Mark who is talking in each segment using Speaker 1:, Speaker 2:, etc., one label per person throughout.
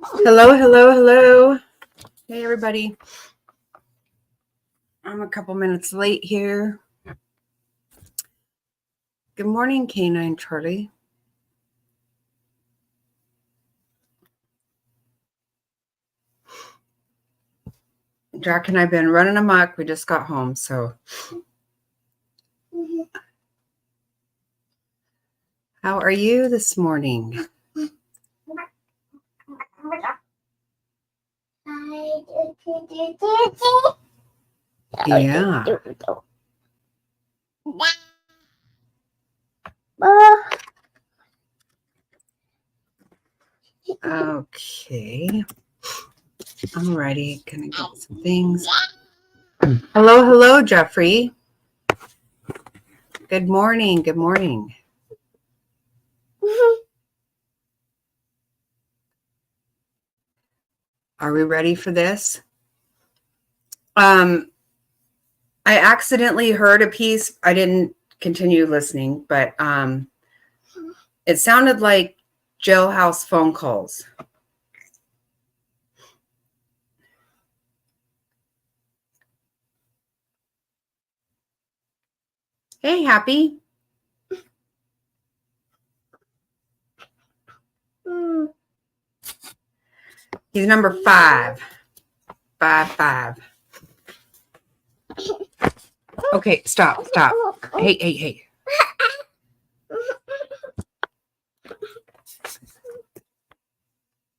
Speaker 1: Hello, hello, hello. Hey, everybody. I'm a couple minutes late here. Good morning, Canine Charlie. Jack and I have been running amok. We just got home, so. How are you this morning? Yeah. Okay. I'm ready. Gonna get some things. Hello, hello, Jeffrey. Good morning. Good morning. Are we ready for this? I accidentally heard a piece. I didn't continue listening, but it sounded like jailhouse phone calls. Hey, Happy. He's number 5. 5. Okay, stop. Hey.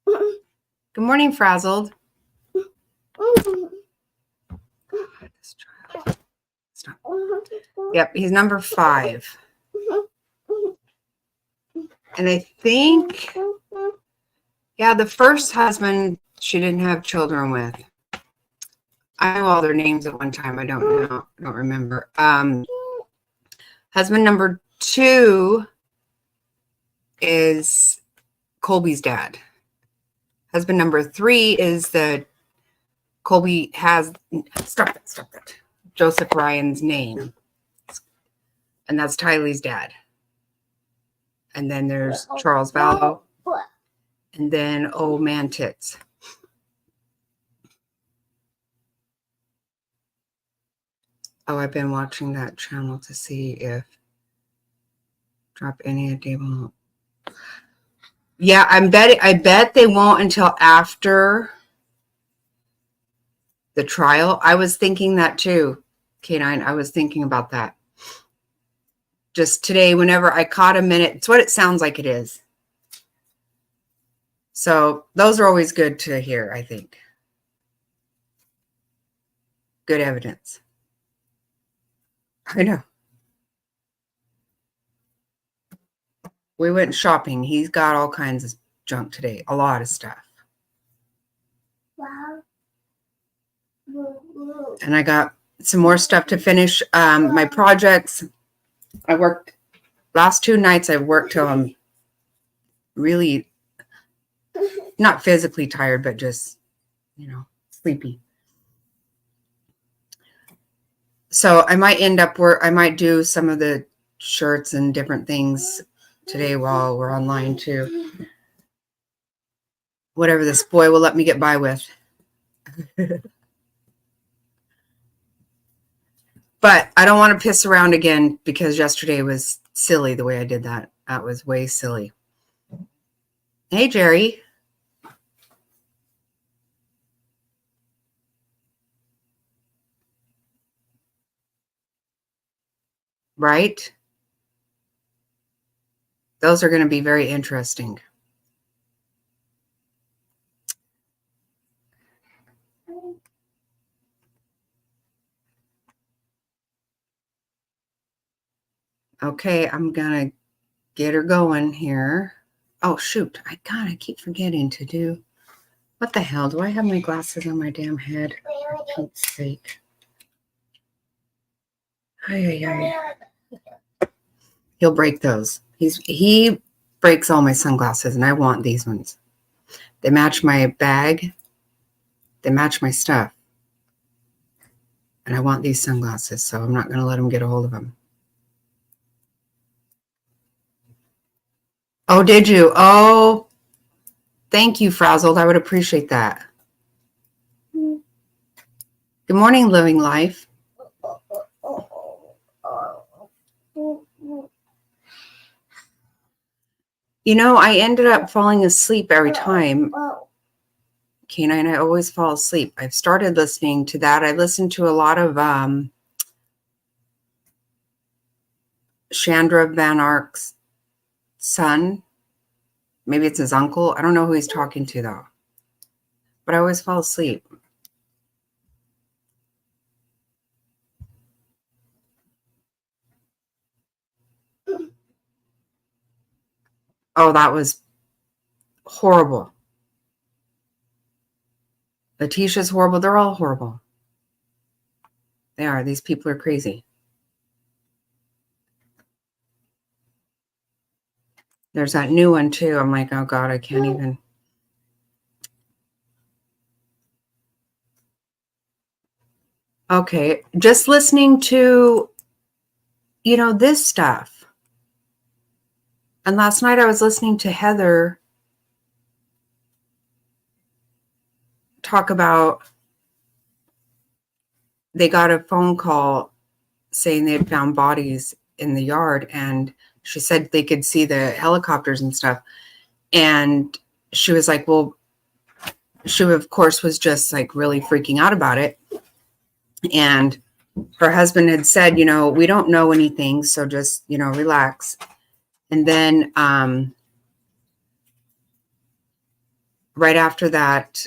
Speaker 1: Good morning, Frazzled. Stop. Yep, he's number 5. And I think, yeah, the first husband she didn't have children with. I know all their names at one time. I don't remember. Husband number 2 is Colby's dad. Husband number 3 is the Colby has, stop that. Joseph Ryan's name. And that's Tylee's dad. And then there's Charles Vallow. And then Old Man Tits. Oh, I've been watching that channel to see if drop any of Daybell. Yeah, I bet they won't until after the trial. I was thinking that too, K9. I was thinking about that. Just today, whenever I caught a minute, it's what it sounds like it is. So those are always good to hear, I think. Good evidence. I know. We went shopping. He's got all kinds of junk today. A lot of stuff. Wow. And I got some more stuff to finish. My projects. I worked last 2 nights. I worked till I'm really not physically tired, but just, sleepy. So I might end up where I might do some of the shirts and different things today while we're online too. Whatever this boy will let me get by with. But I don't want to piss around again because yesterday was silly the way I did that. That was way silly. Hey, Gerri. Right? Those are going to be very interesting. Okay, I'm going to get her going here. Oh, shoot. I keep forgetting to do. What the hell? Do I have my glasses on my damn head? For Pete's sake. He'll break those. He breaks all my sunglasses, and I want these ones. They match my bag. They match my stuff. And I want these sunglasses, so I'm not going to let him get a hold of them. Oh, did you? Oh, Thank you, Frazzled. I would appreciate that. Good morning, Living Life. You know, I ended up falling asleep every time. Canine, I always fall asleep. I've started listening to that. I listened to a lot of Chandra Van Ark's son. Maybe it's his uncle. I don't know who he's talking to, though. But I always fall asleep. Oh, that was horrible. Letitia's horrible. They're all horrible. They are. These people are crazy. There's that new one, too. I'm like, oh, God, I can't even. Okay. Just listening to, you know, this stuff. And last night I was listening to Heather talk about they got a phone call saying they had found bodies in the yard, and she said they could see the helicopters and stuff. And she was like, well, she of course was just like really freaking out about it. And her husband had said, you know, we don't know anything, so just, you know, relax. And then right after that,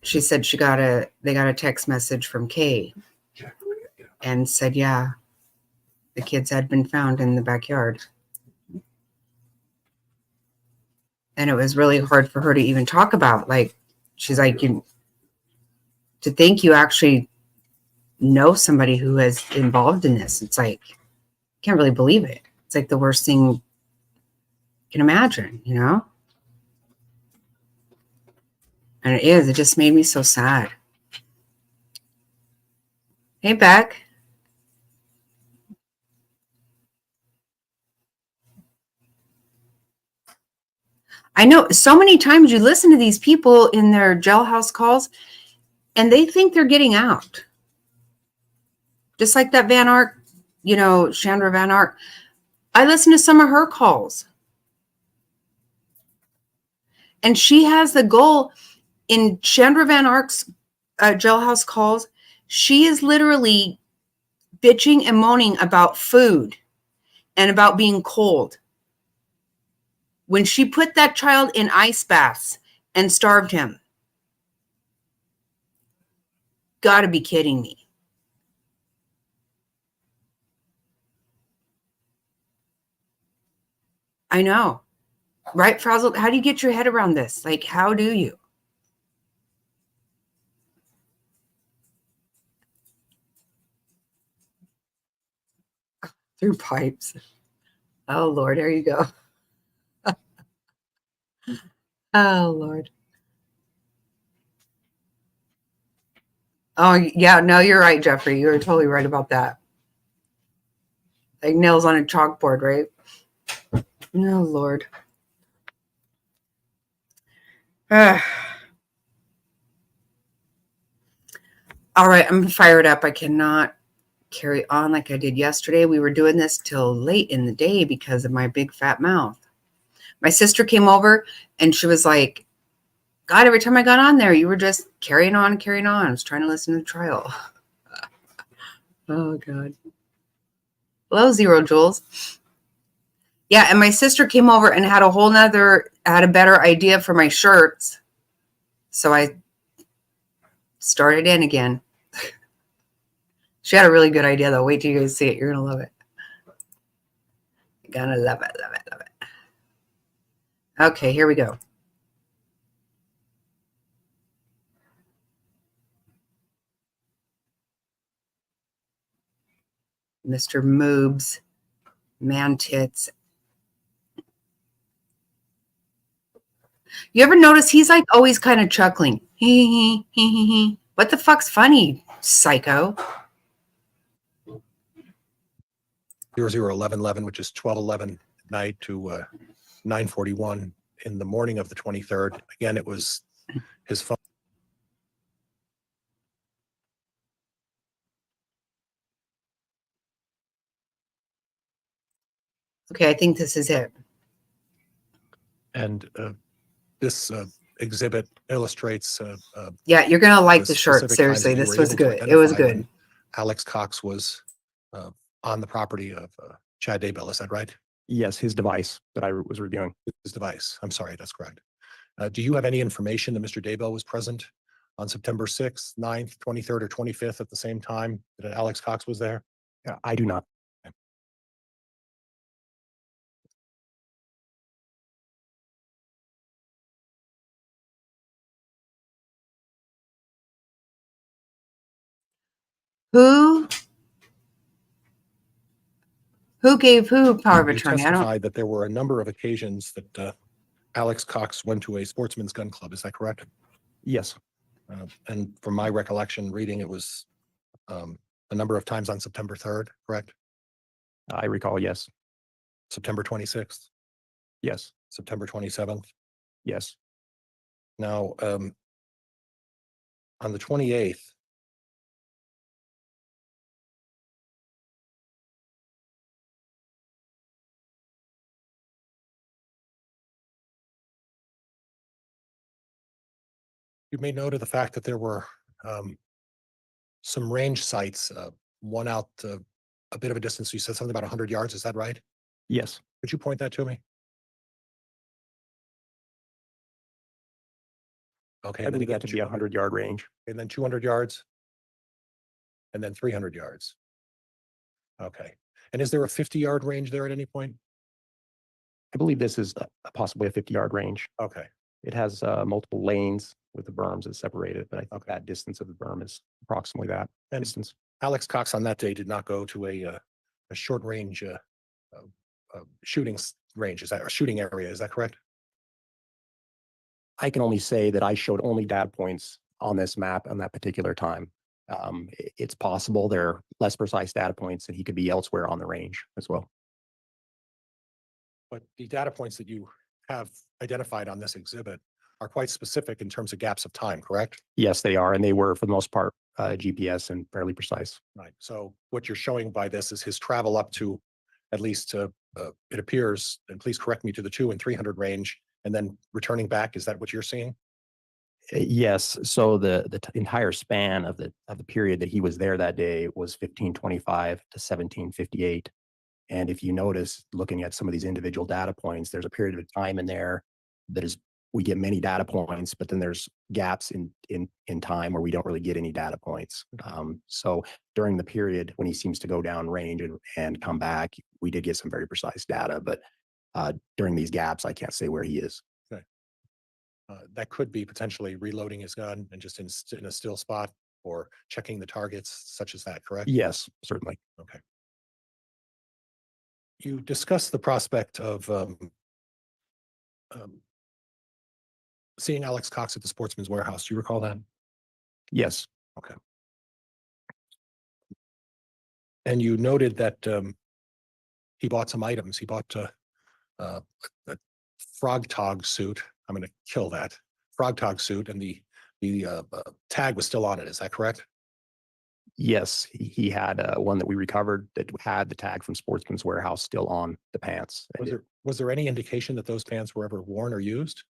Speaker 1: she said they got a text message from Kay and said, yeah, the kids had been found in the backyard. And it was really hard for her to even talk about. Like, she's like, to think you actually know somebody who is involved in this. It's like, can't really believe it. It's like the worst thing you can imagine, you know? And it is. It just made me so sad. Hey, Beck. I know so many times you listen to these people in their jailhouse calls and they think they're getting out. Just like that Van Ark, you know, Chandra Van Ark. I listened to some of her calls. And she has the goal in Chandra Van Ark's jailhouse calls. She is literally bitching and moaning about food and about being cold. When she put that child in ice baths and starved him. Gotta be kidding me. I know. Right, Frazzled? How do you get your head around this? Like, how do you? Through pipes. Oh, Lord, there you go. Oh, Lord. Oh, yeah, no, you're right, Jeffrey. You're totally right about that. Like nails on a chalkboard, right? Oh, Lord. All right, I'm fired up. I cannot carry on like I did yesterday. We were doing this till late in the day because of my big fat mouth. My sister came over and she was like, God, every time I got on there, you were just carrying on. I was trying to listen to the trial. Oh, God. Hello, Zero Jules. Yeah, and my sister came over and had a better idea for my shirts. So I started in again. She had a really good idea, though. Wait till you guys see it. You're going to love it. You're going to love it, love it, love it. Okay, here we go. Mr. Moobs, man tits. You ever notice he's like always kind of chuckling? He. What the fuck's funny, psycho?
Speaker 2: 001111, which is 12:11 at night to 9:41 in the morning of the 23rd. Again, it was his phone.
Speaker 1: Okay, I think this is it.
Speaker 2: And this exhibit illustrates.
Speaker 1: Yeah, you're gonna like
Speaker 2: the
Speaker 1: the shirt.
Speaker 2: specific times
Speaker 1: Seriously,
Speaker 2: that you
Speaker 1: this
Speaker 2: were
Speaker 1: was
Speaker 2: able to
Speaker 1: good. It was
Speaker 2: identify
Speaker 1: good.
Speaker 2: when Alex Cox was on the property of Chad Daybell. Is that right?
Speaker 3: Yes, his device that I was reviewing.
Speaker 2: His device. I'm sorry, that's correct. Do you have any information that Mr. Daybell was present on September 6th, 9th, 23rd, or 25th at the same time that Alex Cox was there?
Speaker 3: I do not.
Speaker 1: Who gave who power of
Speaker 2: You
Speaker 1: attorney? I don't.
Speaker 2: testified that there were a number of occasions that Alex Cox went to a sportsman's gun club. Is that correct?
Speaker 3: Yes,
Speaker 2: And from my recollection reading, it was a number of times on September 3rd, correct?
Speaker 3: I recall. Yes,
Speaker 2: September 26th,
Speaker 3: yes,
Speaker 2: September 27th.
Speaker 3: yes.
Speaker 2: Now, on the 28th, you made note of the fact that there were some range sites, one out a bit of a distance. You said something about 100 yards. Is that right?
Speaker 3: Yes,
Speaker 2: Could you point that to me? Okay.
Speaker 3: I
Speaker 2: And then
Speaker 3: believe
Speaker 2: again,
Speaker 3: that to be a 100-yard range.
Speaker 2: and then 200 yards, and then 300 yards. Okay. And is there a 50-yard range there at any point?
Speaker 3: I believe this is possibly a 50-yard range.
Speaker 2: Okay.
Speaker 3: It has multiple lanes with the berms that separate it, but I think that distance of the berm is approximately that
Speaker 2: And
Speaker 3: distance.
Speaker 2: Alex Cox on that day did not go to a short range shooting range. Is that, or shooting area? Is that correct?
Speaker 3: I can only say that I showed only data points on this map on that particular time. It's possible there are less precise data points and he could be elsewhere on the range as well.
Speaker 2: But the data points that you have identified on this exhibit are quite specific in terms of gaps of time, correct?
Speaker 3: Yes, they are, and they were for the most part GPS and fairly precise.
Speaker 2: Right. So what you're showing by this is his travel up to at least it appears, and please correct me, to the 200 and 300 range, and then returning back. Is that what you're seeing?
Speaker 3: Yes. So the entire span of the period that he was there that day was 1525 to 1758. And if you notice, looking at some of these individual data points, there's a period of time in there that is, we get many data points, but then there's gaps in time where we don't really get any data points. So during the period when he seems to go down range and come back, we did get some very precise data, but during these gaps, I can't say where he is.
Speaker 2: Okay. That could be potentially reloading his gun and just in a still spot, or checking the targets such as that, correct?
Speaker 3: Yes, certainly.
Speaker 2: Okay. You discussed the prospect of seeing Alex Cox at the Sportsman's Warehouse. Do you recall that?
Speaker 3: Yes.
Speaker 2: Okay. And you noted that he bought some items. He bought a frog tog suit. I'm going to kill that frog tog suit, and the tag was still on it. Is that correct?
Speaker 3: Yes, he had one that we recovered that had the tag from Sportsman's Warehouse still on the pants.
Speaker 2: Was there any indication that those pants were ever worn or used?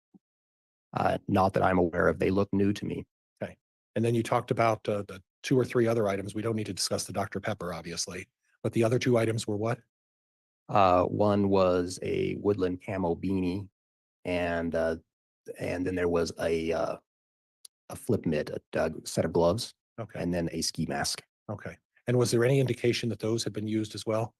Speaker 3: Not that I'm aware of. They look new to me.
Speaker 2: Okay. And then you talked about the 2 or 3 other items. We don't need to discuss the Dr. Pepper, obviously, but the other 2 items were what?
Speaker 3: One was a woodland camo beanie, and then there was a flip mitt, a set of gloves,
Speaker 2: Okay.
Speaker 3: and then a ski mask.
Speaker 2: Okay. And was there any indication that those had been used as well?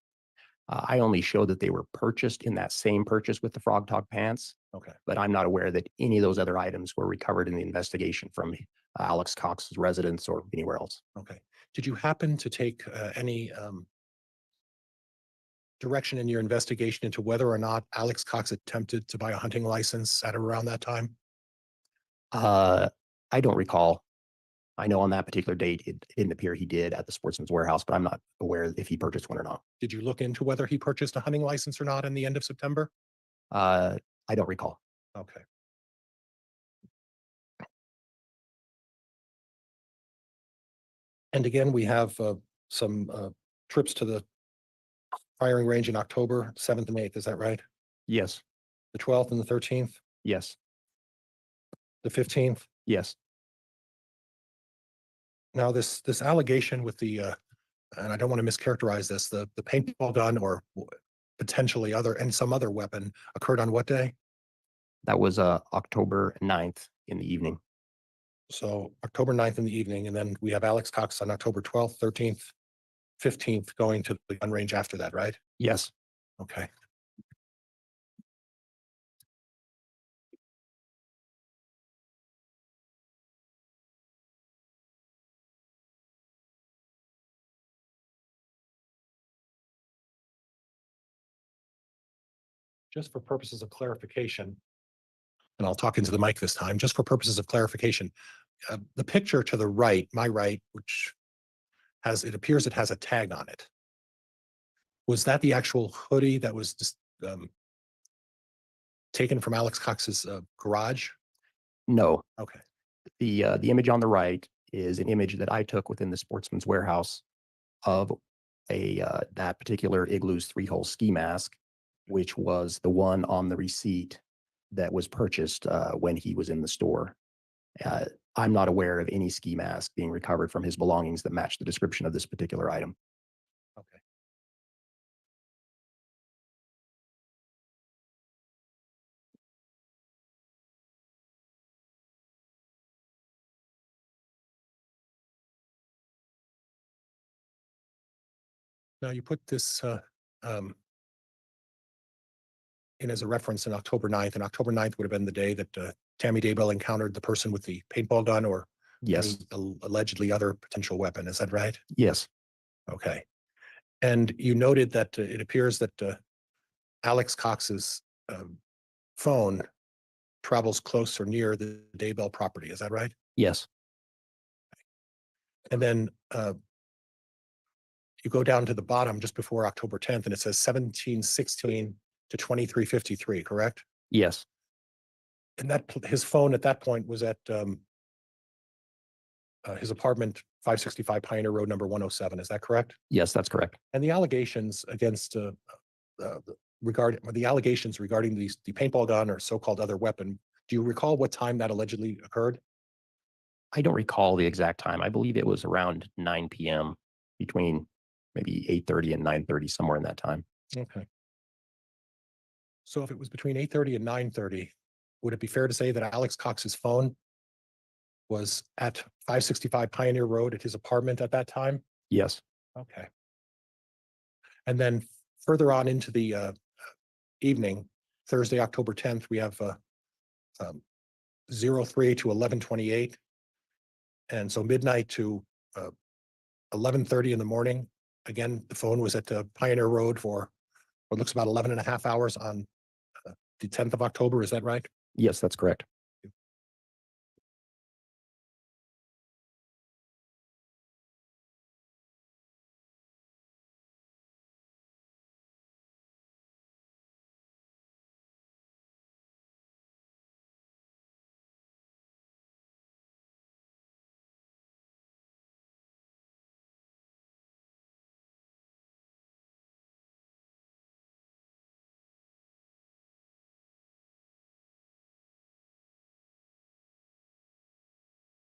Speaker 3: I only showed that they were purchased in that same purchase with the frog tog pants,
Speaker 2: Okay.
Speaker 3: but I'm not aware that any of those other items were recovered in the investigation from Alex Cox's residence or anywhere else.
Speaker 2: Okay. Did you happen to take any direction in your investigation into whether or not Alex Cox attempted to buy a hunting license at around that time?
Speaker 3: I don't recall. I know on that particular date, it didn't appear he did at the Sportsman's Warehouse, but I'm not aware if he purchased one or not.
Speaker 2: Did you look into whether he purchased a hunting license or not in the end of September?
Speaker 3: I don't recall.
Speaker 2: Okay. And again, we have some trips to the firing range in October 7th and 8th. Is that right?
Speaker 3: Yes.
Speaker 2: The 12th and the 13th,
Speaker 3: Yes.
Speaker 2: the 15th.
Speaker 3: Yes.
Speaker 2: Now, this allegation with the and I don't want to mischaracterize this, the paintball gun or potentially some other weapon occurred on what day?
Speaker 3: That was October 9th in the evening.
Speaker 2: So October 9th in the evening, and then we have Alex Cox on October 12th, 13th, 15th going to the gun range after that, right?
Speaker 3: Yes.
Speaker 2: Okay. Just for purposes of clarification, and I'll talk into the mic this time, just for purposes of clarification, the picture to the right, my right, which it appears it has a tag on it. Was that the actual hoodie that was just taken from Alex Cox's garage?
Speaker 3: No.
Speaker 2: Okay.
Speaker 3: The image on the right is an image that I took within the Sportsman's Warehouse of that particular Igloo's 3-hole ski mask, which was the one on the receipt that was purchased when he was in the store. I'm not aware of any ski mask being recovered from his belongings that match the description of this particular item.
Speaker 2: Okay. Now you put this in as a reference in October 9th, and October 9th would have been the day that Tammy Daybell encountered the person with the paintball gun or
Speaker 3: Yes.
Speaker 2: any allegedly other potential weapon. Is that right?
Speaker 3: Yes.
Speaker 2: Okay. And you noted that it appears that Alex Cox's phone travels close or near the Daybell property. Is that right?
Speaker 3: Yes.
Speaker 2: And then you go down to the bottom just before October 10th, and it says 1716 to 2353, correct?
Speaker 3: Yes.
Speaker 2: And that his phone at that point was at his apartment, 565 Pioneer Road, number 107. Is that correct?
Speaker 3: Yes, that's correct.
Speaker 2: And the allegations against regarding the paintball gun or so-called other weapon, do you recall what time that allegedly occurred?
Speaker 3: I don't recall the exact time. I believe it was around 9 p.m. between maybe 8:30 and 9:30, somewhere in that time.
Speaker 2: Okay. So if it was between 8:30 and 9:30, would it be fair to say that Alex Cox's phone was at 565 Pioneer Road at his apartment at that time?
Speaker 3: Yes.
Speaker 2: Okay. And then further on into the evening, Thursday, October 10th, we have 03 to 11:28. And so midnight to 11:30 in the morning. Again, the phone was at Pioneer Road for what looks about 11 and a half hours on the 10th of October. Is that right?
Speaker 3: Yes, that's correct.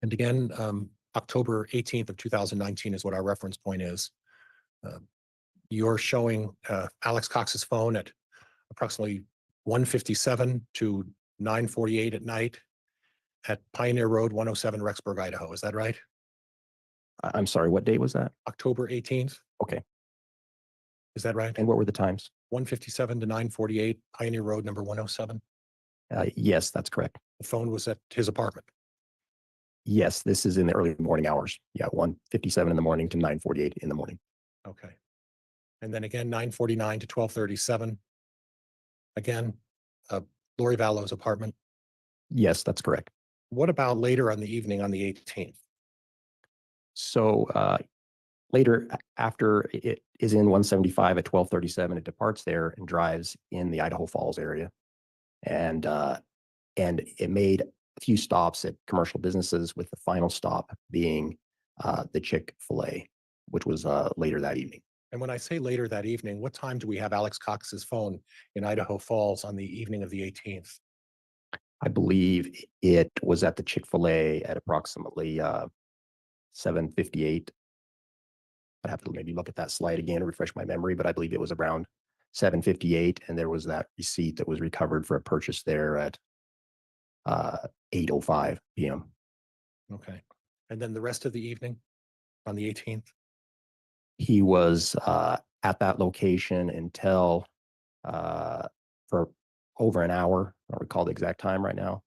Speaker 2: And again, October 18th of 2019 is what our reference point is. You're showing Alex Cox's phone at approximately 1:57 to 9:48 at night at Pioneer Road, 107, Rexburg, Idaho. Is that right?
Speaker 3: I'm sorry, what date was that?
Speaker 2: October 18th.
Speaker 3: Okay.
Speaker 2: Is that right?
Speaker 3: And what were the times?
Speaker 2: 1:57 to 9:48, Pioneer Road, number 107.
Speaker 3: Yes, that's correct.
Speaker 2: The phone was at his apartment.
Speaker 3: Yes, this is in the early morning hours. Yeah, 1:57 in the morning to 9:48 in the morning.
Speaker 2: Okay. And then again, 9:49 to 12:37. Again, Lori Vallo's apartment.
Speaker 3: Yes, that's correct.
Speaker 2: What about later on the evening on the 18th?
Speaker 3: So later, after it is in 175 at 12:37, it departs there and drives in the Idaho Falls area. And and it made a few stops at commercial businesses, with the final stop being the Chick-fil-A, which was later that evening.
Speaker 2: And when I say later that evening, what time do we have Alex Cox's phone in Idaho Falls on the evening of the 18th?
Speaker 3: I believe it was at the Chick-fil-A at approximately 7:58. I'd have to maybe look at that slide again to refresh my memory, but I believe it was around 7:58, and there was that receipt that was recovered for a purchase there at 8:05 p.m.
Speaker 2: Okay. And then the rest of the evening on the 18th?
Speaker 3: He was at that location until for over an hour. I don't recall the exact time right now.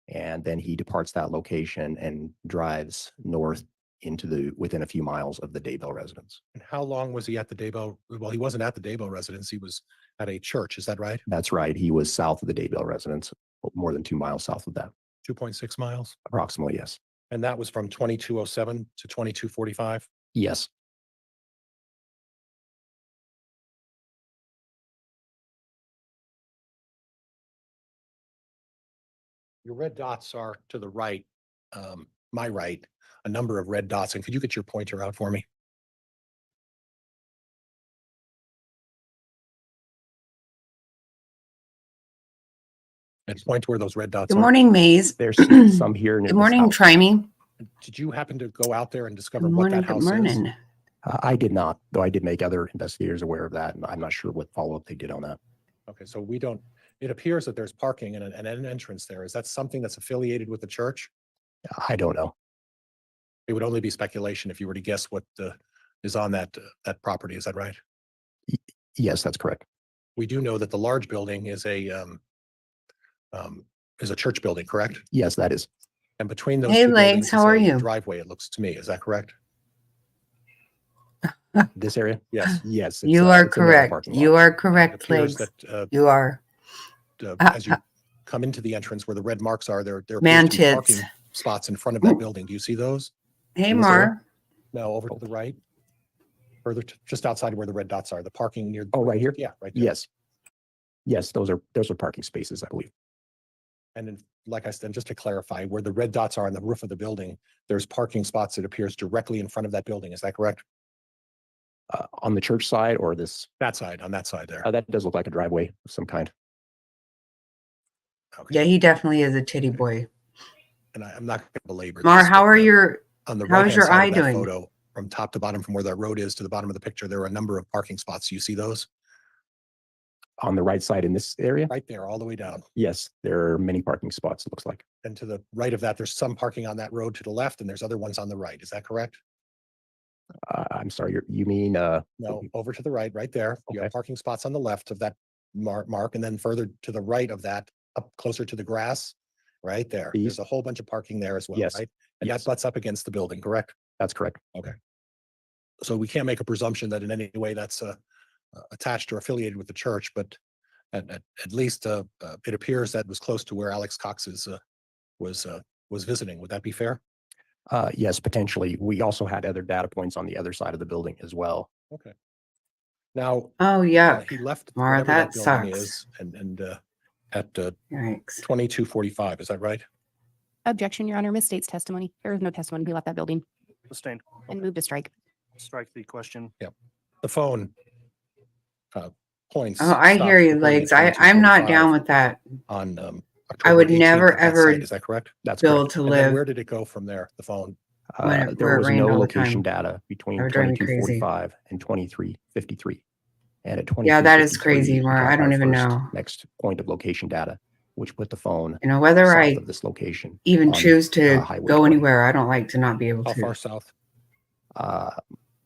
Speaker 3: And then he departs that location and drives north into within a few miles of the Daybell residence.
Speaker 2: And how long was he at the Daybell? Well, he wasn't at the Daybell residence. He was at a church. Is that right?
Speaker 3: That's right. He was south of the Daybell residence, more than 2 miles south of that.
Speaker 2: 2.6 miles.
Speaker 3: Approximately, yes.
Speaker 2: And that was from 2207 to 2245.
Speaker 3: Yes.
Speaker 2: Your red dots are to the right, my right, a number of red dots. And could you get your pointer out for me? And point to where those red dots
Speaker 1: Good
Speaker 2: are.
Speaker 1: morning, Maze.
Speaker 3: There's some here. near
Speaker 1: Good
Speaker 3: the
Speaker 1: morning,
Speaker 3: south.
Speaker 1: Try Me.
Speaker 2: Did you happen to go out there and discover
Speaker 1: Good
Speaker 2: what
Speaker 1: morning,
Speaker 2: that
Speaker 1: good
Speaker 2: house is?
Speaker 1: morning.
Speaker 3: I did not, though I did make other investigators aware of that, and I'm not sure what follow-up they did on that.
Speaker 2: Okay, so we don't, it appears that there's parking and an entrance there. Is that something that's affiliated with the church?
Speaker 3: I don't know.
Speaker 2: It would only be speculation if you were to guess what is on that property. Is that right?
Speaker 3: Yes, that's correct.
Speaker 2: We do know that the large building is a church building, correct?
Speaker 3: Yes, that is.
Speaker 2: And between those
Speaker 1: Hey,
Speaker 2: two
Speaker 1: Legs,
Speaker 2: buildings
Speaker 1: how
Speaker 2: is
Speaker 1: are
Speaker 2: a
Speaker 1: you?
Speaker 2: driveway, it looks to me. Is that correct?
Speaker 3: This area?
Speaker 2: Yes.
Speaker 3: Yes.
Speaker 1: You are
Speaker 3: it's a narrow
Speaker 1: correct.
Speaker 3: parking
Speaker 1: You
Speaker 3: lot.
Speaker 1: are
Speaker 2: It
Speaker 1: correct,
Speaker 2: appears
Speaker 1: Legs.
Speaker 2: that
Speaker 1: You are.
Speaker 2: as you come into the entrance where the red marks are, there
Speaker 1: Man
Speaker 2: appears to be
Speaker 1: tits.
Speaker 2: parking spots in front of that building. Do you see those?
Speaker 1: Hey,
Speaker 3: In this area?
Speaker 1: Mar.
Speaker 2: No, over to the right. Further just outside where the red dots are, the parking near.
Speaker 3: Oh, right here?
Speaker 2: Yeah, right there.
Speaker 3: Yes. Yes, those are parking spaces, I believe.
Speaker 2: And then, like I said, just to clarify, where the red dots are on the roof of the building, there's parking spots that appears directly in front of that building. Is that correct?
Speaker 3: On the church side or this?
Speaker 2: That side, on that side there.
Speaker 3: That does look like a driveway of some kind.
Speaker 2: Okay.
Speaker 1: Yeah, he definitely is a titty boy.
Speaker 2: And I'm not going to belabor
Speaker 1: Mar,
Speaker 2: this,
Speaker 1: how
Speaker 2: but,
Speaker 1: are your,
Speaker 2: on the
Speaker 1: how is
Speaker 2: right-hand
Speaker 1: your
Speaker 2: side
Speaker 1: eye
Speaker 2: of that
Speaker 1: doing?
Speaker 2: photo, from top to bottom, from where that road is to the bottom of the picture, there are a number of parking spots. You see those?
Speaker 3: On the right side in this area?
Speaker 2: Right there, all the way down.
Speaker 3: Yes, there are many parking spots, it looks like.
Speaker 2: And to the right of that, there's some parking on that road to the left, and there's other ones on the right. Is that correct?
Speaker 3: I'm sorry, you mean
Speaker 2: No, over to the right, right there. You have
Speaker 3: Okay.
Speaker 2: parking spots on the left of that mark, and then further to the right of that, up closer to the grass, right there. There's
Speaker 3: These?
Speaker 2: a whole bunch of parking there as well,
Speaker 3: Yes.
Speaker 2: right? And that
Speaker 3: Yes.
Speaker 2: butts up against the building, correct?
Speaker 3: That's correct.
Speaker 2: So we can't make a presumption that in any way that's attached or affiliated with the church, but at least it appears that was close to where Alex Cox was visiting. Would that be fair?
Speaker 3: Yes, potentially. We also had other data points on the other side of the building as well.
Speaker 2: Okay. Now,
Speaker 1: Oh, yuck.
Speaker 2: he left
Speaker 1: Mara,
Speaker 2: whatever that
Speaker 1: that
Speaker 2: building
Speaker 1: sucks.
Speaker 2: is, and at
Speaker 1: Yikes.
Speaker 2: 2245, is that right?
Speaker 4: Objection, Your Honor, misstates testimony. There is no testimony. He left that building
Speaker 5: Sustained.
Speaker 4: and moved to strike.
Speaker 5: Strike the question.
Speaker 2: The phone points.
Speaker 1: Oh, I hear
Speaker 2: stopped
Speaker 1: you,
Speaker 2: recording
Speaker 1: Legs.
Speaker 2: at
Speaker 1: I'm not
Speaker 2: 22:45
Speaker 1: down with that.
Speaker 2: on
Speaker 1: I would
Speaker 2: October 18th
Speaker 1: never,
Speaker 2: at that
Speaker 1: ever
Speaker 2: site. Is that correct?
Speaker 3: That's
Speaker 1: build
Speaker 3: correct.
Speaker 1: to
Speaker 2: And then where
Speaker 1: live.
Speaker 2: did it go from there, the phone?
Speaker 1: when it
Speaker 3: There was
Speaker 1: rained
Speaker 3: no
Speaker 1: all the
Speaker 3: location
Speaker 1: time.
Speaker 3: data between
Speaker 1: That would drive me
Speaker 3: 2245 and 2353. And at 2353,
Speaker 1: Yeah, that is crazy,
Speaker 3: he
Speaker 1: Mara.
Speaker 3: got
Speaker 1: I don't
Speaker 3: our
Speaker 1: even
Speaker 3: first
Speaker 1: know.
Speaker 3: next point of location data, which put the phone
Speaker 1: You know, whether
Speaker 3: south
Speaker 1: I
Speaker 3: of this location.
Speaker 1: even
Speaker 3: on,
Speaker 1: choose to
Speaker 3: Highway
Speaker 1: go
Speaker 3: 20.
Speaker 1: anywhere, I don't like to not be able
Speaker 2: How
Speaker 1: to.
Speaker 2: far south?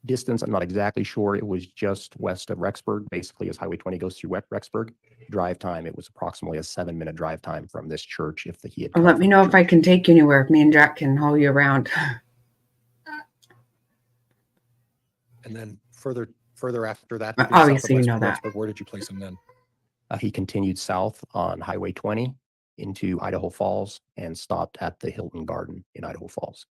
Speaker 3: Distance, I'm not exactly sure. It was just west of Rexburg, basically as Highway 20 goes through Rexburg. Drive time, it was approximately a 7-minute drive time from this church if he had
Speaker 1: Or
Speaker 3: come
Speaker 1: let me
Speaker 3: from
Speaker 1: know
Speaker 3: the
Speaker 1: if I
Speaker 3: church.
Speaker 1: can take you anywhere, if me and Jack can haul you around.
Speaker 2: And then further after that,
Speaker 1: Well,
Speaker 2: being south of
Speaker 1: obviously you know that.
Speaker 2: Rexburg, where did you place him then?
Speaker 3: He continued south on Highway 20 into Idaho Falls and stopped at the Hilton Garden in Idaho Falls.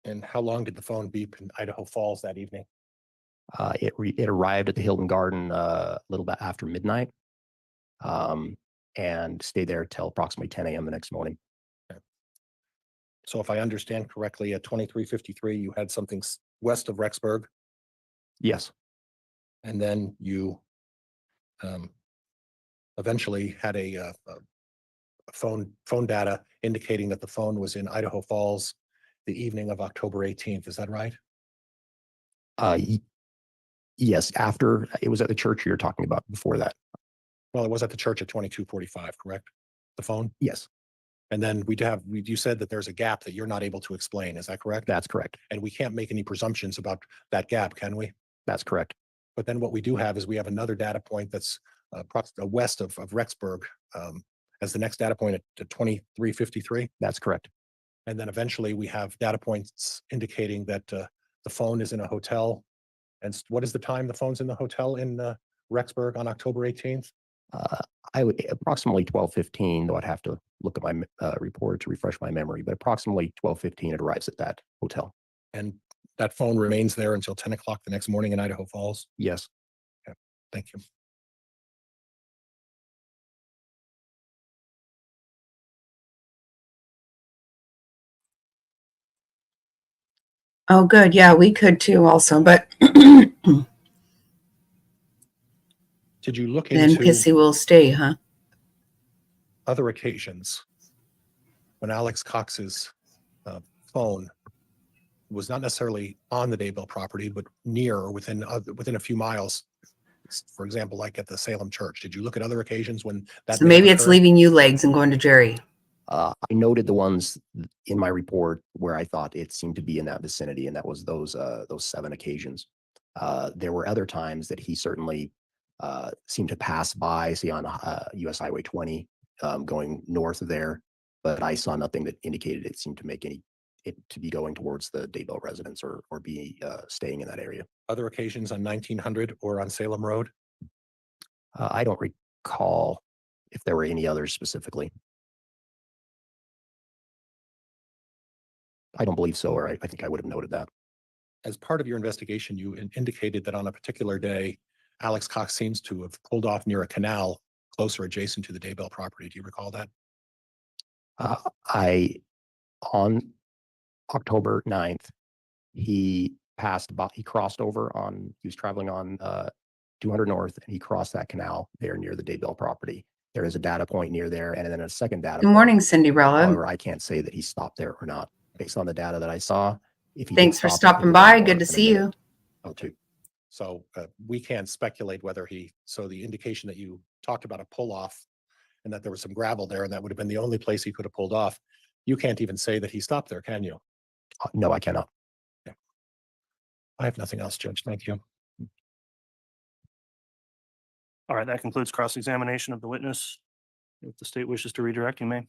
Speaker 2: And how long did the phone beep in Idaho Falls that evening?
Speaker 3: It arrived at the Hilton Garden a little bit after midnight. and stayed there till approximately 10 a.m. the next morning.
Speaker 2: So if I understand correctly, at 2353, you had something west of Rexburg,
Speaker 3: Yes,
Speaker 2: and then you eventually had a phone data indicating that the phone was in Idaho Falls the evening of October 18th. Is that right?
Speaker 3: yes, after it was at the church you're talking about before that.
Speaker 2: Well, it was at the church at 2245, correct? The phone?
Speaker 3: Yes,
Speaker 2: And then you said that there's a gap that you're not able to explain. Is that correct?
Speaker 3: that's correct.
Speaker 2: And we can't make any presumptions about that gap, can we?
Speaker 3: That's correct.
Speaker 2: But then what we do have is we have another data point that's west of Rexburg as the next data point at 2353.
Speaker 3: That's correct.
Speaker 2: And then eventually we have data points indicating that the phone is in a hotel. And what is the time the phone's in the hotel in Rexburg on October 18th?
Speaker 3: I would approximately 12:15, though I'd have to look at my report to refresh my memory, but approximately 12:15 it arrives at that hotel.
Speaker 2: And that phone remains there until 10 o'clock the next morning in Idaho Falls.
Speaker 3: Yes.
Speaker 2: Thank you.
Speaker 1: Oh, good. Yeah, we could too also, but
Speaker 2: Did you look
Speaker 1: then
Speaker 2: into
Speaker 1: Pissy will stay, huh?
Speaker 2: other occasions when Alex Cox's phone was not necessarily on the Daybell property, but near or within a few miles? For example, like at the Salem church. Did you look at other occasions when that
Speaker 1: So
Speaker 2: may have
Speaker 1: maybe it's
Speaker 2: occurred?
Speaker 1: leaving you legs and going to Gerri.
Speaker 3: I noted the ones in my report where I thought it seemed to be in that vicinity, and that was those 7 occasions. There were other times that he certainly seemed to pass by, say on US Highway 20, going north of there, but I saw nothing that indicated it seemed to make it to be going towards the Daybell residence or be staying in that area.
Speaker 2: Other occasions on 1900 or on Salem Road?
Speaker 3: I don't recall if there were any others specifically. I don't believe so, or I think I would have noted that.
Speaker 2: As part of your investigation, you indicated that on a particular day, Alex Cox seems to have pulled off near a canal closer adjacent to the Daybell property. Do you recall that?
Speaker 3: On October 9th, he crossed over he was traveling on 200 North, and he crossed that canal there near the Daybell property. There is a data point near there, and then a second data
Speaker 1: Good
Speaker 3: point.
Speaker 1: morning, Cinderella.
Speaker 3: However, I can't say that he stopped there or not. Based on the data that I saw, if he did
Speaker 1: Thanks for
Speaker 3: stop, it
Speaker 1: stopping
Speaker 3: was
Speaker 1: by.
Speaker 3: more
Speaker 1: Good to
Speaker 3: than a
Speaker 1: see you.
Speaker 3: minute or two.
Speaker 2: So we can't speculate whether so the indication that you talked about a pull off and that there was some gravel there and that would have been the only place he could have pulled off. You can't even say that he stopped there, can you?
Speaker 3: No, I cannot.
Speaker 2: I have nothing else, Judge. Thank you.
Speaker 5: All right, that concludes cross-examination of the witness. If the state wishes to redirect, you may.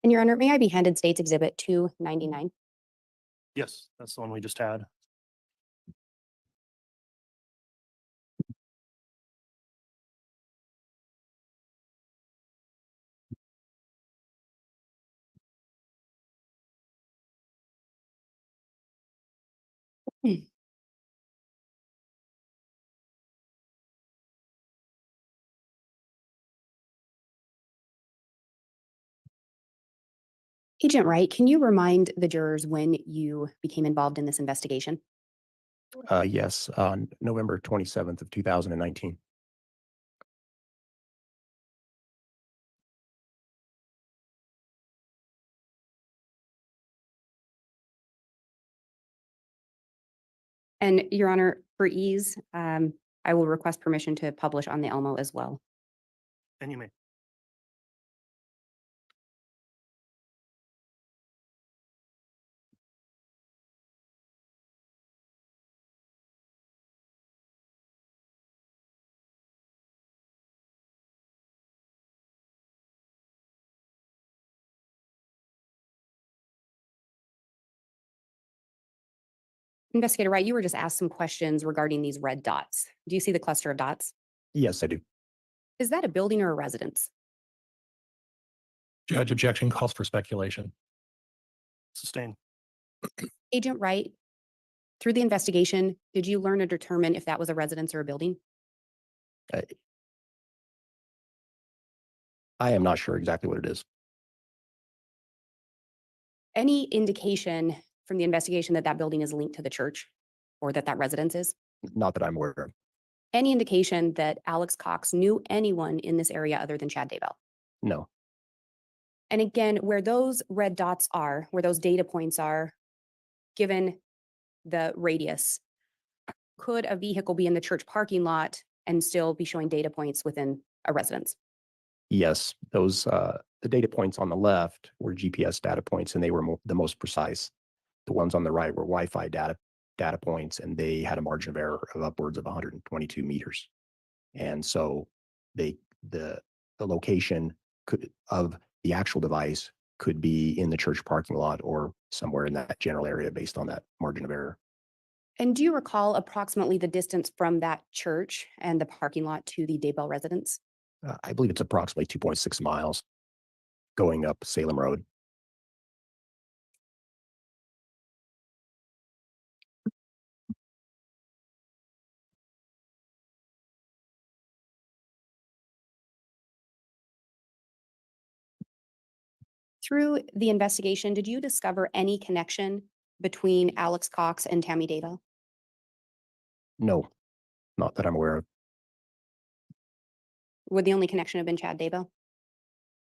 Speaker 4: And Your Honor, may I be handed State's Exhibit 299?
Speaker 5: Yes, that's the one we just had.
Speaker 4: Agent Wright, can you remind the jurors when you became involved in this investigation?
Speaker 3: Yes, on November 27th of 2019.
Speaker 4: And Your Honor, for ease, I will request permission to publish on the Elmo as well.
Speaker 5: And you may.
Speaker 4: Investigator Wright, you were just asked some questions regarding these red dots. Do you see the cluster of dots?
Speaker 3: Yes, I do.
Speaker 4: Is that a building or a residence?
Speaker 2: Judge, objection calls for speculation.
Speaker 5: Sustain.
Speaker 4: Agent Wright, through the investigation, did you learn or determine if that was a residence or a building?
Speaker 3: I am not sure exactly what it is.
Speaker 4: Any indication from the investigation that that building is linked to the church or that that residence is?
Speaker 3: Not that I'm aware of.
Speaker 4: Any indication that Alex Cox knew anyone in this area other than Chad Daybell?
Speaker 3: No.
Speaker 4: And again, where those red dots are, where those data points are, given the radius, could a vehicle be in the church parking lot and still be showing data points within a residence?
Speaker 3: Yes, those the data points on the left were GPS data points, and they were the most precise. The ones on the right were Wi-Fi data points, and they had a margin of error of upwards of 122 meters. And so the location of the actual device could be in the church parking lot or somewhere in that general area based on that margin of error.
Speaker 4: And do you recall approximately the distance from that church and the parking lot to the Daybell residence?
Speaker 3: I believe it's approximately 2.6 miles going up Salem Road.
Speaker 4: Through the investigation, did you discover any connection between Alex Cox and Tammy Daybell?
Speaker 3: No, not that I'm aware of.
Speaker 4: Would the only connection have been Chad Daybell?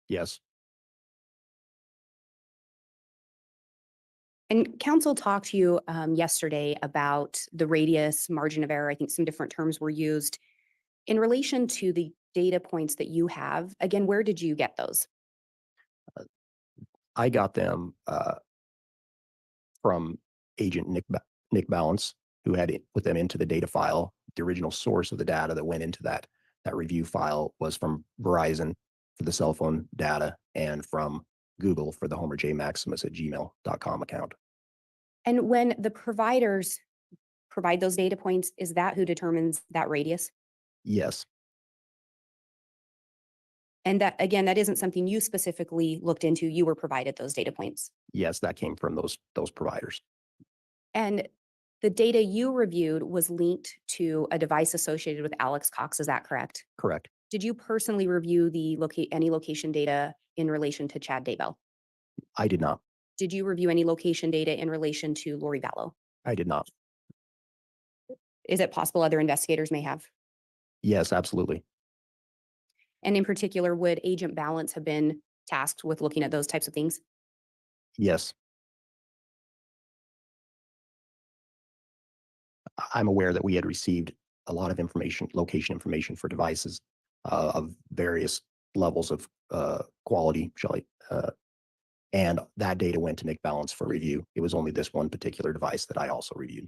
Speaker 3: Yes.
Speaker 4: And council talked to you yesterday about the radius, margin of error. I think some different terms were used. In relation to the data points that you have, again, where did you get those?
Speaker 3: I got them from agent Nick Balance, who had put them into the data file. The original source of the data that went into that review file was from Verizon for the cell phone data and from Google for the Homer J. Maximus at gmail.com account.
Speaker 4: And when the providers provide those data points, is that who determines that radius?
Speaker 3: Yes.
Speaker 4: And that, again, that isn't something you specifically looked into. You were provided those data points.
Speaker 3: Yes, that came from those providers.
Speaker 4: And the data you reviewed was linked to a device associated with Alex Cox. Is that correct?
Speaker 3: Correct.
Speaker 4: Did you personally review the any location data in relation to Chad Daybell?
Speaker 3: I did not.
Speaker 4: Did you review any location data in relation to Lori Vallow?
Speaker 3: I did not.
Speaker 4: Is it possible other investigators may have?
Speaker 3: Yes, absolutely.
Speaker 4: And in particular, would Agent Balance have been tasked with looking at those types of things?
Speaker 3: Yes. I'm aware that we had received a lot of information, location information for devices of various levels of quality, and that data went to Nick Balance for review. It was only this one particular device that I also reviewed.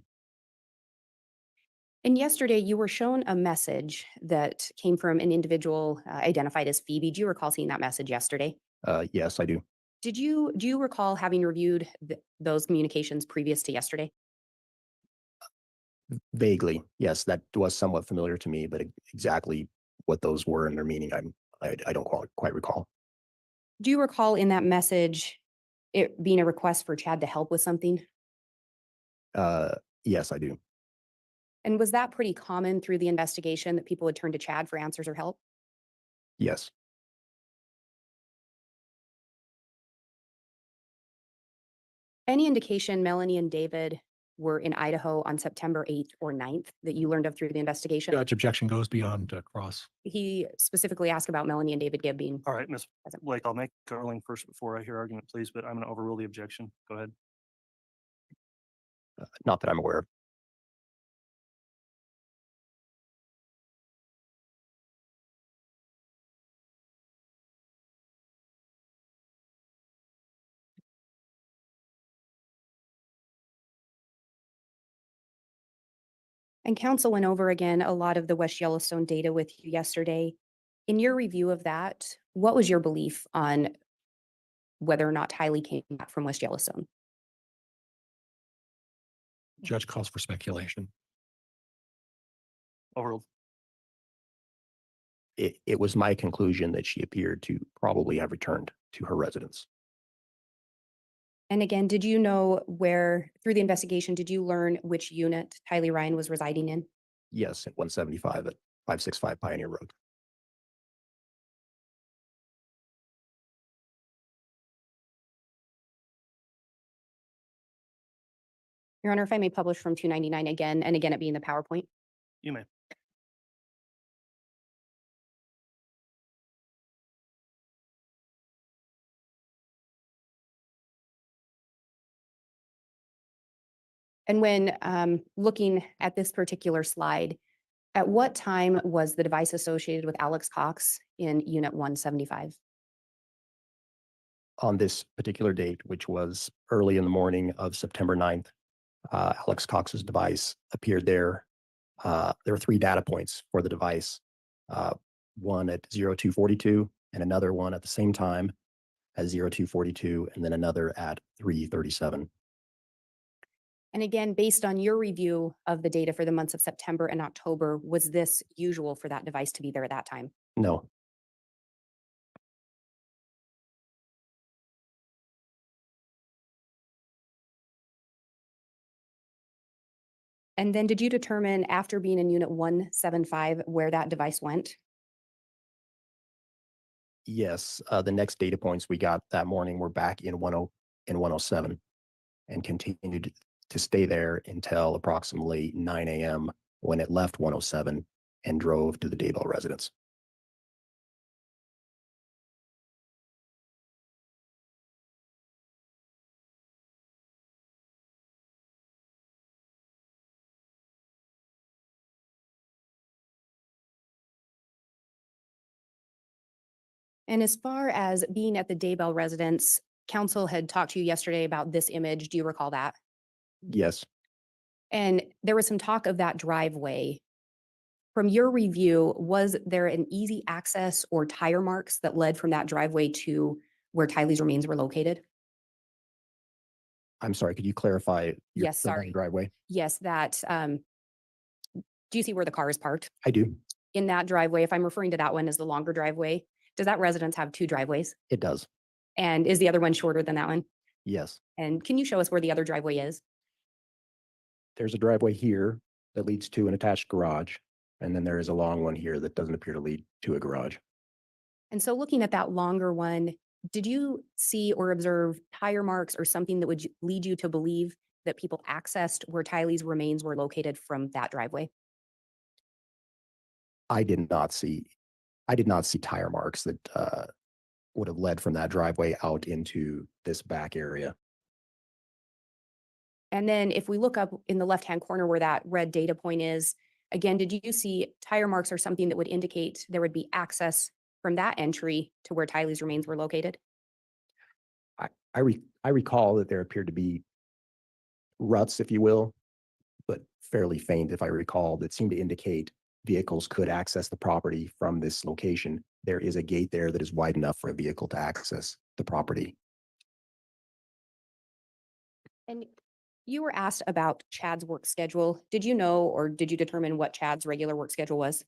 Speaker 4: And yesterday you were shown a message that came from an individual identified as Phoebe. Do you recall seeing that message yesterday?
Speaker 3: Yes, I do.
Speaker 4: Do you recall having reviewed those communications previous to yesterday?
Speaker 3: Vaguely, yes, that was somewhat familiar to me, but exactly what those were and their meaning, I don't quite recall.
Speaker 4: Do you recall in that message it being a request for Chad to help with something?
Speaker 3: Yes, I do.
Speaker 4: And was that pretty common through the investigation that people would turn to Chad for answers or help?
Speaker 3: Yes.
Speaker 4: Any indication Melanie and David were in Idaho on September 8th or 9th that you learned of through the investigation?
Speaker 2: Judge, objection goes beyond cross.
Speaker 4: He specifically asked about Melanie and David Gibb being
Speaker 5: All right, Ms.
Speaker 4: present.
Speaker 5: Blake, I'll make a ruling first before I hear argument, please, but I'm going to overrule the objection. Go ahead.
Speaker 3: Not that I'm aware of.
Speaker 4: And council went over again a lot of the West Yellowstone data with you yesterday. In your review of that, what was your belief on whether or not Tylee came back from West Yellowstone?
Speaker 2: Judge calls for speculation.
Speaker 5: Overruled.
Speaker 3: It was my conclusion that she appeared to probably have returned to her residence.
Speaker 4: And again, did you know where, through the investigation, did you learn which unit Tylee Ryan was residing in?
Speaker 3: Yes, at 175 at 565 Pioneer Road.
Speaker 4: Your Honor, if I may publish from 299 again, and again, it being the PowerPoint.
Speaker 5: You may.
Speaker 4: And when looking at this particular slide, at what time was the device associated with Alex Cox in Unit 175?
Speaker 3: On this particular date, which was early in the morning of September 9th, Alex Cox's device appeared there. There were 3 data points for the device, one at 0242 and another one at the same time at 0242 and then another at 337.
Speaker 4: And again, based on your review of the data for the months of September and October, was this usual for that device to be there at that time?
Speaker 3: No,
Speaker 4: And then did you determine after being in Unit 175 where that device went?
Speaker 3: yes, the next data points we got that morning were back in 107 and continued to stay there until approximately 9 a.m. when it left 107 and drove to the Daybell residence.
Speaker 4: And as far as being at the Daybell residence, council had talked to you yesterday about this image. Do you recall that?
Speaker 3: Yes,
Speaker 4: And there was some talk of that driveway. From your review, was there an easy access or tire marks that led from that driveway to where Tylee's remains were located?
Speaker 3: I'm sorry, could you clarify
Speaker 4: Yes,
Speaker 3: the
Speaker 4: sorry.
Speaker 3: driveway?
Speaker 4: Yes, that, do you see where the car is parked?
Speaker 3: I do.
Speaker 4: In that driveway, if I'm referring to that one as the longer driveway, does that residence have 2 driveways?
Speaker 3: It does.
Speaker 4: And is the other one shorter than that one?
Speaker 3: Yes.
Speaker 4: And can you show us where the other driveway is?
Speaker 3: There's a driveway here that leads to an attached garage. And then there is a long one here that doesn't appear to lead to a garage.
Speaker 4: And so looking at that longer one, did you see or observe tire marks or something that would lead you to believe that people accessed where Tylee's remains were located from that driveway?
Speaker 3: I did not see tire marks that would have led from that driveway out into this back area.
Speaker 4: And then if we look up in the left-hand corner where that red data point is, again, did you see tire marks or something that would indicate there would be access from that entry to where Tylee's remains were located?
Speaker 3: I recall that there appeared to be ruts, if you will, but fairly faint, if I recall, that seemed to indicate vehicles could access the property from this location. There is a gate there that is wide enough for a vehicle to access the property.
Speaker 4: And you were asked about Chad's work schedule. Did you know or did you determine what Chad's regular work schedule was?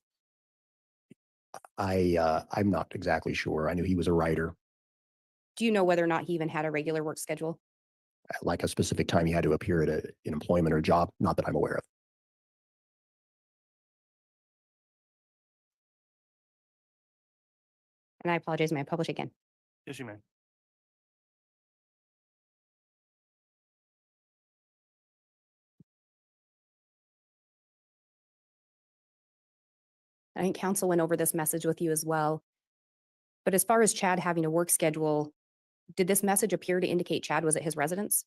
Speaker 3: I'm not exactly sure. I knew he was a writer,
Speaker 4: Do you know whether or not he even had a regular work schedule?
Speaker 3: like a specific time he had to appear at an employment or job, not that I'm aware of.
Speaker 4: And I apologize, may I publish again?
Speaker 5: Yes, you may.
Speaker 4: I think council went over this message with you as well. But as far as Chad having a work schedule, did this message appear to indicate Chad was at his residence?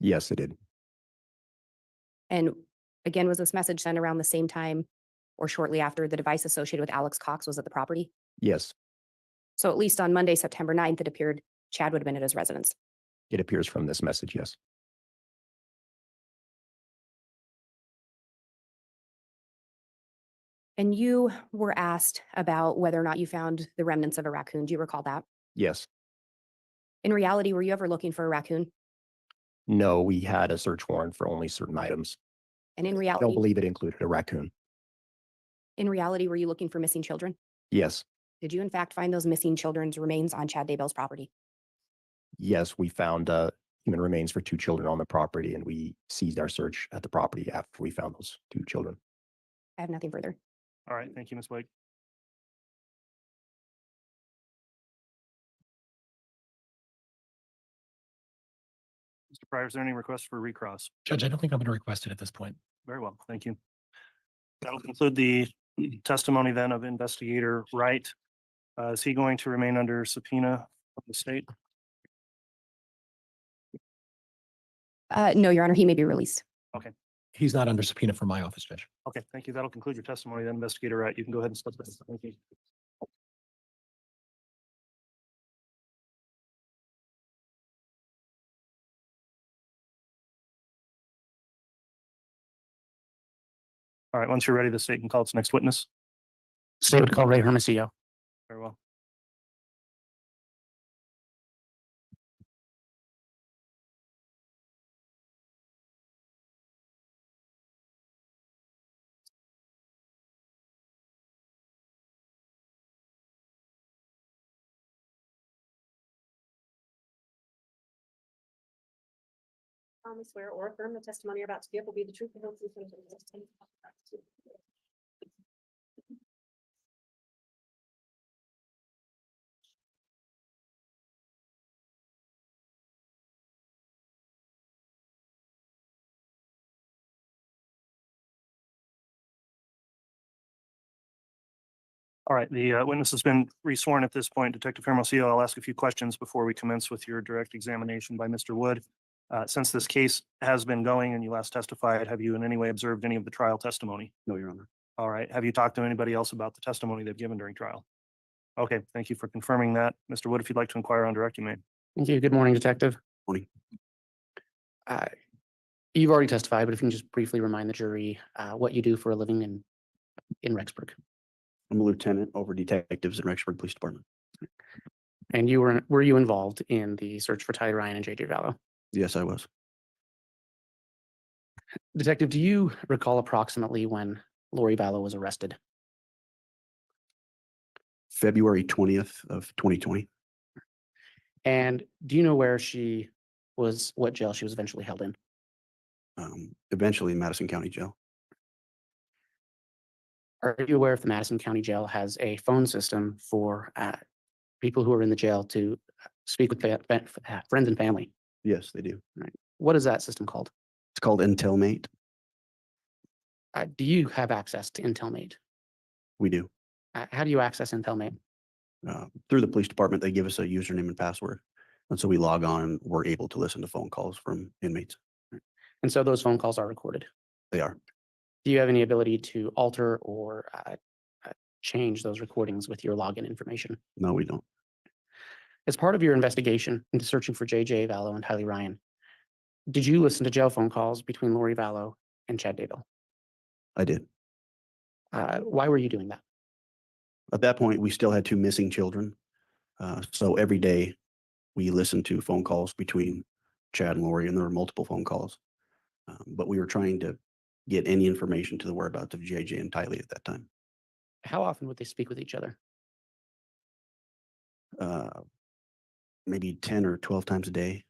Speaker 3: Yes, it did.
Speaker 4: And again, was this message sent around the same time or shortly after the device associated with Alex Cox was at the property?
Speaker 3: Yes,
Speaker 4: So at least on Monday, September 9th, it appeared Chad would have been at his residence.
Speaker 3: it appears from this message, yes.
Speaker 4: And you were asked about whether or not you found the remnants of a raccoon. Do you recall that?
Speaker 3: Yes.
Speaker 4: In reality, were you ever looking for a raccoon?
Speaker 3: No, we had a search warrant for only certain items.
Speaker 4: And in
Speaker 3: I don't
Speaker 4: reality,
Speaker 3: believe it included a raccoon.
Speaker 4: were you looking for missing children?
Speaker 3: Yes,
Speaker 4: Did you in fact find those missing children's remains on Chad Daybell's property?
Speaker 3: Yes, we found human remains for 2 children on the property, and we ceased our search at the property after we found those 2 children.
Speaker 4: I have nothing further.
Speaker 5: All right, thank you, Ms. Blake. Mr. Pryor, is there any requests for recross?
Speaker 2: Judge, I don't think I'm going to request it at this point.
Speaker 5: Very well, thank you. That'll conclude the testimony then of Investigator Wright. Is he going to remain under subpoena of the state?
Speaker 4: No, Your Honor, he may be released.
Speaker 2: He's not under subpoena from my office, Judge.
Speaker 5: Okay, thank you. That'll conclude your testimony then, Investigator Wright. You can go ahead and step down. Thank you. All right, once you're ready, the state can call its next witness.
Speaker 6: State would call Ray Hermosillo.
Speaker 5: Very well.
Speaker 7: solemnly swear or affirm the testimony you're about to give will be the truth and whole truth and nothing but the truth.
Speaker 5: All right, the witness has been resworn at this point. Detective Hermosillo, I'll ask a few questions before we commence with your direct examination by Mr. Wood. Since this case has been going and you last testified, have you in any way observed any of the trial testimony?
Speaker 8: No, Your Honor.
Speaker 5: All right, have you talked to anybody else about the testimony they've given during trial? Okay, thank you for confirming that. Mr. Wood, if you'd like to inquire on direct, you may.
Speaker 6: Thank you. Good morning, Detective.
Speaker 8: Morning.
Speaker 6: You've already testified, but if you can just briefly remind the jury what you do for a living in Rexburg.
Speaker 8: I'm a lieutenant over detectives in Rexburg Police Department.
Speaker 6: And were you involved in the search for Tyler Ryan and JJ Vallow?
Speaker 8: Yes, I was.
Speaker 6: Detective, do you recall approximately when Lori Vallow was arrested?
Speaker 8: February 20th of 2020.
Speaker 6: And do you know where she was, what jail she was eventually held in?
Speaker 8: Eventually Madison County Jail.
Speaker 6: Are you aware if the Madison County Jail has a phone system for people who are in the jail to speak with friends and family?
Speaker 8: Yes, they do.
Speaker 6: What is that system called?
Speaker 8: It's called Intelmate.
Speaker 6: Do you have access to Intelmate?
Speaker 8: We do.
Speaker 6: How do you access Intelmate?
Speaker 8: Through the police department, they give us a username and password. And so we log on and we're able to listen to phone calls from inmates.
Speaker 6: And so those phone calls are recorded.
Speaker 8: They are.
Speaker 6: Do you have any ability to alter or change those recordings with your login information?
Speaker 8: No, we don't.
Speaker 6: As part of your investigation into searching for JJ Vallow and Tyler Ryan, did you listen to jail phone calls between Lori Vallow and Chad Daybell?
Speaker 8: I did.
Speaker 6: Why were you doing that?
Speaker 8: At that point, we still had 2 missing children. So every day we listened to phone calls between Chad and Lori, and there were multiple phone calls. But we were trying to get any information to the whereabouts of JJ and Tylee at that time.
Speaker 6: How often would they speak with each other?
Speaker 8: Maybe 10 or 12 times a day.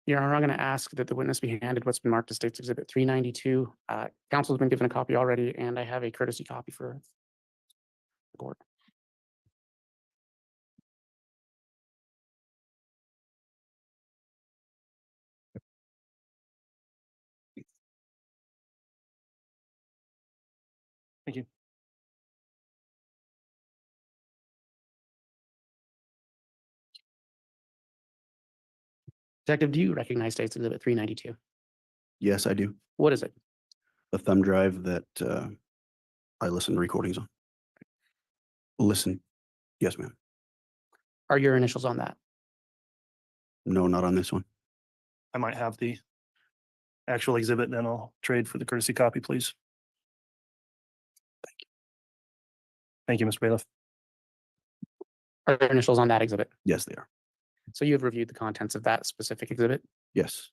Speaker 6: Your Honor, I'm going to ask that the witness be handed what's been marked as State's Exhibit 392. Counsel has been given a copy already, and I have a courtesy copy for the court.
Speaker 5: Thank you.
Speaker 6: Detective, do you recognize State's Exhibit 392?
Speaker 8: Yes, I do.
Speaker 6: What is it?
Speaker 8: The thumb drive that I listen to recordings on. Listen. Yes, ma'am.
Speaker 6: Are your initials on that?
Speaker 8: No, not on this one.
Speaker 5: I might have the actual exhibit, then I'll trade for the courtesy copy, please. Thank you, Mr. Bailiff.
Speaker 6: Are there initials on that exhibit?
Speaker 8: Yes, they are.
Speaker 6: So you have reviewed the contents of that specific exhibit?
Speaker 8: Yes.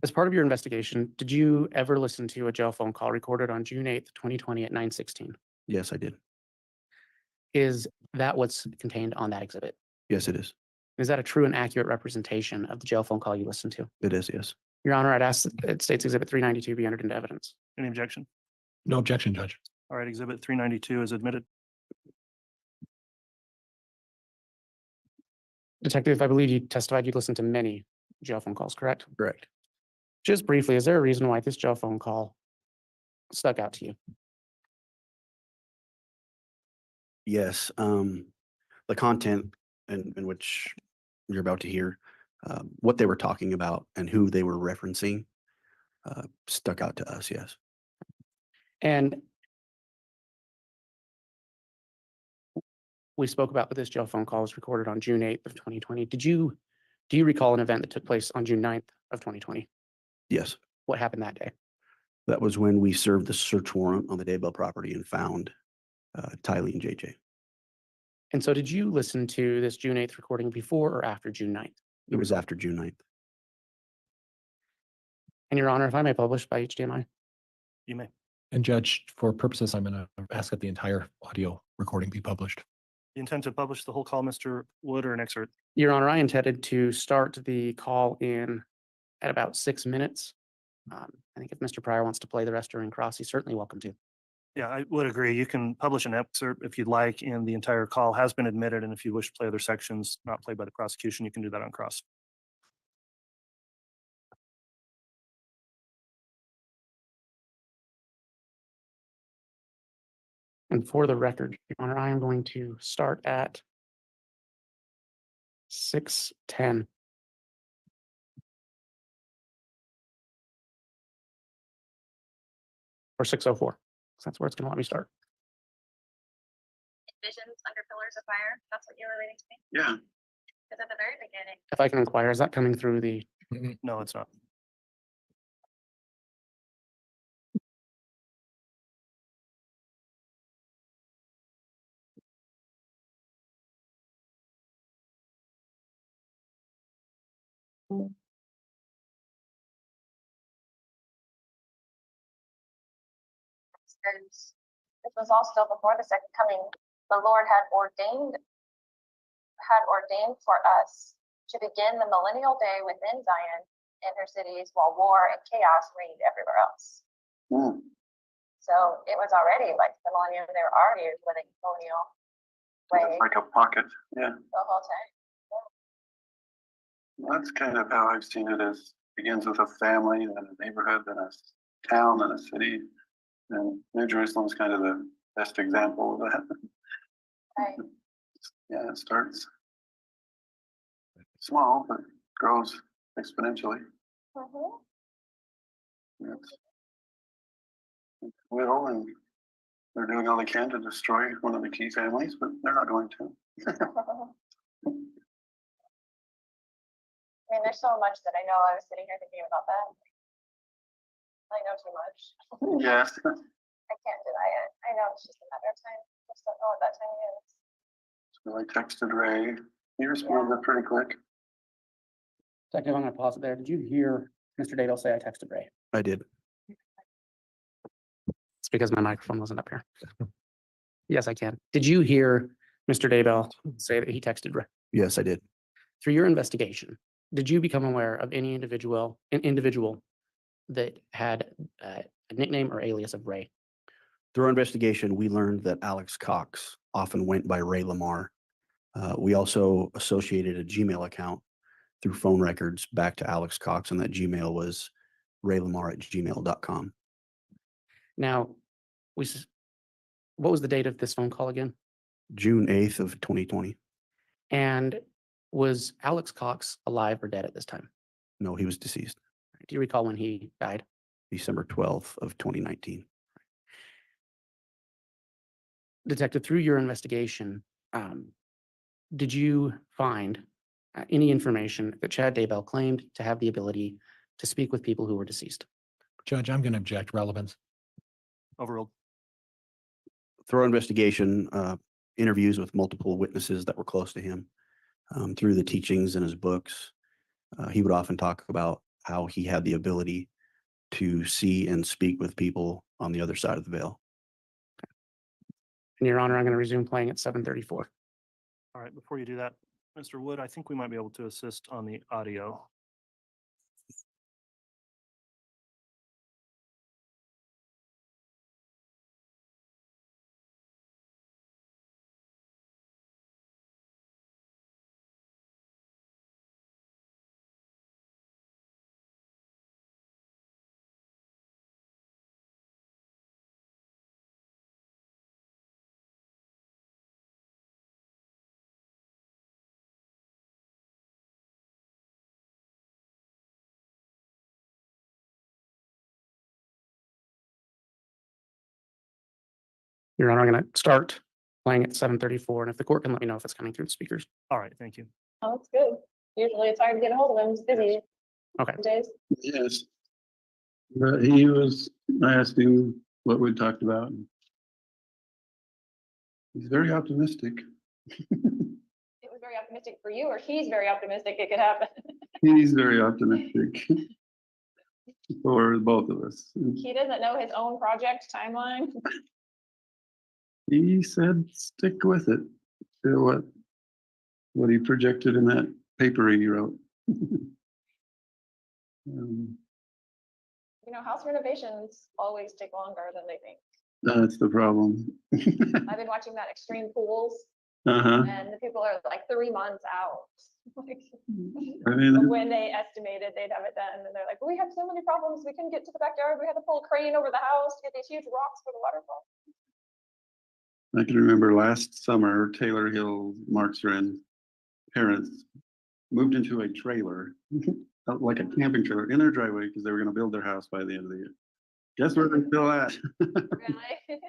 Speaker 6: As part of your investigation, did you ever listen to a jail phone call recorded on June 8th, 2020 at 9:16?
Speaker 8: Yes, I did.
Speaker 6: Is that what's contained on that exhibit?
Speaker 8: Yes, it is.
Speaker 6: Is that a true and accurate representation of the jail phone call you listened to?
Speaker 8: It is, yes.
Speaker 6: Your Honor, I'd ask that State's Exhibit 392 be entered into evidence.
Speaker 5: Any objection?
Speaker 2: No objection, Judge.
Speaker 5: All right, exhibit 392 is admitted.
Speaker 6: Detective, I believe you testified you listened to many jail phone calls, correct?
Speaker 8: Correct.
Speaker 6: Just briefly, is there a reason why this jail phone call stuck out to you?
Speaker 8: Yes, the content in which you're about to hear, what they were talking about and who they were referencing, stuck out to us, yes.
Speaker 6: And we spoke about that this jail phone call was recorded on June 8th of 2020. Do you recall an event that took place on June 9th of 2020?
Speaker 8: Yes,
Speaker 6: What happened that day?
Speaker 8: that was when we served the search warrant on the Daybell property and found Tylee and JJ.
Speaker 6: And so did you listen to this June 8th recording before or after June 9th?
Speaker 8: It was after June 9th.
Speaker 6: And Your Honor, if I may publish by HDMI.
Speaker 5: You may.
Speaker 2: And Judge, for purposes, I'm going to ask that the entire audio recording be published.
Speaker 5: You intend to publish the whole call, Mr. Wood, or an excerpt?
Speaker 6: Your Honor, I intended to start the call in at about 6 minutes. I think if Mr. Pryor wants to play the rest during cross, he's certainly welcome to.
Speaker 5: Yeah, I would agree. You can publish an excerpt if you'd like, and the entire call has been admitted. And if you wish to play other sections not played by the prosecution, you can do that on cross.
Speaker 6: And for the record, Your Honor, I am going to start at 6:10. Or 6:04. That's where it's going to let me start.
Speaker 7: Visions under pillars of fire. That's what you were reading to me.
Speaker 8: Yeah.
Speaker 7: Because at the very beginning.
Speaker 6: If I can inquire, is that coming through the,
Speaker 5: No, it's not.
Speaker 7: Says, this was all still before the second coming. The Lord had ordained for us to begin the millennial day within Zion and her cities while war and chaos reigned everywhere else. So it was already like the millennium, they were already living colonial way
Speaker 9: Like a pocket, yeah.
Speaker 7: the whole time.
Speaker 9: That's kind of how I've seen it as begins with a family, then a neighborhood, then a town, then a city. And New Jerusalem is kind of the best example of that.
Speaker 7: Right.
Speaker 9: Yeah, it starts small, but grows exponentially.
Speaker 7: Mhm.
Speaker 9: It's little, and they're doing all they can to destroy one of the key families, but they're not going to.
Speaker 7: I mean, there's so much that I know. I was sitting here thinking about that. I know too much.
Speaker 9: Yes.
Speaker 7: I can't deny it. I know it's just a matter of time. Just don't know what that time is.
Speaker 9: So I texted Ray. He responded pretty quick.
Speaker 6: Detective, I'm going to pause it there. Did you hear Mr. Daybell say I texted Ray?
Speaker 8: I did.
Speaker 6: It's because my microphone wasn't up here. Yes, I can. Did you hear Mr. Daybell say that he texted Ray?
Speaker 8: Yes, I did.
Speaker 6: Through your investigation, did you become aware of any individual that had a nickname or alias of Ray?
Speaker 8: Through our investigation, we learned that Alex Cox often went by Ray Lamar. We also associated a Gmail account through phone records back to Alex Cox, and that Gmail was raylamar@gmail.com.
Speaker 6: Now, what was the date of this phone call again?
Speaker 8: June 8th of 2020.
Speaker 6: And was Alex Cox alive or dead at this time?
Speaker 8: No, he was deceased.
Speaker 6: Do you recall when he died?
Speaker 8: December 12th of 2019.
Speaker 6: Detective, through your investigation, did you find any information that Chad Daybell claimed to have the ability to speak with people who were deceased?
Speaker 2: Judge, I'm going to object relevance.
Speaker 5: Overruled.
Speaker 8: Through our investigation, interviews with multiple witnesses that were close to him, through the teachings in his books, he would often talk about how he had the ability to see and speak with people on the other side of the veil.
Speaker 6: And Your Honor, I'm going to resume playing at 7:34.
Speaker 5: All right, before you do that, Mr. Wood, I think we might be able to assist on the audio.
Speaker 6: Your Honor, I'm going to start playing at 7:34, and if the court can let me know if it's coming through the speakers.
Speaker 5: All right, thank you.
Speaker 7: Oh, that's good. Usually it's hard to get a hold of him. He's busy
Speaker 6: Okay.
Speaker 7: days.
Speaker 9: Yes. But he was, I asked him what we talked about. and He's very optimistic.
Speaker 7: It was very optimistic for you, or he's very optimistic it could happen.
Speaker 9: He's very optimistic for both of us.
Speaker 7: He doesn't know his own project timeline.
Speaker 9: He said, stick with it. To what he projected in that paper he wrote.
Speaker 7: You know, house renovations always take longer than they think.
Speaker 9: That's the problem.
Speaker 7: I've been watching that extreme pools
Speaker 9: Uh-huh.
Speaker 7: and the people are like 3 months out. Like,
Speaker 9: I mean,
Speaker 7: when they estimated they'd have it done, and they're like, we had so many problems, we couldn't get to the backyard, we had to pull a crane over the house to get these huge rocks for the waterfall.
Speaker 9: I can remember last summer, Taylor Hill, Mark's friend, parents moved into a trailer, like a camping trailer in their driveway because they were going to build their house by the end of the year. Guess where they're still at?
Speaker 7: Really?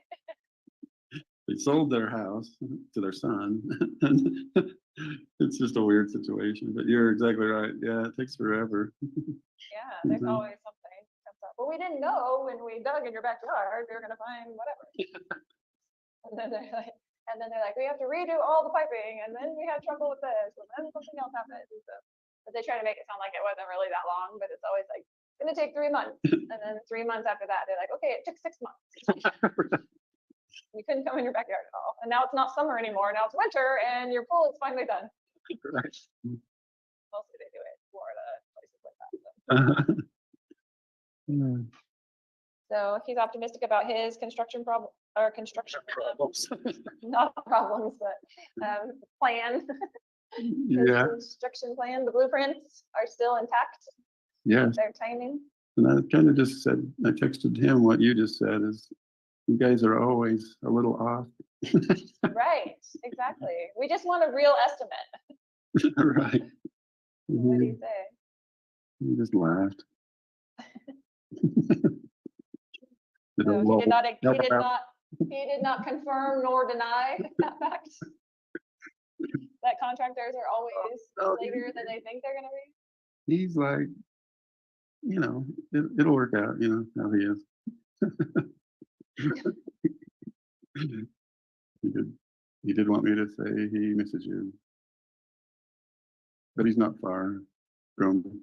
Speaker 9: They sold their house to their son. It's just a weird situation, but you're exactly right. Yeah, it takes forever.
Speaker 7: Yeah, there's
Speaker 9: Mhm.
Speaker 7: always something comes up. But we didn't know when we dug in your backyard, we were gonna find whatever. And then they're like, we have to redo all the piping, and then we had trouble with this, and then something else happened. And so, but they try to make it sound like it wasn't really that long, but it's always like, it's gonna take 3 months. And then 3 months after that, they're like, okay, it took 6 months. You couldn't come in your backyard at all. And now it's not summer anymore. Now it's winter and your pool is finally done.
Speaker 9: Right.
Speaker 7: Mostly they do it in Florida, places like that.
Speaker 9: Yeah.
Speaker 7: So he's optimistic about his construction problem, or construction,
Speaker 9: Problems.
Speaker 7: not problems, but plan. His
Speaker 9: Yeah,
Speaker 7: construction plan, the blueprints are still intact.
Speaker 9: yes.
Speaker 7: Their timing.
Speaker 9: And I kind of just said, I texted him what you just said is, you guys are always a little off.
Speaker 7: Right, exactly. We just want a real estimate.
Speaker 9: Right.
Speaker 7: What do
Speaker 9: Mhm.
Speaker 7: you say?
Speaker 9: He just laughed. Did a
Speaker 7: So he
Speaker 9: little
Speaker 7: did not,
Speaker 9: help out.
Speaker 7: he did not confirm nor deny that fact. That contractors are always
Speaker 9: Oh,
Speaker 7: later than they think they're gonna be.
Speaker 9: He's like, it'll work out, how he is. He did want me to say he misses you. But he's not far from,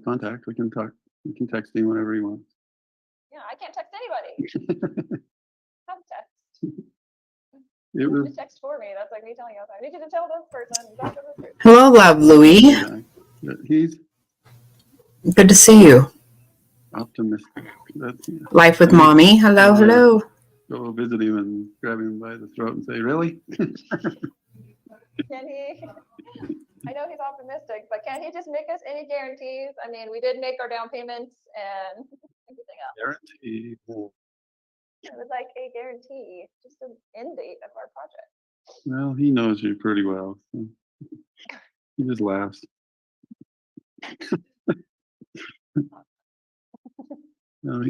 Speaker 9: contact. We can talk, we can text him whenever he wants.
Speaker 7: Yeah, I can't text anybody. Have text.
Speaker 9: It was,
Speaker 7: Just text for me. That's like me telling you, I need you to tell this person, talk to this person.
Speaker 1: Hello, love Louis.
Speaker 9: but he's
Speaker 1: Good to see you.
Speaker 9: optimistic. That's,
Speaker 1: Life with mommy. Hello, hello.
Speaker 9: Go visit him and grab him by the throat and say, really?
Speaker 7: Can he? I know he's optimistic, but can he just make us any guarantees? I mean, we did make our down payments and everything else.
Speaker 9: Guarantee.
Speaker 7: It was like a guarantee, just an end date of our project.
Speaker 9: Well, he knows you pretty well. So he just laughs. No,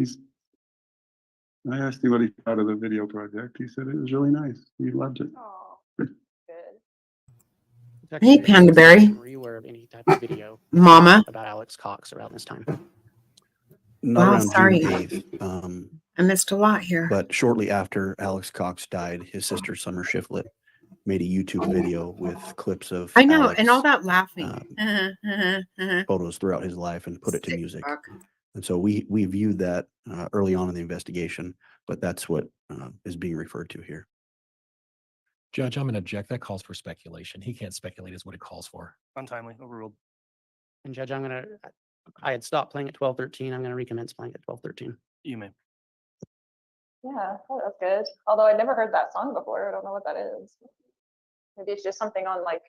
Speaker 9: I asked him what he thought of the video project. He said it was really nice. He loved it.
Speaker 7: Oh, good.
Speaker 1: Hey, Panda Berry.
Speaker 6: Were you aware of any type of video
Speaker 1: Mama.
Speaker 6: about Alex Cox around this time?
Speaker 8: Not
Speaker 1: Oh,
Speaker 8: around
Speaker 1: sorry.
Speaker 8: June 8th.
Speaker 1: I missed a lot here.
Speaker 8: But shortly after Alex Cox died, his sister Summer Shiflett made a YouTube video with clips of
Speaker 1: I know,
Speaker 8: Alex,
Speaker 1: and all that laughing.
Speaker 8: photos throughout his life and put it to
Speaker 1: Sick
Speaker 8: music.
Speaker 1: fuck.
Speaker 8: And so we viewed that early on in the investigation, but that's what is being referred to here.
Speaker 2: Judge, I'm going to object. That calls for speculation. He can't speculate is what it calls for.
Speaker 5: Untimely, overruled.
Speaker 6: And Judge, I had stopped playing at 12:13. I'm gonna recommence playing at 12:13.
Speaker 5: You may.
Speaker 7: Yeah, oh, that's good. Although I'd never heard that song before. I don't know what that is. Maybe it's just something on like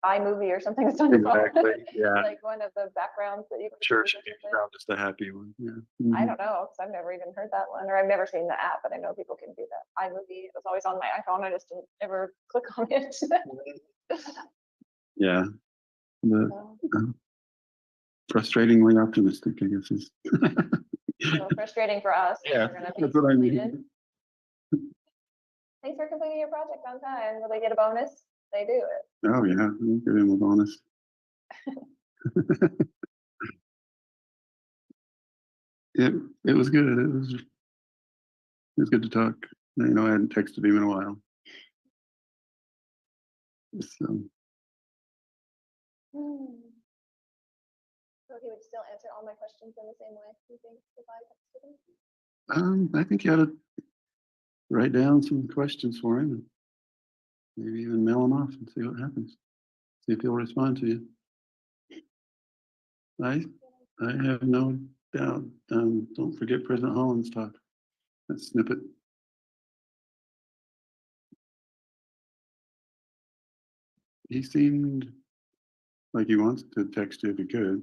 Speaker 7: iMovie or something. That's on your phone.
Speaker 9: Exactly, yeah.
Speaker 7: Like one of the backgrounds that you. can
Speaker 9: Sure,
Speaker 7: use
Speaker 9: she
Speaker 7: or
Speaker 9: came
Speaker 7: something.
Speaker 9: around just a happy one, yeah.
Speaker 7: I
Speaker 9: Mhm.
Speaker 7: don't know, because I've never even heard that one, or I've never seen the app, but I know people can do that. iMovie, it was always on my iPhone. I just didn't ever click on it.
Speaker 9: Yeah. The
Speaker 7: So,
Speaker 9: frustratingly optimistic, I guess is.
Speaker 7: so frustrating for us. that
Speaker 9: Yeah,
Speaker 7: we're gonna be
Speaker 9: that's what I
Speaker 7: completed.
Speaker 9: mean.
Speaker 7: Thanks for completing your project on time. Will they get a bonus? They do it.
Speaker 9: Oh, yeah, we'll give him a bonus. It was good. It was good to talk. You know, I hadn't texted him in a while. So,
Speaker 7: So he would still answer all my questions in the same way, you think, if I texted him?
Speaker 9: I think you ought to write down some questions for him and maybe even mail them off and see what happens. See if he'll respond to you. I have no doubt. Don't forget President Holland's talk. That snippet. He seemed like he wants to text you if he could.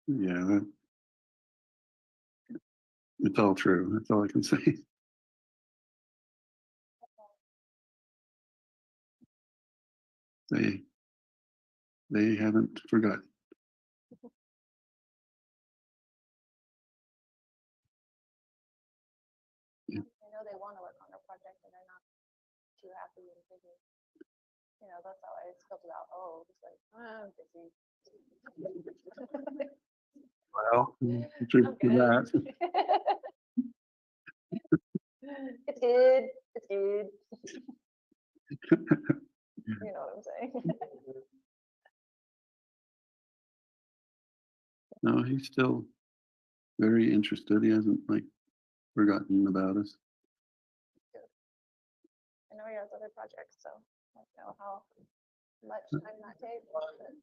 Speaker 9: Yeah, it's all true. That's all I can say. They haven't forgotten.
Speaker 7: I know they want to work on a project and they're not too happy and busy. You know, that's how I felt about, oh, it's like, I'm busy.
Speaker 9: Well,
Speaker 7: I'm
Speaker 9: truth to
Speaker 7: good.
Speaker 9: that.
Speaker 7: It's good, it's good. You know what I'm saying?
Speaker 9: No, he's still very interested. He hasn't like forgotten about us.
Speaker 7: I know he has other projects, so I don't know how much time that takes. but-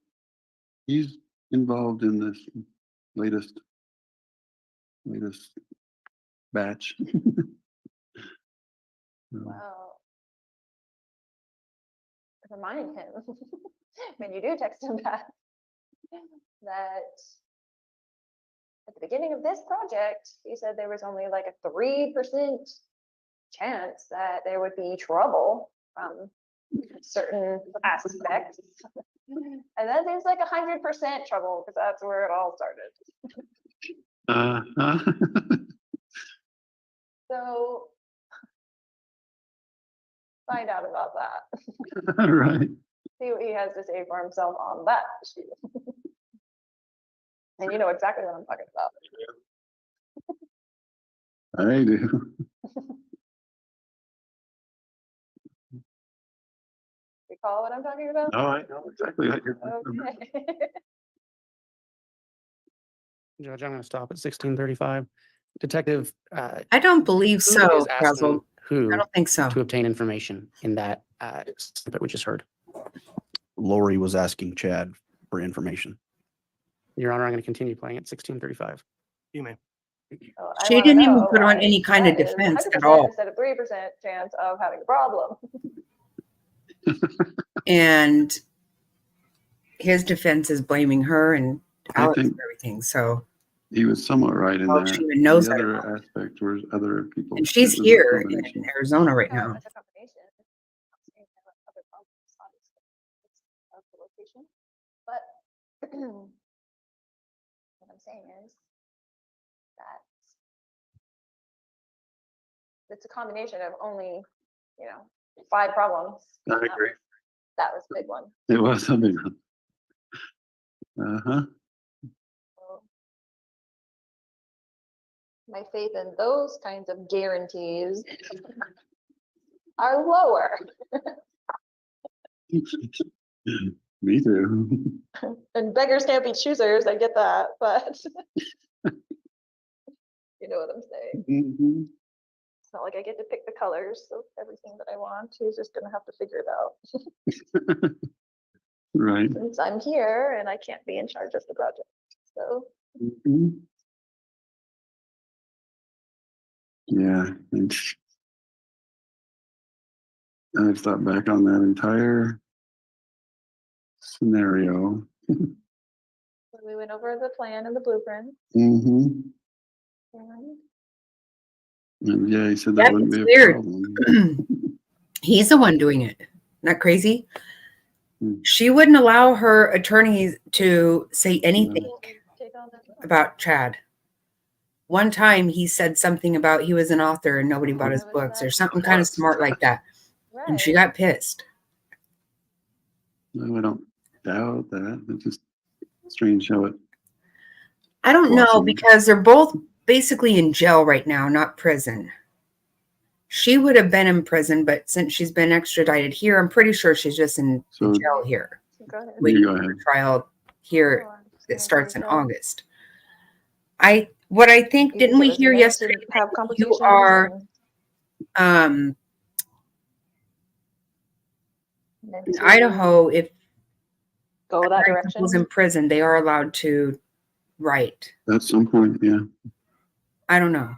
Speaker 9: He's involved in this latest batch.
Speaker 7: Well, remind him when you do text him back that at the beginning of this project, he said there was only like a 3% chance that there would be trouble from certain aspects. And then there's like 100% trouble because that's where it all started. So find out about that.
Speaker 9: Right.
Speaker 7: See what he has to say for himself on that issue. And you know exactly what I'm talking about.
Speaker 9: I do.
Speaker 7: Recall what I'm talking about?
Speaker 9: Oh, I know exactly what you're talking about.
Speaker 7: Okay.
Speaker 6: Judge, I'm gonna stop at 16:35. Detective,
Speaker 1: I don't believe
Speaker 6: who
Speaker 1: so,
Speaker 6: is asking
Speaker 1: Russell.
Speaker 6: who
Speaker 1: I don't think so.
Speaker 6: to obtain information in that snippet we just heard?
Speaker 8: Lori was asking Chad for information.
Speaker 6: Your Honor, I'm gonna continue playing at 16:35.
Speaker 5: You may.
Speaker 7: So I
Speaker 1: She
Speaker 7: wanna
Speaker 1: didn't even
Speaker 7: know
Speaker 1: put on
Speaker 7: why
Speaker 1: any kind of
Speaker 7: that is
Speaker 1: defense at
Speaker 7: 100%
Speaker 1: all.
Speaker 7: Instead of 3% chance of having a problem.
Speaker 1: And his defense is blaming her and
Speaker 9: I
Speaker 1: Alex
Speaker 9: think-
Speaker 1: for everything. So,
Speaker 9: He was somewhat right in
Speaker 1: Oh,
Speaker 9: that.
Speaker 1: she even knows
Speaker 9: The
Speaker 1: that
Speaker 9: other aspect was other people.
Speaker 1: and she's
Speaker 9: it was a
Speaker 1: here
Speaker 9: combination.
Speaker 1: in Arizona right now.
Speaker 7: It's a combination. I'm saying there are other problems, obviously. It's of the location. But what I'm saying is that it's a combination of only, 5 problems.
Speaker 9: I agree.
Speaker 7: That was a big one.
Speaker 9: It was a big one.
Speaker 7: So my faith in those kinds of guarantees are lower.
Speaker 9: Me too.
Speaker 7: And beggars can't be choosers, I get that, but you know what I'm saying.
Speaker 9: Mhm.
Speaker 7: not like I get to pick the colors of everything that I want. He's just gonna have to figure it out.
Speaker 9: Right.
Speaker 7: Since I'm here and I can't be in charge of the project, so.
Speaker 9: Mhm. Yeah. I've thought back on that entire scenario.
Speaker 7: We went over the plan and the blueprint.
Speaker 9: Mm-hmm.
Speaker 7: And
Speaker 9: And yeah, he said
Speaker 1: Yeah,
Speaker 9: that wouldn't
Speaker 1: it's
Speaker 9: be a
Speaker 1: weird.
Speaker 9: problem.
Speaker 1: He's the one doing it. Not crazy.
Speaker 9: Hmm.
Speaker 1: She wouldn't allow her attorneys to say anything
Speaker 7: take on that.
Speaker 1: about Chad. One time he said something about he was an author and nobody bought his
Speaker 7: That was
Speaker 1: books or
Speaker 7: not-
Speaker 1: something kind of smart like that. And she
Speaker 7: Right.
Speaker 1: got pissed.
Speaker 9: No, I don't doubt that. It's just strange how it.
Speaker 1: I don't know
Speaker 9: Blossomed.
Speaker 1: because they're both basically in jail right now, not prison. She would have been in prison, but since she's been extradited here, I'm pretty sure she's just in
Speaker 9: So-
Speaker 1: jail here.
Speaker 7: Go ahead.
Speaker 1: Waiting
Speaker 9: go
Speaker 1: for
Speaker 9: ahead.
Speaker 1: her trial here
Speaker 7: Oh, I'm just
Speaker 1: that
Speaker 7: gonna
Speaker 1: starts in
Speaker 7: read that.
Speaker 1: August. What I think,
Speaker 7: You
Speaker 1: didn't
Speaker 7: think it
Speaker 1: we
Speaker 7: was
Speaker 1: hear
Speaker 7: meant to
Speaker 1: yesterday
Speaker 7: have
Speaker 1: that
Speaker 7: complications
Speaker 1: you are
Speaker 7: and meant
Speaker 1: in
Speaker 7: to
Speaker 1: Idaho, if
Speaker 7: go that
Speaker 1: married
Speaker 7: direction?
Speaker 1: couples in prison, they are allowed to write.
Speaker 9: At some point, yeah.
Speaker 1: I don't know.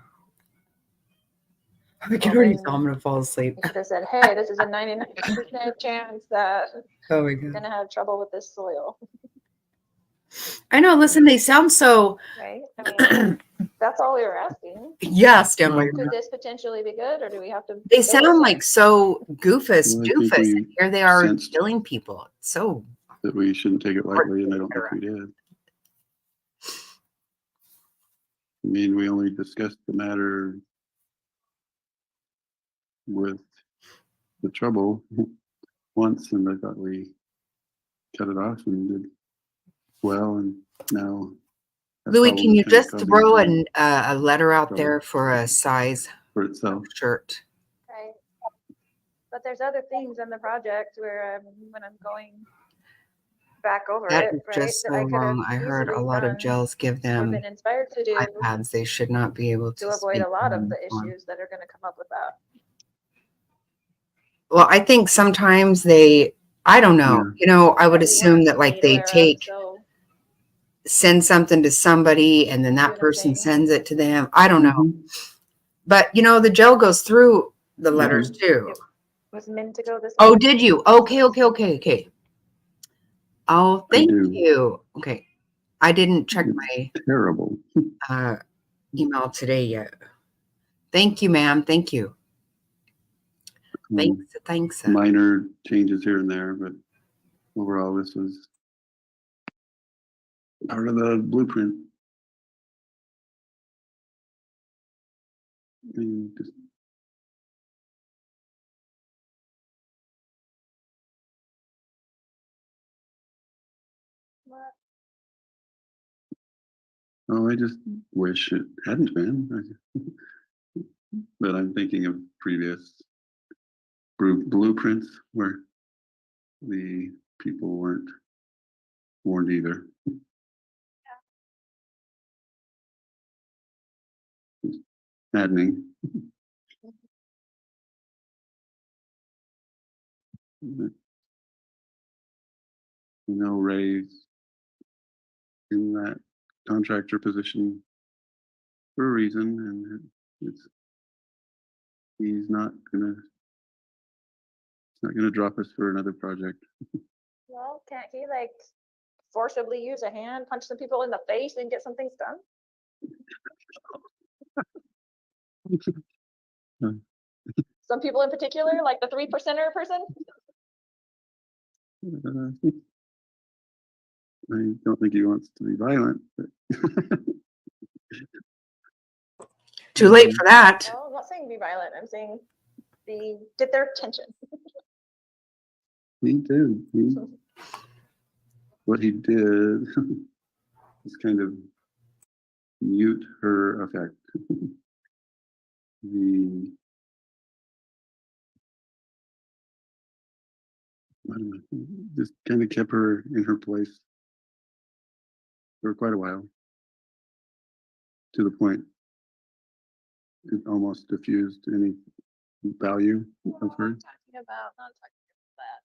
Speaker 1: I can
Speaker 7: Well,
Speaker 1: already
Speaker 7: then
Speaker 1: tell I'm gonna fall asleep.
Speaker 7: You should have said, hey, this is a 99% chance that
Speaker 1: Oh my
Speaker 7: you're
Speaker 1: god.
Speaker 7: gonna have trouble with this soil,
Speaker 1: I know, listen, they sound so
Speaker 7: right? I mean, that's all we were asking.
Speaker 1: yeah, stand by your
Speaker 7: Could
Speaker 1: mouth.
Speaker 7: this potentially be good, or do we have to?
Speaker 1: They
Speaker 7: go
Speaker 1: sound
Speaker 7: this
Speaker 1: like so goofus,
Speaker 9: Well, I think
Speaker 1: doofus.
Speaker 9: we
Speaker 1: And here they are
Speaker 9: sensed-
Speaker 1: killing people. So
Speaker 9: That we shouldn't take it lightly, and I don't think we did. I mean, we only discussed the matter with the trouble once, and I thought we cut it off and did well, and now. have
Speaker 1: Louis,
Speaker 9: problems
Speaker 1: can you
Speaker 9: kind of
Speaker 1: just
Speaker 9: causing
Speaker 1: throw
Speaker 9: some
Speaker 1: a letter out
Speaker 9: trouble.
Speaker 1: there for a size
Speaker 9: For itself.
Speaker 1: shirt?
Speaker 7: Right. But there's other things in the project where when I'm going back over
Speaker 1: That
Speaker 7: it,
Speaker 1: is
Speaker 7: right?
Speaker 1: just
Speaker 7: that
Speaker 1: so
Speaker 7: I could have
Speaker 1: wrong. I heard a
Speaker 7: easily
Speaker 1: lot of
Speaker 7: done
Speaker 1: jails give
Speaker 7: or
Speaker 1: them
Speaker 7: been inspired to do
Speaker 1: iPads. They should not be able to
Speaker 7: to avoid
Speaker 1: speak
Speaker 7: a lot
Speaker 1: on
Speaker 7: of the
Speaker 1: the phone.
Speaker 7: issues that are gonna come up with that.
Speaker 1: Well, I think sometimes I don't know.
Speaker 9: Yeah.
Speaker 1: You know, I would
Speaker 7: that we
Speaker 1: assume
Speaker 7: weren't
Speaker 1: that like
Speaker 7: made
Speaker 1: they
Speaker 7: aware of,
Speaker 1: take
Speaker 7: So,
Speaker 1: send something to somebody and then
Speaker 7: You
Speaker 1: that
Speaker 7: know what I'm
Speaker 1: person
Speaker 7: saying?
Speaker 1: sends it to them. I don't know.
Speaker 9: Mhm.
Speaker 1: But you know, the jail goes through the letters
Speaker 9: Mhm.
Speaker 1: too.
Speaker 7: it was meant to go this.
Speaker 1: Oh,
Speaker 7: way.
Speaker 1: did you? Okay. Oh,
Speaker 9: I
Speaker 1: thank
Speaker 9: do.
Speaker 1: you. Okay. I didn't check
Speaker 9: It's
Speaker 1: my
Speaker 9: terrible.
Speaker 1: email today yet. Thank you, ma'am. Thank you. Thanks.
Speaker 9: Minor changes here and there, but overall, this was part of the blueprint. And just-
Speaker 7: What?
Speaker 9: Oh, I just wish it hadn't been. But I'm thinking of previous blueprints where the people weren't warned either. It's maddening. But, Ray's in that contractor position for a reason, and he's not gonna drop us for another project.
Speaker 7: Well, can't he like forcibly use a hand, punch some people in the face and get some things done? Some people in particular, like the 3%er person?
Speaker 9: I don't think he wants to be violent, but
Speaker 1: Too late for that.
Speaker 7: No, I'm not saying be violent. I'm saying get their attention.
Speaker 9: he did. What he did is kind of mute her effect. The I don't know, just kind of kept her in her place for quite a while, to the point it almost diffused any value of her.
Speaker 7: Talking about, not talking about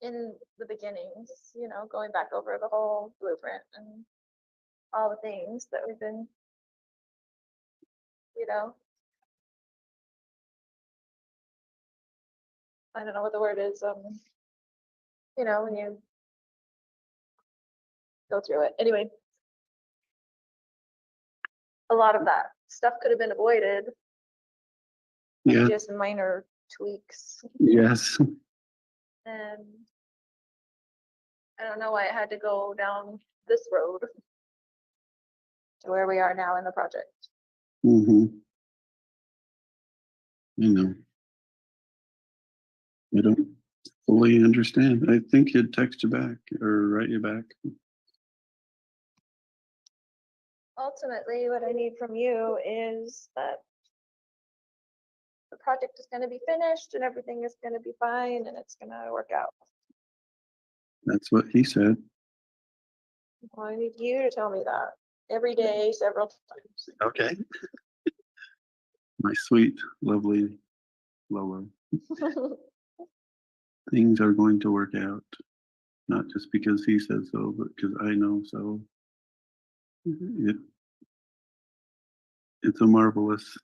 Speaker 7: that. In the beginnings, you know, going back over the whole blueprint and all the things that we've been, you know, I don't know what the word is, you know, when you go through it. Anyway, a lot of that stuff could have been avoided, with
Speaker 9: Yeah,
Speaker 7: just minor tweaks.
Speaker 9: yes.
Speaker 7: And I don't know why it had to go down this road to where we are now in the project.
Speaker 9: Mm-hmm. You know. I don't fully understand. I think he'd text you back or write you back.
Speaker 7: Ultimately, what I need from you is that the project is gonna be finished and everything is gonna be fine and it's gonna work out.
Speaker 9: That's what he said.
Speaker 7: Well, I need you to tell me that every day, several times.
Speaker 9: Okay. My sweet, lovely Lola. Things are going to work out. Not just because he said so, but because I know so. It's a marvelous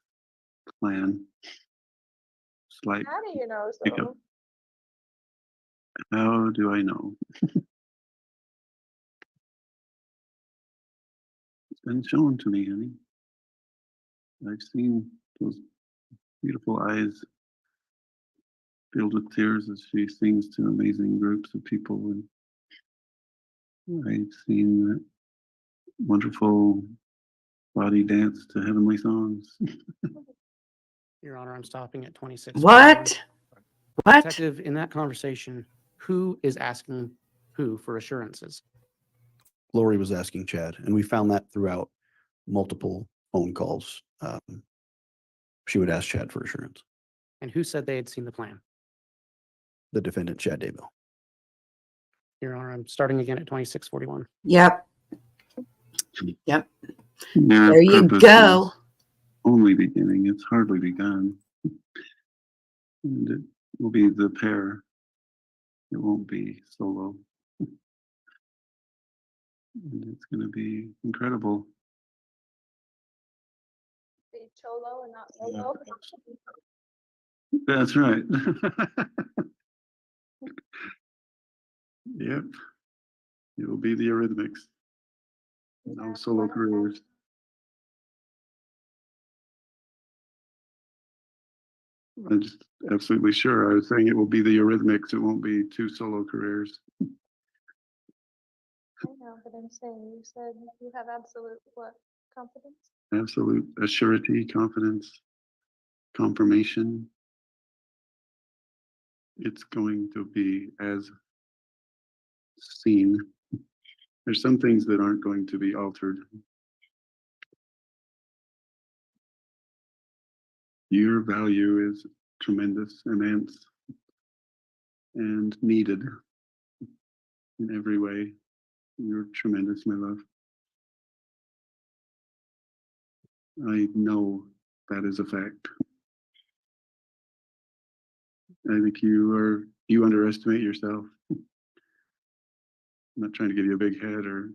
Speaker 9: plan. It's like,
Speaker 7: How do you know
Speaker 9: pick
Speaker 7: so?
Speaker 9: up. How do I know? It's been shown to me, honey. I've seen those beautiful eyes filled with tears as she sings to amazing groups of people. And I've seen that wonderful body dance to heavenly songs.
Speaker 6: Your Honor, I'm stopping at 26.
Speaker 1: What? What?
Speaker 6: Detective, in that conversation, who is asking who for assurances?
Speaker 8: Lori was asking Chad, and we found that throughout multiple phone calls. She would ask Chad for assurance.
Speaker 6: And who said they had seen the plan?
Speaker 8: The defendant, Chad Daybell.
Speaker 6: Your Honor, I'm starting again at 2641.
Speaker 1: Yep. Yep.
Speaker 9: Their
Speaker 1: There you
Speaker 9: purpose
Speaker 1: go.
Speaker 9: is only beginning. It's hardly begun. And it will be the pair. It won't be solo. And it's going to be incredible.
Speaker 7: Be cholo and not solo.
Speaker 9: That's right. Yep. It will be the Eurythmics. No solo careers. I'm just absolutely sure. I was saying it will be the Eurythmics. It won't be two solo careers.
Speaker 7: I know, but I'm saying, you said you have absolute what, confidence?
Speaker 9: Absolute assurity, confidence, confirmation. It's going to be as seen. There's some things that aren't going to be altered. Your value is tremendous, immense, and needed in every way. You're tremendous, my love. I know that is a fact. I think you underestimate yourself. I'm not trying to give you a big head or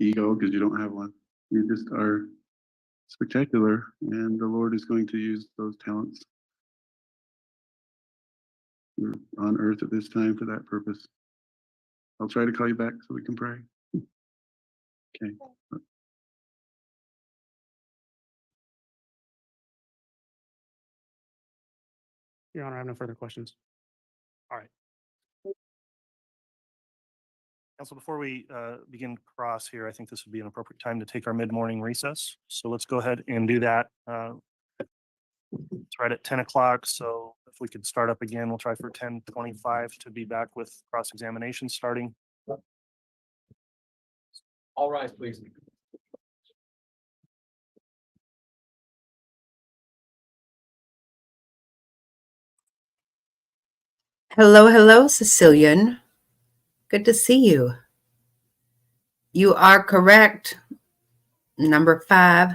Speaker 9: ego because you don't have one. You just are spectacular, and the Lord is going to use those talents. You're on earth at this time for that purpose. I'll try to call you back so we can pray. Okay.
Speaker 6: Your Honor, I have no further questions.
Speaker 5: All right. Council, before we begin cross here, I think this would be an appropriate time to take our mid-morning recess. So let's go ahead and do that. It's right at 10 o'clock. So if we could start up again, we'll try for 10:25 to be back with cross-examination starting.
Speaker 10: All rise, please.
Speaker 1: Hello, hello, Sicilian. Good to see you. You are correct. Number 5.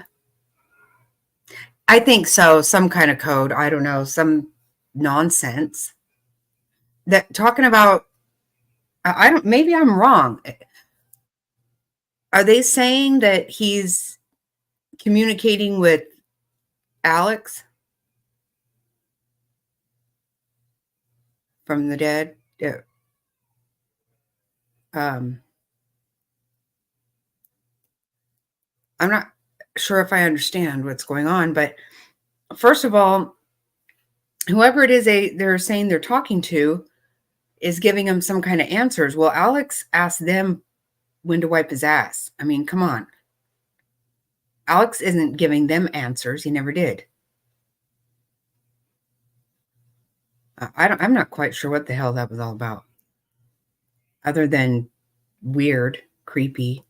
Speaker 1: I think so. Some kind of code. I don't know. Some nonsense that talking about, I don't, maybe I'm wrong. Are they saying that he's communicating with Alex from the dead? Yeah. I'm not sure if I understand what's going on, but first of all, whoever it is they're saying they're talking to is giving him some kind of answers. Well, Alex asked them when to wipe his ass. I mean, come on. Alex isn't giving them answers. He never did. I'm not quite sure what the hell that was all about. Other than weird, creepy.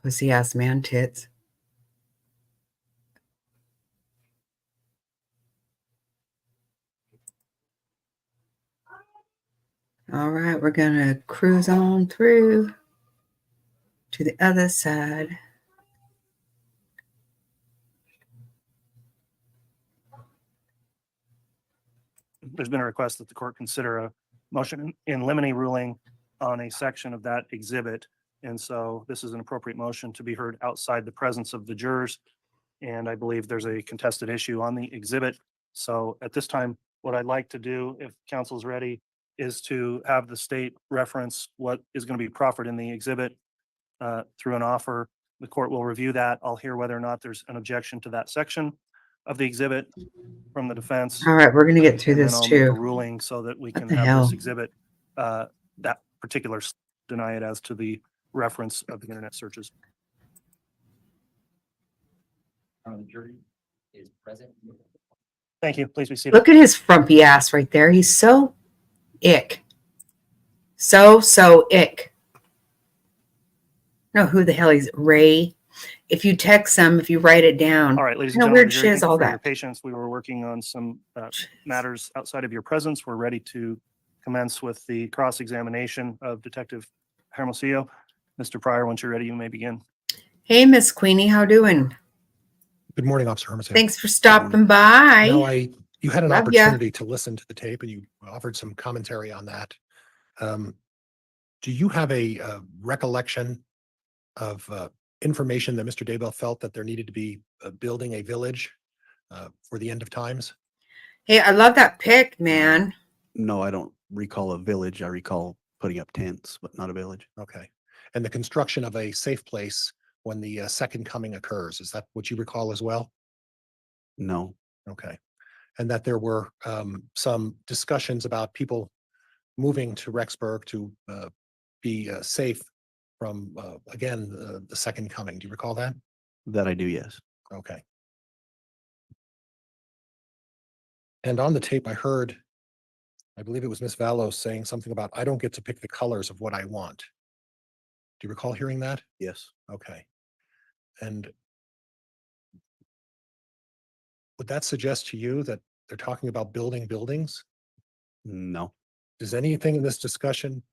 Speaker 1: Pussy ass man tits. All right, we're going to cruise on through to the other side.
Speaker 5: There's been a request that the court consider a motion in limine ruling on a section of that exhibit. And so this is an appropriate motion to be heard outside the presence of the jurors. And I believe there's a contested issue on the exhibit. So at this time, what I'd like to do, if council's ready, is to have the state reference what is going to be proffered in the exhibit through an offer. The court will review that. I'll hear whether or not there's an objection to that section of the exhibit from the defense.
Speaker 1: All right, we're going to get through
Speaker 5: And then
Speaker 1: this
Speaker 5: I'll make a
Speaker 1: too.
Speaker 5: ruling so that we
Speaker 1: What
Speaker 5: can
Speaker 1: the
Speaker 5: have
Speaker 1: hell?
Speaker 5: this exhibit, that particular, deny it as to the reference of the internet searches.
Speaker 3: Jury is present.
Speaker 5: Thank you. Please be seated.
Speaker 1: Look at his frumpy ass right there. He's so ick. So ick. No, who the hell he's Ray. If you text him, if you write it down.
Speaker 5: All right, ladies
Speaker 1: You
Speaker 5: and
Speaker 1: know,
Speaker 5: gentlemen,
Speaker 1: weird
Speaker 5: the jury,
Speaker 1: shit
Speaker 5: thank
Speaker 1: is
Speaker 5: you
Speaker 1: all
Speaker 5: for your
Speaker 1: that.
Speaker 5: patience. We were working on some matters outside of your presence. We're ready to commence with the cross-examination of Detective Hermosillo. Mr. Pryor, once you're ready, you may begin.
Speaker 1: Hey, Miss Queenie, how doing?
Speaker 2: Good morning, Officer Hermosillo.
Speaker 1: Thanks for stopping by.
Speaker 2: No, you had an
Speaker 1: Love ya.
Speaker 2: opportunity to listen to the tape and you offered some commentary on that. Do you have a recollection of information that Mr. Daybell felt that there needed to be building a village for the end of times?
Speaker 1: Hey, I love that pic, man.
Speaker 8: No, I don't recall a village. I recall putting up tents, but not a village.
Speaker 2: Okay. And the construction of a safe place when the second coming occurs. Is that what you recall as well?
Speaker 8: No,
Speaker 2: Okay. And that there were some discussions about people moving to Rexburg to be safe from, again, the second coming. Do you recall that?
Speaker 8: that I do, yes.
Speaker 2: Okay. And on the tape, I heard, I believe it was Miss Vallow saying something about, I don't get to pick the colors of what I want. Do you recall hearing that?
Speaker 8: Yes.
Speaker 2: Okay. And would that suggest to you that they're talking about building buildings?
Speaker 8: No.
Speaker 2: Does anything in this discussion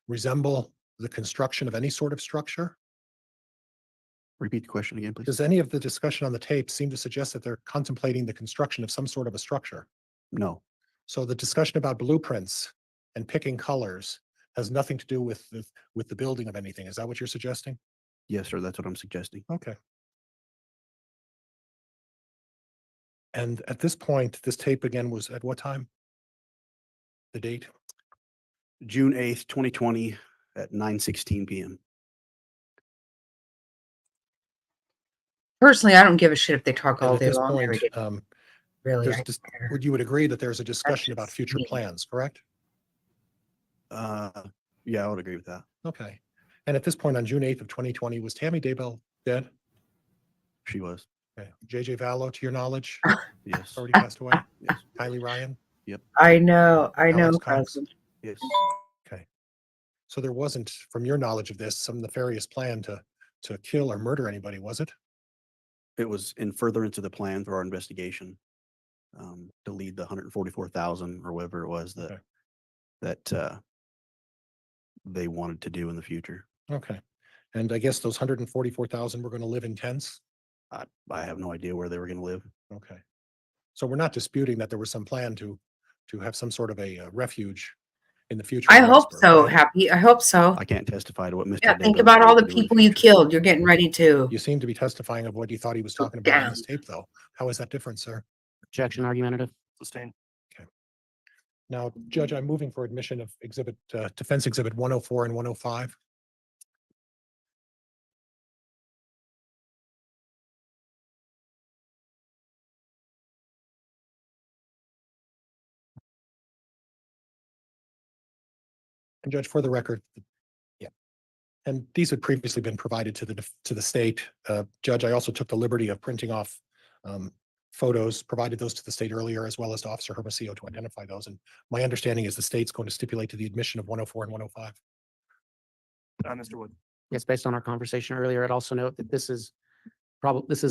Speaker 2: resemble the construction of any sort of structure?
Speaker 8: Repeat the question again, please.
Speaker 2: Does any of the discussion on the tape seem to suggest that they're contemplating the construction of some sort of a structure?
Speaker 8: No.
Speaker 2: So the discussion about blueprints and picking colors has nothing to do with the building of anything. Is that what you're suggesting?
Speaker 8: Yes, sir. That's what I'm suggesting.
Speaker 2: Okay. And at this point, this tape again was at what time? The date?
Speaker 8: June 8th, 2020 at 9:16 p.m.
Speaker 1: Personally, I don't give a shit if they talk
Speaker 2: And
Speaker 1: all
Speaker 2: at
Speaker 1: day
Speaker 2: this
Speaker 1: long.
Speaker 2: point,
Speaker 1: Really,
Speaker 2: there's
Speaker 1: I
Speaker 2: just,
Speaker 1: don't care.
Speaker 2: would you would agree that there's a discussion about
Speaker 1: just
Speaker 2: future
Speaker 1: me.
Speaker 2: plans, correct?
Speaker 8: Yeah, I would agree with that.
Speaker 2: Okay. And at this point on June 8th of 2020, was Tammy Daybell dead?
Speaker 8: She was.
Speaker 2: Okay. JJ Vallow, to your knowledge,
Speaker 8: Yes.
Speaker 2: already passed away?
Speaker 8: Yes.
Speaker 2: Kylie Ryan?
Speaker 1: I know,
Speaker 2: Alex Cox?
Speaker 1: husband.
Speaker 8: Yes.
Speaker 2: Okay. So there wasn't, from your knowledge of this, some nefarious plan to kill or murder anybody, was it?
Speaker 8: It was in furtherance of the plan for our investigation to lead the 144,000 or whatever it was
Speaker 2: Okay.
Speaker 8: that they wanted to do in the future.
Speaker 2: Okay. And I guess those 144,000 were going to live in tents?
Speaker 8: I have no idea where they were going to live.
Speaker 2: Okay. So we're not disputing that there was some plan to have some sort of a refuge in the future.
Speaker 1: I
Speaker 2: in
Speaker 1: hope
Speaker 2: Rexburg,
Speaker 1: so,
Speaker 2: right?
Speaker 1: Happy. I hope so.
Speaker 8: I can't testify to what Mr.
Speaker 1: Yeah, think
Speaker 8: Daybell
Speaker 1: about all
Speaker 8: plans
Speaker 1: the
Speaker 8: to do in
Speaker 1: people you
Speaker 8: future.
Speaker 1: killed. You're getting ready to.
Speaker 2: You seem to be testifying of what you thought he was talking about on this tape, though. How is that different, sir?
Speaker 6: Objection argumentative.
Speaker 5: Sustained.
Speaker 2: Now, Judge, I'm moving for admission of Defense Exhibit 104 and 105. And Judge, for the record, yeah. And these had previously been provided to the state. Judge, I also took the liberty of printing off photos, provided those to the state earlier, as well as to Officer Hermosillo to identify those. And my understanding is the state's going to stipulate to the admission of 104 and 105.
Speaker 5: Mr. Wood.
Speaker 6: Yes, based on our conversation earlier, I'd also note that this is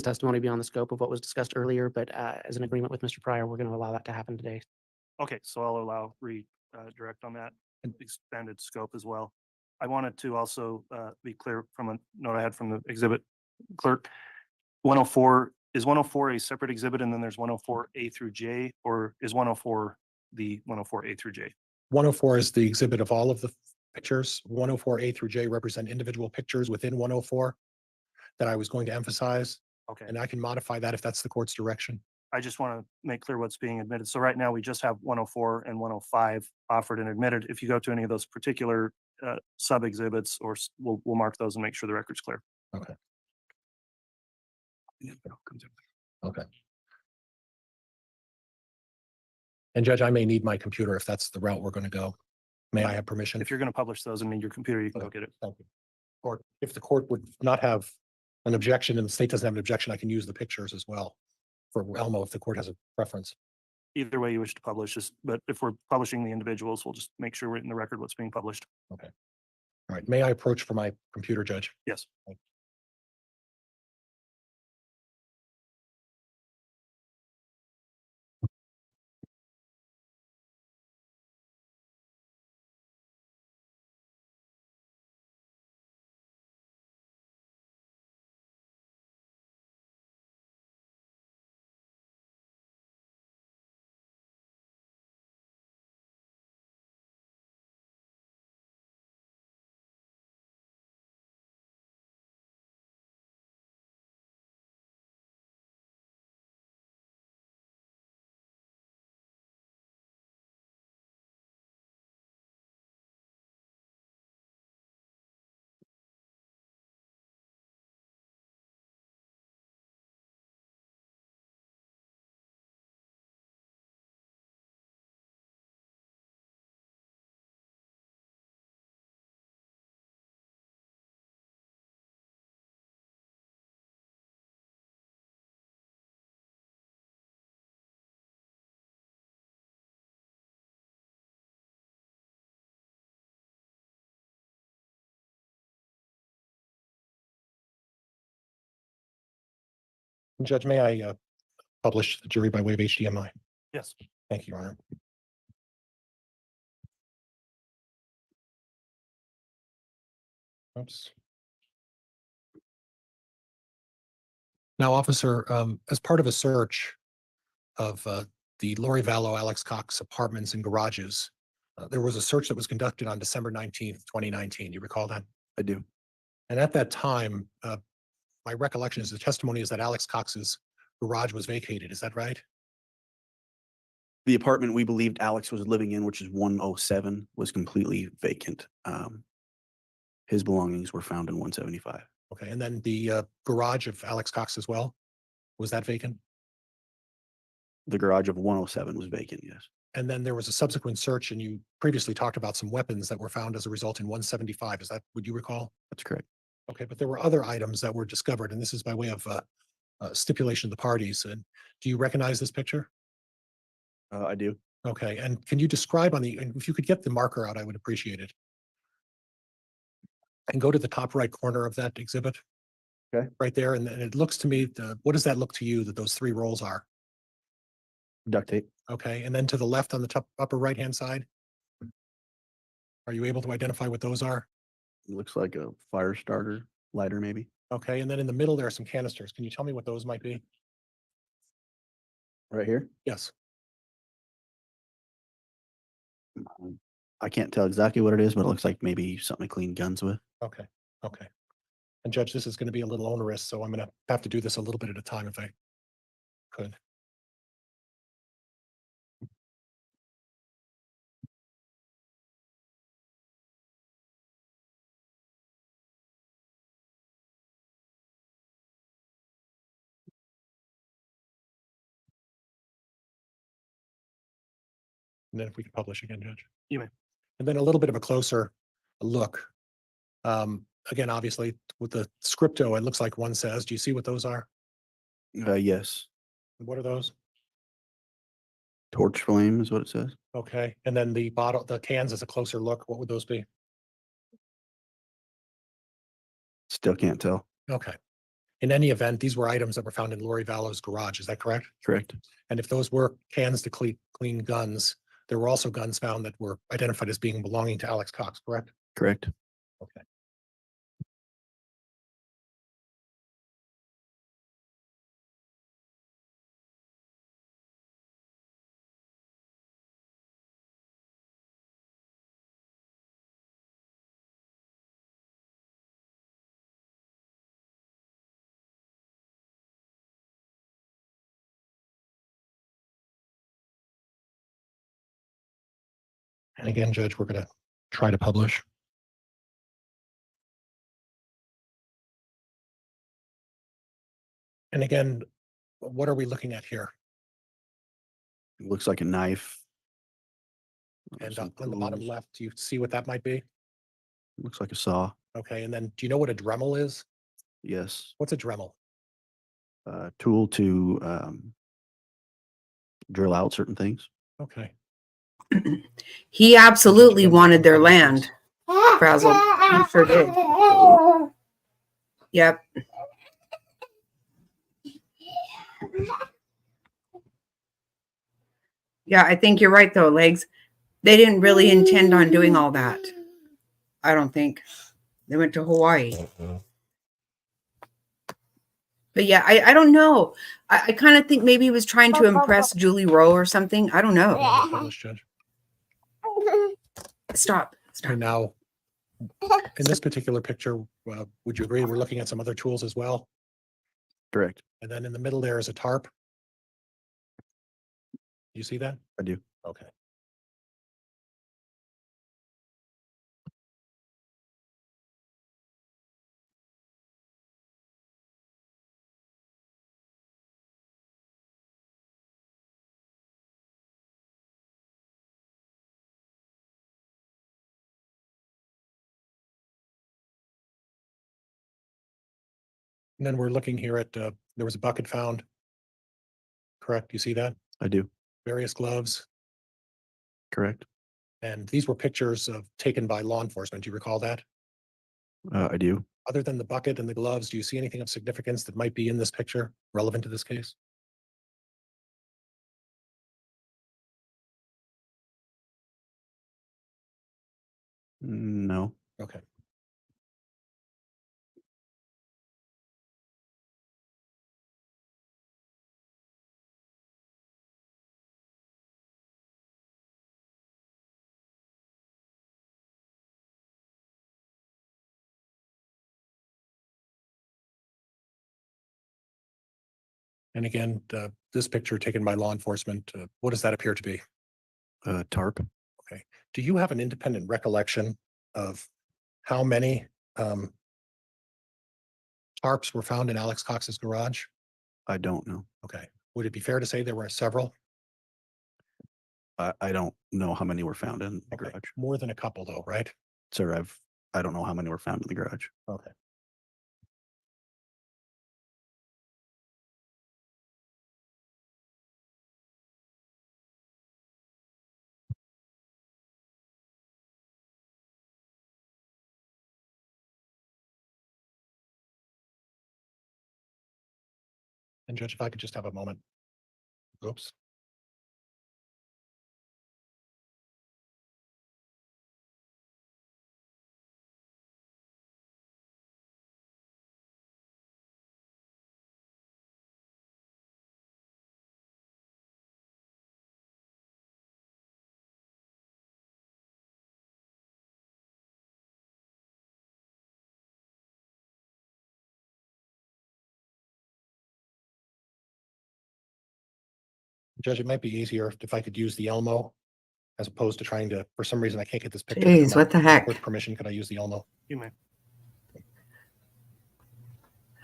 Speaker 6: testimony beyond the scope of what was discussed earlier, but as an agreement with Mr. Pryor, we're going to allow that to happen today.
Speaker 5: Okay, so I'll allow direct on that and expanded scope as well. I wanted to also be clear from a note I had from the exhibit clerk. 104, is 104 a separate exhibit and then there's 104A through J, or is 104 the 104A through J?
Speaker 2: 104 is the exhibit of all of the pictures. 104A through J represent individual pictures within 104 that I was going to emphasize,
Speaker 5: Okay,
Speaker 2: and I can modify that if that's the court's direction.
Speaker 5: I just want to make clear what's being admitted. So right now we just have 104 and 105 offered and admitted. If you go to any of those particular sub exhibits, or we'll mark those and make sure the record's clear.
Speaker 2: Okay. Okay. And Judge, I may need my computer if that's the route we're going to go. May I have permission?
Speaker 5: If you're going to publish those and need your computer, you can go get it.
Speaker 2: Thank you. Or if the court would not have an objection and the state doesn't have an objection, I can use the pictures as well for Elmo if the court has a preference.
Speaker 5: Either way you wish to publish this, but if we're publishing the individuals, we'll just make sure we're in the record what's being published.
Speaker 2: Okay. All right. May I approach for my computer, Judge?
Speaker 5: Yes.
Speaker 2: Judge, may I publish the jury by way of HDMI?
Speaker 5: Yes.
Speaker 2: Thank you, Your Honor. Oops. Now, officer, as part of a search of the Lori Vallow, Alex Cox apartments and garages, there was a search that was conducted on December 19th, 2019. You recall that?
Speaker 8: I do.
Speaker 2: And at that time, my recollection is the testimony is that Alex Cox's garage was vacated. Is that right?
Speaker 8: The apartment we believed Alex was living in, which is 107, was completely vacant. His belongings were found in 175.
Speaker 2: Okay. And then the garage of Alex Cox as well, was that vacant?
Speaker 8: The garage of 107 was vacant, yes.
Speaker 2: And then there was a subsequent search, and you previously talked about some weapons that were found as a result in 175. Is that, would you recall?
Speaker 8: That's correct.
Speaker 2: Okay, but there were other items that were discovered, and this is by way of stipulation of the parties. And do you recognize this picture?
Speaker 8: I do.
Speaker 2: Okay, and can you describe on the, and if you could get the marker out, I would appreciate it. And go to the top right corner of that exhibit.
Speaker 8: Okay.
Speaker 2: Right there, and it looks to me, what does that look to you that those three rolls are?
Speaker 8: Duct tape.
Speaker 2: Okay, and then to the left on the top upper right-hand side? Are you able to identify what those are?
Speaker 8: It looks like a fire starter lighter, maybe.
Speaker 2: Okay, and then in the middle, there are some canisters. Can you tell me what those might be?
Speaker 8: Right here.
Speaker 2: Yes.
Speaker 8: I can't tell exactly what it is, but it looks like maybe something to clean guns with.
Speaker 2: Okay, okay. And Judge, this is going to be a little onerous, so I'm going to have to do this a little bit at a time if I could. And then if we could publish again, Judge.
Speaker 5: You may.
Speaker 2: And then a little bit of a closer look. Again, obviously, with the scripto, it looks like one says, do you see what those are?
Speaker 8: Yes.
Speaker 2: What are those?
Speaker 8: Torch flame is what it says.
Speaker 2: Okay, and then the bottle, the cans is a closer look. What would those be?
Speaker 8: Still can't tell.
Speaker 2: Okay. In any event, these were items that were found in Lori Vallow's garage. Is that correct?
Speaker 8: Correct.
Speaker 2: And if those were cans to clean guns, there were also guns found that were identified as being belonging to Alex Cox, correct?
Speaker 8: Correct.
Speaker 2: Okay. And again, Judge, we're going to try to publish. And again, what are we looking at here?
Speaker 8: It looks like a knife.
Speaker 2: And
Speaker 8: Some
Speaker 2: on the bottom
Speaker 8: tools.
Speaker 2: left, do you see what that might be?
Speaker 8: Looks like a saw.
Speaker 2: Okay, and then do you know what a Dremel is?
Speaker 8: Yes.
Speaker 2: What's a Dremel?
Speaker 8: Tool to drill out certain things.
Speaker 2: Okay.
Speaker 1: He absolutely wanted their land, Frazzled. He sure did. Yep. Yeah, I think you're right though, Legs. They didn't really intend on doing all that. I don't think. They went to Hawaii. But yeah, I don't know. I kind of think maybe he was trying to impress Julie Rowe or something. I don't know.
Speaker 2: Publish, Judge.
Speaker 1: Stop.
Speaker 2: And now, in this particular picture, would you agree we're looking at some other tools as well?
Speaker 8: Correct.
Speaker 2: And then in the middle there is a tarp. You see that?
Speaker 8: I do.
Speaker 2: Okay. And then we're looking here at, there was a bucket found. Correct? You see that?
Speaker 8: I do.
Speaker 2: Various gloves.
Speaker 8: Correct.
Speaker 2: And these were pictures taken by law enforcement. Do you recall that?
Speaker 8: I do.
Speaker 2: Other than the bucket and the gloves, do you see anything of significance that might be in this picture relevant to this case?
Speaker 8: No.
Speaker 2: Okay. And again, this picture taken by law enforcement, what does that appear to be?
Speaker 8: Tarp.
Speaker 2: Okay. Do you have an independent recollection of how many tarps were found in Alex Cox's garage?
Speaker 8: I don't know.
Speaker 2: Okay. Would it be fair to say there were several?
Speaker 8: I don't know how many were found in the
Speaker 2: Okay.
Speaker 8: garage.
Speaker 2: More than a couple though, right?
Speaker 8: Sir, I don't know how many were found in the garage.
Speaker 2: Okay. And Judge, if I could just have a moment. Oops. Judge, it might be easier if I could use the Elmo as opposed to trying to, for some reason, I can't get this picture. to
Speaker 1: Jeez,
Speaker 2: come
Speaker 1: what
Speaker 2: up.
Speaker 1: the heck?
Speaker 2: With permission, could I use the Elmo?
Speaker 5: You may.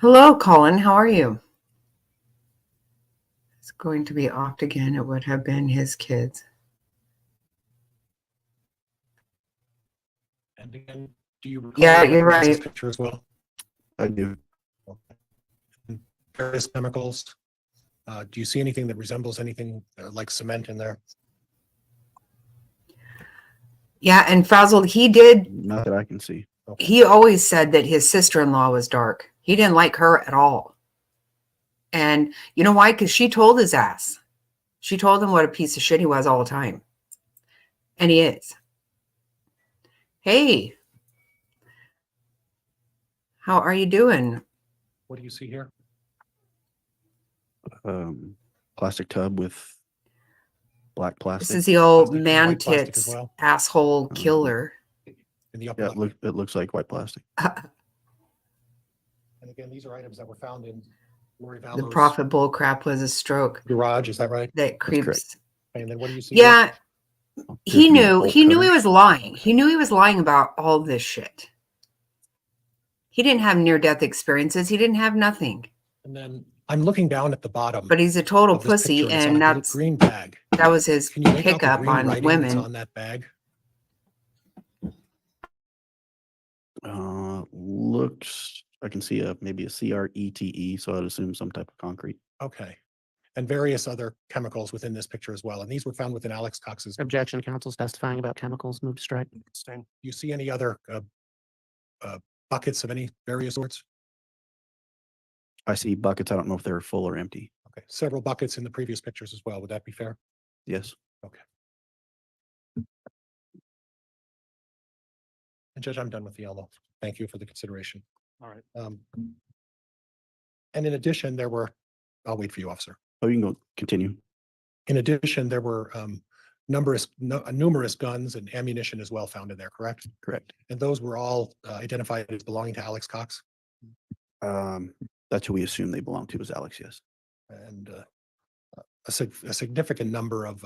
Speaker 1: Hello, Colin. How are you? It's going to be opt again. It would have been his kids.
Speaker 2: And again, do you? recall
Speaker 1: Yeah,
Speaker 2: the
Speaker 1: you're
Speaker 2: reference to this
Speaker 1: right.
Speaker 2: Picture as well.
Speaker 8: I do.
Speaker 2: Various chemicals. Do you see anything that resembles anything like cement in there?
Speaker 1: Yeah, and Frazzled, he did.
Speaker 8: Not that I can see.
Speaker 1: He always said that his sister-in-law was dark. He didn't like her at all. And you know why? Because she told his ass. She told him what a piece of shit he was all the time. And he is. Hey. How are you doing?
Speaker 2: What do you see here?
Speaker 8: Plastic tub with black plastic.
Speaker 1: This is the old
Speaker 2: Plastic and
Speaker 1: man
Speaker 2: white plastic as
Speaker 1: tits
Speaker 2: well?
Speaker 1: asshole killer.
Speaker 2: In the upper
Speaker 8: Yeah,
Speaker 2: left.
Speaker 8: it looks like white plastic.
Speaker 2: And again, these are items that were found in Lori
Speaker 1: The
Speaker 2: Vallow's
Speaker 1: prophet bull crap was a stroke
Speaker 2: garage. Is that right?
Speaker 1: that creeps.
Speaker 8: correct.
Speaker 2: And then what do you see? here?
Speaker 1: Yeah,
Speaker 8: Appears
Speaker 1: he
Speaker 8: to be a
Speaker 1: knew.
Speaker 8: bolt
Speaker 1: He knew he
Speaker 8: cutter.
Speaker 1: was lying. He knew he was lying about all this shit. He didn't have near-death experiences. He didn't have nothing.
Speaker 2: And then I'm looking down at the bottom.
Speaker 1: But he's a total
Speaker 2: of this
Speaker 1: pussy,
Speaker 2: picture, it's on
Speaker 1: and
Speaker 2: a
Speaker 1: that's
Speaker 2: green bag.
Speaker 1: that was his
Speaker 2: Can you make out the
Speaker 1: pickup
Speaker 2: green
Speaker 1: on
Speaker 2: writing that's
Speaker 1: women.
Speaker 2: on that bag?
Speaker 8: Looks, I can see maybe a CRETE, so I'd assume some type of concrete.
Speaker 2: Okay. And various other chemicals within this picture as well. And these were found within Alex Cox's. Do
Speaker 6: Objection, counsel's testifying about chemicals. Move to strike.
Speaker 5: Abstain.
Speaker 2: you see any other buckets of any various sorts?
Speaker 8: I see buckets. I don't know if they're full or empty.
Speaker 2: Okay. Several buckets in the previous pictures as well. Would that be fair?
Speaker 8: Yes.
Speaker 2: Okay. And Judge, I'm done with the Elmo. Thank you for the consideration.
Speaker 5: All right.
Speaker 2: And in addition, there were, I'll wait for you, officer.
Speaker 8: Oh, you can go continue.
Speaker 2: In addition, there were numerous guns and ammunition as well found in there, correct?
Speaker 8: Correct.
Speaker 2: And those were all identified as belonging to Alex Cox.
Speaker 8: That's who we assume they belong to, is Alex. Yes.
Speaker 2: And a significant number of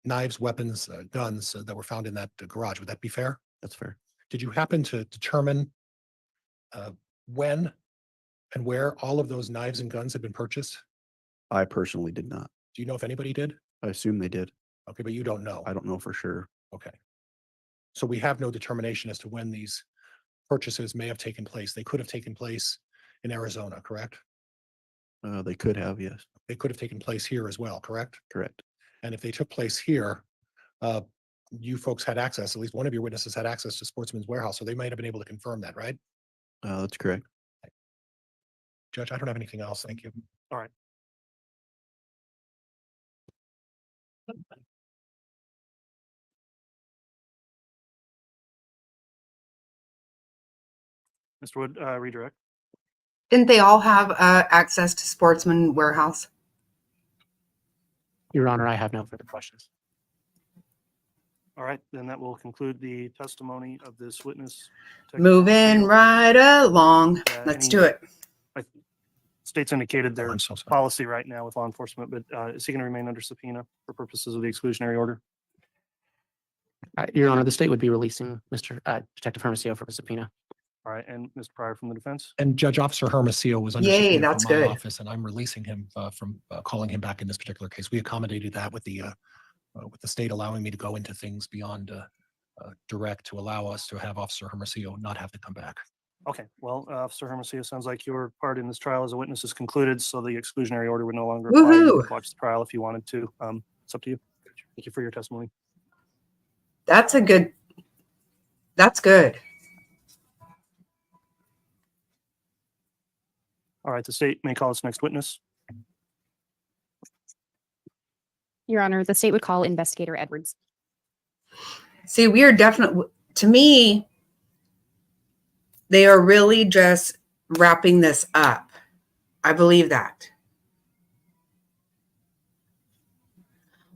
Speaker 2: knives, weapons, guns that were found in that garage. Would that be fair?
Speaker 8: That's fair.
Speaker 2: Did you happen to determine when and where all of those knives and guns had been purchased?
Speaker 8: I personally did not.
Speaker 2: Do you know if anybody did?
Speaker 8: I assume they did.
Speaker 2: Okay, but you don't know.
Speaker 8: I don't know for sure.
Speaker 2: Okay. So we have no determination as to when these purchases may have taken place. They could have taken place in Arizona, correct?
Speaker 8: They could have, yes.
Speaker 2: They could have taken place here as well, correct?
Speaker 8: Correct.
Speaker 2: And if they took place here, you folks had access, at least one of your witnesses had access to Sportsman's Warehouse, so they might have been able to confirm that, right?
Speaker 8: That's correct.
Speaker 2: Judge, I don't have anything else. Thank you.
Speaker 5: All right. Mr. Wood, redirect.
Speaker 1: Didn't they all have access to Sportsman Warehouse?
Speaker 6: Your Honor, I have no further questions.
Speaker 5: All right, then that will conclude the testimony of this witness.
Speaker 1: Moving right along. Let's do it.
Speaker 5: State's indicated their
Speaker 2: I'm so sorry.
Speaker 5: policy right now with law enforcement, but is he going to remain under subpoena for purposes of the exclusionary order?
Speaker 6: Your Honor, the state would be releasing Mr. Detective Hermosillo for a subpoena.
Speaker 5: All right, and Mr. Pryor from the defense?
Speaker 2: And Judge Officer Hermosillo was under
Speaker 1: Yay,
Speaker 2: subpoena
Speaker 1: that's
Speaker 2: from my
Speaker 1: good.
Speaker 2: office, and I'm releasing him from calling him back in this particular case. We accommodated that with the state allowing me to go into things beyond direct to allow us to have Officer Hermosillo not have to come back.
Speaker 5: Okay, well, Officer Hermosillo, sounds like your part in this trial as a witness is concluded, so the exclusionary order would no longer apply. You
Speaker 1: Woohoo.
Speaker 5: could watch the trial if you wanted to. It's up to you. Thank you for your testimony.
Speaker 1: That's good.
Speaker 5: All right, the state may call its next witness.
Speaker 4: Your Honor, the state would call Investigator Edwards.
Speaker 1: See, we are definitely, to me, they are really just wrapping this up. I believe that.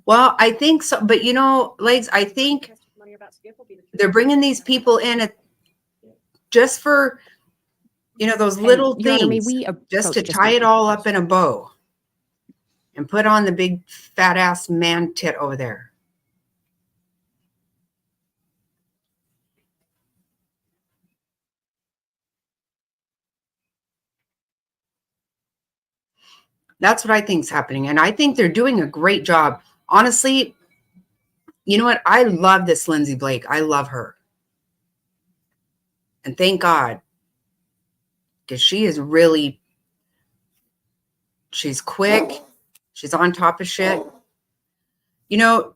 Speaker 1: Well, I think so, but you know, Legs, I think they're bringing these people in just for, you know, those
Speaker 4: And,
Speaker 1: little
Speaker 4: Your Honor, may
Speaker 1: things,
Speaker 4: we
Speaker 1: just to
Speaker 4: approach
Speaker 1: tie it
Speaker 4: a-
Speaker 1: all up in a bow. and put on the big fat ass man tit over there. That's what I think is happening. And I think they're doing a great job. Honestly, you know what? I love this Lindsay Blake. I love her. And thank God. Because she is really, she's quick. She's on top of shit. You know,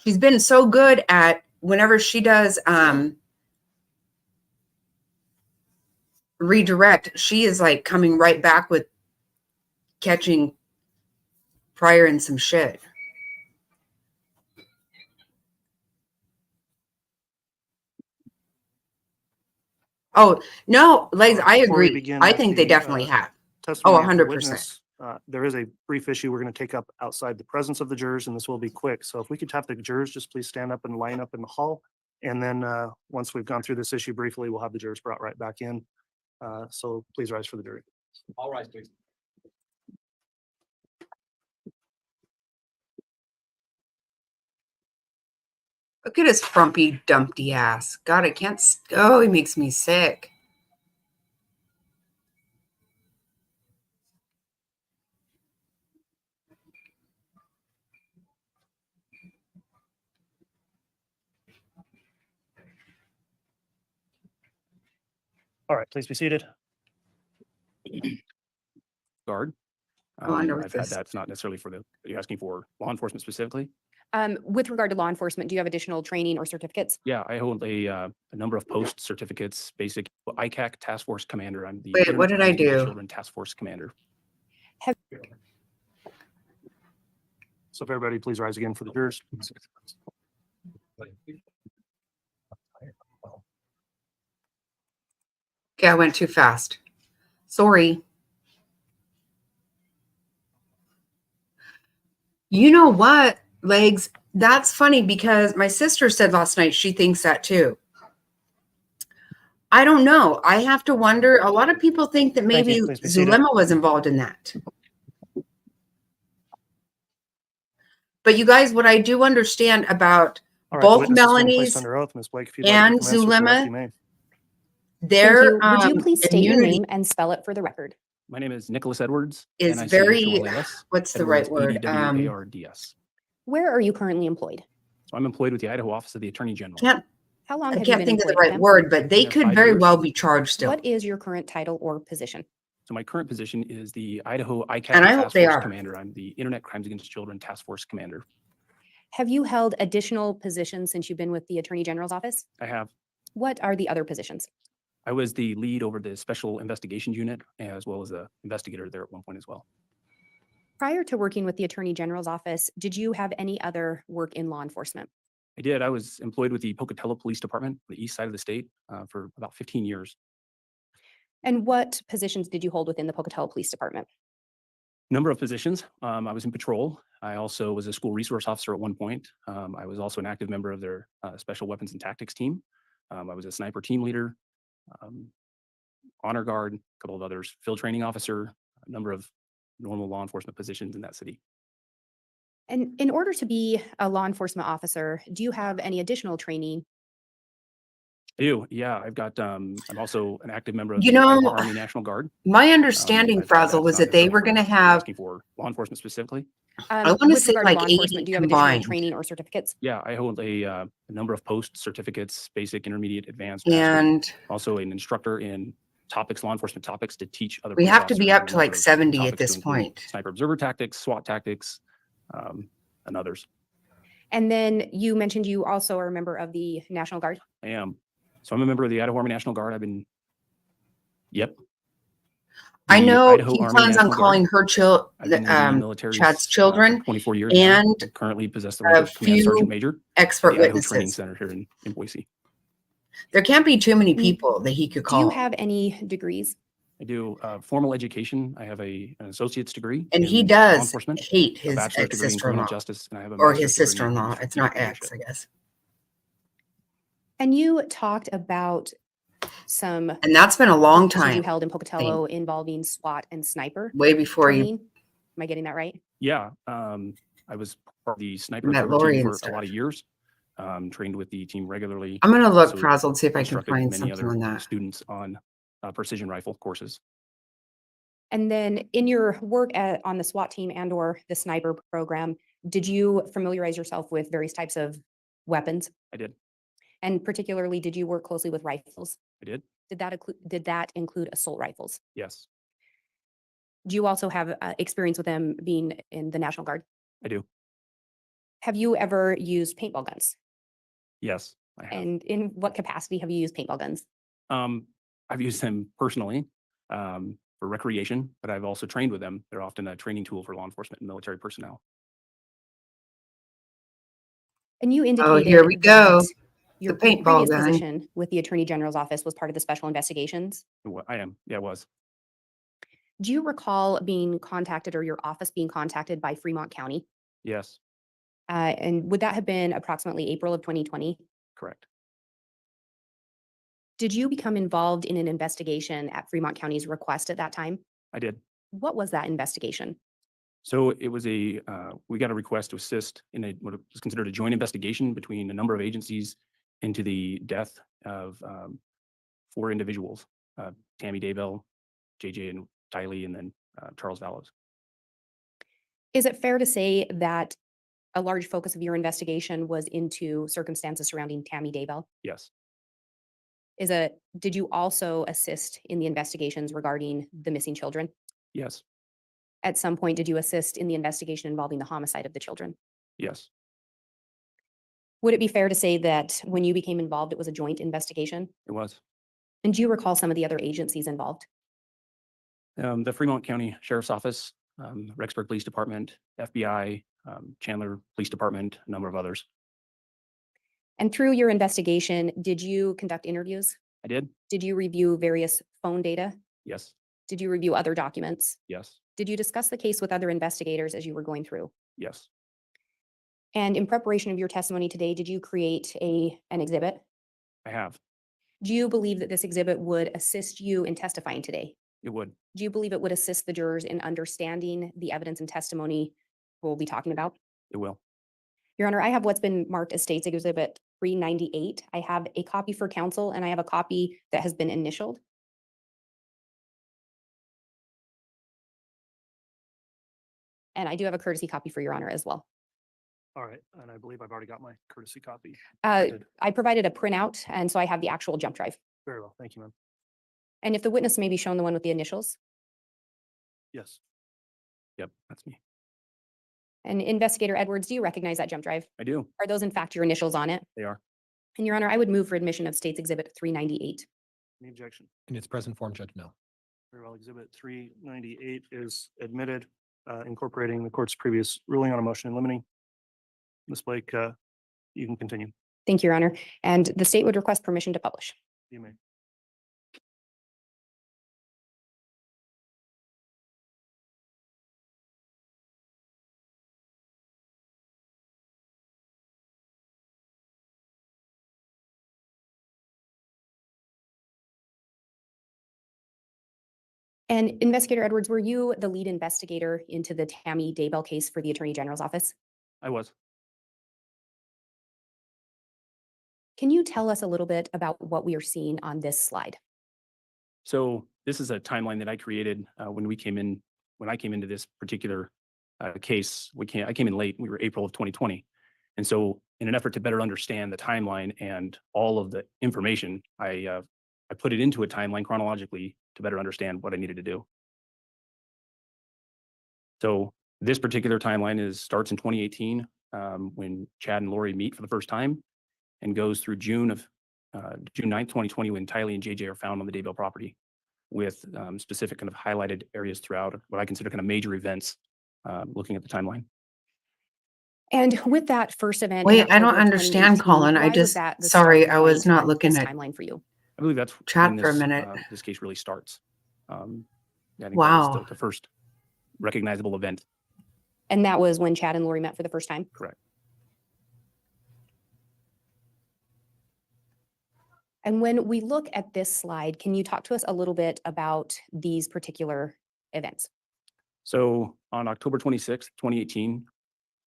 Speaker 1: she's been so good at whenever she does redirect, she is like coming right back with catching Pryor in some shit. Oh, no, Legs, I
Speaker 5: Before we
Speaker 1: agree.
Speaker 5: begin
Speaker 1: I
Speaker 5: with
Speaker 1: think they
Speaker 5: the,
Speaker 1: definitely have.
Speaker 5: testimony of the
Speaker 1: 100%.
Speaker 5: witness, there is a brief issue we're going to take up outside the presence of the jurors, and this will be quick. So if we could have the jurors just please stand up and line up in the hall. And then once we've gone through this issue briefly, we'll have the jurors brought right back in. So please rise for the jury.
Speaker 3: All rise, please.
Speaker 1: Look at his frumpy, dumpty ass. God, I can't. Oh, he makes me sick.
Speaker 5: All right, please be seated.
Speaker 3: Guard.
Speaker 1: I wonder what
Speaker 3: I've had
Speaker 1: this-
Speaker 3: that's not necessarily for the, are you asking for law enforcement specifically?
Speaker 4: With regard to law enforcement, do you have additional training or certificates?
Speaker 3: Yeah, I hold a number of post certificates, basic ICAC Task Force Commander. I'm the
Speaker 1: Wait,
Speaker 3: Internet
Speaker 1: what did I
Speaker 3: Crimes Against
Speaker 1: do?
Speaker 3: Children Task Force Commander.
Speaker 5: So if everybody please rise again for the jurors.
Speaker 1: Okay, I went too fast. Sorry. You know what, Legs? That's funny because my sister said last night she thinks that too. I don't know. I have to wonder. A lot of people think that
Speaker 5: Thank
Speaker 1: maybe
Speaker 5: you. Please be seated.
Speaker 1: Zulema was involved in that. But you guys, what I do understand about
Speaker 5: All right, the
Speaker 1: both
Speaker 5: witness has been placed
Speaker 1: Melanie's
Speaker 5: under oath. Ms. Blake, if you'd like to
Speaker 1: and
Speaker 5: commence with the rest,
Speaker 1: Zulema,
Speaker 5: you may.
Speaker 4: Thank
Speaker 1: their
Speaker 4: you. Would you please state your
Speaker 1: immunity
Speaker 4: name and spell it for the record?
Speaker 3: My name is Nicholas Edwards.
Speaker 1: is
Speaker 3: NICHOLAS,
Speaker 1: very, what's the right
Speaker 3: Edwards,
Speaker 1: word?
Speaker 3: EDWARDS.
Speaker 4: Where are you currently employed?
Speaker 3: So I'm employed with the Idaho Office of the Attorney General.
Speaker 4: How long
Speaker 1: I
Speaker 4: have you
Speaker 1: can't
Speaker 4: been
Speaker 1: think of the
Speaker 4: employed with
Speaker 1: right
Speaker 4: them?
Speaker 1: word, but they
Speaker 3: there
Speaker 1: could
Speaker 3: 5
Speaker 1: very
Speaker 3: years.
Speaker 1: well be charged still.
Speaker 4: What is your current title or position?
Speaker 3: So my current position is the Idaho ICAC
Speaker 1: And I hope
Speaker 3: Task
Speaker 1: they
Speaker 3: Force
Speaker 1: are.
Speaker 3: Commander. I'm the Internet Crimes Against Children Task Force Commander.
Speaker 4: Have you held additional positions since you've been with the Attorney General's office?
Speaker 3: I have.
Speaker 4: What are the other positions?
Speaker 3: I was the lead over the Special Investigations Unit as well as the investigator there at one point as well.
Speaker 4: Prior to working with the Attorney General's office, did you have any other work in law enforcement?
Speaker 3: I did. I was employed with the Pocatello Police Department, the east side of the state, for about 15 years.
Speaker 4: And what positions did you hold within the Pocatello Police Department?
Speaker 3: Number of positions. I was in patrol. I also was a school resource officer at one point. I was also an active member of their special weapons and tactics team. I was a sniper team leader, honor guard, a couple of others, field training officer, a number of normal law enforcement positions in that city.
Speaker 4: And in order to be a law enforcement officer, do you have any additional training?
Speaker 3: I do. Yeah, I've got, I'm also an active member of
Speaker 1: You
Speaker 3: the Idaho
Speaker 1: know,
Speaker 3: Army National Guard.
Speaker 1: my understanding,
Speaker 3: I've had
Speaker 1: Frazzle, was
Speaker 3: not
Speaker 1: that they
Speaker 3: necessarily
Speaker 1: were
Speaker 3: for-
Speaker 1: going to
Speaker 3: you're
Speaker 1: have,
Speaker 3: asking for law enforcement specifically.
Speaker 1: wanna
Speaker 4: With
Speaker 1: say
Speaker 4: regard
Speaker 1: like
Speaker 4: to law
Speaker 1: 80
Speaker 4: enforcement, do you have
Speaker 1: combined.
Speaker 4: additional training or certificates?
Speaker 3: Yeah, I hold a number of post certificates, basic, intermediate, advanced, master.
Speaker 1: and
Speaker 3: Also an instructor in topics, law enforcement topics to teach other.
Speaker 1: we
Speaker 3: police
Speaker 1: have to be
Speaker 3: officers
Speaker 1: up
Speaker 3: a
Speaker 1: to
Speaker 3: number
Speaker 1: like
Speaker 3: of
Speaker 1: 70 at
Speaker 3: topics to
Speaker 1: this
Speaker 3: include
Speaker 1: point.
Speaker 3: Sniper observer tactics, SWAT tactics, and others.
Speaker 4: And then you mentioned you also are a member of the National Guard.
Speaker 3: I am. So I'm a member of the Idaho Army National Guard. Yep.
Speaker 1: I
Speaker 3: The
Speaker 1: know
Speaker 3: Idaho
Speaker 1: he
Speaker 3: Army
Speaker 1: plans on
Speaker 3: National Guard.
Speaker 1: calling her
Speaker 3: I've been in the military
Speaker 1: Chad's children
Speaker 3: 24 years. now.
Speaker 1: and
Speaker 3: I currently possess the rank
Speaker 1: a
Speaker 3: of Command
Speaker 1: few
Speaker 3: Sergeant Major at
Speaker 1: expert
Speaker 3: the Idaho Training
Speaker 1: witnesses.
Speaker 3: Center here in Boise.
Speaker 1: There can't be too many
Speaker 4: Mm.
Speaker 1: people that he could
Speaker 4: Do you
Speaker 1: call.
Speaker 4: have any degrees?
Speaker 3: I do formal education. I have an associate's degree.
Speaker 1: And he
Speaker 3: in law
Speaker 1: does
Speaker 3: enforcement,
Speaker 1: hate
Speaker 3: a
Speaker 1: his
Speaker 3: bachelor's degree in criminal
Speaker 1: ex-sister-in-law
Speaker 3: justice, and I have a
Speaker 1: or
Speaker 3: master's
Speaker 1: his
Speaker 3: degree in
Speaker 1: sister-in-law. It's
Speaker 3: strategic
Speaker 1: not ex,
Speaker 3: leadership.
Speaker 1: I guess.
Speaker 4: And you talked about some
Speaker 1: And that's been a long
Speaker 4: positions you
Speaker 1: time,
Speaker 4: held in Pocatello involving SWAT and sniper
Speaker 1: way before you.
Speaker 4: training. Am I getting that right?
Speaker 3: Yeah, I was part of the sniper
Speaker 1: Met
Speaker 3: cover
Speaker 1: Lori
Speaker 3: team
Speaker 1: and
Speaker 3: for a lot of
Speaker 1: stuff.
Speaker 3: years. Trained with the team regularly.
Speaker 1: I'm gonna look,
Speaker 3: Also
Speaker 1: Frazzled, see if I can
Speaker 3: instructed
Speaker 1: find
Speaker 3: many
Speaker 1: something
Speaker 3: other
Speaker 1: on that.
Speaker 3: students on precision rifle courses.
Speaker 4: And then in your work on the SWAT team and or the sniper program, did you familiarize yourself with various types of weapons?
Speaker 3: I did.
Speaker 4: And particularly, did you work closely with rifles?
Speaker 3: I did.
Speaker 4: Did that include assault rifles?
Speaker 3: Yes,
Speaker 4: Do you also have experience with them being in the National Guard?
Speaker 3: I do.
Speaker 4: Have you ever used paintball guns?
Speaker 3: Yes, I have.
Speaker 4: And in what capacity have you used paintball guns?
Speaker 3: I've used them personally for recreation, but I've also trained with them. They're often a training tool for law enforcement and military personnel.
Speaker 4: And you
Speaker 1: Oh,
Speaker 4: indicated
Speaker 1: here we go.
Speaker 4: that your
Speaker 1: paintball
Speaker 4: previous
Speaker 1: gun.
Speaker 4: position with the Attorney General's office was part of the special investigations.
Speaker 3: I am. Yeah, it was.
Speaker 4: Do you recall being contacted or your office being contacted by Fremont County?
Speaker 3: Yes,
Speaker 4: And would that have been approximately April of 2020?
Speaker 3: correct.
Speaker 4: Did you become involved in an investigation at Fremont County's request at that time?
Speaker 3: I did.
Speaker 4: What was that investigation?
Speaker 3: So it was we got a request to assist in what was considered a joint investigation between a number of agencies into the death of 4 individuals, Tammy Daybell, JJ and Tylee, and then Charles Vallows.
Speaker 4: Is it fair to say that a large focus of your investigation was into circumstances surrounding Tammy Daybell?
Speaker 3: Yes,
Speaker 4: Did you also assist in the investigations regarding the missing children?
Speaker 3: yes,
Speaker 4: At some point, did you assist in the investigation involving the homicide of the children?
Speaker 3: yes,
Speaker 4: Would it be fair to say that when you became involved, it was a joint investigation?
Speaker 3: it was.
Speaker 4: And do you recall some of the other agencies involved?
Speaker 3: The Fremont County Sheriff's Office, Rexburg Police Department, FBI, Chandler Police Department, a number of others.
Speaker 4: And through your investigation, did you conduct interviews?
Speaker 3: I did.
Speaker 4: Did you review various phone data?
Speaker 3: Yes,
Speaker 4: Did you review other documents?
Speaker 3: yes,
Speaker 4: Did you discuss the case with other investigators as you were going through?
Speaker 3: yes,
Speaker 4: And in preparation of your testimony today, did you create an exhibit?
Speaker 3: I have.
Speaker 4: Do you believe that this exhibit would assist you in testifying today?
Speaker 3: It would.
Speaker 4: Do you believe it would assist the jurors in understanding the evidence and testimony we'll be talking about?
Speaker 3: It will.
Speaker 4: Your Honor, I have what's been marked as State's Exhibit 398. I have a copy for counsel and I have a copy that has been initialed. And I do have a courtesy copy for Your Honor as well.
Speaker 5: All right, and I believe I've already got my courtesy copy.
Speaker 4: I provided a printout, and so I have the actual jump drive.
Speaker 5: Very well, thank you, ma'am.
Speaker 4: And if the witness may be shown the one with the initials.
Speaker 5: Yes,
Speaker 3: Yep, that's me.
Speaker 4: And Investigator Edwards, do you recognize that jump drive?
Speaker 3: I do.
Speaker 4: Are those in fact your initials on it?
Speaker 3: They are.
Speaker 4: And Your Honor, I would move for admission of State's Exhibit 398.
Speaker 5: any objection?
Speaker 2: In its present form, Judge Mill.
Speaker 5: Very well, Exhibit 398 is admitted, incorporating the court's previous ruling on a motion in limine. Ms. Blake, you can continue.
Speaker 4: Thank you, Your Honor. And the state would request permission to publish.
Speaker 5: You may.
Speaker 4: And Investigator Edwards, were you the lead investigator into the Tammy Daybell case for the Attorney General's office?
Speaker 3: I was.
Speaker 4: Can you tell us a little bit about what we are seeing on this slide?
Speaker 3: So this is a timeline that I created when I came into this particular case. I came in late. We were April of 2020. And so in an effort to better understand the timeline and all of the information, I put it into a timeline chronologically to better understand what I needed to do. So this particular timeline starts in 2018 when Chad and Lori meet for the first time and goes through June 9th, 2020, when Tylee and JJ are found on the Daybell property with specific kind of highlighted areas throughout what I consider kind of major events looking at the timeline.
Speaker 4: And with that first event. in
Speaker 1: Wait, I don't
Speaker 4: October of
Speaker 1: understand,
Speaker 4: 2018,
Speaker 1: Colin. I
Speaker 4: why was
Speaker 1: just,
Speaker 4: that the
Speaker 1: sorry,
Speaker 4: start
Speaker 1: I was
Speaker 4: point
Speaker 1: not
Speaker 4: of
Speaker 1: looking
Speaker 4: this
Speaker 1: at
Speaker 4: timeline for you.
Speaker 3: I believe that's
Speaker 1: Chad
Speaker 3: when
Speaker 1: for a
Speaker 3: this,
Speaker 1: minute.
Speaker 3: This case really starts. Yeah, I think that
Speaker 1: Wow.
Speaker 3: was the first recognizable event.
Speaker 4: And that was when Chad and Lori met for the first time?
Speaker 3: Correct.
Speaker 4: And when we look at this slide, can you talk to us a little bit about these particular events?
Speaker 10: So on October 26th, 2018,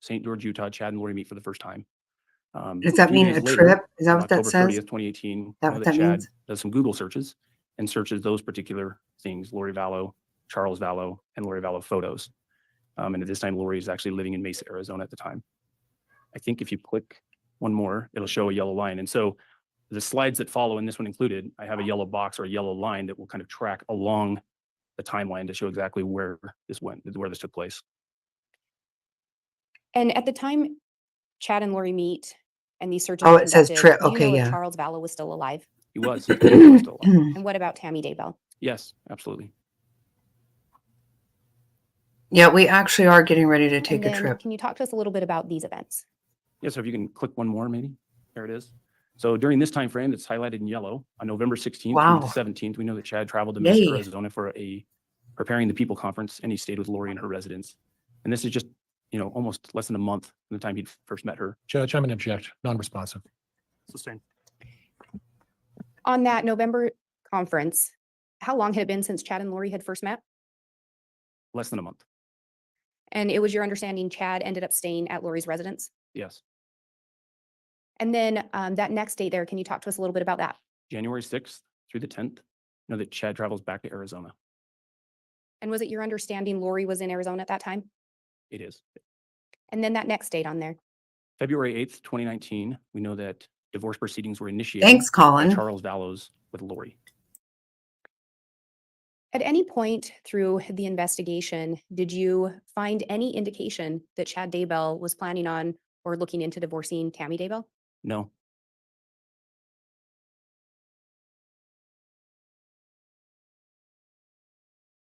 Speaker 10: St. George, Utah, Chad and Lori meet for the first time.
Speaker 1: Does that
Speaker 10: few
Speaker 1: mean
Speaker 10: days
Speaker 1: a
Speaker 10: later,
Speaker 1: trip? Is that
Speaker 10: on
Speaker 1: what that
Speaker 10: October
Speaker 1: says?
Speaker 10: 30th, 2018,
Speaker 1: That
Speaker 10: know
Speaker 1: what
Speaker 10: that
Speaker 1: that
Speaker 10: Chad
Speaker 1: means?
Speaker 10: does some Google searches and searches those particular things, Lori Vallow, Charles Vallow, and Lori Vallow photos. And at this time, Lori is actually living in Mesa, Arizona at the time. I think if you click one more, it'll show a yellow line. And so the slides that follow, and this one included, I have a yellow box or a yellow line that will kind of track along the timeline to show exactly where this went, where this took place.
Speaker 4: And at the time Chad and Lori meet and these searches
Speaker 1: Oh,
Speaker 4: are
Speaker 1: it says
Speaker 4: conducted,
Speaker 1: trip.
Speaker 4: do you
Speaker 1: Okay,
Speaker 4: know if
Speaker 1: yeah.
Speaker 4: Charles Vallow was still alive?
Speaker 10: He was. He was still alive.
Speaker 4: And what about Tammy Daybell?
Speaker 10: Yes, absolutely.
Speaker 1: Yeah, we actually are getting ready to take
Speaker 4: And
Speaker 1: a
Speaker 4: then
Speaker 1: trip.
Speaker 4: can you talk to us a little bit about these events?
Speaker 10: Yeah, so if you can click one more, maybe. There it is. So during this time frame that's highlighted in yellow, on November 16th through
Speaker 1: Wow.
Speaker 10: the 17th, we know that Chad traveled to Mesa,
Speaker 1: Yay.
Speaker 10: Arizona for a Preparing the People conference, and he stayed with Lori in her residence. And this is just, almost less than a month from the time he first met her.
Speaker 2: Judge, I'm going to object, non-responsive.
Speaker 5: Sustained.
Speaker 4: On that November conference, how long had it been since Chad and Lori had first met?
Speaker 10: Less than a month.
Speaker 4: And it was your understanding Chad ended up staying at Lori's residence?
Speaker 10: Yes.
Speaker 4: And then that next date there, can you talk to us a little bit about that?
Speaker 10: January 6th through the 10th, know that Chad travels back to Arizona.
Speaker 4: And was it your understanding Lori was in Arizona at that time?
Speaker 10: It is.
Speaker 4: And then that next date on there?
Speaker 10: February 8th, 2019, we know that divorce proceedings were initiated
Speaker 1: Thanks,
Speaker 10: by
Speaker 1: Colin.
Speaker 10: Charles Vallows with Lori.
Speaker 4: At any point through the investigation, did you find any indication that Chad Daybell was planning on or looking into divorcing Tammy Daybell?
Speaker 10: No.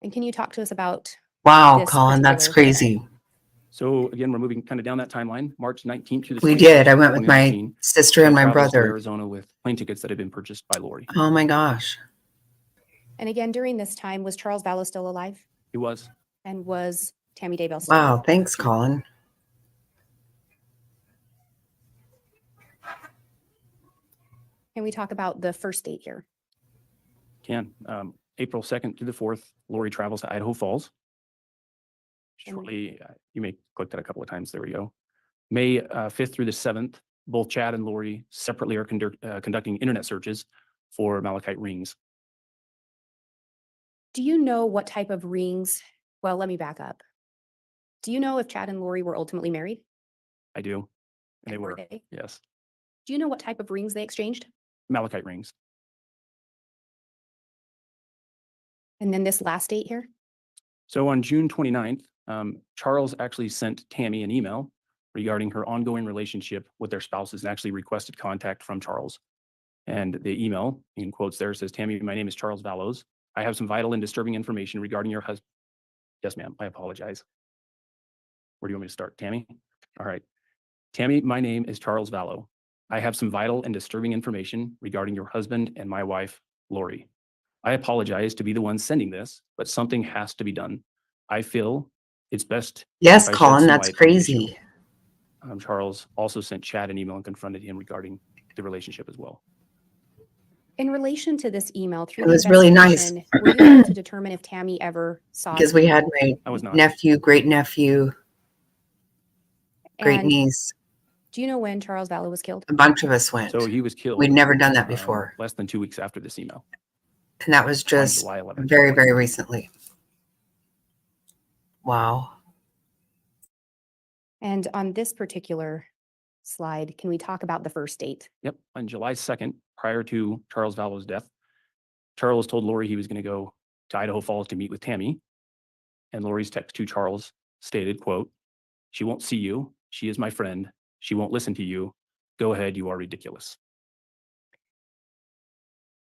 Speaker 4: And can you talk to us about,
Speaker 1: Wow,
Speaker 4: this
Speaker 1: Colin, that's
Speaker 4: particular
Speaker 1: crazy.
Speaker 10: So again, we're moving kind of down that timeline, March 19th to the
Speaker 1: We
Speaker 10: 26th,
Speaker 1: did. I went with my
Speaker 10: 2019.
Speaker 1: sister
Speaker 10: Chad
Speaker 1: and my
Speaker 10: travels to
Speaker 1: brother.
Speaker 10: Arizona with plane tickets that had been purchased by Lori.
Speaker 1: Oh my gosh.
Speaker 4: and again, during this time, was Charles Vallow still alive?
Speaker 10: He was.
Speaker 4: And was Tammy Daybell still
Speaker 1: Wow,
Speaker 4: alive?
Speaker 1: thanks, Colin.
Speaker 4: Can we talk about the first date here?
Speaker 10: Can. April 2nd through the 4th, Lori travels to Idaho Falls.
Speaker 4: And-
Speaker 10: Shortly, you may click that a couple of times. There we go. May 5th through the 7th, both Chad and Lori separately are conducting internet searches for malachite rings.
Speaker 4: Do you know what type of rings? Well, let me back up. Do you know if Chad and Lori were ultimately married?
Speaker 10: I do. And they
Speaker 4: And were
Speaker 10: were.
Speaker 4: they?
Speaker 10: Yes.
Speaker 4: Do you know what type of rings they exchanged?
Speaker 10: Malachite rings.
Speaker 4: And then this last date here?
Speaker 10: So on June 29th, Charles actually sent Tammy an email regarding her ongoing relationship with their spouses and actually requested contact from Charles. And the email, in quotes there, says, "Tammy, my name is Charles Vallows. I have some vital and disturbing information regarding your husband." Yes, ma'am. I apologize. Where do you want me to start? Tammy? All right. Tammy, my name is Charles Vallow. I have some vital and disturbing information regarding your husband and my wife, Lori. I apologize to be the one sending this, but something has to be done. I feel it's best.
Speaker 1: Yes,
Speaker 10: if I shed
Speaker 1: Colin,
Speaker 10: some
Speaker 1: that's
Speaker 10: light on the issue."
Speaker 1: crazy.
Speaker 10: Charles also sent Chad an email and confronted him regarding the relationship as well.
Speaker 4: In relation to this email, through
Speaker 1: It
Speaker 4: the
Speaker 1: was really nice.
Speaker 4: investigation, were you able to determine if Tammy ever saw?
Speaker 1: Because we had my
Speaker 10: I was not.
Speaker 1: nephew, great nephew, great
Speaker 4: And
Speaker 1: niece,
Speaker 4: do you know when Charles Vallow was killed?
Speaker 1: a bunch of us went.
Speaker 10: So he was killed.
Speaker 1: We'd never done that before.
Speaker 10: Less than 2 weeks after this email.
Speaker 1: And that was
Speaker 10: on
Speaker 1: just
Speaker 10: July 11th.
Speaker 1: very, very recently. Wow.
Speaker 4: And on this particular slide, can we talk about the first date?
Speaker 10: Yep. On July 2nd, prior to Charles Vallow's death, Charles told Lori he was going to go to Idaho Falls to meet with Tammy. And Lori's text to Charles stated, quote, "She won't see you. She is my friend. She won't listen to you. Go ahead. You are ridiculous."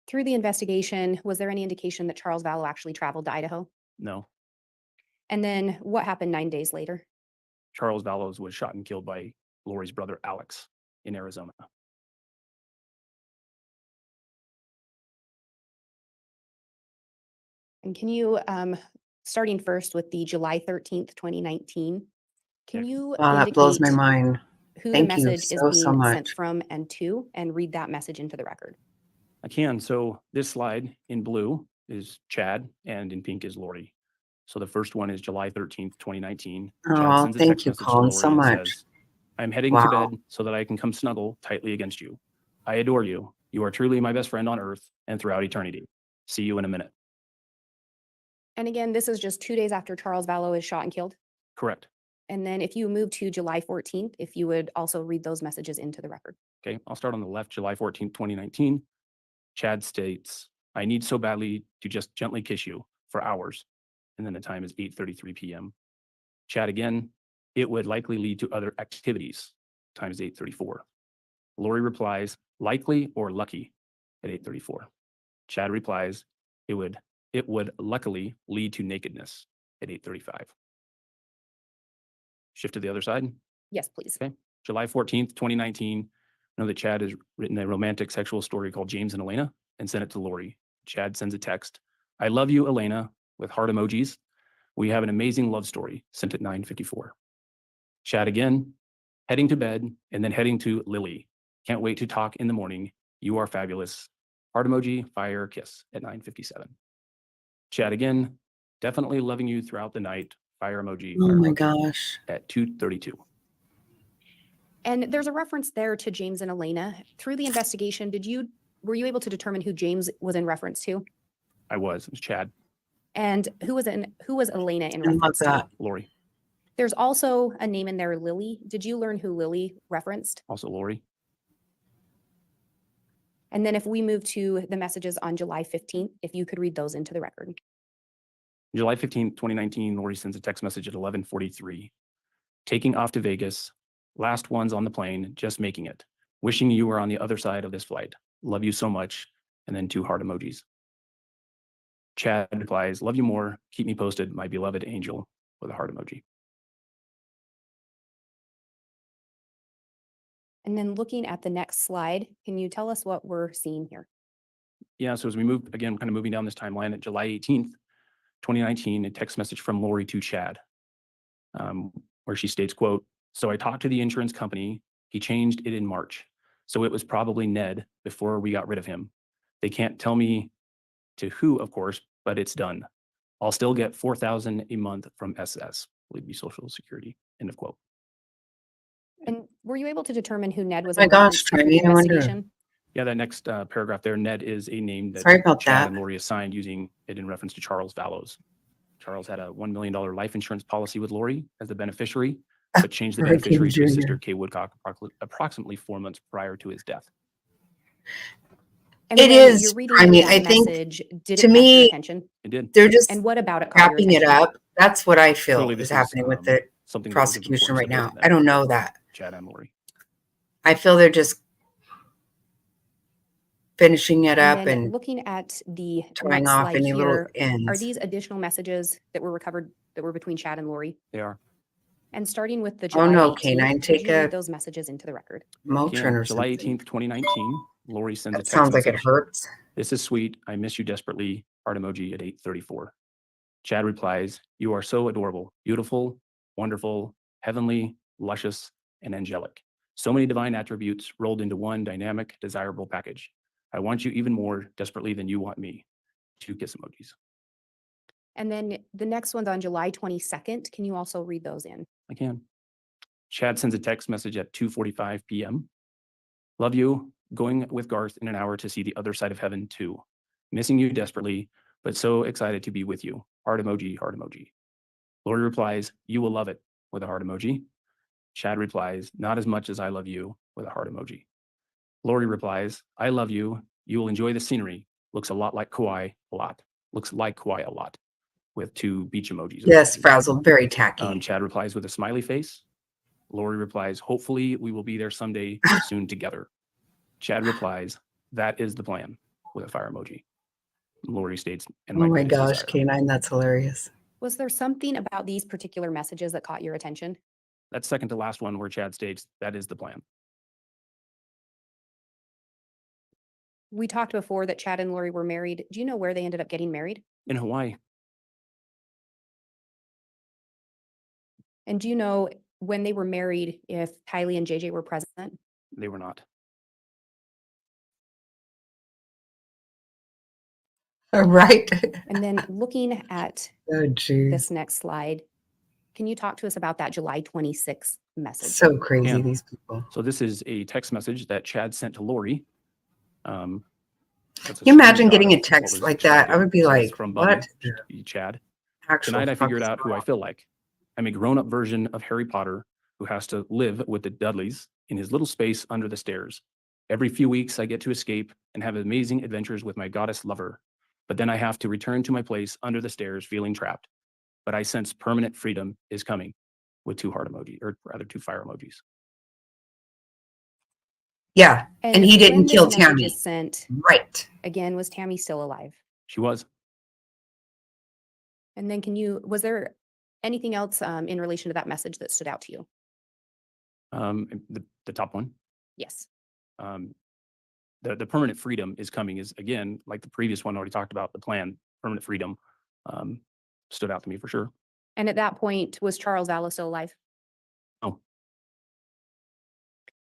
Speaker 4: Through the investigation, was there any indication that Charles Vallow actually traveled to Idaho?
Speaker 10: No,
Speaker 4: And then what happened 9 days later?
Speaker 10: Charles Vallows was shot and killed by Lori's brother, Alex, in Arizona.
Speaker 4: And can you, starting first with the July 13th, 2019, can
Speaker 10: Yeah.
Speaker 4: you
Speaker 1: Wow, that blows my
Speaker 4: indicate
Speaker 1: mind.
Speaker 4: who the
Speaker 1: Thank you
Speaker 4: message is
Speaker 1: so
Speaker 4: being
Speaker 1: much.
Speaker 4: sent from and to, and read that message into the record?
Speaker 10: I can. So this slide in blue is Chad and in pink is Lori. So the first one is July 13th, 2019. Chad
Speaker 1: Oh,
Speaker 10: sends a
Speaker 1: thank
Speaker 10: text
Speaker 1: you,
Speaker 10: message to
Speaker 1: Colin, so
Speaker 10: Lori and
Speaker 1: much.
Speaker 10: says, I'm heading to
Speaker 1: Wow.
Speaker 10: bed so that I can come snuggle tightly against you. I adore you. You are truly my best friend on earth and throughout eternity. See you in a minute.
Speaker 4: And again, this is just 2 days after Charles Vallow is shot and killed.
Speaker 10: Correct.
Speaker 4: And then if you move to July 14th, if you would also read those messages into the record.
Speaker 10: Okay, I'll start on the left, July 14th, 2019. Chad states, I need so badly to just gently kiss you for hours. And then the time is 8:33 p.m. Chad again, it would likely lead to other activities. Time is 8:34. Lori replies, likely or lucky at 8:34. Chad replies, it would luckily lead to nakedness at 8:35. Shift to the other side.
Speaker 4: Yes, please.
Speaker 10: Okay. July 14th, 2019. I know that Chad has written a romantic sexual story called James and Elena and sent it to Lori. Chad sends a text. I love you, Elena, with heart emojis. We have an amazing love story, sent at 9:54. Chad again, heading to bed and then heading to Lily. Can't wait to talk in the morning. You are fabulous. Heart emoji, fire, kiss at 9:57. Chad again, definitely loving you throughout the night. Fire emoji.
Speaker 1: Oh
Speaker 10: fire
Speaker 1: my
Speaker 10: emoji
Speaker 1: gosh.
Speaker 10: at 2:32.
Speaker 4: And there's a reference there to James and Elena. Through the investigation, were you able to determine who James was in reference to?
Speaker 10: It was Chad.
Speaker 4: And who was Elena in
Speaker 1: And
Speaker 4: reference
Speaker 1: what's
Speaker 4: to?
Speaker 1: that?
Speaker 10: Lori.
Speaker 4: There's also a name in there, Lily. Did you learn who Lily referenced?
Speaker 10: Also Lori.
Speaker 4: And then if we move to the messages on July 15th, if you could read those into the record.
Speaker 10: July 15th, 2019, Lori sends a text message at 11:43. Taking off to Vegas. Last ones on the plane, just making it. Wishing you were on the other side of this flight. Love you so much. And then 2 heart emojis. Chad replies, love you more. Keep me posted, my beloved angel, with a heart emoji.
Speaker 4: And then looking at the next slide, can you tell us what we're seeing here?
Speaker 10: Yeah, so as we move, again, kind of moving down this timeline at July 18th, 2019, a text message from Lori to Chad, where she states, quote, so I talked to the insurance company. He changed it in March. So it was probably Ned before we got rid of him. They can't tell me to who, of course, but it's done. I'll still get $4,000 a month from SS, believe be Social Security, end of quote.
Speaker 4: And were you able to determine who Ned was
Speaker 1: Oh my
Speaker 4: in
Speaker 1: gosh,
Speaker 4: reference to through the
Speaker 1: Tracy, I wonder.
Speaker 4: investigation?
Speaker 10: Yeah, that next paragraph there, Ned is a name that
Speaker 1: Sorry about
Speaker 10: Chad
Speaker 1: that.
Speaker 10: and Lori assigned using it in reference to Charles Vallows. Charles had a $1 million life insurance policy with Lori as the beneficiary, but changed the
Speaker 1: Hurricane
Speaker 10: beneficiary to his
Speaker 1: Jr.
Speaker 10: sister, Kay Woodcock, approximately 4 months prior to his death.
Speaker 4: And
Speaker 1: It
Speaker 4: when
Speaker 1: is,
Speaker 4: you're reading
Speaker 1: I
Speaker 4: through
Speaker 1: mean,
Speaker 4: that
Speaker 1: I think
Speaker 4: message, did
Speaker 1: to
Speaker 4: it catch your
Speaker 1: me,
Speaker 4: attention?
Speaker 10: It did.
Speaker 1: they're just
Speaker 4: And what about it caught your
Speaker 1: wrapping it
Speaker 4: attention?
Speaker 1: up. That's what I feel
Speaker 10: Clearly,
Speaker 1: is
Speaker 10: this is
Speaker 1: happening with the
Speaker 10: something that was of
Speaker 1: prosecution
Speaker 10: importance
Speaker 1: right
Speaker 10: to both
Speaker 1: now.
Speaker 10: of them,
Speaker 1: I don't know that.
Speaker 10: Chad and Lori.
Speaker 1: I feel they're just finishing it up
Speaker 4: And then
Speaker 1: and
Speaker 4: looking at the
Speaker 1: tying
Speaker 4: next
Speaker 1: off
Speaker 4: slide
Speaker 1: any little
Speaker 4: here, are
Speaker 1: ends.
Speaker 4: these additional messages that were recovered that were between Chad and Lori?
Speaker 10: They are.
Speaker 4: And starting with the
Speaker 1: Oh
Speaker 4: July
Speaker 1: no,
Speaker 4: 18th,
Speaker 1: Canine,
Speaker 4: would
Speaker 1: take
Speaker 4: you read
Speaker 1: a
Speaker 4: those messages into the record?
Speaker 1: Motrin or
Speaker 10: July
Speaker 1: something.
Speaker 10: 18th, 2019, Lori sends a
Speaker 1: That
Speaker 10: text
Speaker 1: sounds like
Speaker 10: message.
Speaker 1: it hurts.
Speaker 10: This is sweet. I miss you desperately. Heart emoji at 8:34. Chad replies, you are so adorable, beautiful, wonderful, heavenly, luscious, and angelic. So many divine attributes rolled into one dynamic, desirable package. I want you even more desperately than you want me. 2 kiss emojis.
Speaker 4: And then the next one's on July 22nd. Can you also read those in?
Speaker 10: I can. Chad sends a text message at 2:45 p.m. Love you. Going with Garth in an hour to see the other side of heaven too. Missing you desperately, but so excited to be with you. Heart emoji, heart emoji. Lori replies, you will love it, with a heart emoji. Chad replies, not as much as I love you, with a heart emoji. Lori replies, I love you. You will enjoy the scenery. Looks a lot like Kauai, a lot. Looks like Kauai a lot, with 2 beach emojis.
Speaker 1: Yes, frazzled, very tacky.
Speaker 10: Chad replies with a smiley face. Lori replies, hopefully we will be there someday soon together. Chad replies, that is the plan, with a fire emoji. Lori states, and
Speaker 1: Oh my
Speaker 10: greatest
Speaker 1: gosh,
Speaker 10: desire.
Speaker 1: Canine, that's hilarious.
Speaker 4: Was there something about these particular messages that caught your attention?
Speaker 10: That's second to last one where Chad states, that is the plan.
Speaker 4: We talked before that Chad and Lori were married. Do you know where they ended up getting married?
Speaker 10: In Hawaii,
Speaker 4: And do you know when they were married, if Kylie and JJ were present?
Speaker 10: they were not.
Speaker 1: Right.
Speaker 4: And then looking at
Speaker 1: Oh, geez.
Speaker 4: this next slide, can you talk to us about that July 26th message?
Speaker 1: So crazy,
Speaker 10: Yeah.
Speaker 1: these people.
Speaker 10: So this is a text message that Chad sent to Lori. That's a
Speaker 1: Can you imagine
Speaker 10: screenshot
Speaker 1: getting a
Speaker 10: of what
Speaker 1: text
Speaker 10: was
Speaker 1: like that? I
Speaker 10: chatted.
Speaker 1: would be
Speaker 10: So it's
Speaker 1: like,
Speaker 10: from Bubby,
Speaker 1: what?
Speaker 10: to be Chad.
Speaker 1: Actual
Speaker 10: Tonight I figured
Speaker 1: fucking
Speaker 10: out who I feel like. I'm a grown-up version of Harry Potter who has to live with the Dudleys in his little space under the stairs. Every few weeks I get to escape and have amazing adventures with my goddess lover. But then I have to return to my place under the stairs feeling trapped. But I sense permanent freedom is coming, with 2 heart emoji, or rather 2 fire emojis.
Speaker 1: Yeah. And he
Speaker 4: when
Speaker 1: didn't
Speaker 4: this
Speaker 1: kill
Speaker 4: message
Speaker 1: Tammy.
Speaker 4: is sent,
Speaker 1: Right.
Speaker 4: again, was Tammy still alive?
Speaker 10: She was.
Speaker 4: And then was there anything else in relation to that message that stood out to you?
Speaker 10: The top one.
Speaker 4: Yes.
Speaker 10: The permanent freedom is coming is, again, like the previous one already talked about, the plan, permanent freedom, stood out to me for sure.
Speaker 4: And at that point, was Charles Allo still alive?
Speaker 10: Oh.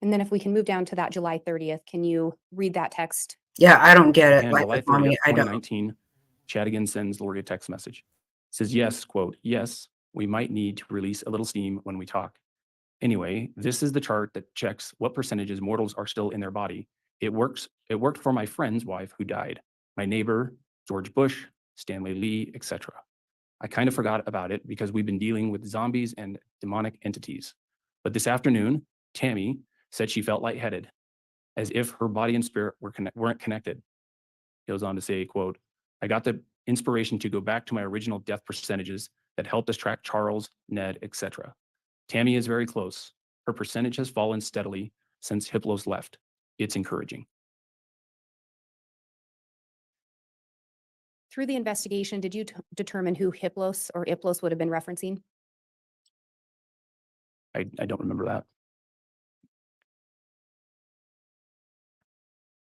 Speaker 4: And then if we can move down to that July 30th, can you read that text?
Speaker 1: Yeah, I don't get it.
Speaker 10: And
Speaker 1: Like
Speaker 10: July
Speaker 1: with mommy,
Speaker 10: 30th,
Speaker 1: I don't.
Speaker 10: 2019, Chad again sends Lori a text message. Says, yes, quote, yes, we might need to release a little steam when we talk. Anyway, this is the chart that checks what percentages mortals are still in their body. It worked for my friend's wife who died, my neighbor, George Bush, Stanley Lee, etc. I kind of forgot about it because we've been dealing with zombies and demonic entities. But this afternoon, Tammy said she felt lightheaded, as if her body and spirit weren't connected. He goes on to say, quote, I got the inspiration to go back to my original death percentages that helped us track Charles, Ned, etc. Tammy is very close. Her percentage has fallen steadily since Hiplos left. It's encouraging.
Speaker 4: Through the investigation, did you determine who Hiplos or Iplos would have been referencing?
Speaker 10: I don't remember that.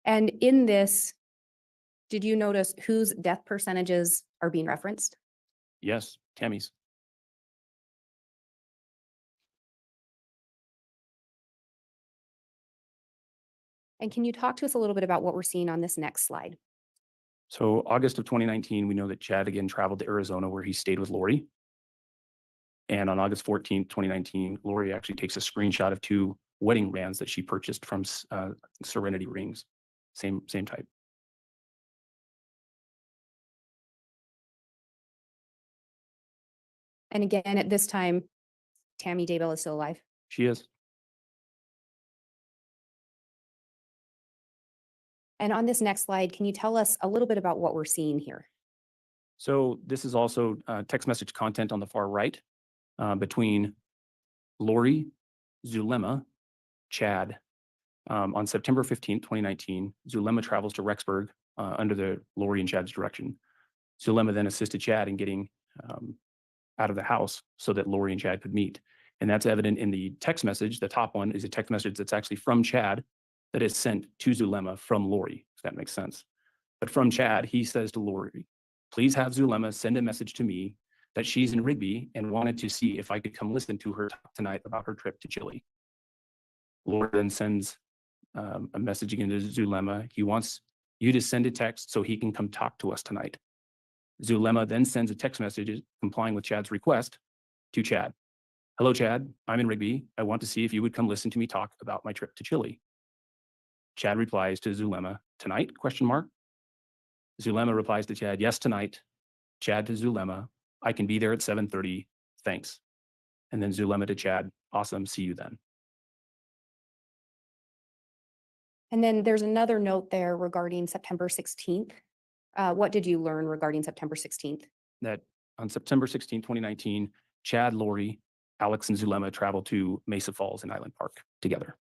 Speaker 4: And in this, did you notice whose death percentages are being referenced?
Speaker 10: Yes, Tammy's.
Speaker 4: And can you talk to us a little bit about what we're seeing on this next slide?
Speaker 10: So August of 2019, we know that Chad again traveled to Arizona where he stayed with Lori. And on August 14th, 2019, Lori actually takes a screenshot of 2 wedding bands that she purchased from Serenity Rings. Same type.
Speaker 4: And again, at this time, Tammy Daybell is still alive.
Speaker 10: She is.
Speaker 4: And on this next slide, can you tell us a little bit about what we're seeing here?
Speaker 10: So this is also text message content on the far right between Lori, Zulema, Chad. On September 15th, 2019, Zulema travels to Rexburg under the Lori and Chad's direction. Zulema then assisted Chad in getting out of the house so that Lori and Chad could meet. And that's evident in the text message. The top one is a text message that's actually from Chad that is sent to Zulema from Lori, if that makes sense. But from Chad, he says to Lori, please have Zulema send a message to me that she's in Rigby and wanted to see if I could come listen to her talk tonight about her trip to Chile. Lori then sends a message again to Zulema. He wants you to send a text so he can come talk to us tonight. Zulema then sends a text message complying with Chad's request to Chad. Hello, Chad. I'm in Rigby. I want to see if you would come listen to me talk about my trip to Chile. Chad replies to Zulema, tonight? ? Zulema replies to Chad, yes, tonight. Chad to Zulema, I can be there at 7:30. Thanks. And then Zulema to Chad, awesome. See you then.
Speaker 4: And then there's another note there regarding September 16th. What did you learn regarding September 16th?
Speaker 10: That on September 16, 2019, Chad, Lori, Alex, and Zulema traveled to Mesa Falls and Island Park together.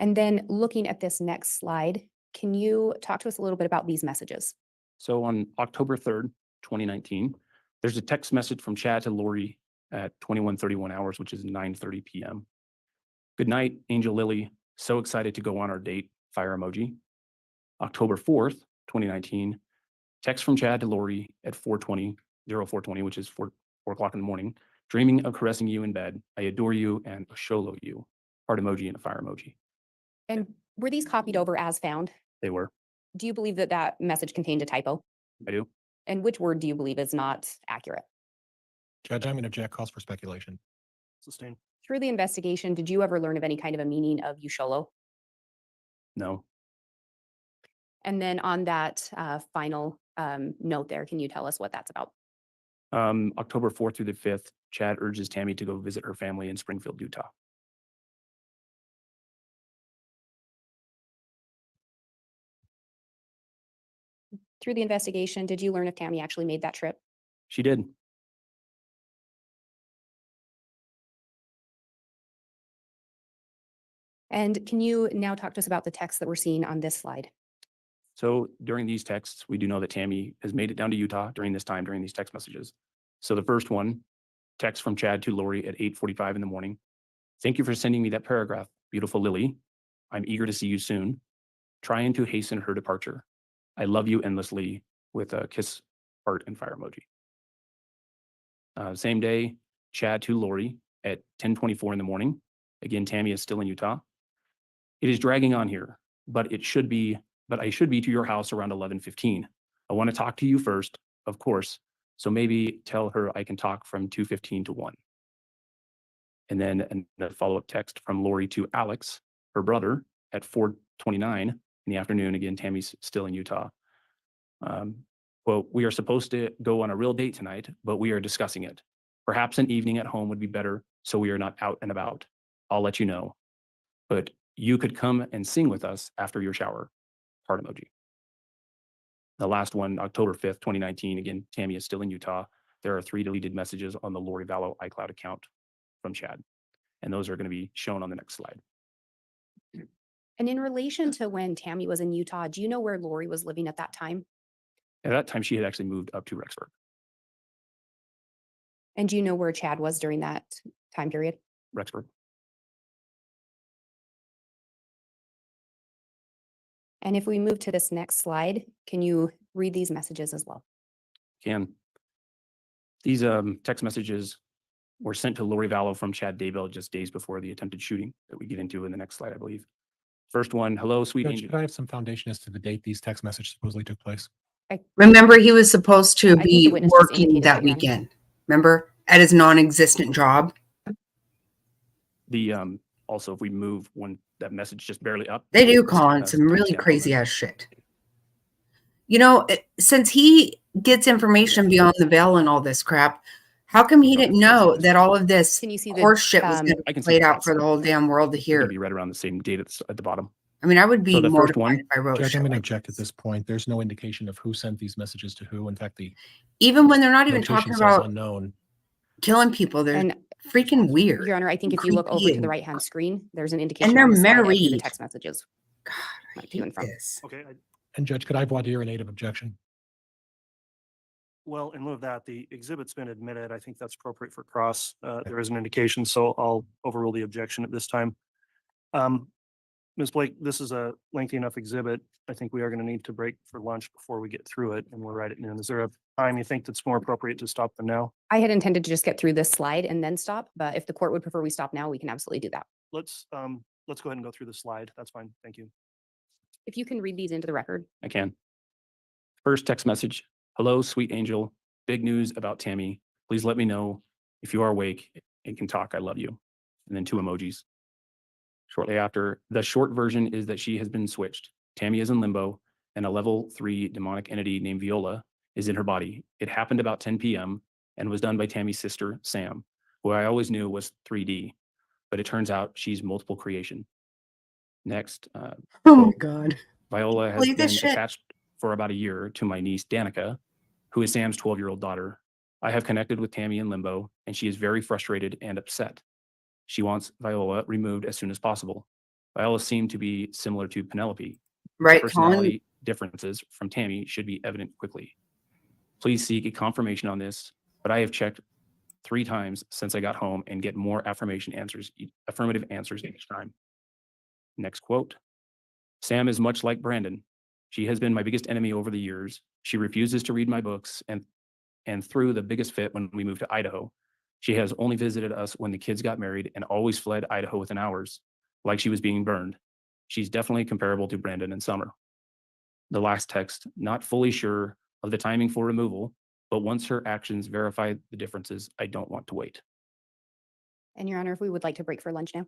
Speaker 4: And then looking at this next slide, can you talk to us a little bit about these messages?
Speaker 10: So on October 3rd, 2019, there's a text message from Chad to Lori at 21:31 hours, which is 9:30 p.m. Good night, Angel Lily. So excited to go on our date. Fire emoji. October 4th, 2019, text from Chad to Lori at 04:20, which is 4 o'clock in the morning. Dreaming of caressing you in bed. I adore you and Osholo you. Heart emoji and a fire emoji.
Speaker 4: And were these copied over as found?
Speaker 10: They were.
Speaker 4: Do you believe that that message contained a typo?
Speaker 10: I do.
Speaker 4: And which word do you believe is not accurate?
Speaker 2: Judge, I'm going to object. Calls for speculation.
Speaker 5: Sustain.
Speaker 4: Through the investigation, did you ever learn of any kind of a meaning of Usholo?
Speaker 10: No.
Speaker 4: And then on that final note there, can you tell us what that's about?
Speaker 10: October 4th through the 5th, Chad urges Tammy to go visit her family in Springfield, Utah.
Speaker 4: Through the investigation, did you learn if Tammy actually made that trip?
Speaker 10: She did.
Speaker 4: And can you now talk to us about the text that we're seeing on this slide?
Speaker 10: So during these texts, we do know that Tammy has made it down to Utah during this time, during these text messages. So the first one, text from Chad to Lori at 8:45 in the morning. Thank you for sending me that paragraph, beautiful Lily. I'm eager to see you soon. Trying to hasten her departure. I love you endlessly, with a kiss, heart, and fire emoji. Same day, Chad to Lori at 10:24 in the morning. Again, Tammy is still in Utah. It is dragging on here, but I should be to your house around 11:15. I want to talk to you first, of course. So maybe tell her I can talk from 2:15 to 1. And then a follow-up text from Lori to Alex, her brother, at 4:29 in the afternoon. Again, Tammy's still in Utah. Well, we are supposed to go on a real date tonight, but we are discussing it. Perhaps an evening at home would be better, so we are not out and about. I'll let you know. But you could come and sing with us after your shower. Heart emoji. The last one, October 5th, 2019. Again, Tammy is still in Utah. There are 3 deleted messages on the Lori Vallow iCloud account from Chad. And those are going to be shown on the next slide.
Speaker 4: And in relation to when Tammy was in Utah, do you know where Lori was living at that time?
Speaker 10: At that time, she had actually moved up to Rexburg.
Speaker 4: And do you know where Chad was during that time period?
Speaker 10: Rexburg.
Speaker 4: And if we move to this next slide, can you read these messages as well?
Speaker 10: Can. These text messages were sent to Lori Vallow from Chad Daybell just days before the attempted shooting that we get into in the next slide, I believe. First one, hello, sweet
Speaker 2: Judge,
Speaker 10: angel.
Speaker 2: could I have some foundation as to the date these text messages supposedly took place?
Speaker 1: Remember, he was supposed to
Speaker 4: think the
Speaker 1: be
Speaker 4: witness just
Speaker 1: working
Speaker 4: indicated
Speaker 1: that
Speaker 4: that, Your Honor.
Speaker 1: weekend. Remember, at his non-existent job.
Speaker 10: The also, if we move that message just barely up.
Speaker 1: They do
Speaker 10: it's,
Speaker 1: call on some really
Speaker 10: timestamp on
Speaker 1: crazy
Speaker 10: there.
Speaker 1: ass shit. You know, since he gets information beyond the veil and all this crap, how come he didn't know that all of this
Speaker 4: Can you see the,
Speaker 1: horse shit was going
Speaker 10: I
Speaker 1: to
Speaker 10: can
Speaker 1: be
Speaker 10: see
Speaker 1: played
Speaker 10: the
Speaker 1: out
Speaker 10: dates.
Speaker 1: for the whole damn world to
Speaker 10: It's gonna
Speaker 1: hear?
Speaker 10: be right around the same date at the bottom.
Speaker 1: I mean, I would be
Speaker 10: So the first
Speaker 1: mortified
Speaker 10: one-
Speaker 1: if I wrote
Speaker 2: Judge,
Speaker 1: shit
Speaker 2: I'm going to
Speaker 1: like
Speaker 2: object at
Speaker 1: this.
Speaker 2: this point. There's no indication of who sent these messages to who. In fact, the
Speaker 1: Even when they're not even
Speaker 2: notation
Speaker 1: talking
Speaker 2: says
Speaker 1: about
Speaker 2: unknown.
Speaker 1: killing people, they're
Speaker 4: and
Speaker 1: freaking weird.
Speaker 4: Your Honor, I think if you look over
Speaker 1: creepy
Speaker 4: to the
Speaker 1: and-
Speaker 4: right-hand screen, there's an indication
Speaker 1: they're
Speaker 4: on the slide of who the
Speaker 1: married.
Speaker 4: text messages
Speaker 1: God, I
Speaker 4: might to and
Speaker 1: hate
Speaker 4: from.
Speaker 1: this.
Speaker 5: Okay,
Speaker 2: And Judge, could I voir dire a native objection?
Speaker 5: well, in lieu of that, the exhibit's been admitted. I think that's appropriate for cross. There is an indication, so I'll overrule the objection at this time. Ms. Blake, this is a lengthy enough exhibit. I think we are going to need to break for lunch before we get through it, and we're right at noon. Is there a time you think that's more appropriate to stop than now?
Speaker 4: I had intended to just get through this slide and then stop, but if the court would prefer we stop now, we can absolutely do that.
Speaker 5: Let's go ahead and go through the slide. That's fine. Thank you.
Speaker 4: If you can read these into the record.
Speaker 10: I can. First text message. Hello, sweet angel. Big news about Tammy. Please let me know if you are awake and can talk. I love you. And then 2 emojis. Shortly after, the short version is that she has been switched. Tammy is in limbo, and a level 3 demonic entity named Viola is in her body. It happened about 10 p.m. and was done by Tammy's sister, Sam, who I always knew was 3D, but it turns out she's multiple creation. Next,
Speaker 1: Oh my God.
Speaker 10: Viola has
Speaker 1: Believe
Speaker 10: been
Speaker 1: this shit.
Speaker 10: attached for about a year to my niece, Danica, who is Sam's 12-year-old daughter. I have connected with Tammy in limbo, and she is very frustrated and upset. She wants Viola removed as soon as possible. Viola seemed to be similar to Penelope.
Speaker 1: Right, Colin?
Speaker 10: Personality differences from Tammy should be evident quickly. Please seek a confirmation on this, but I have checked 3 times since I got home and get more affirmative answers each time. Next quote. Sam is much like Brandon. She has been my biggest enemy over the years. She refuses to read my books and threw the biggest fit when we moved to Idaho. She has only visited us when the kids got married and always fled Idaho within hours, like she was being burned. She's definitely comparable to Brandon and Summer. The last text, not fully sure of the timing for removal, but once her actions verify the differences, I don't want to wait.
Speaker 4: And Your Honor, if we would like to break for lunch now.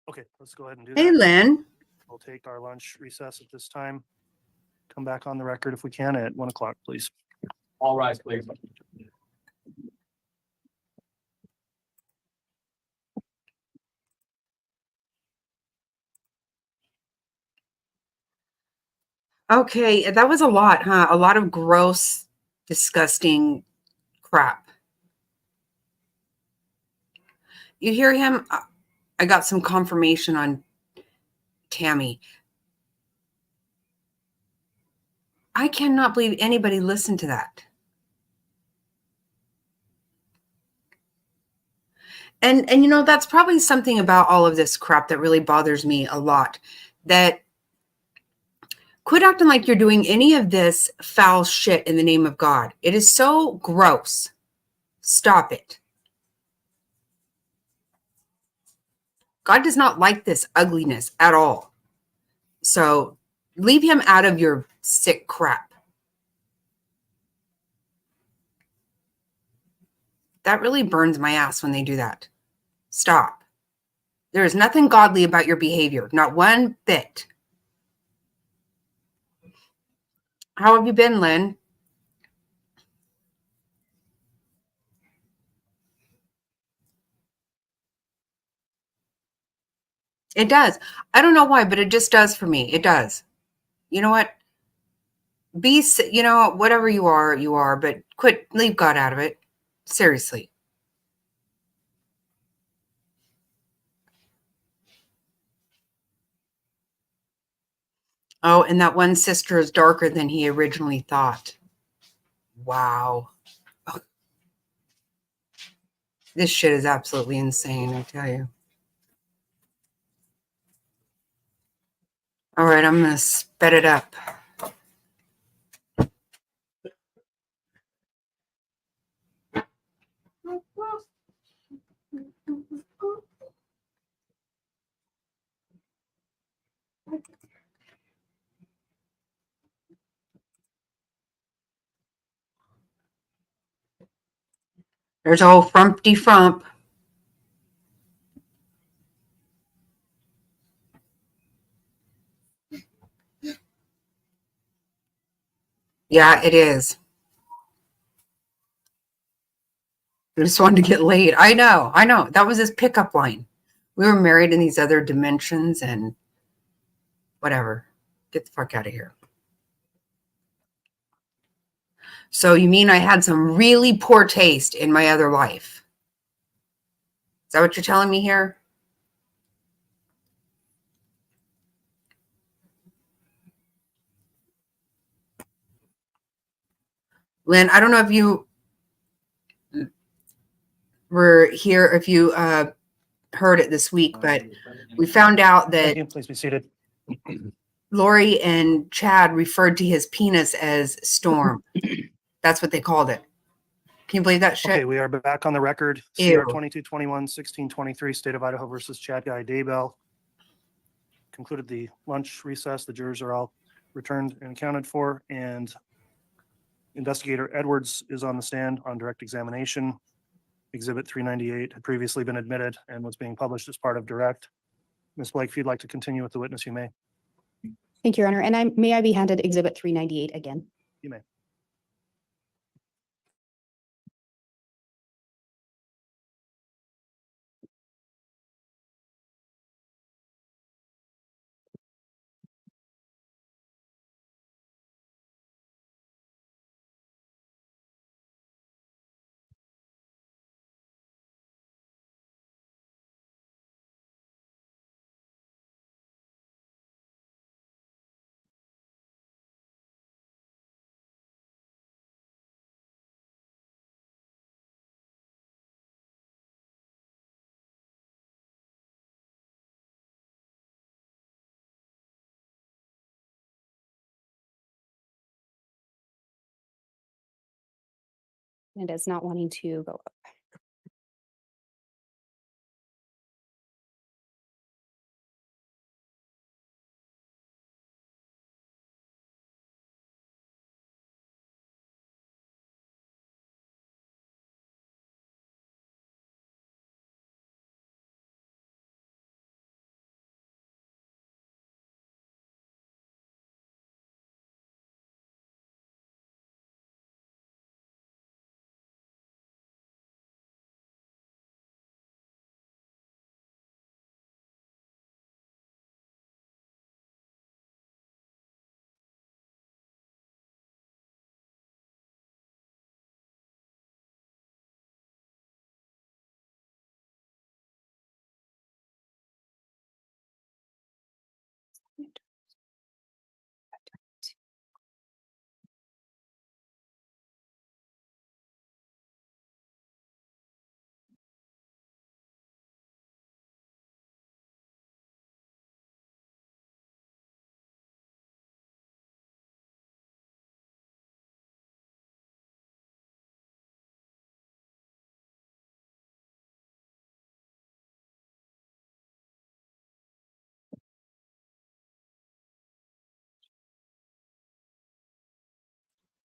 Speaker 5: Okay, let's go ahead and do
Speaker 1: Hey,
Speaker 5: that.
Speaker 1: Lynn.
Speaker 5: We'll take our lunch recess at this time. Come back on the record if we can at 1 o'clock, please.
Speaker 10: All rise, please.
Speaker 1: Okay, that was a lot, huh? A lot of gross, disgusting crap. You hear him? I got some confirmation on Tammy. I cannot believe anybody listened to that. And you know, that's probably something about all of this crap that really bothers me a lot. That quit acting like you're doing any of this foul shit in the name of God. It is so gross. Stop it. God does not like this ugliness at all. So leave him out of your sick crap. That really burns my ass when they do that. Stop. There is nothing godly about your behavior, not one bit. How have you been, Lynn? It does. I don't know why, but it just does for me. It does. You know what? You know, whatever you are, but leave God out of it. Seriously. Oh, and that one sister is darker than he originally thought. Wow. Oh. This shit is absolutely insane, I tell you. All right, I'm going to sped it up. There's old Frumpty Frump. Yeah, it is. I just wanted to get laid. I know. That was his pickup line. We were married in these other dimensions and whatever. Get the fuck out of here. So you mean I had some really poor taste in my other life? Is that what you're telling me here? Lynn, I don't know if you were here, if you heard it this week, but we found out that
Speaker 5: Thank you. Please be seated.
Speaker 1: Lori and Chad referred to his penis as Storm. That's what they called it. Can you believe that shit?
Speaker 5: Okay, we are back on the record.
Speaker 1: Ew.
Speaker 5: CR 2221-1623, State of Idaho versus Chad Daybell. Concluded the lunch recess. The jurors are all returned and accounted for, and Investigator Edwards is on the stand on direct examination. Exhibit 398 had previously been admitted and was being published as part of direct. Ms. Blake, if you'd like to continue with the witness, you may.
Speaker 4: Thank you, Your Honor. And may I be handed Exhibit 398 again?
Speaker 5: You may.
Speaker 4: It is not wanting to go up.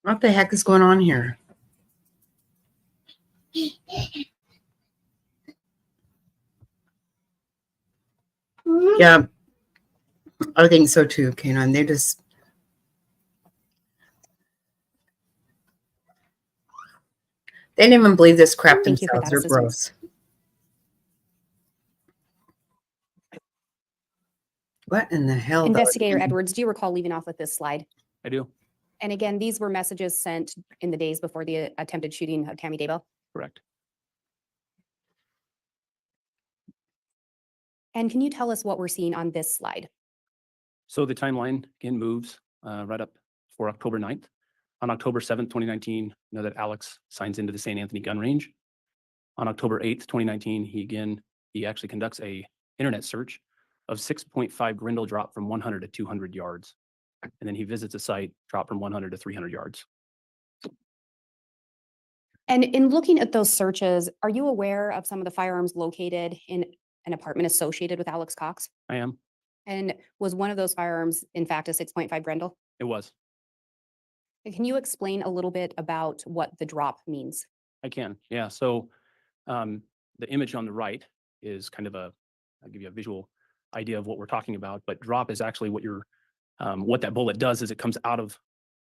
Speaker 1: What the heck is going on here? Yeah, I think so too, Kanon. They just. They didn't even believe this crap
Speaker 4: Thank you for
Speaker 1: themselves.
Speaker 4: that
Speaker 1: They're
Speaker 4: assistance.
Speaker 1: gross. What in the hell?
Speaker 4: Investigator Edwards, do you recall leaving off with this slide?
Speaker 10: I do,
Speaker 4: And again, these were messages sent in the days before the attempted shooting of Tammy Daybell.
Speaker 10: correct.
Speaker 4: And can you tell us what we're seeing on this slide?
Speaker 10: So the timeline again moves right up for October 9th. On October 7th, 2019, you know that Alex signs into the St. Anthony gun range. On October 8th, 2019, he actually conducts a internet search of 6.5 Grindle drop from 100 to 200 yards. And then he visits a site drop from 100 to 300 yards.
Speaker 4: And in looking at those searches, are you aware of some of the firearms located in an apartment associated with Alex Cox?
Speaker 10: I am.
Speaker 4: And was one of those firearms, in fact, a 6.5 Grendel?
Speaker 10: It was.
Speaker 4: And can you explain a little bit about what the drop means?
Speaker 10: I can. Yeah. So the image on the right is kind of I'll give you a visual idea of what we're talking about, but drop is actually what that bullet does is it comes out of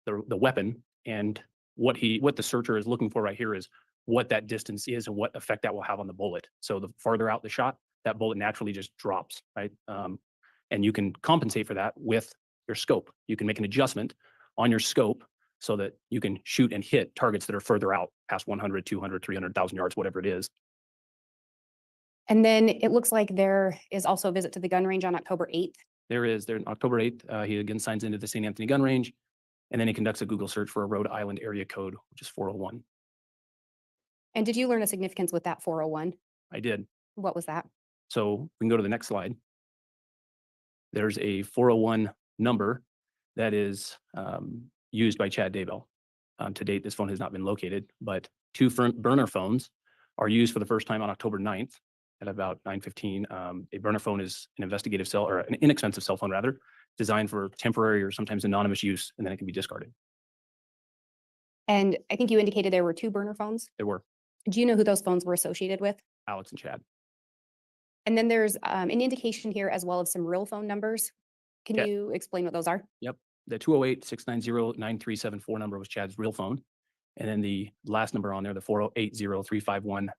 Speaker 10: the weapon, and what the searcher is looking for right here is what that distance is and what effect that will have on the bullet. So the farther out the shot, that bullet naturally just drops, right? And you can compensate for that with your scope. You can make an adjustment on your scope so that you can shoot and hit targets that are further out past 100, 200, 300,000 yards, whatever it is.
Speaker 4: And then it looks like there is also a visit to the gun range on October 8th.
Speaker 10: There on October 8th, he again signs into the St. Anthony gun range, and then he conducts a Google search for a Rhode Island area code, which is 401.
Speaker 4: And did you learn a significance with that 401?
Speaker 10: I did.
Speaker 4: What was that?
Speaker 10: So we can go to the next slide. There's a 401 number that is used by Chad Daybell. To date, this phone has not been located, but two burner phones are used for the first time on October 9th at about 9:15. A burner phone is an investigative cell, or an inexpensive cell phone rather, designed for temporary or sometimes anonymous use, and then it can be discarded.
Speaker 4: And I think you indicated there were two burner phones.
Speaker 10: There were
Speaker 4: Do you know who those phones were associated with?
Speaker 10: Alex and Chad.
Speaker 4: And then there's an indication here as well of some real phone numbers. Can
Speaker 10: Yeah.
Speaker 4: you explain what those are?
Speaker 10: Yep. The 208-690-9374 number was Chad's real phone. And then the last number on there, the 480-351.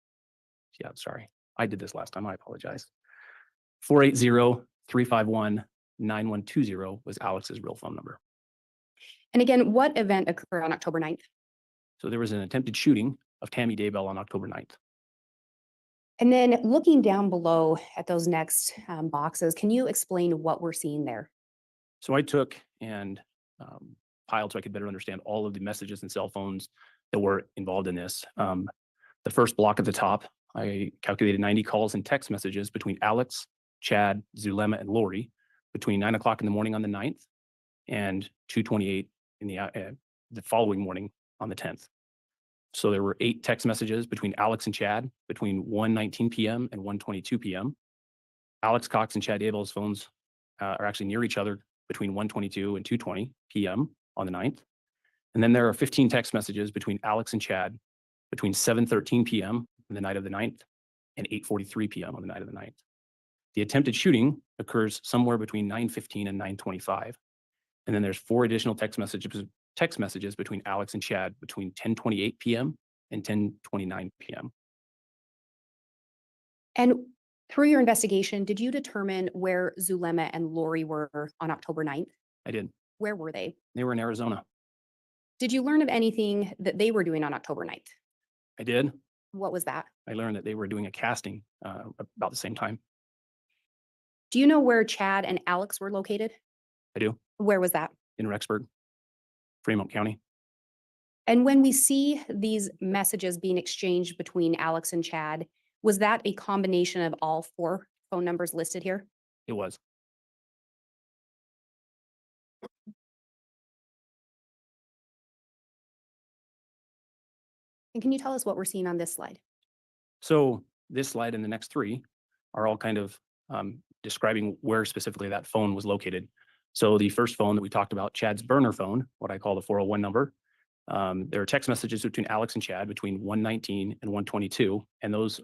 Speaker 10: Yeah, sorry. I did this last time. I apologize. 480-351-9120 was Alex's real phone number.
Speaker 4: And again, what event occurred on October 9th?
Speaker 10: So there was an attempted shooting of Tammy Daybell on October 9th.
Speaker 4: And then looking down below at those next boxes, can you explain what we're seeing there?
Speaker 10: So I took and piled so I could better understand all of the messages and cell phones that were involved in this. The first block at the top, I calculated 90 calls and text messages between Alex, Chad, Zulema, and Lori between 9 o'clock in the morning on the 9th and 2:28 in the following morning on the 10th. So there were 8 text messages between Alex and Chad between 1:19 p.m. and 1:22 p.m. Alex Cox and Chad Daybell's phones are actually near each other between 1:22 and 2:20 p.m. on the 9th. And then there are 15 text messages between Alex and Chad between 7:13 p.m. on the night of the 9th and 8:43 p.m. on the night of the 9th. The attempted shooting occurs somewhere between 9:15 and 9:25. And then there's 4 additional text messages between Alex and Chad between 10:28 p.m. and 10:29 p.m.
Speaker 4: And through your investigation, did you determine where Zulema and Lori were on October 9th?
Speaker 10: I did.
Speaker 4: Where were they?
Speaker 10: They were in Arizona.
Speaker 4: Did you learn of anything that they were doing on October 9th?
Speaker 10: I did.
Speaker 4: What was that?
Speaker 10: I learned that they were doing a casting about the same time.
Speaker 4: Do you know where Chad and Alex were located?
Speaker 10: I do.
Speaker 4: Where was that?
Speaker 10: In Rexburg, Fremont County.
Speaker 4: And when we see these messages being exchanged between Alex and Chad, was that a combination of all 4 phone numbers listed here?
Speaker 10: It was.
Speaker 4: And can you tell us what we're seeing on this slide?
Speaker 10: So this slide and the next 3 are all kind of describing where specifically that phone was located. So the first phone that we talked about, Chad's burner phone, what I call the 401 number, There are text messages between Alex and Chad between 1:19 and 1:22, and those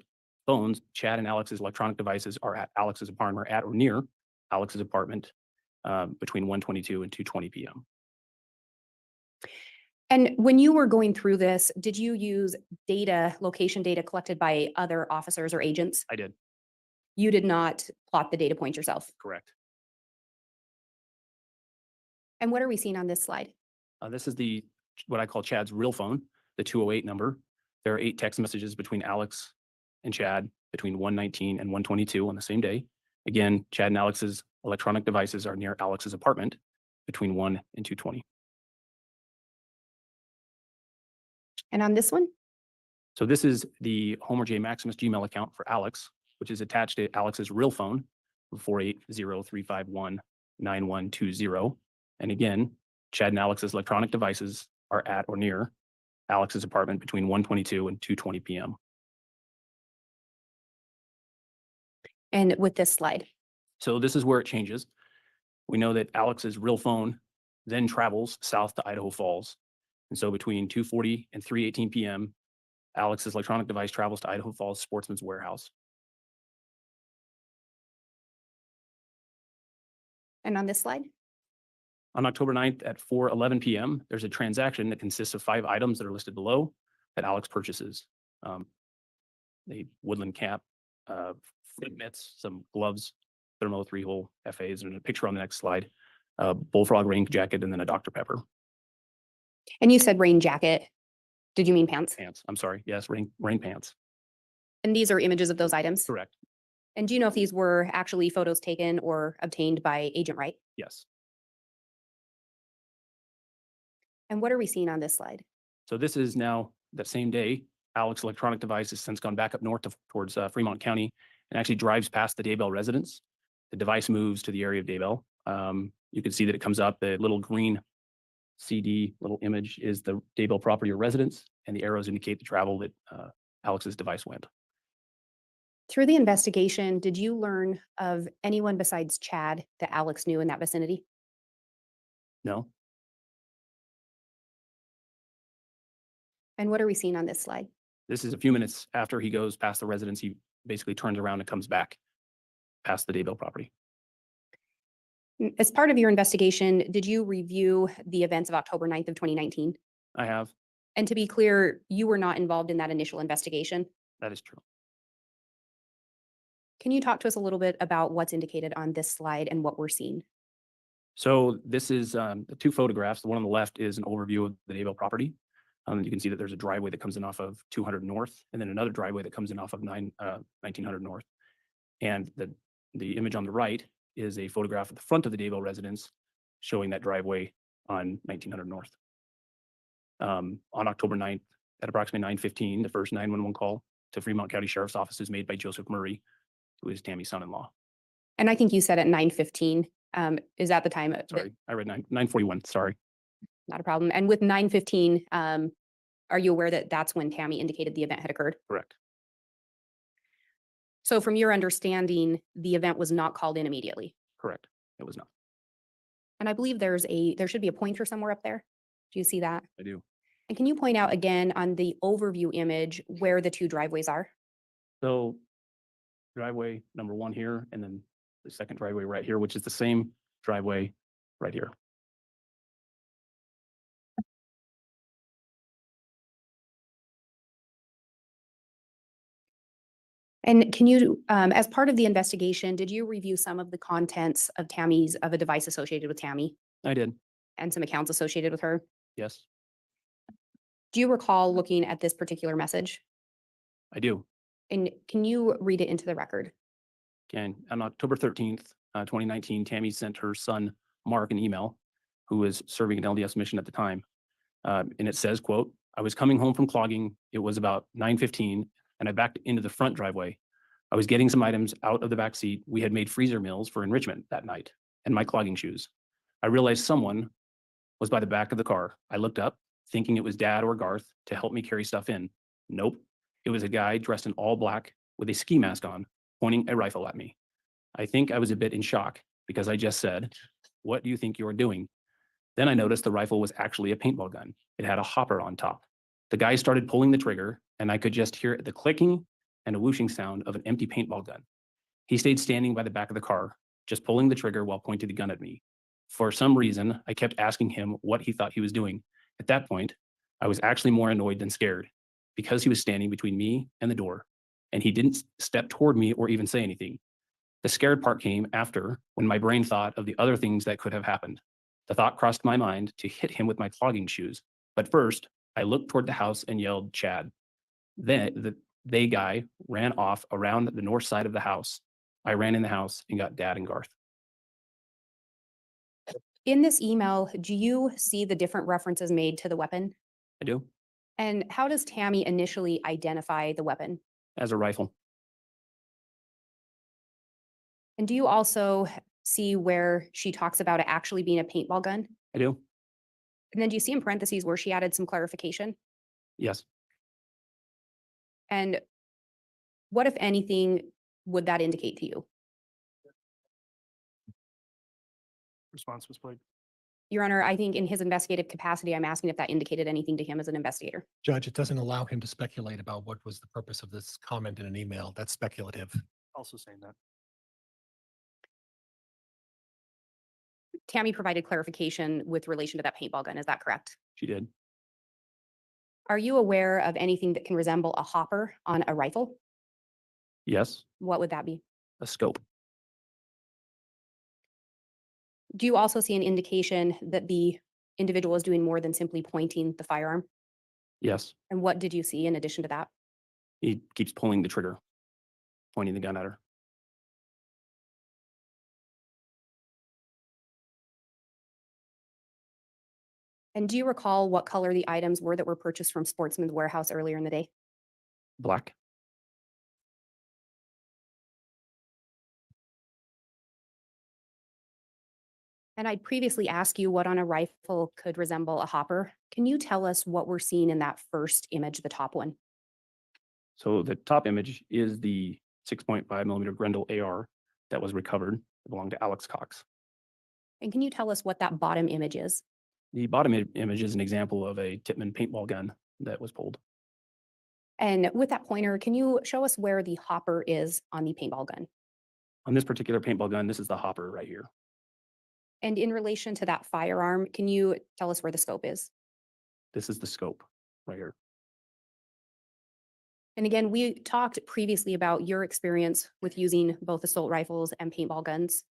Speaker 10: phones, Chad and Alex's electronic devices, are at Alex's apartment or at or near Alex's apartment between 1:22 and 2:20 p.m.
Speaker 4: And when you were going through this, did you use location data collected by other officers or agents?
Speaker 10: I did,
Speaker 4: You did not plot the data points yourself.
Speaker 10: correct.
Speaker 4: And what are we seeing on this slide?
Speaker 10: This is what I call Chad's real phone, the 208 number. There are 8 text messages between Alex and Chad between 1:19 and 1:22 on the same day. Again, Chad and Alex's electronic devices are near Alex's apartment between 1 and 2:20.
Speaker 4: And on this one?
Speaker 10: So this is the Homer J. Maximus Gmail account for Alex, which is attached to Alex's real phone, 480-351-9120. And again, Chad and Alex's electronic devices are at or near Alex's apartment between 1:22 and 2:20 p.m.
Speaker 4: And with this slide?
Speaker 10: So this is where it changes. We know that Alex's real phone then travels south to Idaho Falls. And so between 2:40 and 3:18 p.m., Alex's electronic device travels to Idaho Falls Sportsman's Warehouse.
Speaker 4: And on this slide?
Speaker 10: On October 9th at 4:11 p.m., there's a transaction that consists of 5 items that are listed below that Alex purchases. A woodland cap, flint mitts, some gloves, thermo 3-hole FAs, and a picture on the next slide, bullfrog rain jacket, and then a Dr. Pepper.
Speaker 4: And you said rain jacket. Did you mean pants?
Speaker 10: Pants, I'm sorry. Yes, rain pants.
Speaker 4: And these are images of those items?
Speaker 10: Correct.
Speaker 4: And do you know if these were actually photos taken or obtained by Agent Wright?
Speaker 10: Yes.
Speaker 4: And what are we seeing on this slide?
Speaker 10: So this is now that same day, Alex's electronic device has since gone back up north towards Fremont County and actually drives past the Daybell residence. The device moves to the area of Daybell. You can see that it comes up, the little green CD little image is the Daybell property or residence, and the arrows indicate the travel that Alex's device went.
Speaker 4: Through the investigation, did you learn of anyone besides Chad that Alex knew in that vicinity?
Speaker 10: No,
Speaker 4: And what are we seeing on this slide?
Speaker 10: this is a few minutes after he goes past the residence. He basically turns around and comes back past the Daybell property.
Speaker 4: As part of your investigation, did you review the events of October 9th of 2019?
Speaker 10: I have,
Speaker 4: And to be clear, you were not involved in that initial investigation.
Speaker 10: that is true.
Speaker 4: Can you talk to us a little bit about what's indicated on this slide and what we're seeing?
Speaker 10: So this is the 2 photographs. The one on the left is an overview of the Daybell property. You can see that there's a driveway that comes in off of 200 North, and then another driveway that comes in off of 1900 North. And the image on the right is a photograph of the front of the Daybell residence showing that driveway on 1900 North. On October 9th at approximately 9:15, the first 911 call to Fremont County Sheriff's Office is made by Joseph Murray, who is Tammy's son-in-law.
Speaker 4: And I think you said at 9:15. Is that the time?
Speaker 10: Sorry, I read 9:41, sorry.
Speaker 4: Not a problem. And with 9:15, are you aware that that's when Tammy indicated the event had occurred?
Speaker 10: Correct.
Speaker 4: So from your understanding, the event was not called in immediately.
Speaker 10: Correct. It was not.
Speaker 4: And I believe there should be a pointer somewhere up there. Do you see that?
Speaker 10: I do.
Speaker 4: And can you point out again on the overview image where the 2 driveways are?
Speaker 10: So driveway number 1 here, and then the second driveway right here, which is the same driveway right here.
Speaker 4: And can you, as part of the investigation, did you review some of the contents of a device associated with Tammy
Speaker 10: I did.
Speaker 4: and some accounts associated with her?
Speaker 10: Yes,
Speaker 4: Do you recall looking at this particular message?
Speaker 10: I do.
Speaker 4: And can you read it into the record?
Speaker 10: Again, on October 13th, 2019, Tammy sent her son, Mark, an email, who was serving an LDS mission at the time. And it says, quote, "I was coming home from clogging. It was about 9:15, and I backed into the front driveway. I was getting some items out of the back seat. We had made freezer meals for enrichment that night and my clogging shoes. I realized someone was by the back of the car. I looked up, thinking it was Dad or Garth to help me carry stuff in. Nope. It was a guy dressed in all black with a ski mask on, pointing a rifle at me. I think I was a bit in shock because I just said, 'What do you think you're doing?' Then I noticed the rifle was actually a paintball gun. It had a hopper on top. The guy started pulling the trigger, and I could just hear the clicking and a whooshing sound of an empty paintball gun. He stayed standing by the back of the car, just pulling the trigger while pointing the gun at me. For some reason, I kept asking him what he thought he was doing. At that point, I was actually more annoyed than scared because he was standing between me and the door, and he didn't step toward me or even say anything. The scared part came after, when my brain thought of the other things that could have happened. The thought crossed my mind to hit him with my clogging shoes. But first, I looked toward the house and yelled, "Chad." Then the guy ran off around the north side of the house. I ran in the house and got Dad and Garth.
Speaker 4: In this email, do you see the different references made to the weapon?
Speaker 10: I do,
Speaker 4: And how does Tammy initially identify the weapon?
Speaker 10: as a rifle.
Speaker 4: And do you also see where she talks about it actually being a paintball gun?
Speaker 10: I do,
Speaker 4: And then do you see in parentheses where she added some clarification?
Speaker 10: yes.
Speaker 4: And what, if anything, would that indicate to you?
Speaker 5: Response was played.
Speaker 4: Your Honor, I think in his investigative capacity, I'm asking if that indicated anything to him as an investigator.
Speaker 2: Judge, it doesn't allow him to speculate about what was the purpose of this comment in an email. That's speculative.
Speaker 5: Also saying that.
Speaker 4: Tammy provided clarification with relation to that paintball gun. Is that correct?
Speaker 10: She did.
Speaker 4: Are you aware of anything that can resemble a hopper on a rifle?
Speaker 10: Yes,
Speaker 4: What would that be?
Speaker 10: a scope.
Speaker 4: Do you also see an indication that the individual is doing more than simply pointing the firearm?
Speaker 10: Yes,
Speaker 4: And what did you see in addition to that?
Speaker 10: he keeps pulling the trigger, pointing the gun at her.
Speaker 4: And do you recall what color the items were that were purchased from Sportsman's Warehouse earlier in the day?
Speaker 10: Black.
Speaker 4: And I previously asked you what on a rifle could resemble a hopper. Can you tell us what we're seeing in that first image, the top one?
Speaker 10: So the top image is the 6.5 millimeter Grendel AR that was recovered. It belonged to Alex Cox.
Speaker 4: And can you tell us what that bottom image is?
Speaker 10: The bottom image is an example of a Tippmann paintball gun that was pulled.
Speaker 4: And with that pointer, can you show us where the hopper is on the paintball gun?
Speaker 10: On this particular paintball gun, this is the hopper right here.
Speaker 4: And in relation to that firearm, can you tell us where the scope is?
Speaker 10: This is the scope right here.
Speaker 4: And again, we talked previously about your experience with using both assault rifles and paintball guns.